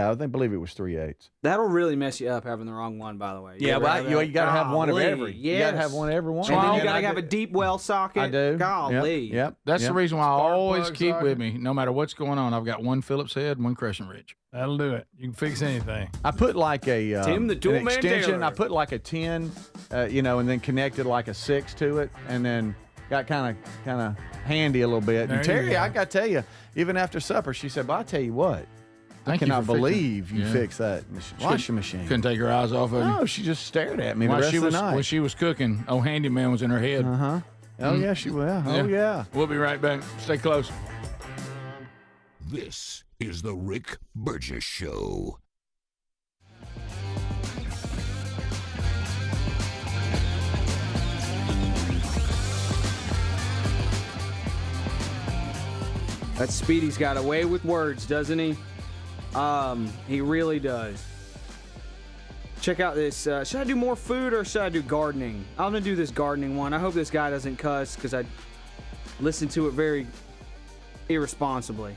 I believe it was 3/8. That'll really mess you up having the wrong one, by the way. Yeah, ever but have you that? got to have one of Golly, every. You got to have yes. one of every one. And then you And got I to have a do- deep well socket. I do. Golly. Yep. That's yep. the reason why I Spark always plug keep with socket. me, no matter what's going on. I've got one Phillips head, one crescent wrench. That'll do it. You can fix anything. I put like a Tim the an Tool Man extension. Taylor. I put like a 10, and then connected like a 6 to it, and then got kind of handy a little bit. There And you Terry, go. I got to tell you, even after supper, she said, "But I tell you what, I Thank you cannot for fixing- believe you Yeah. fixed that washing machine." Couldn't take her eyes off of you. No, she just stared at me the While rest she of was the night. when she was cooking, oh, handyman was in her head. Oh yeah, she will. Oh yeah. We'll be right back. Stay close. This is the Rick Burgess Show. That Speedy's got a way with words, doesn't he? He really does. Check out this. Should I do more food or should I do gardening? I'm going to do this gardening one. I hope this guy doesn't cuss because I listened to it very irresponsibly.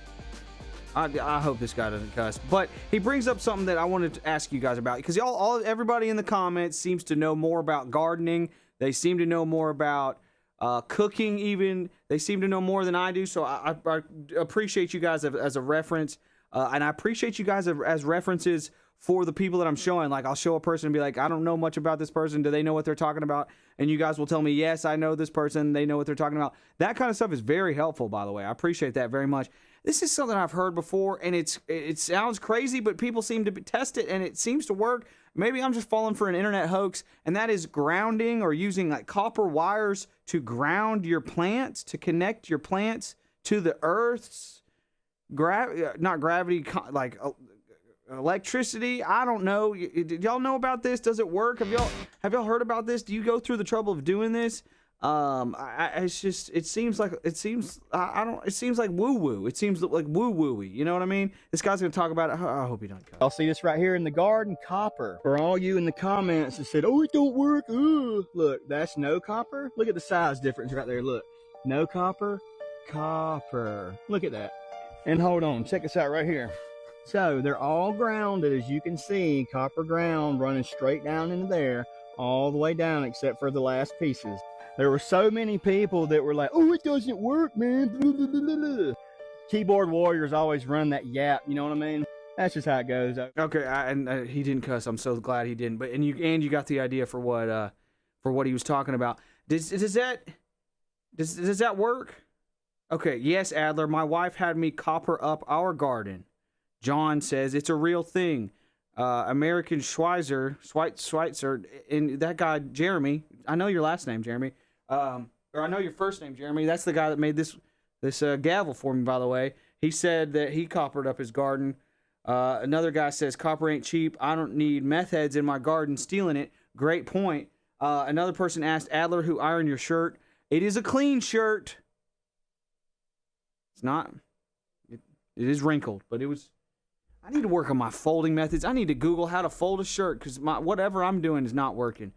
I hope this guy doesn't cuss. But he brings up something that I wanted to ask you guys about because everybody in the comments seems to know more about gardening. They seem to know more about cooking even. They seem to know more than I do. So I appreciate you guys as a reference. And I appreciate you guys as references for the people that I'm showing. Like, I'll show a person and be like, I don't know much about this person. Do they know what they're talking about? And you guys will tell me, yes, I know this person. They know what they're talking about. That kind of stuff is very helpful, by the way. I appreciate that very much. This is something I've heard before, and it sounds crazy, but people seem to test it, and it seems to work. Maybe I'm just falling for an internet hoax, and that is grounding or using like copper wires to ground your plants, to connect your plants to the earth's not gravity, like electricity. I don't know. Did y'all know about this? Does it work? Have y'all heard about this? Do you go through the trouble of doing this? It seems like woo woo. It seems like woo woo-y. You know what I mean? This guy's gonna talk about it. I hope he doesn't cut. I'll see this right here in the garden, copper. For all you in the comments that said, "Oh, it don't work." Ooh, look, that's no copper. Look at the size difference right there. Look, no copper, copper. Look at that. And hold on, check this out right here. So they're all grounded, as you can see, copper ground running straight down into there, all the way down except for the last pieces. There were so many people that were like, "Oh, it doesn't work, man." Blah, blah, blah, blah. Keyboard warriors always run that yap. You know what I mean? That's just how it goes. Okay, and he didn't cuss. I'm so glad he didn't. But you got the idea for what he was talking about. Does that work? Okay. Yes, Adler. My wife had me copper up our garden. John says it's a real thing. American Schweitzer, and that guy Jeremy. I know your last name, Jeremy. Or I know your first name, Jeremy. That's the guy that made this gavel for me, by the way. He said that he coppered up his garden. Another guy says copper ain't cheap. I don't need meth heads in my garden stealing it. Great point. Another person asked Adler, who ironed your shirt. It is a clean shirt. It's not. It is wrinkled, but it was. I need to work on my folding methods. I need to Google how to fold a shirt because whatever I'm doing is not working.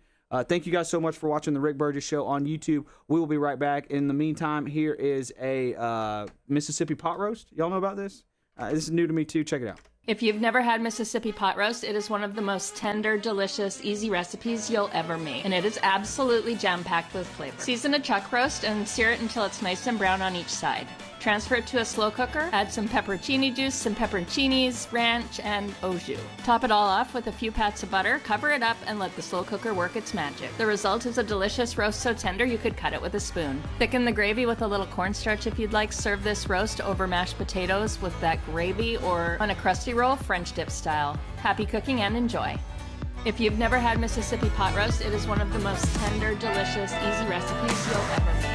Thank you guys so much for watching the Rick Burgess Show on YouTube. We will be right back. In the meantime, here is a Mississippi pot roast. Y'all know about this? This is new to me too. Check it out. If you've never had Mississippi pot roast, it is one of the most tender, delicious, easy recipes you'll ever make. And it is absolutely jam-packed with flavor. Season a chuck roast and sear it until it's nice and brown on each side. Transfer it to a slow cooker, add some pepperoncini juice, some pepperoncinis, ranch, and au jus. Top it all off with a few pats of butter, cover it up, and let the slow cooker work its magic. The result is a delicious roast so tender you could cut it with a spoon. Thicken the gravy with a little cornstarch if you'd like. Serve this roast over mashed potatoes with that gravy or on a crusty roll, French dip style. Happy cooking and enjoy. If you've never had Mississippi pot roast, it is one of the most tender, delicious, easy recipes you'll ever make.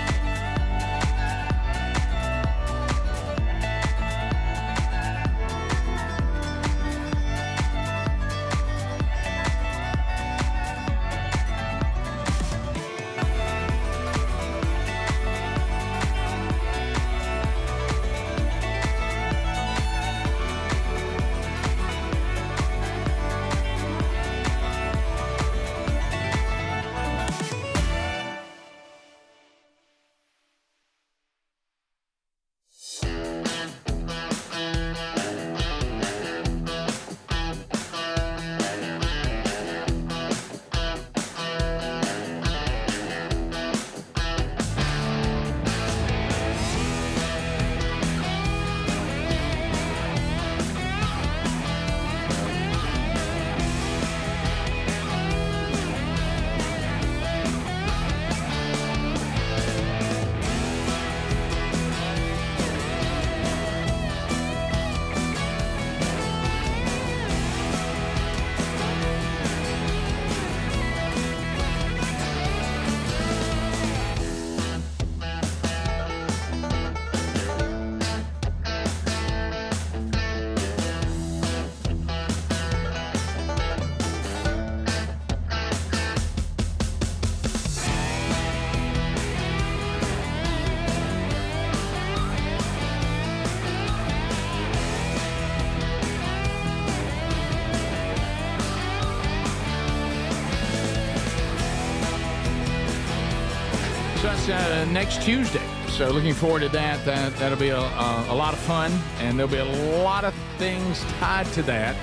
Next Tuesday. So looking forward to that. That'll be a lot of fun, and there'll be a lot of things tied to that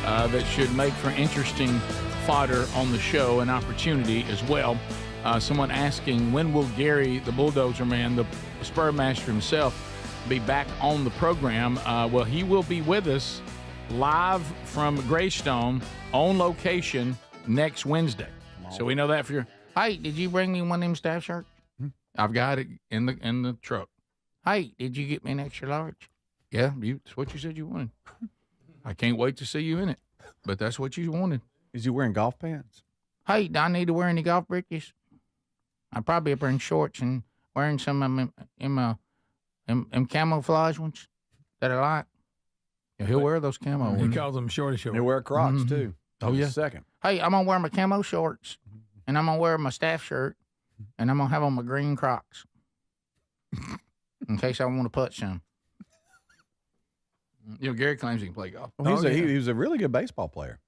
that should make for interesting fodder on the show, and opportunity as well. Someone asking, when will Gary, the bulldozer man, the spur master himself, be back on the program? Well, he will be with us live from Greystone on location next Wednesday. So we know that for your. Hey, did you bring me one of them staff shirts? I've got it in the truck. Hey, did you get me an extra large? Yeah, that's what you said you wanted. I can't wait to see you in it, but that's what you wanted. Is you wearing golf pants? Hey, do I need to wear any golf breeches? I probably be wearing shorts and wearing some of them camouflage ones that I like. Yeah, he'll wear those camo ones. He calls them shorty shorts. They wear Crocs too. Oh yeah. Second. Hey, I'm gonna wear my camo shorts, and I'm gonna wear my staff shirt, and I'm gonna have on my green Crocs in case I want to putt some. You know, Gary claims he can play golf. Well, he was a really good baseball player.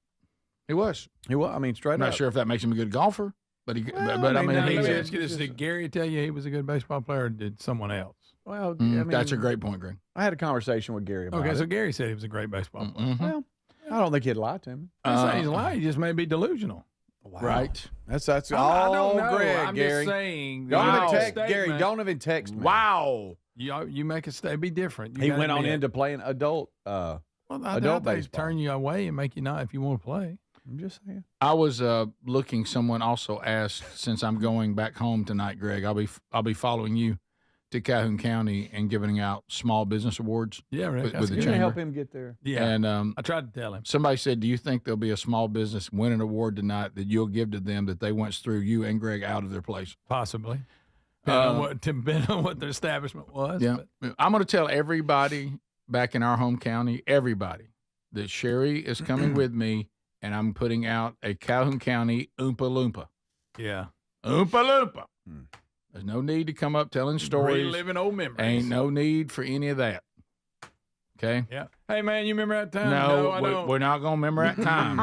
He was. I mean, straight I'm up. not sure if that makes him a good golfer, but I mean, did Gary tell you he was a good baseball player, or did someone else? Well, that's a great point, Greg. I had a conversation with Gary about it. So Gary said he was a great baseball player. Mm-hmm. Well, I don't think he'd lie to me. I'm saying he's lying. He just may be delusional. Wow. Right. That's I don't know. Greg, I'm Gary. just saying. Gary, don't even text me. Wow. You make a statement. Be different. He went on into playing adult adult baseball. Turn you away and make you not if you want to play. I'm just saying. I was looking. Someone also asked, since I'm going back home tonight, Greg, I'll be following you to Calhoun County and giving out small business awards. Yeah, Rick, with the You're chamber. gonna help him get there. Yeah, and I tried to tell him. Somebody said, "Do you think there'll be a small business win an award tonight that you'll give to them that they went through you and Greg out of their place?" Possibly. Depending on what their establishment was. Yeah, I'm going to tell everybody back in our home county, everybody, that Sherry is coming with me. And I'm putting out a Calhoun County Oompa Loompa. Yeah. Oompa Loompa. There's no need to come up telling stories. Reliving old memories. Ain't no need for any of that. Okay? Yeah. Hey, man, you remember that time? No, I don't. we're not going to remember that time.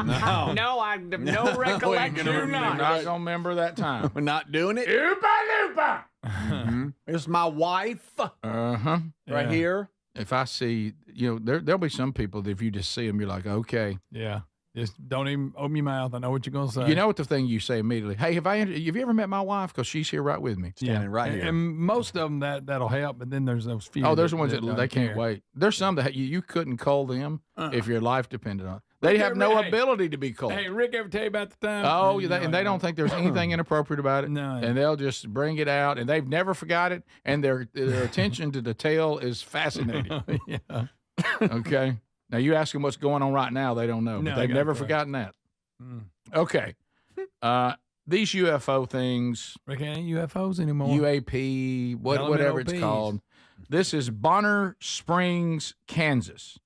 No, I have no recollection. We're not going to remember that time. We're not doing it. Oompa Loompa. It's my wife. Uh-huh. Right here. If I see, there'll be some people that if you just see them, you're like, okay. Yeah. Just don't even open your mouth. I know what you're going to say. You know what the thing you say immediately? Hey, have you ever met my wife? Because she's here right with me. Standing right here. And most of them that'll help, but then there's those few. Oh, there's the ones that they can't care. wait. There's some that you couldn't call them if your life depended on it. They have no ability to be called. Hey, Rick ever tell you about the time? Oh, and they don't think there's anything inappropriate about it. No. And they'll just bring it out, and they've never forgot it, and their attention to detail is fascinating. Yeah. Okay. Now, you ask them what's going on right now, they don't know. No, But they've never forgotten that. Okay. These UFO things. Rick, ain't UFOs anymore. UAP, whatever it's called. This is Bonner Springs, Kansas.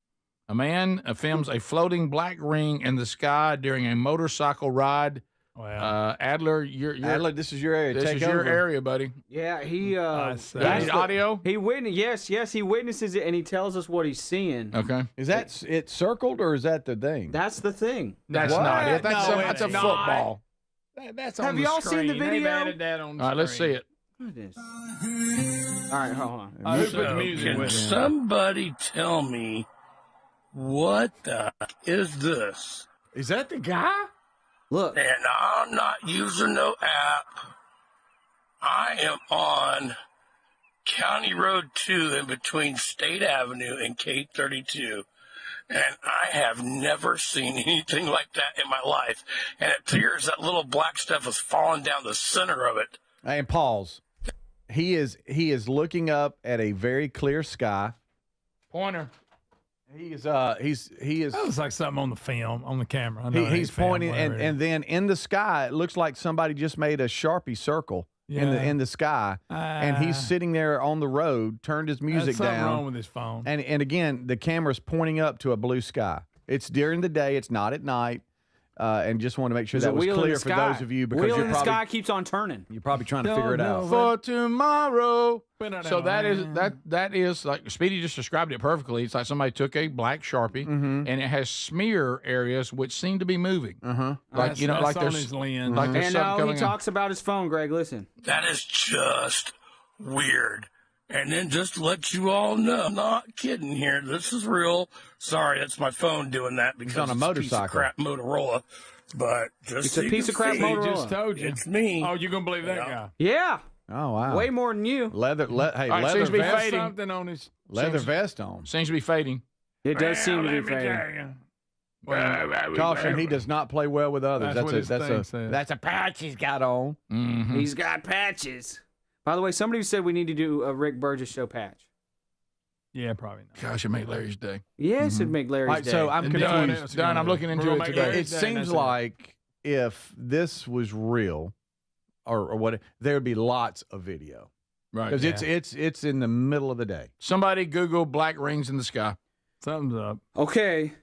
A man films a floating black ring in the sky during a motorcycle ride. Wow. Adler, Adler, this is your area. This Take is your over. area, buddy. Yeah, he need audio? He yes, he witnesses it and he tells us what he's seeing. Okay. Is that it circled or is that the thing? That's the thing. That's What? not it. That's a not. football. That's Have on the y'all seen the screen. video? They've added that on the All right, let's see screen. it. Goodness. All right, hold on. Who put the music Can with it? somebody tell me what the is this? Is that the guy? Look. And I'm not using no app. I am on County Road 2 in between State Avenue and K32. And I have never seen anything like that in my life. And it appears that little black stuff is falling down the center of it. And pause. He is looking up at a very clear sky. Pointer. He is That looks like something on the film, on the camera. I know it he's ain't film, pointing whatever it and then in the sky it looks like somebody just made a Sharpie circle in the sky, and he's sitting there on the road, turned his music That's something down. wrong with his phone. And again, the camera's pointing up to a blue sky. It's during the day, it's not at night. And just want to make sure that was clear for those of you because wheel you're in the probably sky keeps on turning. you're probably trying to figure it out. For tomorrow. So that is like Speedy just described it perfectly. It's like somebody took a black Sharpie and it has smear areas which seem to be moving. Like That's like on there's his lens. like there's And something now he coming talks about his phone, Greg. Listen. That is just weird. And then just to let you all know, I'm not kidding here. This is real. Sorry, that's my phone doing that because on a it's motorcycle. piece of crap Motorola. But just It's so a you piece can of crap see, Motorola. Just told you. It's me. Oh, you gonna believe that guy? Yeah. Oh wow. Way more than you. Leather right, leather seems to be vest, fading. Something on his. leather vest on. Seems to be fading. It does seem to be Let me fading. tell you. Caution, he does not play well with others. That's what his thing says. That's a patch he's got on. Mm-hmm. He's got patches. By the way, somebody said we need to do a Rick Burgess show patch. Yeah, probably not. Gosh, it made Larry's day. Yes, it'd make Larry's All right, day. so I'm And confused. Done. I'm looking into it today. It seems like if this was real, or what, there would be lots of video Right. because it's in the middle of the day. Somebody Google black rings in the sky. Something's up. Okay.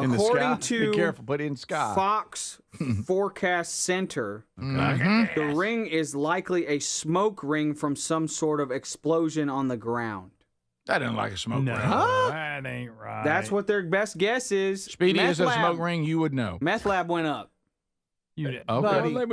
In the According sky? to Be careful, put it in sky. Fox Forecast Center, the ring is likely a smoke ring from some sort of explosion on the ground. That isn't like a smoke ring. That ain't right. That's what their best guess is. Speedy, Meth is a lab- smoke ring, you would know. Meth lab went up. Well, there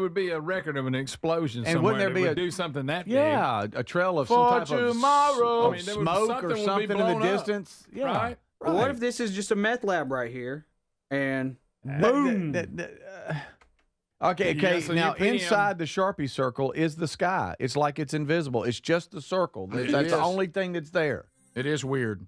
would be a record of an explosion And somewhere. wouldn't there that be would a- do something that big. Yeah, a trail of For some type tomorrow. of smoke or something in the distance. Yeah. Right? Well, what if this is just a meth lab right here, and boom? Okay, You got some now UPM. inside the Sharpie circle is the sky. It's like it's invisible. It's just the circle. That's is. the only thing that's there. It is weird.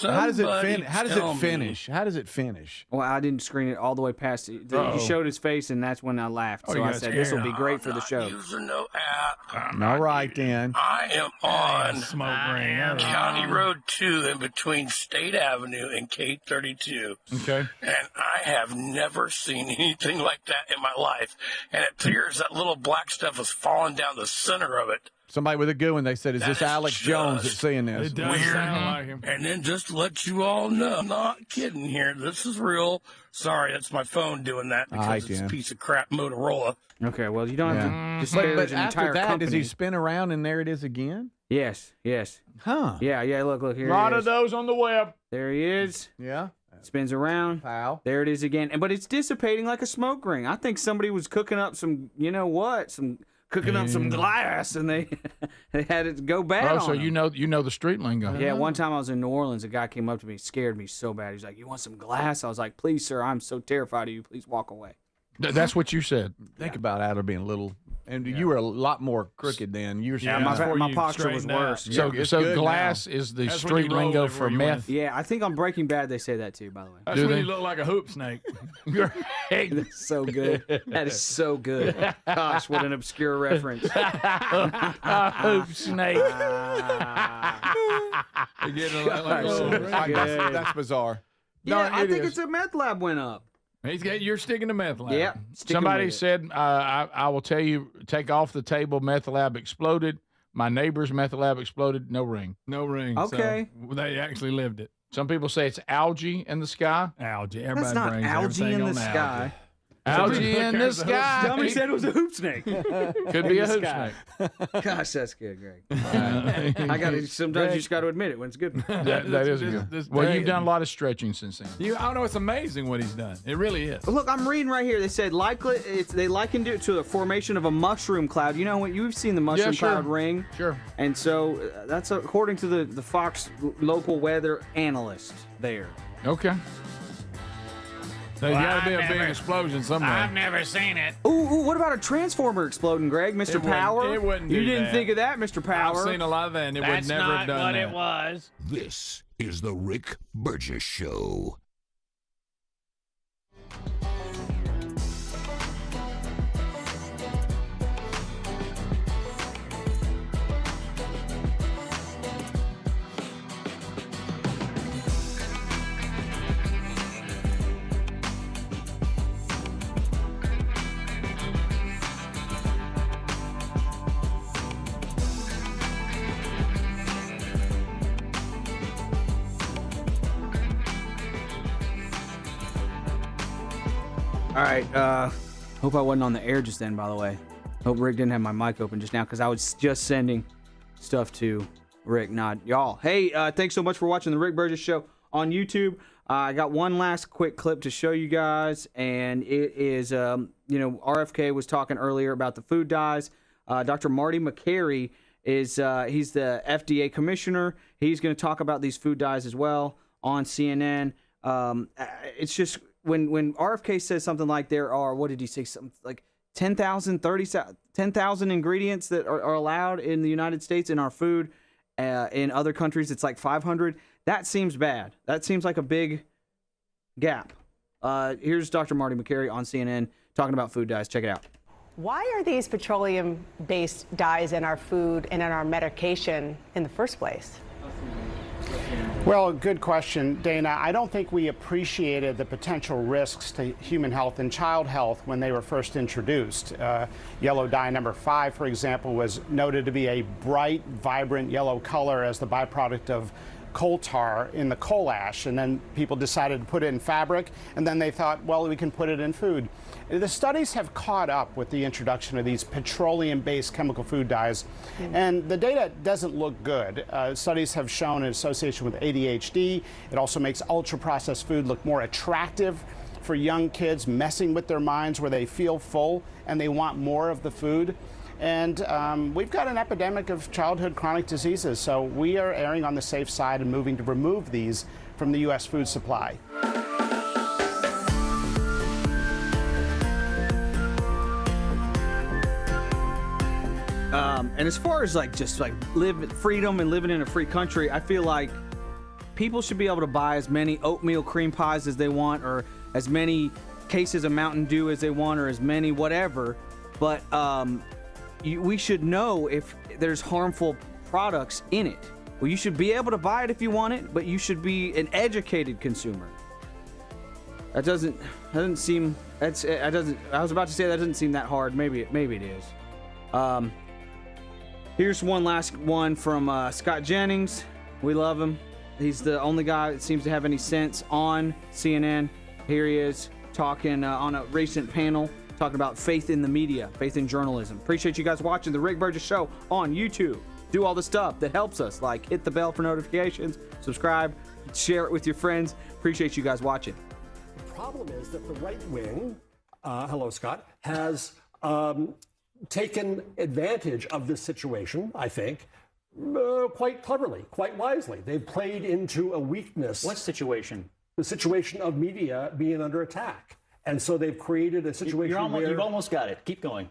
How does it finish? How does it finish? How does it finish? Well, I didn't screen it all the way past it. He showed his face, and that's when I laughed. Oh, So you I got said, "This will scared. be great for the show." Using no app. All right, then. I am on Smoke ring. County Road 2 in between State Avenue and K32. Okay. And I have never seen anything like that in my life. And it appears that little black stuff is falling down the center of it. Somebody with a goo, and they said, "Is this Alex Jones that's seeing this?" It does sound like him. And then just to let you all know, I'm not kidding here. This is real. Sorry, that's my phone doing that because right, it's a Dan. piece of crap Motorola. Okay, well, you don't have to But disparage an after entire that, company. does he spin around and there it is again? Yes. Huh? Yeah. Look here. A lot he of is. those on the web. There he is. Yeah. Spins around. Pow. There it is again. But it's dissipating like a smoke ring. I think somebody was cooking up some, cooking up some glass, and they had it go bad. Oh, on so them. you know the street lingo. Yeah, one time I was in New Orleans, a guy came up to me, scared me so bad. He's like, "You want some glass?" I was like, "Please, sir, I'm so terrified of you. Please walk away." That's what you said. Think about Adler being little, and you were a lot more crooked then. You were my posture was worse. So, it's so good glass now. is the That's when street you roll lingo everywhere for you meth. Yeah, I think on Breaking Bad they say that too. By the way, That's Do when they? you look like a hoop snake. that's so good. That is so good. Gosh, what an obscure reference. Hoop snake. You get it like a little ring. That's bizarre. Yeah, I it think is. it's a meth lab went up. You're sticking to meth lab. Yeah. Somebody said, I will tell you, take off the table, meth lab exploded. My neighbor's meth lab exploded, no ring. No ring. Okay. So they actually lived it. Some people say it's algae in the sky. Algae. That's Everybody not brings algae everything in on the algae. sky. Algae in the sky. Somebody said it was a hoop snake. Could be a hoop sky. snake. Gosh, that's good, Greg. I got to. Sometimes you just got to admit it when it's good. That is good. Well, you've done a lot of stretching since then. I don't know. It's amazing what he's done. It really is. Look, I'm reading right here. They said they likened it to the formation of a mushroom cloud. You know what? You've seen the mushroom sure. cloud ring. Sure. And so that's according to the Fox local weather analyst there. Okay. There's got to be a big explosion somewhere. I've never seen it. Ooh, what about a transformer exploding, Greg? Mr. Power? It wouldn't You do didn't that. think of that, Mr. Power? I've seen a lot of that, and it would That's never not have done what that. it was. This is the Rick Burgess Show. All right. Hope I wasn't on the air just then, by the way. Hope Rick didn't have my mic open just now because I was just sending stuff to Rick, not y'all. Hey, thanks so much for watching the Rick Burgess Show on YouTube. I got one last quick clip to show you guys, and it is, RFK was talking earlier about the food dyes. Dr. Marty McCary is he's the FDA commissioner. He's going to talk about these food dyes as well on CNN. It's just when RFK says something like there are, what did he say? Something like 10,000 ingredients that are allowed in the United States in our food. In other countries, it's like 500. That seems bad. That seems like a big gap. Here's Dr. Marty McCary on CNN talking about food dyes. Check it out. Why are these petroleum-based dyes in our food and in our medication in the first place? Well, good question, Dana. I don't think we appreciated the potential risks to human health and child health when they were first introduced. Yellow dye number 5, for example, was noted to be a bright, vibrant yellow color as the byproduct of coal tar in the coal ash, and then people decided to put it in fabric, and then they thought, well, we can put it in food. The studies have caught up with the introduction of these petroleum-based chemical food dyes, and the data doesn't look good. Studies have shown an association with ADHD. It also makes ultra-processed food look more attractive for young kids, messing with their minds where they feel full and they want more of the food. And we've got an epidemic of childhood chronic diseases, so we are erring on the safe side and moving to remove these from the U.S. food supply. And as far as freedom and living in a free country, I feel like people should be able to buy as many oatmeal cream pies as they want, or as many cases of Mountain Dew as they want, or as many whatever. But we should know if there's harmful products in it. Well, you should be able to buy it if you want it, but you should be an educated consumer. I was about to say that doesn't seem that hard. Maybe it is. Here's one last one from Scott Jennings. We love him. He's the only guy that seems to have any sense on CNN. Here he is talking on a recent panel, talking about faith in the media, faith in journalism. Appreciate you guys watching the Rick Burgess Show on YouTube. Do all the stuff that helps us, like hit the bell for notifications, subscribe, share it with your friends. Appreciate you guys watching. The problem is that the right wing, hello Scott, has taken advantage of this situation, I think, quite cleverly, quite wisely. They've played into a weakness. What situation? The situation of media being under attack. And so they've created a situation where... You've almost got it. Keep going.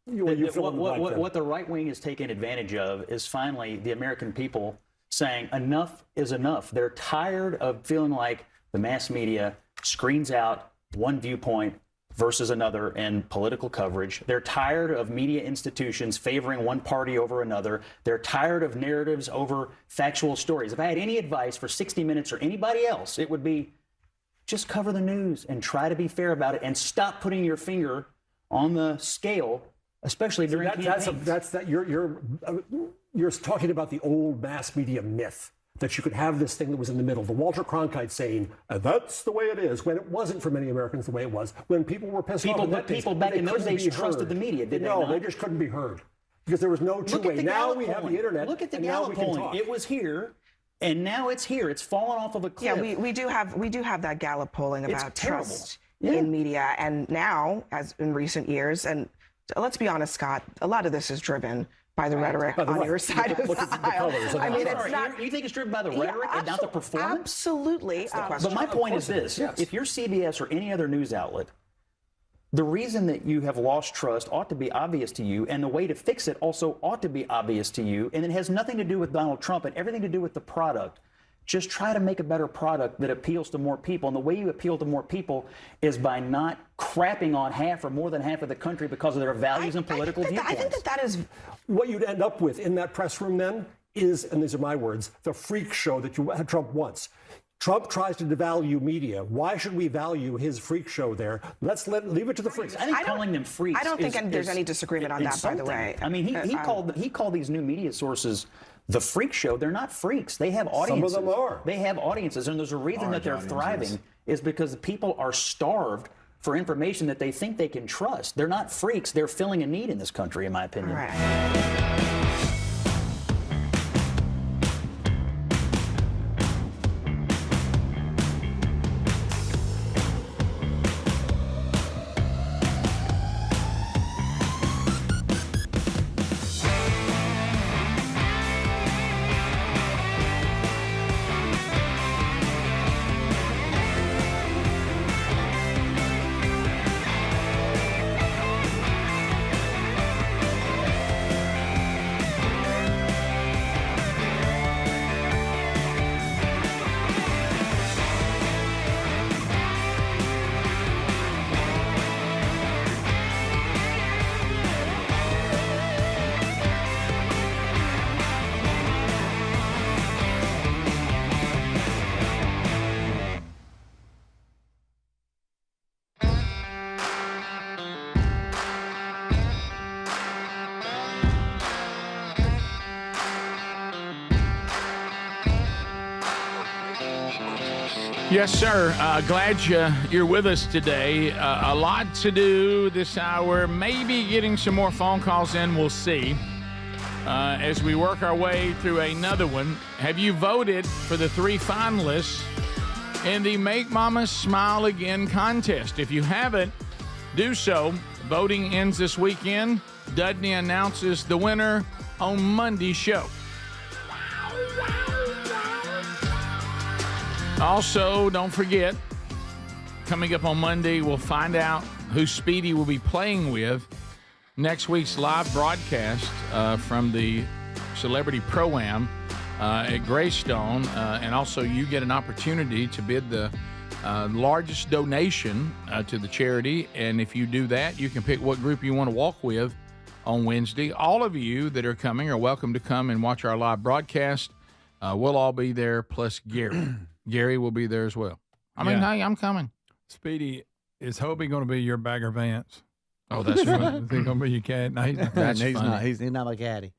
What the right wing is taking advantage of is finally the American people saying enough is enough. They're tired of feeling like the mass media screens out one viewpoint versus another in political coverage. They're tired of media institutions favoring one party over another. They're tired of narratives over factual stories. If I had any advice for 60 Minutes or anybody else, it would be just cover the news and try to be fair about it and stop putting your finger on the scale, especially during campaigns. You're talking about the old mass media myth that you could have this thing that was in the middle. The Walter Cronkite saying, that's the way it is, when it wasn't for many Americans the way it was. When people were pissed off. But people back in those days trusted the media, did they not? No, they just couldn't be heard. Because there was no two-way. Now we have the internet. Look at the Gallup polling. It was here, and now it's here. It's fallen off of a cliff. Yeah, we do have that Gallup polling about trust in media. And now, as in recent years, and let's be honest, Scott, a lot of this is driven by the rhetoric on your side of the aisle. I mean, it's not. You think it's driven by the rhetoric and not the performance? Absolutely. But my point is this: if you're CBS or any other news outlet, the reason that you have lost trust ought to be obvious to you, and the way to fix it also ought to be obvious to you. And it has nothing to do with Donald Trump and everything to do with the product. Just try to make a better product that appeals to more people. And the way you appeal to more people is by not crapping on half or more than half of the country because of their values and political viewpoints. I think that is what you'd end up with in that press room then is, and these are my words, the freak show that Trump wants. Trump tries to devalue media. Why should we value his freak show there? Leave it to the freaks. I think calling them freaks. I don't think there's any disagreement on that, by the way. I mean, he called these new media sources the freak show. They're not freaks. They have audiences. Some of them are. They have audiences, and there's a reason that they're thriving is because people are starved for information that they think they can trust. They're not freaks. They're filling a need in this country, in my opinion. Right. Yes, sir. Glad you're with us today. A lot to do this hour. Maybe getting some more phone calls in. We'll see. As we work our way through another one, have you voted for the 3 finalists in the Make Mama Smile Again contest? If you haven't, do so. Voting ends this weekend. Dudney announces the winner on Monday's show. Also, don't forget, coming up on Monday, we'll find out who Speedy will be playing with. Next week's live broadcast from the Celebrity Pro-Am at Greystone. And also, you get an opportunity to bid the largest donation to the charity. And if you do that, you can pick what group you want to walk with on Wednesday. All of you that are coming are welcome to come and watch our live broadcast. We'll all be there, plus Gary. Gary will be there as well. Hey, I'm coming. Speedy, is Hobie going to be your Bagger Vance? Oh, that's funny. Is he going to be your cat? No, he's not. He's not a caddy.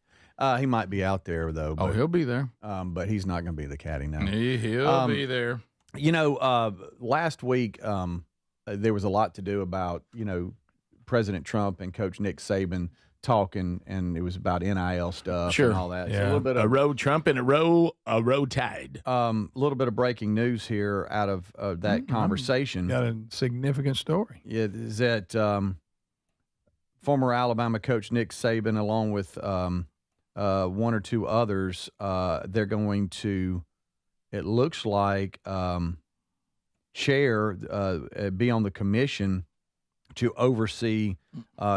He might be out there, though. But, he'll be there. But he's not going to be the caddy now. He'll be there. Last week, there was a lot to do about, President Trump and Coach Nick Saban talking, and it was about NIL stuff and all that. Yeah. So a little bit of a road Trump and a row tide. A little bit of breaking news here out of that conversation. Got a significant story. Yeah, is that former Alabama coach Nick Saban, along with one or two others, they're going to, it looks like, be on the commission to oversee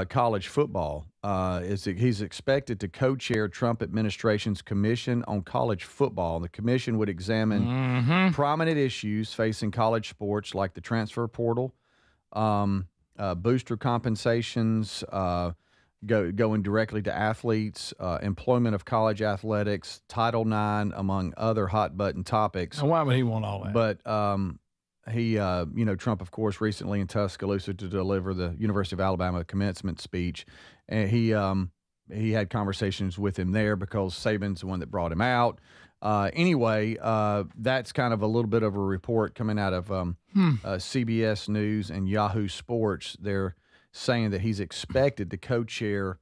college football. He's expected to co-chair Trump administration's Commission on College Football. The commission would examine prominent issues facing college sports like the transfer portal, booster compensations, going directly to athletes, employment of college athletics, Title IX, among other hot-button topics. And why would he want all that? But Trump, of course, recently in Tuscaloosa to deliver the University of Alabama commencement speech, and he had conversations with him there because Saban's the one that brought him out. Anyway, that's kind of a little bit of a report coming out of CBS News and Yahoo Sports. They're saying that he's expected to co-chair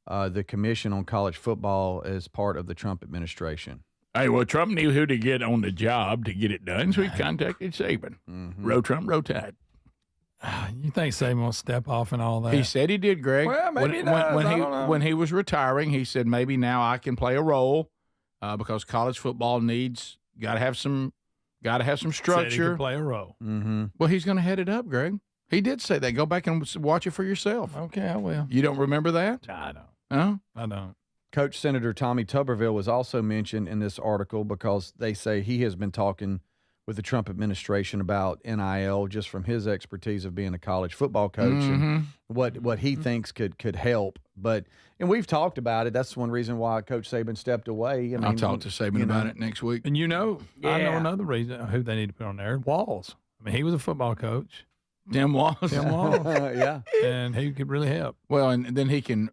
the Commission on College Football as part of the Trump administration. Hey, well, Trump knew who to get on the job to get it done, so he contacted Saban. Row Trump, row tide. You think Saban will step off and all that? He said he did, Greg. Well, maybe he does. When he was retiring, he said maybe now I can play a role because college football got to have some structure. Said he could play a role. Well, he's going to head it up, Greg. He did say that. Go back and watch it for yourself. Okay, I will. You don't remember that? No, I don't. Huh? I don't. Coach Senator Tommy Tubberville was also mentioned in this article because they say he has been talking with the Trump administration about NIL just from his expertise of being a college football coach and what he thinks could help. And we've talked about it. That's one reason why Coach Saban stepped away. I'll talk to Saban about it next week. And I know another reason who they need to put on there, Walls. I mean, he was a football coach. Tim Walls. Yeah. And he could really help. Well, and then he can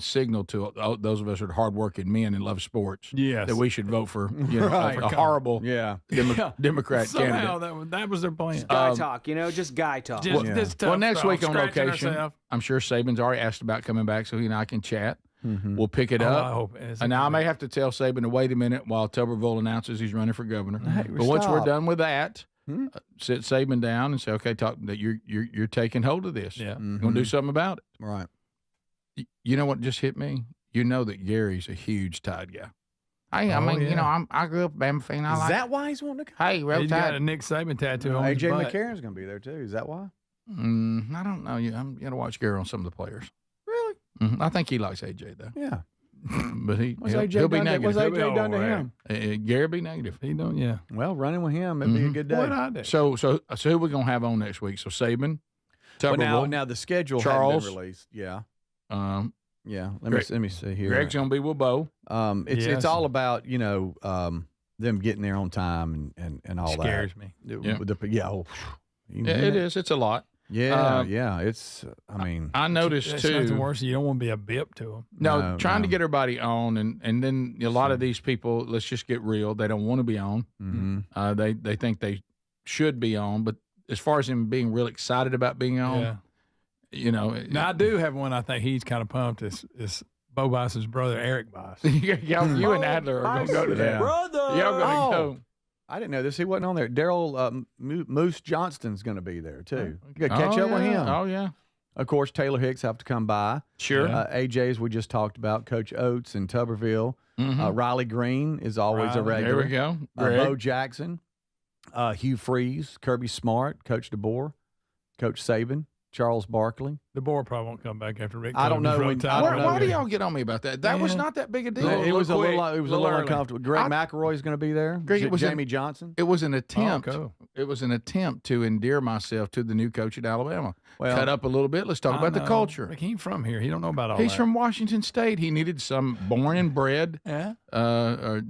signal to those of us that are hardworking men and love sports that we should vote for, a horrible Democrat Somehow candidate. that was their plan. Guy talk, just guy talk. Well, next week on location, I'm sure Saban's already asked about coming back so he and I can chat. We'll pick it up. I hope and now I may have to tell Saban to wait a minute while Tubberville announces he's running for governor. But once we're done with that, sit Saban down and say, okay, talk that you're taking hold of this. Yeah. You're going to do something about it. Right. You know what just hit me? You know that Gary's a huge Tide guy. Hey, I grew up a Bama fan. Is that why he's wanting to come? Hey, he's got a Nick Saban tattoo on his AJ butt. McCarron's going to be there, too. Is that why? I don't know. I'm going to watch Gary on some of the players. Really? I think he likes AJ, though. Yeah. But he'll be negative. What's AJ done to him? Gary be negative. He don't, yeah. Well, running with him, it'd be a good day. What I do? So who we going to have on next week? So Saban, Tubberville, now the schedule Charles, hasn't been released. Yeah. Yeah. Let me see here. Greg's going to be with Bo. It's all about, them getting there on time and all Scares that. me. It is. It's a lot. Yeah. It's, I noticed it's too. Nothing worse. You don't want to be a bip to them. No, trying to get everybody on, and then a lot of these people, let's just get real, they don't want to be on. They think they should be on, but as far as him being real excited about being on, now I do have one. I think he's kind of pumped. Is Bo Boss's brother, Eric Boss. you and Adler are going to go to that. Brother. Y'all going to go. I didn't know this. He wasn't on there. Daryl Moose Johnston's going to be there, too. You got to catch up with him. Oh, yeah. Of course, Taylor Hicks have to come by. Sure. AJ's we just talked about, Coach Oates in Tubberville. Riley Green is always a regular. There we go. Bo Jackson, Hugh Freeze, Kirby Smart, Coach DeBoer, Coach Saban, Charles Barkley. DeBoer probably won't come back after Rick. I don't know. Why do y'all get on me about that? That was not that big a deal. It was a little uncomfortable. Greg McElroy is going to be there. Jamie Johnson. It was an attempt. It was an attempt to endear myself to the new coach at Alabama. Well, cut up a little bit. Let's talk about the culture. Rick, he ain't from here. He don't know about all He's that. from Washington State. He needed some born and bred. Or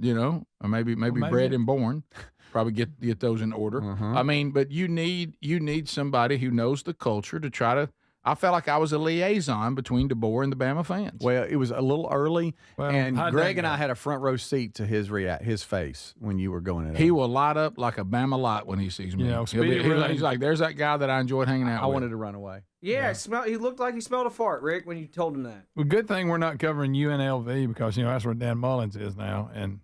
maybe bred and born. Probably get those in order. I mean, but you need somebody who knows the culture to try to. I felt like I was a liaison between DeBoer and the Bama fans. Well, it was a little early, and Greg and I had a front row seat to his face when you were going in. He will light up like a Bama light when he sees me. He's like, there's that guy that I enjoyed hanging out with. I wanted to run away. Yeah, he looked like he smelled a fart, Rick, when you told him that. Well, good thing we're not covering UNLV because that's where Dan Mullins is now, and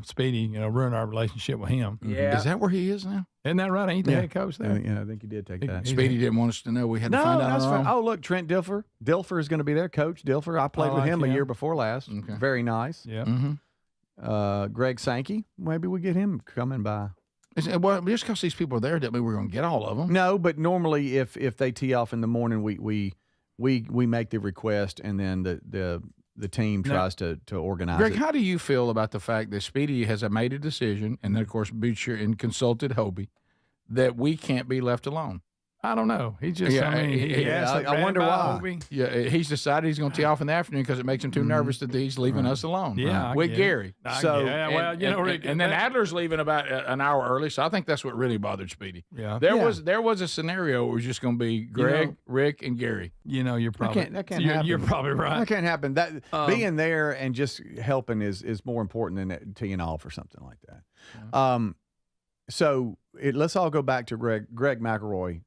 Speedy, ruined our relationship with him. Yeah. Is that where he is now? Isn't that right? Ain't the head coach there? Yeah, I think he did take that. Speedy didn't want us to know. We had to find out. That's fine. Oh, look, Trent Dilfer. Dilfer is going to be there. Coach Dilfer. I played with him a year before last. Okay. Very nice. Yeah. Greg Sankey. Maybe we get him coming by. Well, just because these people are there doesn't mean we're going to get all of them. No, but normally if they tee off in the morning, we make the request, and then the team tries to organize Greg, it. how do you feel about the fact that Speedy has made a decision, and then, of course, Butcher and consulted Hobie, that we can't be left alone? I don't know. He just, I wonder why. Hobie. Yeah, he's decided he's going to tee off in the afternoon because it makes him too nervous that he's leaving us alone. Yeah, with Gary. Rick, and then Adler's leaving about an hour early, so I think that's what really bothered Speedy. Yeah, there was a scenario where it was just going to be Greg, Rick, and Gary. You're probably that can't happen. You're probably right. That can't happen. That being there and just helping is more important than teeing off or something like that. Yeah. So let's all go back to Greg McElroy,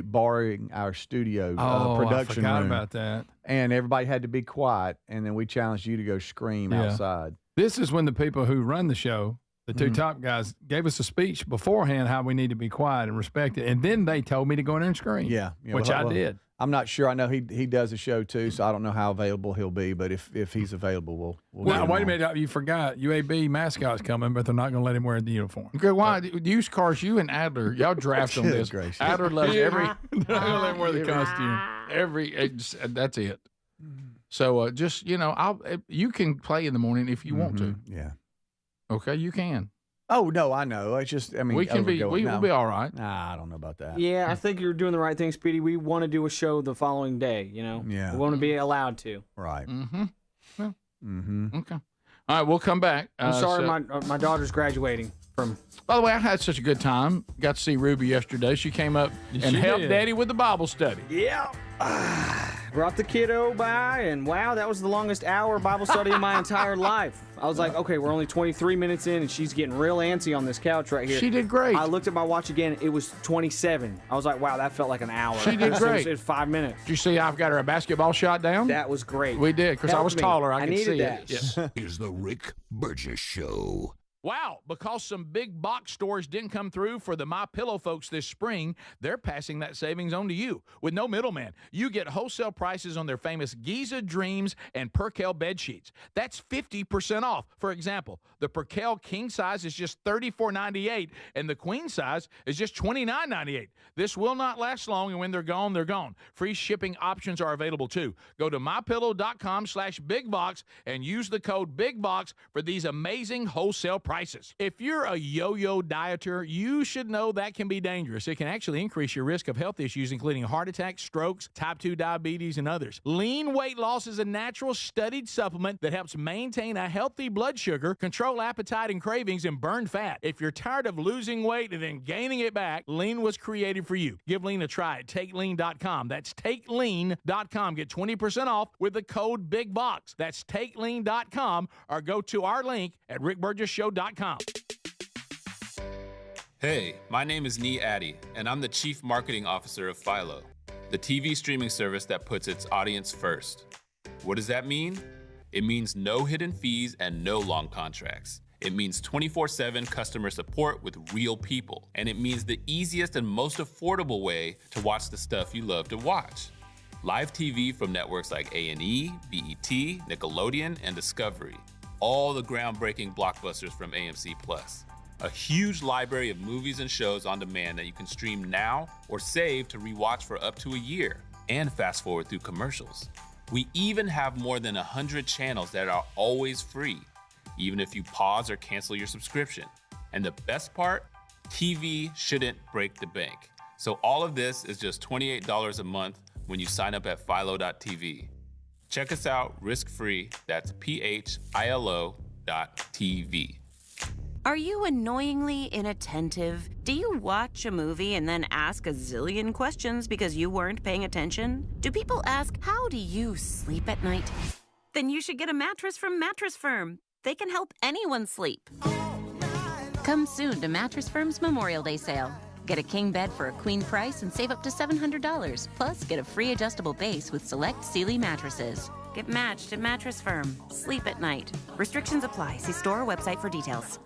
borrowing our studio production room. I forgot room. about that. And everybody had to be quiet, and then we challenged you to go scream outside. This is when the people who run the show, the two top guys, gave us a speech beforehand how we need to be quiet and respect it, and then they told me to go in there and scream. Yeah, which I did. I'm not sure. I know he does a show too, so I don't know how available he'll be. But if he's available, we'll get him wait a on. minute. You forgot UAB mascot's coming, but they're not going to let him wear the uniform. Okay, why? Used cars, you and Adler, y'all draft on this. Gracious. Adler loves every. They're not going to let him wear the costume. That's it. So just you can play in the morning if you want to. Yeah. Okay, you can. Oh no, I know. It's just we can be. We'll be all right. Nah, I don't know about that. Yeah, I think you're doing the right thing, Speedy. We want to do a show the following day. Yeah. We want to be allowed to. Right. Mm-hmm. Well, Okay. All right, we'll come back. I'm sorry, my daughter's graduating from. By the way, I had such a good time. Got to see Ruby yesterday. She came up and helped Daddy with the Bible study. Yeah. Brought the kiddo by, and wow, that was the longest hour Bible study in my entire life. I was like, okay, we're only 23 minutes in, and she's getting real antsy on this couch right here. She did great. I looked at my watch again. It was 27. I was like, wow, that felt like an hour. She did great. It was 5 minutes. Did you see I've got her a basketball shot down? That was great. We did, because I was taller. I could needed see that. it. Yes. Is the Rick Burgess Show. Wow, because some big box stores didn't come through for the MyPillow folks this spring, they're passing that savings on to you. With no middleman, you get wholesale prices on their famous Giza Dreams and Percale bed sheets. That's 50% off. For example, the Percale king size is just $34.98, and the queen size is just $29.98. This will not last long, and when they're gone, they're gone. Free shipping options are available too. Go to mypillow.com/bigbox and use the code BIGBOX for these amazing wholesale prices. If you're a yo-yo dieter, you should know that can be dangerous. It can actually increase your risk of health issues, including heart attacks, strokes, type 2 diabetes, and others. Lean weight loss is a natural studied supplement that helps maintain a healthy blood sugar, control appetite and cravings, and burn fat. If you're tired of losing weight and then gaining it back, Lean was created for you. Give Lean a try at TakeLean.com. That's TakeLean.com. Get 20% off with the code BIGBOX. That's TakeLean.com, or go to our link at RickBurgessShow.com. Hey, my name is Nee Addy, and I'm the Chief Marketing Officer of Philo, the TV streaming service that puts its audience first. What does that mean? It means no hidden fees and no long contracts. It means 24/7 customer support with real people. And it means the easiest and most affordable way to watch the stuff you love to watch. Live TV from networks like A&E, BET, Nickelodeon, and Discovery. All the groundbreaking blockbusters from AMC+. A huge library of movies and shows on demand that you can stream now or save to rewatch for up to a year, and fast forward through commercials. We even have more than 100 channels that are always free, even if you pause or cancel your subscription. And the best part, TV shouldn't break the bank. So all of this is just $28 a month when you sign up at philo.tv. Check us out risk-free, that's philo.tv. Are you annoyingly inattentive? Do you watch a movie and then ask a zillion questions because you weren't paying attention? Do people ask, how do you sleep at night? Then you should get a mattress from Mattress Firm. They can help anyone sleep. Come soon to Mattress Firm's Memorial Day sale. Get a king bed for a queen price and save up to $700. Plus, get a free adjustable base with select Sealy mattresses. Get matched at Mattress Firm. Sleep at night. Restrictions apply. See store or website for details.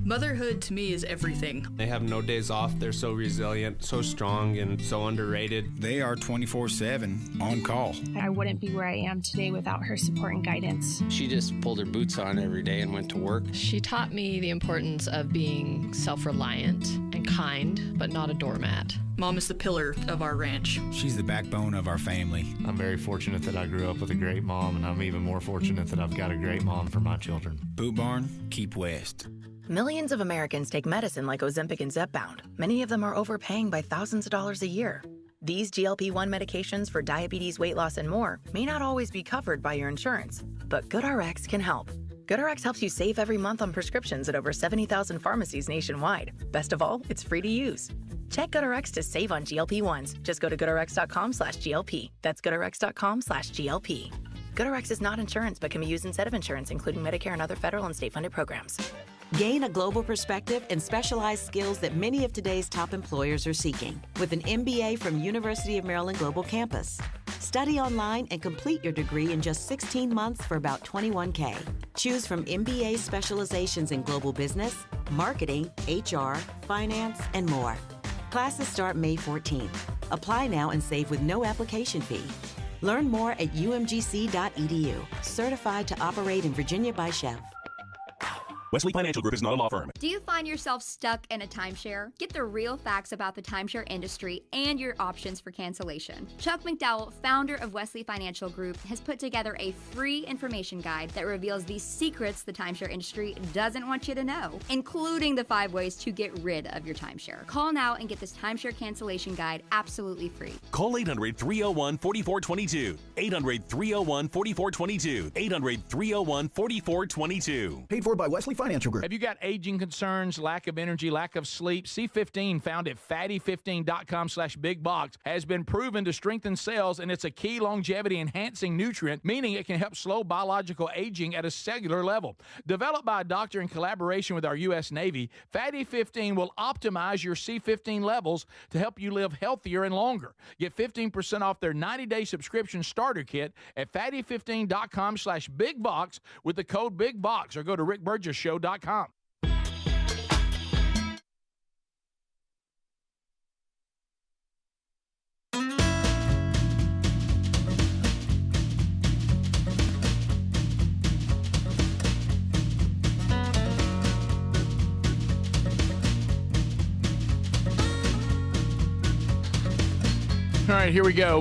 Motherhood to me is everything. They have no days off. They're so resilient, so strong, and so underrated. They are 24/7 on call. I wouldn't be where I am today without her support and guidance. She just pulled her boots on every day and went to work. She taught me the importance of being self-reliant and kind, but not a doormat. Mom is the pillar of our ranch. She's the backbone of our family. I'm very fortunate that I grew up with a great mom, and I'm even more fortunate that I've got a great mom for my children. Boot Barn, keep west. Millions of Americans take medicine like Ozempic and Zepbound. Many of them are overpaying by thousands of dollars a year. These GLP-1 medications for diabetes, weight loss, and more may not always be covered by your insurance, but GoodRx can help. GoodRx helps you save every month on prescriptions at over 70,000 pharmacies nationwide. Best of all, it's free to use. Check GoodRx to save on GLP-1s. Just go to goodrx.com/GLP. That's goodrx.com/GLP. GoodRx is not insurance, but can be used instead of insurance, including Medicare and other federal and state-funded programs. Gain a global perspective and specialized skills that many of today's top employers are seeking with an MBA from University of Maryland Global Campus. Study online and complete your degree in just 16 months for about $21K. Choose from MBA specializations in global business, marketing, HR, finance, and more. Classes start May 14th. Apply now and save with no application fee. Learn more at umgc.edu. Certified to operate in Virginia by Chev. Wesley Financial Group is not a law firm. Do you find yourself stuck in a timeshare? Get the real facts about the timeshare industry and your options for cancellation. Chuck McDowell, founder of Wesley Financial Group, has put together a free information guide that reveals the secrets the timeshare industry doesn't want you to know, including the 5 ways to get rid of your timeshare. Call now and get this timeshare cancellation guide absolutely free. Call 800-301-4422. 800-301-4422. 800-301-4422. Paid for by Wesley Financial Group. Have you got aging concerns, lack of energy, lack of sleep? C15, found at fatty15.com/big box, has been proven to strengthen cells, and it's a key longevity enhancing nutrient, meaning it can help slow biological aging at a cellular level. Developed by a doctor in collaboration with our U.S. Navy, Fatty 15 will optimize your C15 levels to help you live healthier and longer. Get 15% off their 90-day subscription starter kit at fatty15.com/big box with the code Big Box, or go to rickburgess.com. All right, here we go.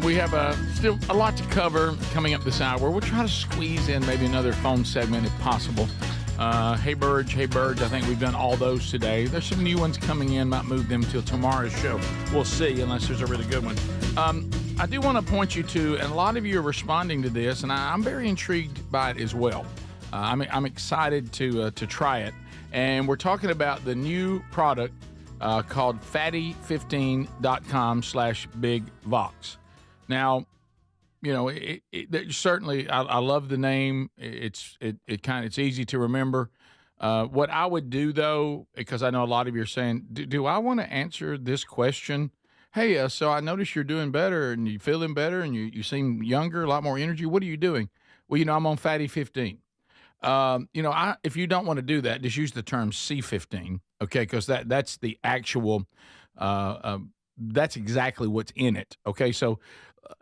We have still a lot to cover coming up this hour. We'll try to squeeze in maybe another phone segment if possible. Hey Burge, I think we've done all those today. There's some new ones coming in. Might move them till tomorrow's show. We'll see, unless there's a really good one. I do want to point you to, and a lot of you are responding to this, and I'm very intrigued by it as well. I'm excited to try it. And we're talking about the new product called fatty15.com/bigvox. Now, you know, certainly I love the name. It's easy to remember, What I would do, though, because I know a lot of you are saying, do I want to answer this question? Hey, so I notice you're doing better and you're feeling better and you seem younger, a lot more energy. What are you doing? Well, I'm on Fatty 15. If you don't want to do that, just use the term C15, okay? Because that's the actual, that's exactly what's in it, okay? So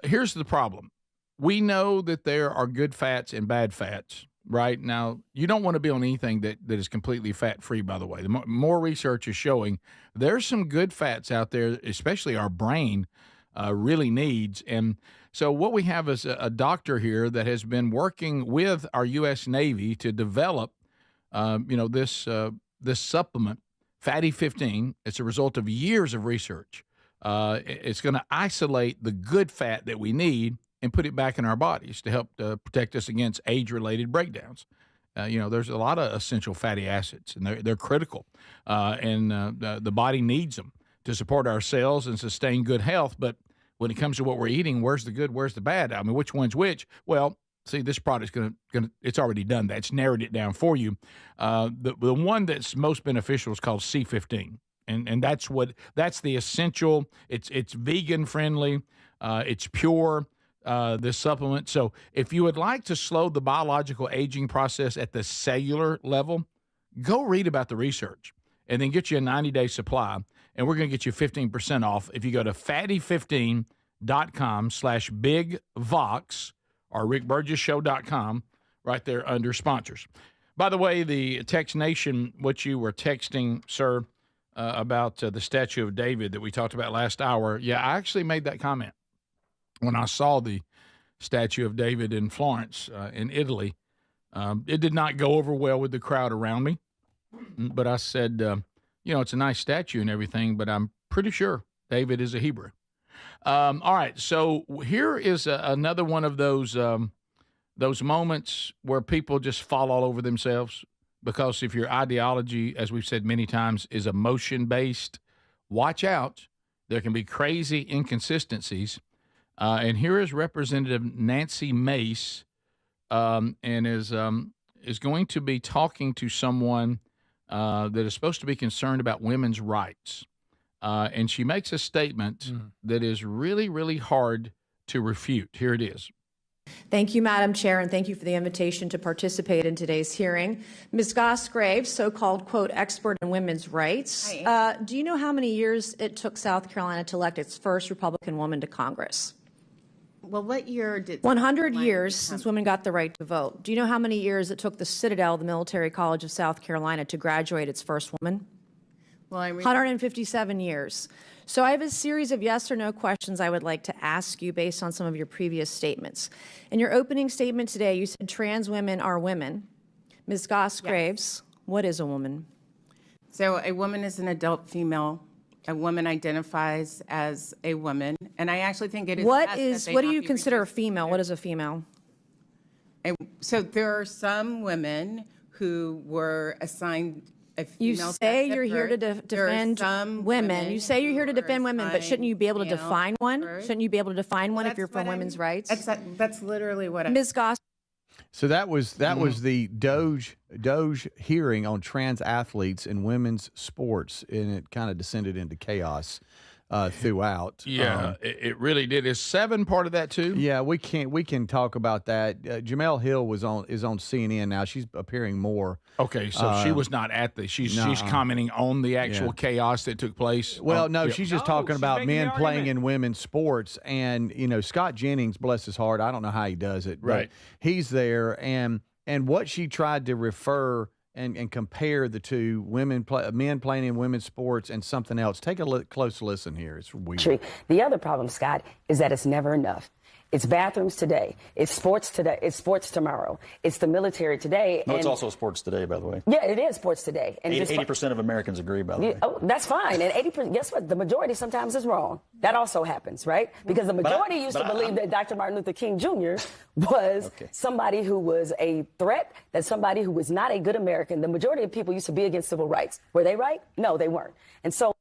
here's the problem. We know that there are good fats and bad fats, right? Now, you don't want to be on anything that is completely fat-free, by the way. The more research is showing there's some good fats out there, especially our brain really needs. And so what we have is a doctor here that has been working with our U.S. Navy to develop, this supplement, Fatty 15. It's a result of years of research. It's going to isolate the good fat that we need and put it back in our bodies to help protect us against age-related breakdowns. There's a lot of essential fatty acids, and they're critical, and the body needs them to support our cells and sustain good health. But when it comes to what we're eating, where's the good, where's the bad? I mean, which one's which? Well, see, this product's it's already done that. It's narrowed it down for you. The one that's most beneficial is called C15. And that's the essential. It's vegan friendly. It's pure. This supplement. So if you would like to slow the biological aging process at the cellular level, go read about the research and then get you a 90-day supply. And we're going to get you 15% off if you go to fatty15.com/bigvox or rickburgesshow.com right there under sponsors. By the way, the Text Nation, what you were texting, sir, about the statue of David that we talked about last hour. Yeah, I actually made that comment when I saw the statue of David in Florence, in Italy. It did not go over well with the crowd around me, but I said, it's a nice statue and everything, but I'm pretty sure David is a Hebrew. All right, so here is another one of those moments where people just fall all over themselves, because if your ideology, as we've said many times, is emotion-based, watch out. There can be crazy inconsistencies. And here is Representative Nancy Mace, and is going to be talking to someone that is supposed to be concerned about women's rights. And she makes a statement that is really, really hard to refute. Here it is. Thank you, Madam Chair, and thank you for the invitation to participate in today's hearing. Ms. Gosgrave, so-called, quote, expert in women's rights, do you know how many years it took South Carolina to elect its first Republican woman to Congress? Well, what year did 100 years since women got the right to vote. Do you know how many years it took the Citadel, the military college of South Carolina, to graduate its first woman? Well, 157 years. So I have a series of yes or no questions I would like to ask you based on some of your previous statements. In your opening statement today, you said trans women are women. Ms. Gosgraves, what is a woman? So a woman is an adult female. A woman identifies as a woman, and I actually think it is. What do you consider a female? What is a female? So there are some women who were assigned a female. You say you're here to defend women. You say you're here to defend women, but shouldn't you be able to define one? Shouldn't you be able to define one if you're for women's rights? That's literally what Ms. Goss. So that was the Doge hearing on trans athletes in women's sports, and it kind of descended into chaos throughout. Yeah, it really did. Is 7 part of that too? Yeah, we can talk about that. Jamel Hill is on CNN now. She's appearing more. Okay, so she was not at the. She's commenting on the actual chaos that took place. Well, no, she's just talking about men playing in women's sports, and Scott Jennings, bless his heart, I don't know how he does it, but he's there, and what she tried to refer and compare the two, men playing in women's sports and something else. Take a close listen here. It's weird. The other problem, Scott, is that it's never enough. It's bathrooms today. It's sports today. It's sports tomorrow. It's the military today. No, it's also sports today, by the way. Yeah, it is sports today. And 80% of Americans agree, by the way. Oh, that's fine. And 80%, guess what? The majority sometimes is wrong. That also happens, right? Because the majority used to believe that Dr. Martin Luther King Jr. was somebody who was a threat, that somebody who was not a good American. The majority of people used to be against civil rights. Were they right? No, they weren't. And so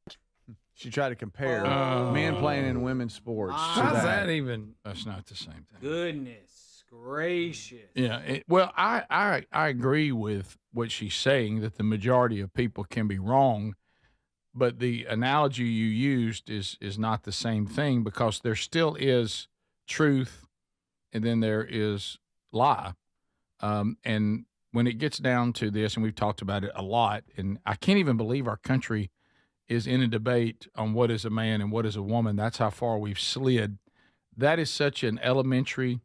she tried to compare men playing in women's sports. How's that even? That's not the same thing. Goodness gracious. Yeah. Well, I agree with what she's saying, that the majority of people can be wrong, but the analogy you used is not the same thing, because there still is truth and then there is lie. And when it gets down to this, and we've talked about it a lot, and I can't even believe our country is in a debate on what is a man and what is a woman. That's how far we've slid. That is such an elementary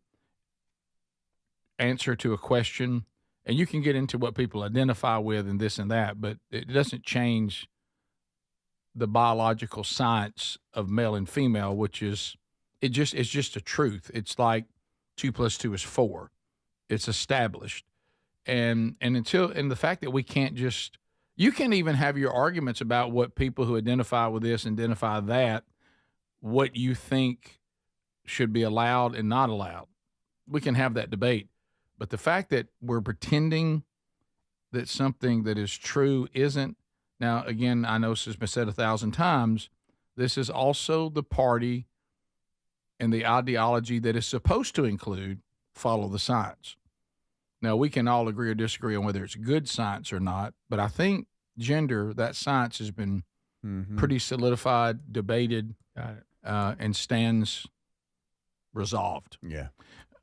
answer to a question. And you can get into what people identify with and this and that, but it doesn't change the biological science of male and female, which is, it's just a truth. It's like 2 + 2 is 4. It's established. And the fact that we can't just, you can even have your arguments about what people who identify with this, identify that, what you think should be allowed and not allowed. We can have that debate. But the fact that we're pretending that something that is true isn't, now, again, I know this has been said 1,000 times, this is also the party and the ideology that is supposed to include follow the science. Now, we can all agree or disagree on whether it's good science or not, but I think gender, that science has been pretty solidified, debated, and stands resolved. Yeah.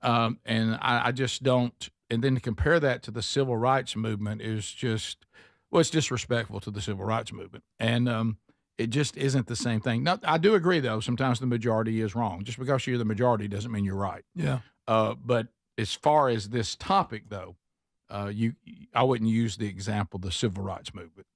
And I just don't, and then to compare that to the civil rights movement is just, well, it's disrespectful to the civil rights movement. And it just isn't the same thing. Now, I do agree, though, sometimes the majority is wrong. Just because you're the majority doesn't mean you're right. Yeah. But as far as this topic, though, I wouldn't use the example, the civil rights movement.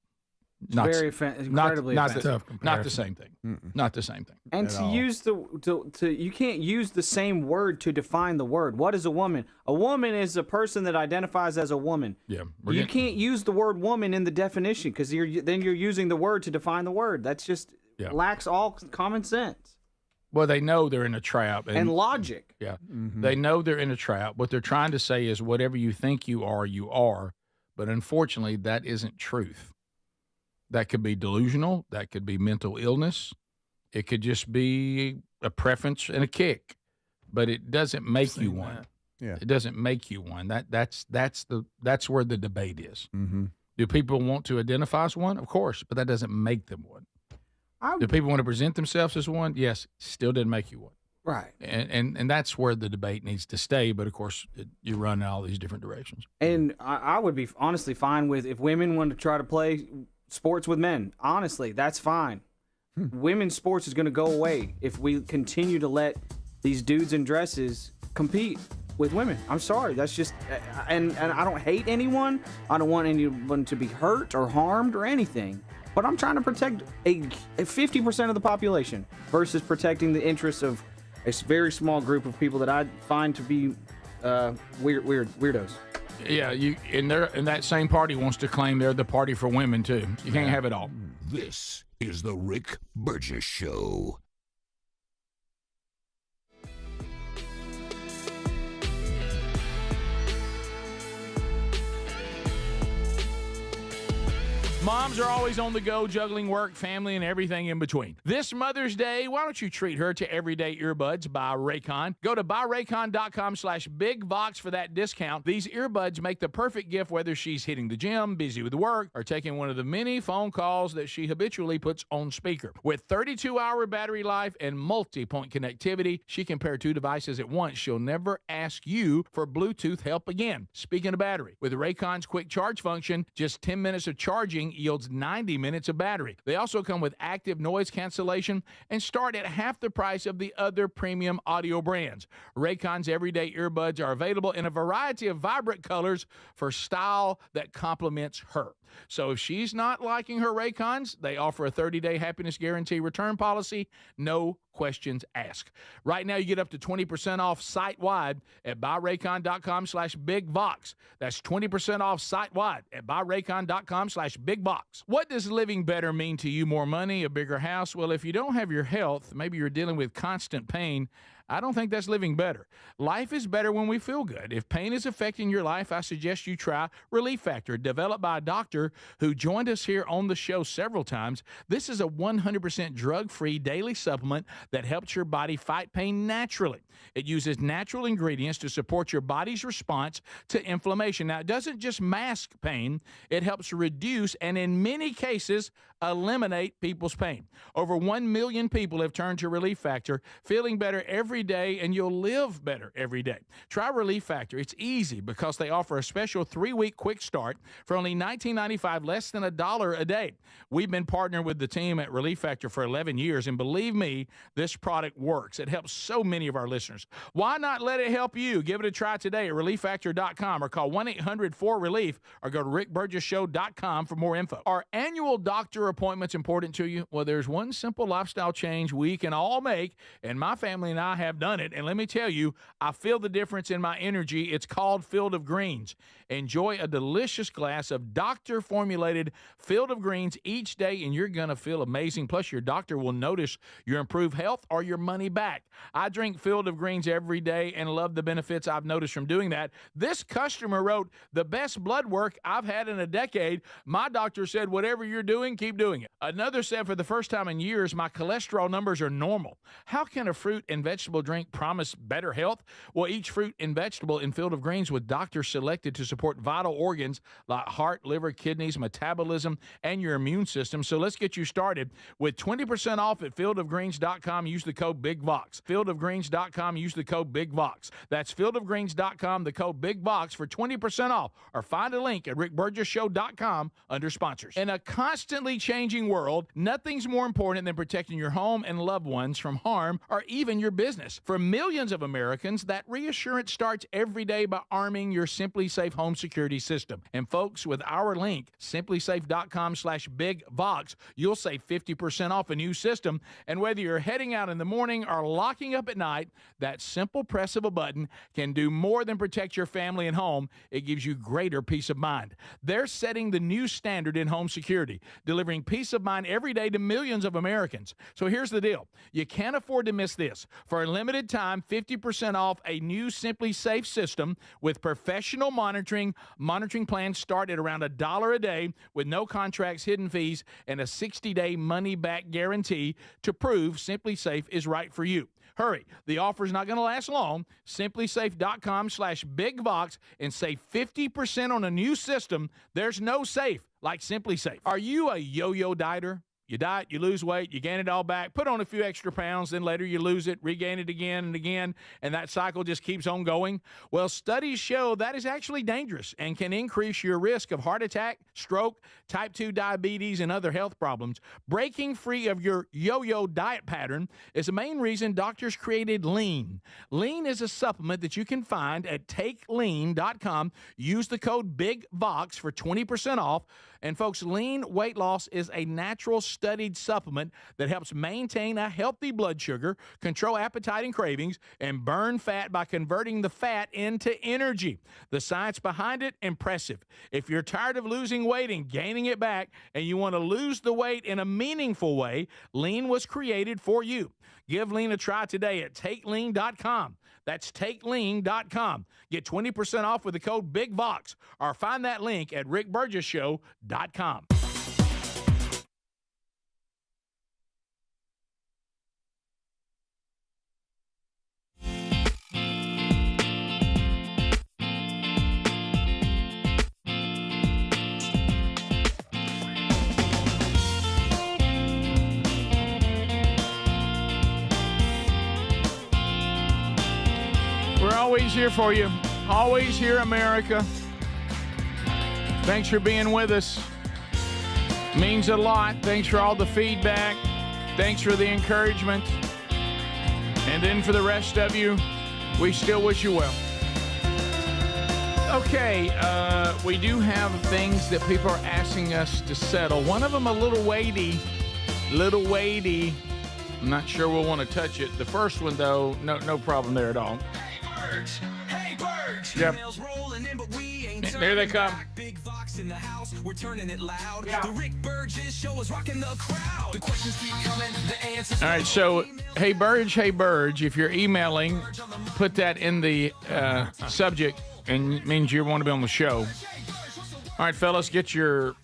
Incredibly offensive. Not the same thing. Not the same thing. And to use you can't use the same word to define the word. What is a woman? A woman is a person that identifies as a woman. Yeah. You can't use the word woman in the definition, because you're using the word to define the word. That's just lacks all common sense. Well, they know they're in a trap. And logic. Yeah. They know they're in a trap. What they're trying to say is whatever you think you are, you are. But unfortunately, that isn't truth. That could be delusional. That could be mental illness. It could just be a preference and a kick. But it doesn't make you one. Yeah. It doesn't make you one. That's where the debate is. Do people want to identify as one? Of course, but that doesn't make them one. Do people want to present themselves as one? Yes, still didn't make you one. Right. And that's where the debate needs to stay. But, of course, you run in all these different directions. And I would be honestly fine with if women want to try to play sports with men. Honestly, that's fine. Women's sports is going to go away if we continue to let these dudes in dresses compete with women. I'm sorry. That's just, and I don't hate anyone. I don't want anyone to be hurt or harmed or anything. But I'm trying to protect a 50% of the population versus protecting the interests of a very small group of people that I find to be weirdos. Yeah, and that same party wants to claim they're the party for women too. You can't have it all. This is the Rick Burgess Show. Moms are always on the go, juggling work, family, and everything in between. This Mother's Day, why don't you treat her to everyday earbuds by Raycon? Go to buyraycon.com/bigvox for that discount. These earbuds make the perfect gift whether she's hitting the gym, busy with work, or taking one of the many phone calls that she habitually puts on speaker. With 32-hour battery life and multi-point connectivity, she can pair 2 devices at once. She'll never ask you for Bluetooth help again. Speaking of battery, with Raycon's quick charge function, just 10 minutes of charging yields 90 minutes of battery. They also come with active noise cancellation and start at half the price of the other premium audio brands. Raycon's everyday earbuds are available in a variety of vibrant colors for style that complements her. So if she's not liking her Raycons, they offer a 30-day happiness guarantee return policy, no questions asked. Right now, you get up to 20% off site-wide at buyraycon.com/bigvox. That's 20% off site-wide at buyraycon.com/bigvox. What does living better mean to you? More money, a bigger house? Well, if you don't have your health, maybe you're dealing with constant pain, I don't think that's living better. Life is better when we feel good. If pain is affecting your life, I suggest you try Relief Factor, developed by a doctor who joined us here on the show several times. This is a 100% drug-free daily supplement that helps your body fight pain naturally. It uses natural ingredients to support your body's response to inflammation. Now, it doesn't just mask pain, it helps reduce and in many cases eliminate people's pain. Over 1 million people have turned to Relief Factor, feeling better every day, and you'll live better every day. Try Relief Factor. It's easy because they offer a special 3-week quick start for only $19.95, less than $1 a day. We've been partnering with the team at Relief Factor for 11 years, and believe me, this product works. It helps so many of our listeners. Why not let it help you? Give it a try today at ReliefFactor.com or call 1-800-4RELIEF or go to RickBurgessShow.com for more info. Are annual doctor appointments important to you? Well, there's one simple lifestyle change we can all make, and my family and I have done it. And let me tell you, I feel the difference in my energy. It's called Field of Greens. Enjoy a delicious glass of doctor-formulated Field of Greens each day, and you're going to feel amazing. Plus, your doctor will notice your improved health or your money back. I drink Field of Greens every day and love the benefits I've noticed from doing that. This customer wrote, the best blood work I've had in a decade. My doctor said, whatever you're doing, keep doing it. Another said, for the first time in years, my cholesterol numbers are normal. How can a fruit and vegetable drink promise better health? Well, each fruit and vegetable in Field of Greens with doctors selected to support vital organs like heart, liver, kidneys, metabolism, and your immune system. So let's get you started with 20% off at fieldofgreens.com. Use the code BIGVOX. Fieldofgreens.com. Use the code BIGVOX. That's fieldofgreens.com, the code BIGVOX for 20% off. Or find a link at rickburgesshow.com under sponsors. In a constantly changing world, nothing's more important than protecting your home and loved ones from harm or even your business. For millions of Americans, that reassurance starts every day by arming your Simply Safe home security system. And folks, with our link, simplysafe.com/bigvox, you'll save 50% off a new system. And whether you're heading out in the morning or locking up at night, that simple press of a button can do more than protect your family and home. It gives you greater peace of mind. They're setting the new standard in home security, delivering peace of mind every day to millions of Americans. So here's the deal. You can't afford to miss this. For a limited time, 50% off a new Simply Safe system with professional monitoring. Monitoring plans start at around $1 a day with no contracts, hidden fees, and a 60-day money-back guarantee to prove Simply Safe is right for you. Hurry. The offer's not going to last long. Simplysafe.com/bigvox and save 50% on a new system. There's no safe like Simply Safe. Are you a yo-yo dieter? You diet, you lose weight, you gain it all back, put on a few extra pounds, then later you lose it, regain it again and again, and that cycle just keeps on going? Well, studies show that is actually dangerous and can increase your risk of heart attack, stroke, type 2 diabetes, and other health problems. Breaking free of your yo-yo diet pattern is the main reason doctors created Lean. Lean is a supplement that you can find at takelean.com. Use the code BIGVOX for 20% off. And folks, Lean weight loss is a natural studied supplement that helps maintain a healthy blood sugar, control appetite and cravings, and burn fat by converting the fat into energy. The science behind it, impressive. If you're tired of losing weight and gaining it back, and you want to lose the weight in a meaningful way, Lean was created for you. Give Lean a try today at takelean.com. That's takelean.com. Get 20% off with the code BIGVOX, or find that link at rickburgesshow.com. Always here for you. Always here, America. Thanks for being with us. Means a lot. Thanks for all the feedback. Thanks for the encouragement. And then for the rest of you, we still wish you well. Okay, we do have things that people are asking us to settle. One of them a little weighty. I'm not sure we'll want to touch it. The first one, though, no problem there at all. Hey, Burge. Yep. There they come. in the house, we're turning it loud. The Rick Burgess show is rocking the crowd. The questions keep coming, the answers. All right, so hey Burge, if you're emailing, put that in the subject, and it means you want to be on the show. All right, fellas, get your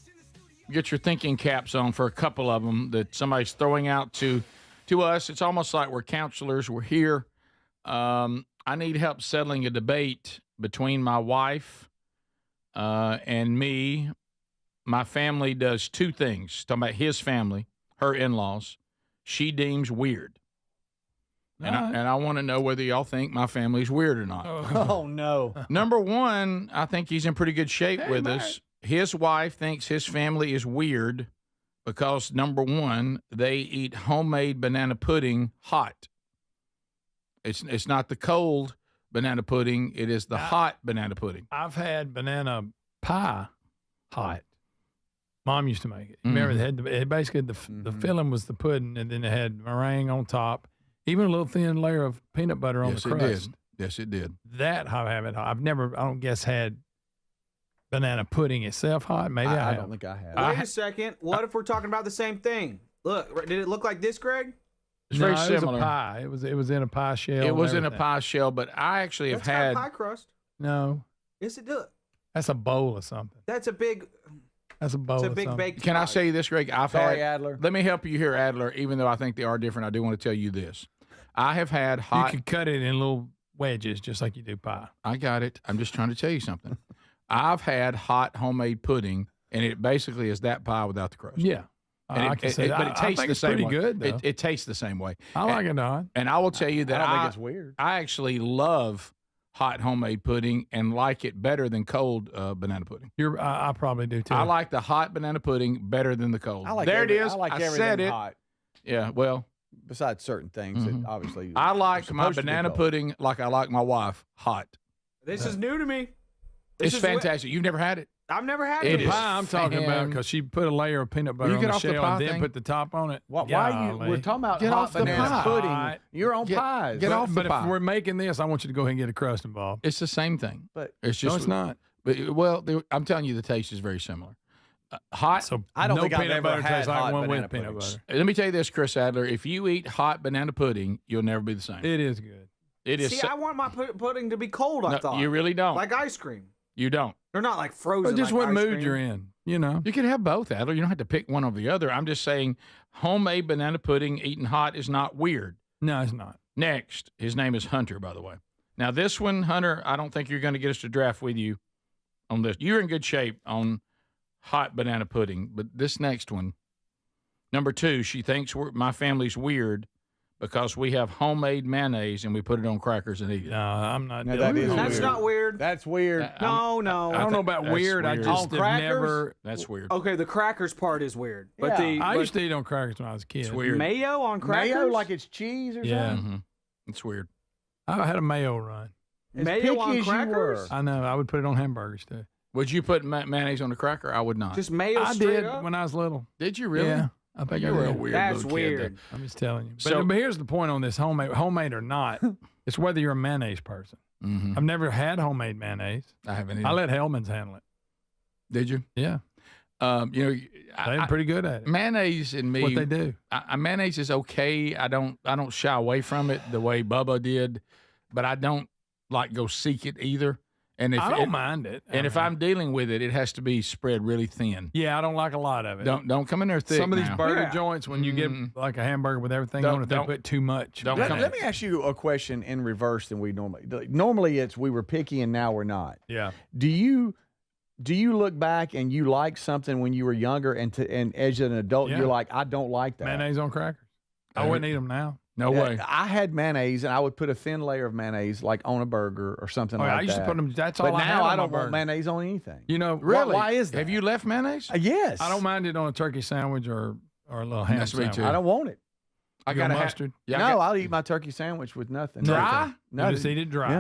thinking caps on for a couple of them that somebody's throwing out to us. It's almost like we're counselors. We're here. I need help settling a debate between my wife and me. My family does two things. Talking about his family, her in-laws, she deems weird. And I want to know whether y'all think my family's weird or not. Oh, no. Number one, I think he's in pretty good shape with us. His wife thinks his family is weird because, number one, they eat homemade banana pudding hot. It's not the cold banana pudding. It is the hot banana pudding. I've had banana pie hot. Mom used to make it. Remember, the filling was the pudding, and then it had meringue on top, even a little thin layer of peanut butter on the crust. Yes, it did. That I haven't. I've never, I don't guess, had banana pudding itself hot. Maybe I don't think I have. Wait a second. What if we're talking about the same thing? Look, did it look like this, Greg? It's very similar. It was a pie. It was in a pie shell. It was in a pie shell, but I actually have had pie crust. No. Yes, it does. That's a bowl or something. That's a big. That's a bowl. It's a big baked. Can I say this, Greg? Sorry, Adler. Let me help you here, Adler. Even though I think they are different, I do want to tell you this. I have had hot. You could cut it in little wedges, just like you do pie. I got it. I'm just trying to tell you something. I've had hot homemade pudding, and it basically is that pie without the crust. Yeah. And it tastes the same pretty way. good, though. It tastes the same way. I like it hot. And I will tell you that I don't think it's weird. I actually love hot homemade pudding and like it better than cold banana pudding. I probably do too. I like the hot banana pudding better than the cold. I like it is. I like everything said it. hot. Yeah, well. Besides certain things that obviously. I like my banana pudding like I like my wife, hot. This is new to me. It's fantastic. You've never had it? I've never had it. The pie I'm talking about, because she put a layer of peanut butter on the shell and then put the top on it. Why are you? We're talking about hot banana pudding. You're on pies. Get off the pie. But if we're making this, I want you to go ahead and get a crust involved. It's the same thing. But it's just no, it's not. But, well, I'm telling you, the taste is very similar. Hot. So I don't no think I've peanut ever butter had tastes like hot one banana with peanut pudding. butter. Let me tell you this, Chris Adler. If you eat hot banana pudding, you'll never be the same. It is good. It is. See, I want my pudding to be cold. I thought you really don't. like ice cream. You don't. They're not like frozen. But just like what ice mood cream. you're in, you know. You can have both, Adler. You don't have to pick one over the other. I'm just saying, homemade banana pudding eaten hot is not weird. No, it's not. Next, his name is Hunter, by the way. Now, this one, Hunter, I don't think you're going to get us to draft with you on this. You're in good shape on hot banana pudding, but this next one, number 2, she thinks my family's weird because we have homemade mayonnaise and we put it on crackers and eat it. No, I'm not. No, that is That's weird. not weird. That's weird. No. I don't know about that's weird. I weird. just On have crackers? never. That's weird. Okay, the crackers part is weird, but Yeah. I used to eat on crackers when I was a kid. It's weird. mayo on crackers. Mayo like it's cheese or Yeah. something. Mm-hmm. It's weird. I had a mayo run. As Mayo picky on as you crackers? were. I know. I would put it on hamburgers too. Would you put mayonnaise on a cracker? I would not. Just mayo I straight did up? when I was little. Did you really? Yeah. I think You I were a did. weird That's little kid. weird. I'm just telling you. So- But here's the point on this homemade or not. It's whether you're a mayonnaise person. Mm-hmm. I've never had homemade mayonnaise. I haven't either. I let Hellman's handle it. Did you? Yeah. They're pretty good at it. Mayonnaise and me. What they do. Mayonnaise is okay. I don't shy away from it the way Bubba did, but I don't like go seek it either. And if I don't mind it. And if I'm dealing with it, it has to be spread really thin. Yeah, I don't like a lot of it. Don't come in there thick. Some of these now. burger joints, when you get like a hamburger with everything on it, they put too much. Let me ask you a question in reverse than we normally it's we were picky and now we're not. Yeah. Do you look back and you like something when you were younger and as an adult you're like, I don't like that. Mayonnaise on crackers. I wouldn't eat them now. No way. I had mayonnaise and I would put a thin layer of mayonnaise like on a burger or something like that. I used to put them. That's all but I had now on I don't my want burger. mayonnaise on anything. You know, Really? Why is that? Have you left mayonnaise? Yes. I don't mind it on a turkey sandwich or a little ham That's me sandwich. too. I don't want it. I got got mustard. Yeah, No, I'll eat my turkey sandwich with nothing. Dry? No, Just eat it dry.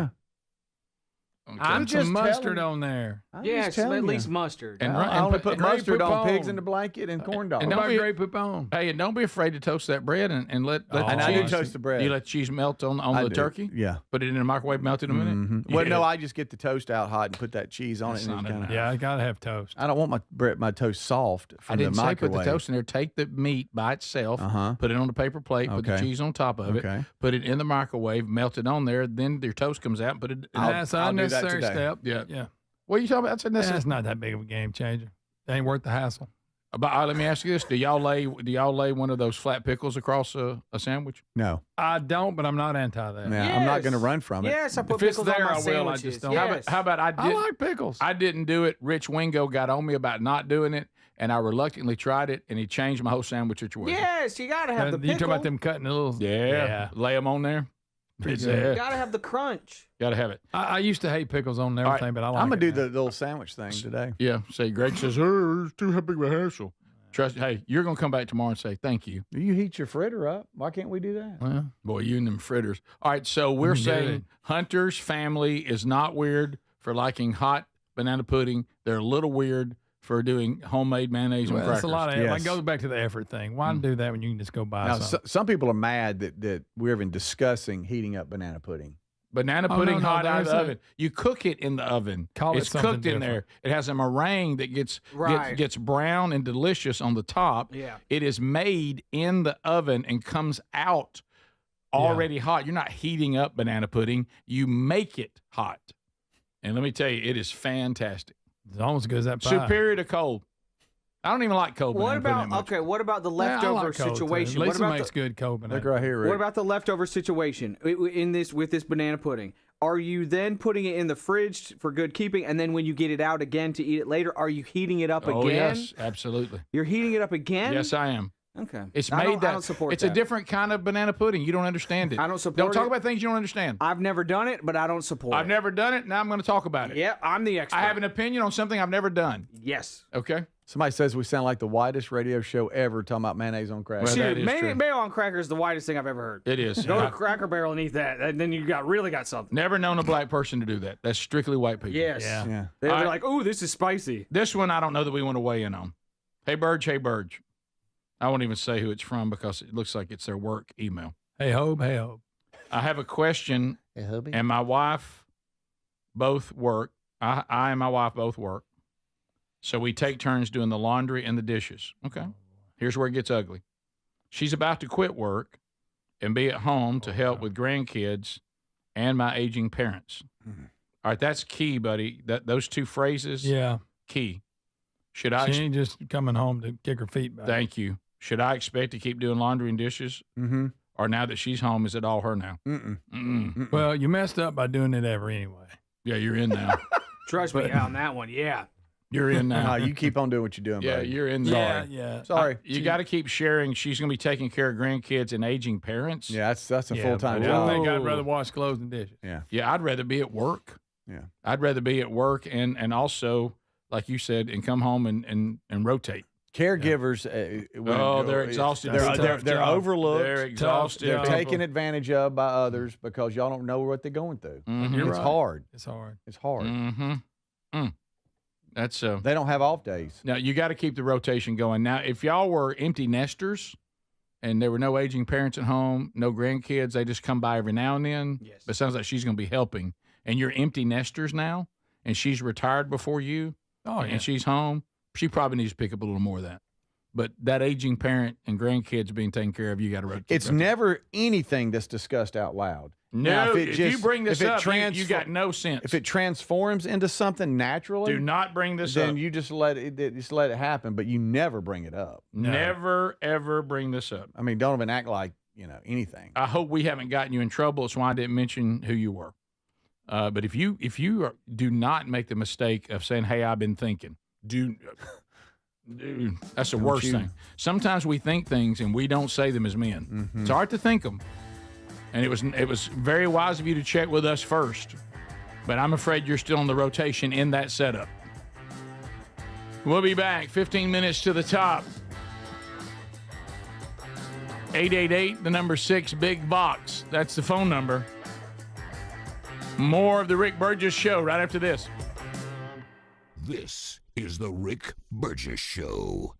Yeah. I'm just some mustard telling on there. Yes, at least mustard. And I only put mustard on pigs in the blanket and corn dogs. And don't be great poupon. Hey, and don't be afraid to toast that bread and let the and cheese. I do toast the bread. Do you let cheese melt on the turkey? Yeah. Put it in the microwave, melt it in a minute? Well, no, I just get the toast out hot and put that cheese on it. And Yeah, I gotta have toast. I don't want my toast soft from I didn't the say microwave. put the toast in there. Take the meat by itself, put it on a paper plate, put the Okay. cheese on top of Okay. it, put it in the microwave, melt it on there. Then your toast comes out. Put it. That's an unnecessary today. step. Yeah. What are you talking about? That's not that big of a game changer. It ain't worth the hassle. But let me ask you this: Do y'all lay one of those flat pickles across a sandwich? No, I don't, but I'm not anti that. Yeah, I'm not going to run from it. Yes, I put If it's pickles there, on my I will. I sandwiches. just don't. Yes. How about I did? I like pickles. I didn't do it. Rich Wingo got on me about not doing it, and I reluctantly tried it, and he changed my whole sandwich situation. Yes, you got to have the pickle. You talking about them cutting the little? Yeah. Lay them on there. It's You got to have the crunch. Got to have it. I used to hate pickles on everything, but I like I'm going to it do now. the little sandwich thing today. Yeah. Say, Greg says, it's too big of a hassle. Trust. Hey, you're going to come back tomorrow and say thank you. You heat your fritter up. Why can't we do that? Well, boy, you and them fritters. All right, so we're saying Hunter's family is not weird for liking hot banana pudding. They're a little weird for doing homemade mayonnaise and crackers. That's a lot of. Yes. I go back to the effort thing. Why do that when you can just go buy Now, something? some people are mad that we're even discussing heating up banana pudding. Banana pudding no, hot out of the there's oven. You cook it in the oven. Call it it's something cooked in there. It has a meringue that gets brown and delicious on the top. Yeah. It is made in the oven and comes out already hot. You're not heating up banana pudding. You make it hot. And let me tell you, it is fantastic. It's almost as good as that pie. Superior to cold. I don't even like cold banana pudding that much. What about the Yeah, I leftover like cold, too. situation? Lisa What about makes good cold banana. Look right here, Rick. What about the leftover situation with this banana pudding? Are you then putting it in the fridge for good keeping, and then when you get it out again to eat it later, are you heating it up Oh, again? yes, absolutely. You're heating it up again? Yes, I am. Okay. It's I made don't- that. I don't support it's that. a different kind of banana pudding. You don't understand it. I don't support Don't talk it. about things you don't understand. I've never done it, but I don't support I've it. never done it. Now I'm going to talk about it. Yeah, I'm the expert. I have an opinion on something I've never done. Yes. Okay. Somebody says we sound like the whitest radio show ever talking about mayonnaise on crackers. Well, that Dude, is true. mayo on cracker is the whitest thing I've ever heard. It is. Go to Cracker Barrel and eat that, and then you really got something. Never known a black person to do that. That's strictly white people. Yes. Yeah. They'd All be right. like, "Ooh, this is spicy." This one I don't know that we want to weigh in on. Hey, Burge. Hey, Burge. I won't even say who it's from because it looks like it's their work email. Hey, Hobe. Hey, Hobe. I have a question, and my wife both work. I and my wife both work. So we take turns doing the laundry and the dishes. Okay. Here's where it gets ugly. She's about to quit work and be at home to help with grandkids and my aging parents. All right, that's key, buddy. Those two phrases, Yeah. key. Should I? She ain't just coming home to kick her feet back. Thank you. Should I expect to keep doing laundry and dishes? Mm-hmm. Or now that she's home, is it all her now? Mm-mm. Well, you messed up by doing it ever anyway. Yeah, you're in now. Trust me on that one. Yeah. You're in now. No, you keep on doing what you're doing, Yeah, buddy. you're in. Sorry. Yeah. Sorry. You got to keep sharing. She's going to be taking care of grandkids and aging parents. Yeah, that's a full-time but job. I think I'd rather wash clothes and dishes. Yeah. Yeah, I'd rather be at work. Yeah. I'd rather be at work and also, like you said, and come home and rotate. Caregivers, They're exhausted. They're overlooked. They're exhausted. They're people. taken advantage of by others because y'all don't know what they're going through. Mhm. You're It's right. hard. It's hard. It's hard. Mm-hmm. That's They don't have off days. Now you got to keep the rotation going. Now, if y'all were empty nesters and there were no aging parents at home, no grandkids, they just come by every now and then. Yes. But it sounds like she's going to be helping. And you're empty nesters now, and she's retired before you, Oh, yeah. and she's home. She probably needs to pick up a little more of that. But that aging parent and grandkids being taken care of, you got to rotate. It's never anything that's discussed out loud. No, Now, if you bring this up, you got no sense. If it transforms into something naturally, Do not bring this then up. you just let it happen. But you never bring it up. Never, ever bring this up. I mean, don't even act like anything. I hope we haven't gotten you in trouble. That's why I didn't mention who you were. But if you do not make the mistake of saying, "Hey, I've been thinking," dude, that's the worst thing. Sometimes we think things and we don't say them as men. Mm-hmm. It's hard to think them, and it was very wise of you to check with us first. But I'm afraid you're still on the rotation in that setup. We'll be back. 15 minutes to the top. 888, the number 6, big box. That's the phone number. More of the Rick Burgess Show right after this. This is the Rick Burgess Show.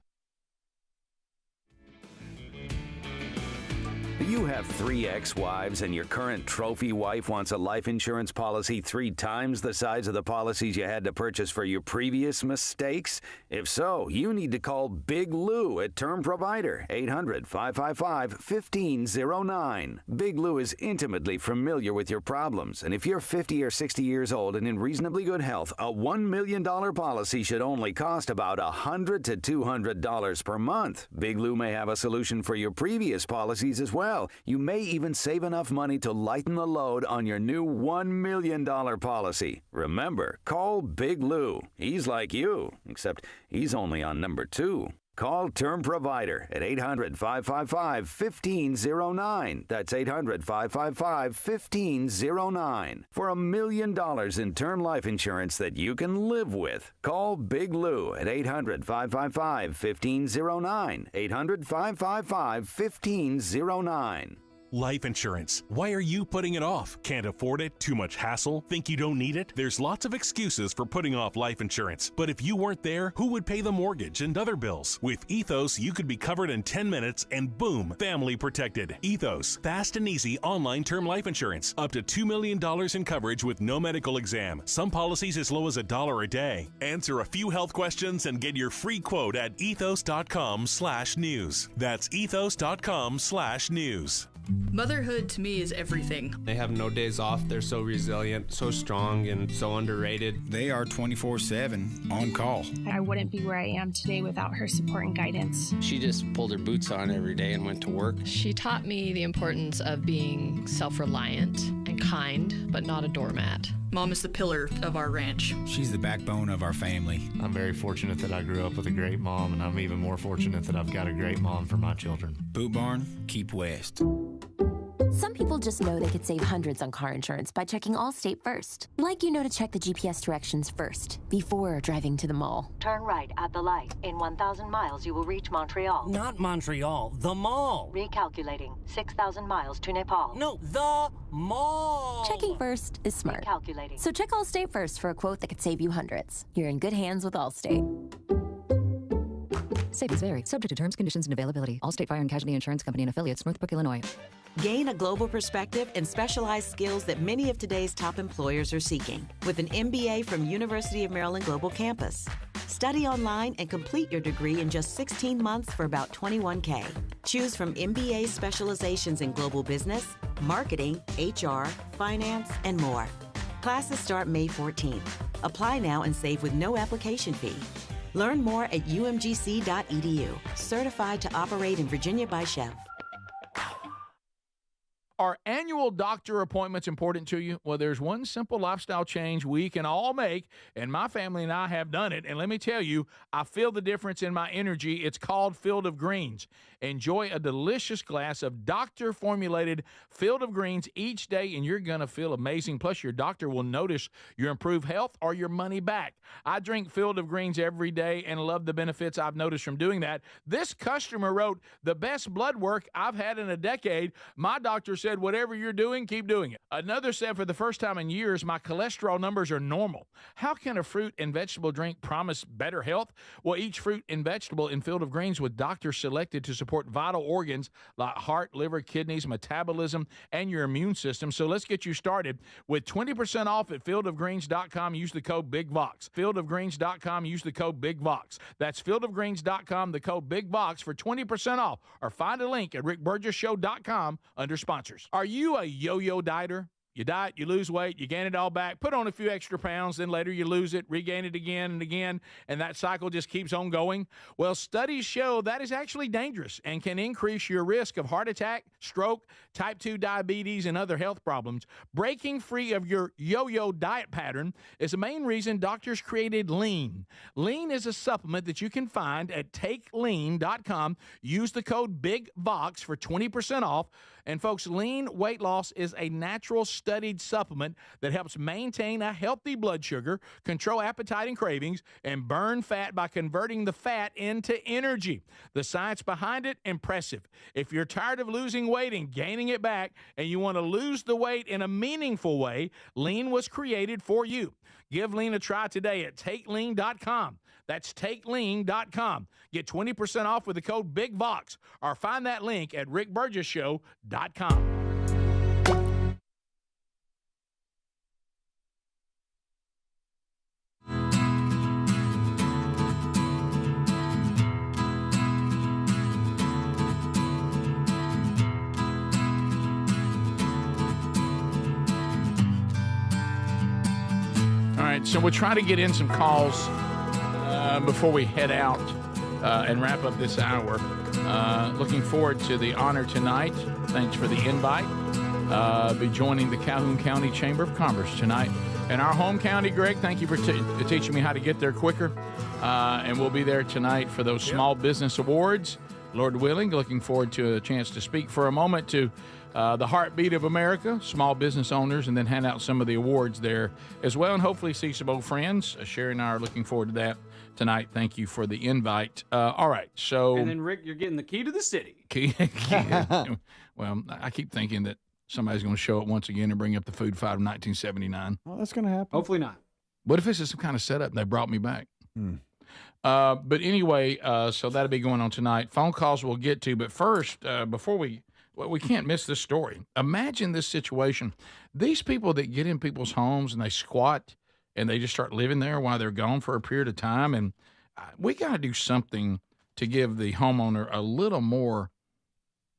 You have 3 ex-wives and your current trophy wife wants a life insurance policy 3 times the size of the policies you had to purchase for your previous mistakes? If so, you need to call Big Lou at Term Provider, 800-555-1509. Big Lou is intimately familiar with your problems, and if you're 50 or 60 years old and in reasonably good health, a $1 million policy should only cost about $100 to $200 per month. Big Lou may have a solution for your previous policies as well. You may even save enough money to lighten the load on your new $1 million policy. Remember, call Big Lou. He's like you, except he's only on number 2. Call Term Provider at 800-555-1509. That's 800-555-1509. For $1 million in term life insurance that you can live with. Call Big Lou at 800-555-1509. 800-555-1509. Life insurance. Why are you putting it off? Can't afford it? Too much hassle? Think you don't need it? There's lots of excuses for putting off life insurance. But if you weren't there, who would pay the mortgage and other bills? With Ethos, you could be covered in 10 minutes and boom, family protected. Ethos, fast and easy online term life insurance. Up to $2 million in coverage with no medical exam. Some policies as low as $1 a day. Answer a few health questions and get your free quote at ethos.com/news. That's ethos.com/news. Motherhood to me is everything. They have no days off. They're so resilient, so strong, and so underrated. They are 24/7 on call. I wouldn't be where I am today without her support and guidance. She just pulled her boots on every day and went to work. She taught me the importance of being self-reliant and kind, but not a doormat. Mom is the pillar of our ranch. She's the backbone of our family. I'm very fortunate that I grew up with a great mom, and I'm even more fortunate that I've got a great mom for my children. Boot Barn, keep west. Some people just know they could save hundreds on car insurance by checking Allstate first. Like you know to check the GPS directions first, before driving to the mall. Turn right at the light. In 1,000 miles, you will reach Montreal. Not Montreal, the mall. Recalculating. 6,000 miles to Nepal. No, the mall. Checking first is smart. Recalculating. So check Allstate first for a quote that could save you hundreds. You're in good hands with Allstate. Savings vary. Subject to terms, conditions, and availability. Allstate Fire and Casualty Insurance Company and Affiliates, Northbrook, Illinois. Gain a global perspective and specialized skills that many of today's top employers are seeking with an MBA from University of Maryland Global Campus. Study online and complete your degree in just 16 months for about $21K. Choose from MBA specializations in global business, marketing, HR, finance, and more. Classes start May 14th. Apply now and save with no application fee. Learn more at umgc.edu. Certified to operate in Virginia by Chef. Are annual doctor appointments important to you? Well, there's one simple lifestyle change we can all make, and my family and I have done it. And let me tell you, I feel the difference in my energy. It's called Field of Greens. Enjoy a delicious glass of doctor-formulated Field of Greens each day, and you're going to feel amazing. Plus, your doctor will notice your improved health or your money back. I drink Field of Greens every day and love the benefits I've noticed from doing that. This customer wrote, the best blood work I've had in a decade. My doctor said, whatever you're doing, keep doing it. Another said, for the first time in years, my cholesterol numbers are normal. How can a fruit and vegetable drink promise better health? Well, each fruit and vegetable in Field of Greens with doctors selected to support vital organs like heart, liver, kidneys, metabolism, and your immune system. So let's get you started with 20% off at fieldofgreens.com. Use the code BIGVOX. Fieldofgreens.com. Use the code BIGVOX. That's fieldofgreens.com, the code BIGVOX for 20% off. Or find a link at rickburgesshow.com under sponsors. Are you a yo-yo dieter? You diet, you lose weight, you gain it all back, put on a few extra pounds, then later you lose it, regain it again and again, and that cycle just keeps on going? Well, studies show that is actually dangerous and can increase your risk of heart attack, stroke, type 2 diabetes, and other health problems. Breaking free of your yo-yo diet pattern is the main reason doctors created Lean. Lean is a supplement that you can find at takelean.com. Use the code BIGVOX for 20% off. And folks, Lean weight loss is a natural studied supplement that helps maintain a healthy blood sugar, control appetite and cravings, and burn fat by converting the fat into energy. The science behind it, impressive. If you're tired of losing weight and gaining it back, and you want to lose the weight in a meaningful way, Lean was created for you. Give Lean a try today at TakeLean.com. That's TakeLean.com. Get 20% off with the code BIGVOX, or find that link at RickBurgessShow.com. All right, so we'll try to get in some calls before we head out and wrap up this hour. Looking forward to the honor tonight. Thanks for the invite. Be joining the Calhoun County Chamber of Commerce tonight. In our home county, Greg, thank you for teaching me how to get there quicker. And we'll be there tonight for those Small Business Awards. Lord willing, looking forward to a chance to speak for a moment to the heartbeat of America, small business owners, and then hand out some of the awards there as well, and hopefully see some old friends. Sherry and I are looking forward to that tonight. Thank you for the invite. All right, so... And then, Rick, you're getting the key to the city. Well, I keep thinking that somebody's going to show up once again and bring up the food fight of 1979. Well, that's going to happen. Hopefully not. What if this is some kind of setup and they brought me back? But anyway, so that'll be going on tonight. Phone calls we'll get to, but first, before we can't miss this story. Imagine this situation. These people that get in people's homes and they squat and they just start living there while they're gone for a period of time. And we got to do something to give the homeowner a little more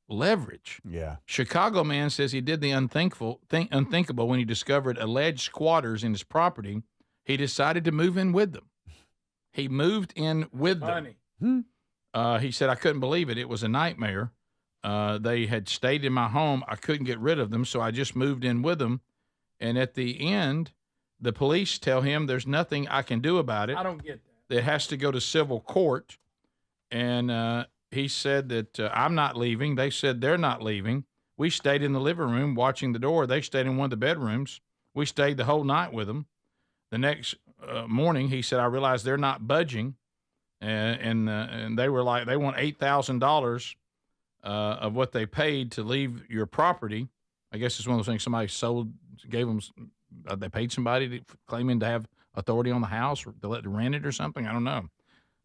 leverage. Yeah. Chicago man says he did the unthinkable when he discovered alleged squatters in his property. He decided to move in with them. He moved in with them. He said, I couldn't believe it. It was a nightmare. They had stayed in my home. I couldn't get rid of them, so I just moved in with them. And at the end, the police tell him there's nothing I can do about it. I don't get that. It has to go to civil court. And he said that I'm not leaving. They said they're not leaving. We stayed in the living room watching the door. They stayed in one of the bedrooms. We stayed the whole night with them. The next morning, he said, I realized they're not budging. And they were like, they want $8,000 of what they paid to leave your property. I guess it's one of those things somebody gave them, they paid somebody claiming to have authority on the house or to let them rent it or something. I don't know.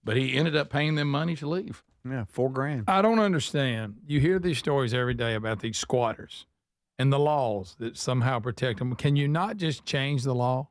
But he ended up paying them money to leave. Yeah, $4,000. I don't understand. You hear these stories every day about these squatters and the laws that somehow protect them. Can you not just change the law?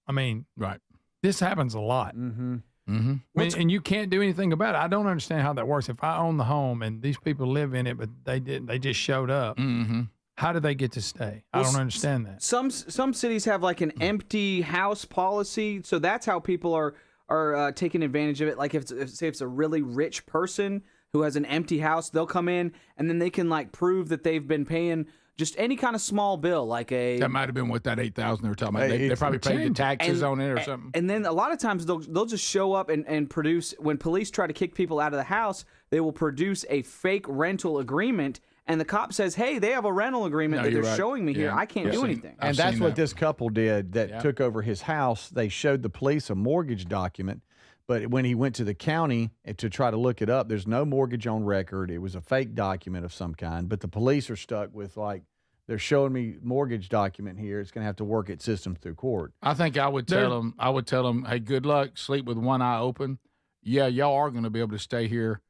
I mean, right. This happens a lot. Mm-hmm. Mm-hmm. I mean, and you can't do anything about it. I don't understand how that works. If I own the home and these people live in it, but they didn't, they just showed up. Mm-hmm. How do they get to stay? I don't understand that. Some cities have like an empty house policy, so that's how people are taking advantage of it. Like if say it's a really rich person who has an empty house, they'll come in and then they can like prove that they've been paying just any kind of small bill, like that might have been what that $8,000 they were talking about. They probably paid the taxes on it or something. And then a lot of times they'll just show up and produce. When police try to kick people out of the house, they will produce a fake rental agreement. And the cop says, hey, they have a rental agreement that they're showing me here. I can't do anything. And that's what this couple did that took over his house. They showed the police a mortgage document, but when he went to the county to try to look it up, there's no mortgage on record. It was a fake document of some kind, but the police are stuck with like, they're showing me mortgage document here. It's going to have to work its system through court. I think I would tell them, hey, good luck. Sleep with one eye open. Yeah, y'all are going to be able to stay here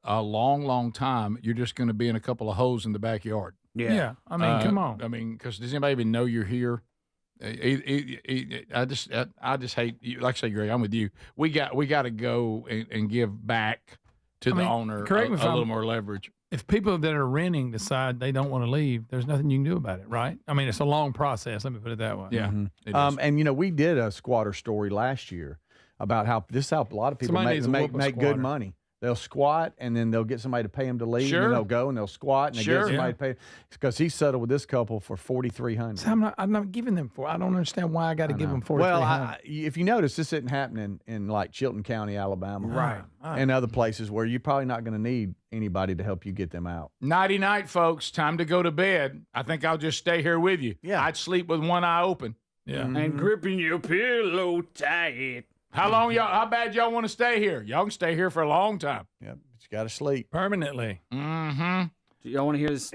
a long, long time. You're just going to be in a couple of holes in the backyard. Yeah. I mean, come on. I mean, because does anybody even know you're here? I just hate, like I say, Greg, I'm with you. We got to go and give back to the owner a little more leverage. If people that are renting decide they don't want to leave, there's nothing you can do about it, right? I mean, it's a long process. Let me put it that way. Yeah. Mm-hmm. And, you know, we did a squatter story last year about how a lot of people make good money. They'll squat, and then they'll get somebody to pay them to leave. Sure. And then they'll go and they'll squat, and they Sure. get somebody to pay. Because he settled with this couple for $4,300. So I'm not giving them I don't understand why I got to give them $4,300. Well, if you notice, this isn't happening in like Chilton County, Alabama, Right. and other places where you're probably not going to need anybody to help you get them out. Nighty night, folks. Time to go to bed. I think I'll just stay here with you. Yeah. I'd sleep with one eye open. Yeah. And gripping your pillow tight. How bad y'all want to stay here? Y'all can stay here for a long time. Yep, but you got to sleep permanently. Mm-hmm. Do y'all want to hear this?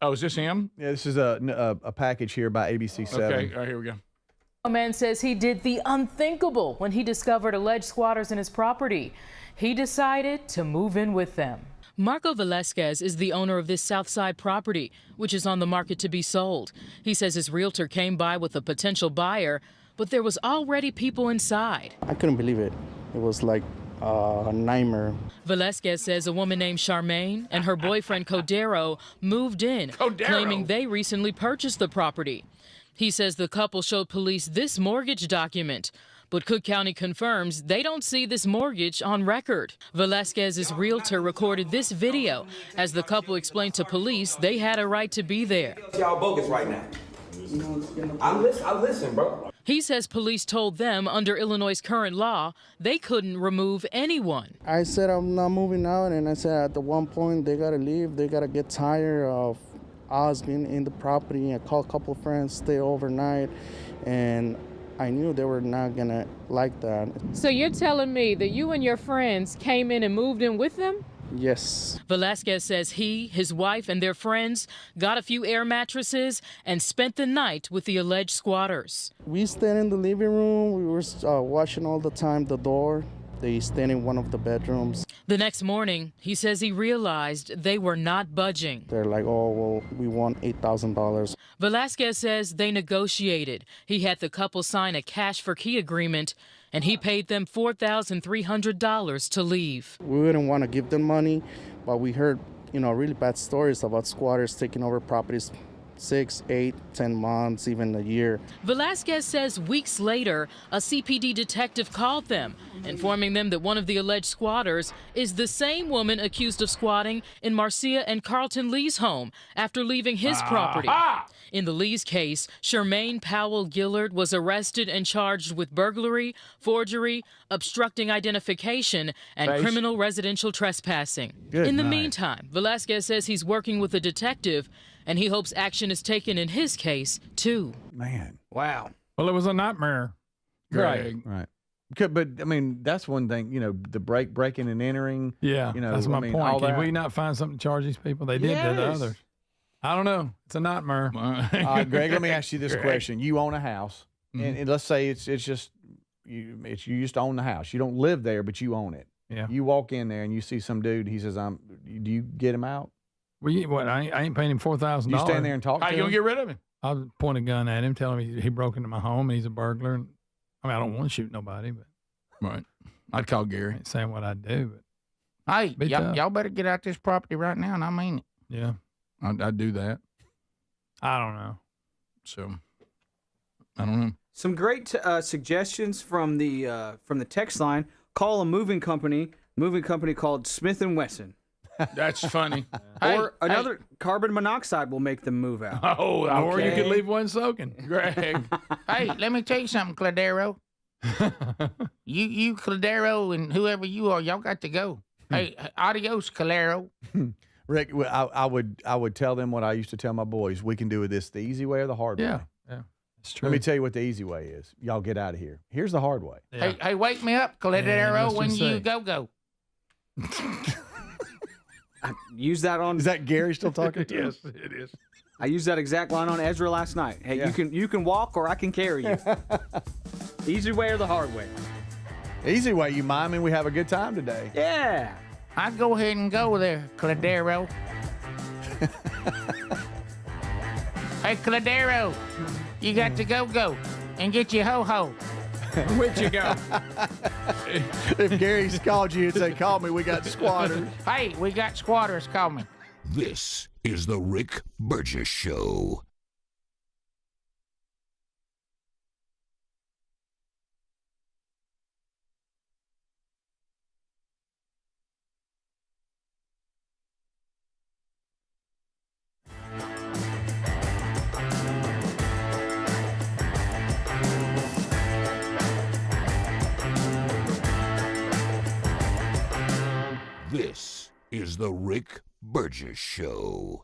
Oh, is this him? Yeah, this is a package here by ABC 7. Okay, all right, here we go. A man says he did the unthinkable when he discovered alleged squatters in his property. He decided to move in with them. Marco Velasquez is the owner of this Southside property, which is on the market to be sold. He says his realtor came by with a potential buyer, but there was already people inside. I couldn't believe it. It was like a nightmare. Velasquez says a woman named Charmaine and her boyfriend Codero moved in, claiming they recently purchased the property. He says the couple showed police this mortgage document, but Cook County confirms they don't see this mortgage on record. Velasquez's realtor recorded this video as the couple explained to police they had a right to be there. Y'all bogus right now. I listen, bro. He says police told them under Illinois' current law they couldn't remove anyone. I said I'm not moving out, and I said at the one point they gotta leave. They gotta get tired of us being in the property. I called a couple of friends, stay overnight, and I knew they were not gonna like that. So you're telling me that you and your friends came in and moved in with them? Yes. Velasquez says he, his wife, and their friends got a few air mattresses and spent the night with the alleged squatters. We stayed in the living room. We were watching all the time the door. They stayed in one of the bedrooms. The next morning, he says he realized they were not budging. They're like, oh, well, we want $8,000. Velasquez says they negotiated. He had the couple sign a cash for key agreement, and he paid them $4,300 to leave. We wouldn't want to give them money, but we heard, really bad stories about squatters taking over properties 6, 8, 10 months, even a year. Velasquez says weeks later, a CPD detective called them, informing them that one of the alleged squatters is the same woman accused of squatting in Marcia and Carlton Lee's home after leaving his property. In the Lee's case, Charmaine Powell Gillard was arrested and charged with burglary, forgery, obstructing identification, and criminal residential trespassing. In the meantime, Velasquez says he's working with a detective, and he hopes action is taken in his case, too. Man. Wow. Well, it was a nightmare. Right. But, I mean, that's one thing, the breaking and entering. Yeah, that's my point. all Can that. we not find something to charge these people? They did to the others. I don't know. It's a nightmare. Greg, let me ask you this question. You own a house, and let's say it's just, you used to own the house. You don't live there, but you own it. Yeah. You walk in there and you see some dude, he says, do you get him out? Well, I ain't paying him $4,000. You stand there and talk to him? How you going to get rid of him? I'll point a gun at him, tell him he broke into my home and he's a burglar. I mean, I don't want to shoot nobody, but. Right. I'd call Gary. I ain't saying what I'd do, but. Hey, y'all better get out this property right now, and I mean it. Yeah. I'd do that. I don't know. So, I don't know. Some great suggestions from the text line. Call a moving company called Smith & Wesson. That's funny. Or another carbon monoxide will make them move out. Oh, okay. Or you could leave one soaking. Greg. Hey, let me tell you something, Cladero. you Cladero and whoever you are, y'all got to go. Hey, adios, Calero. Rick, I would tell them what I used to tell my boys. We can do this the easy way or the hard way. Yeah. It's true. Let me tell you what the easy way is. Y'all get out of here. Here's the hard way. Yeah. Hey, wake me up, Cladero, when you go. I used that on. Is that Gary still talking to Yes, it is. I used that exact line on Ezra last night. Hey, you can walk or I can carry you. Easy way or the hard way? Easy way, you miming. We have a good time today. Yeah. I'd go ahead and go there, Cladero. Hey, Cladero, you got to go and get your ho-ho. Where'd you go? If Gary's called you and say, call me, we got squatters. Hey, we got squatters, call me. This is the Rick Burgess Show. This is the Rick Burgess Show.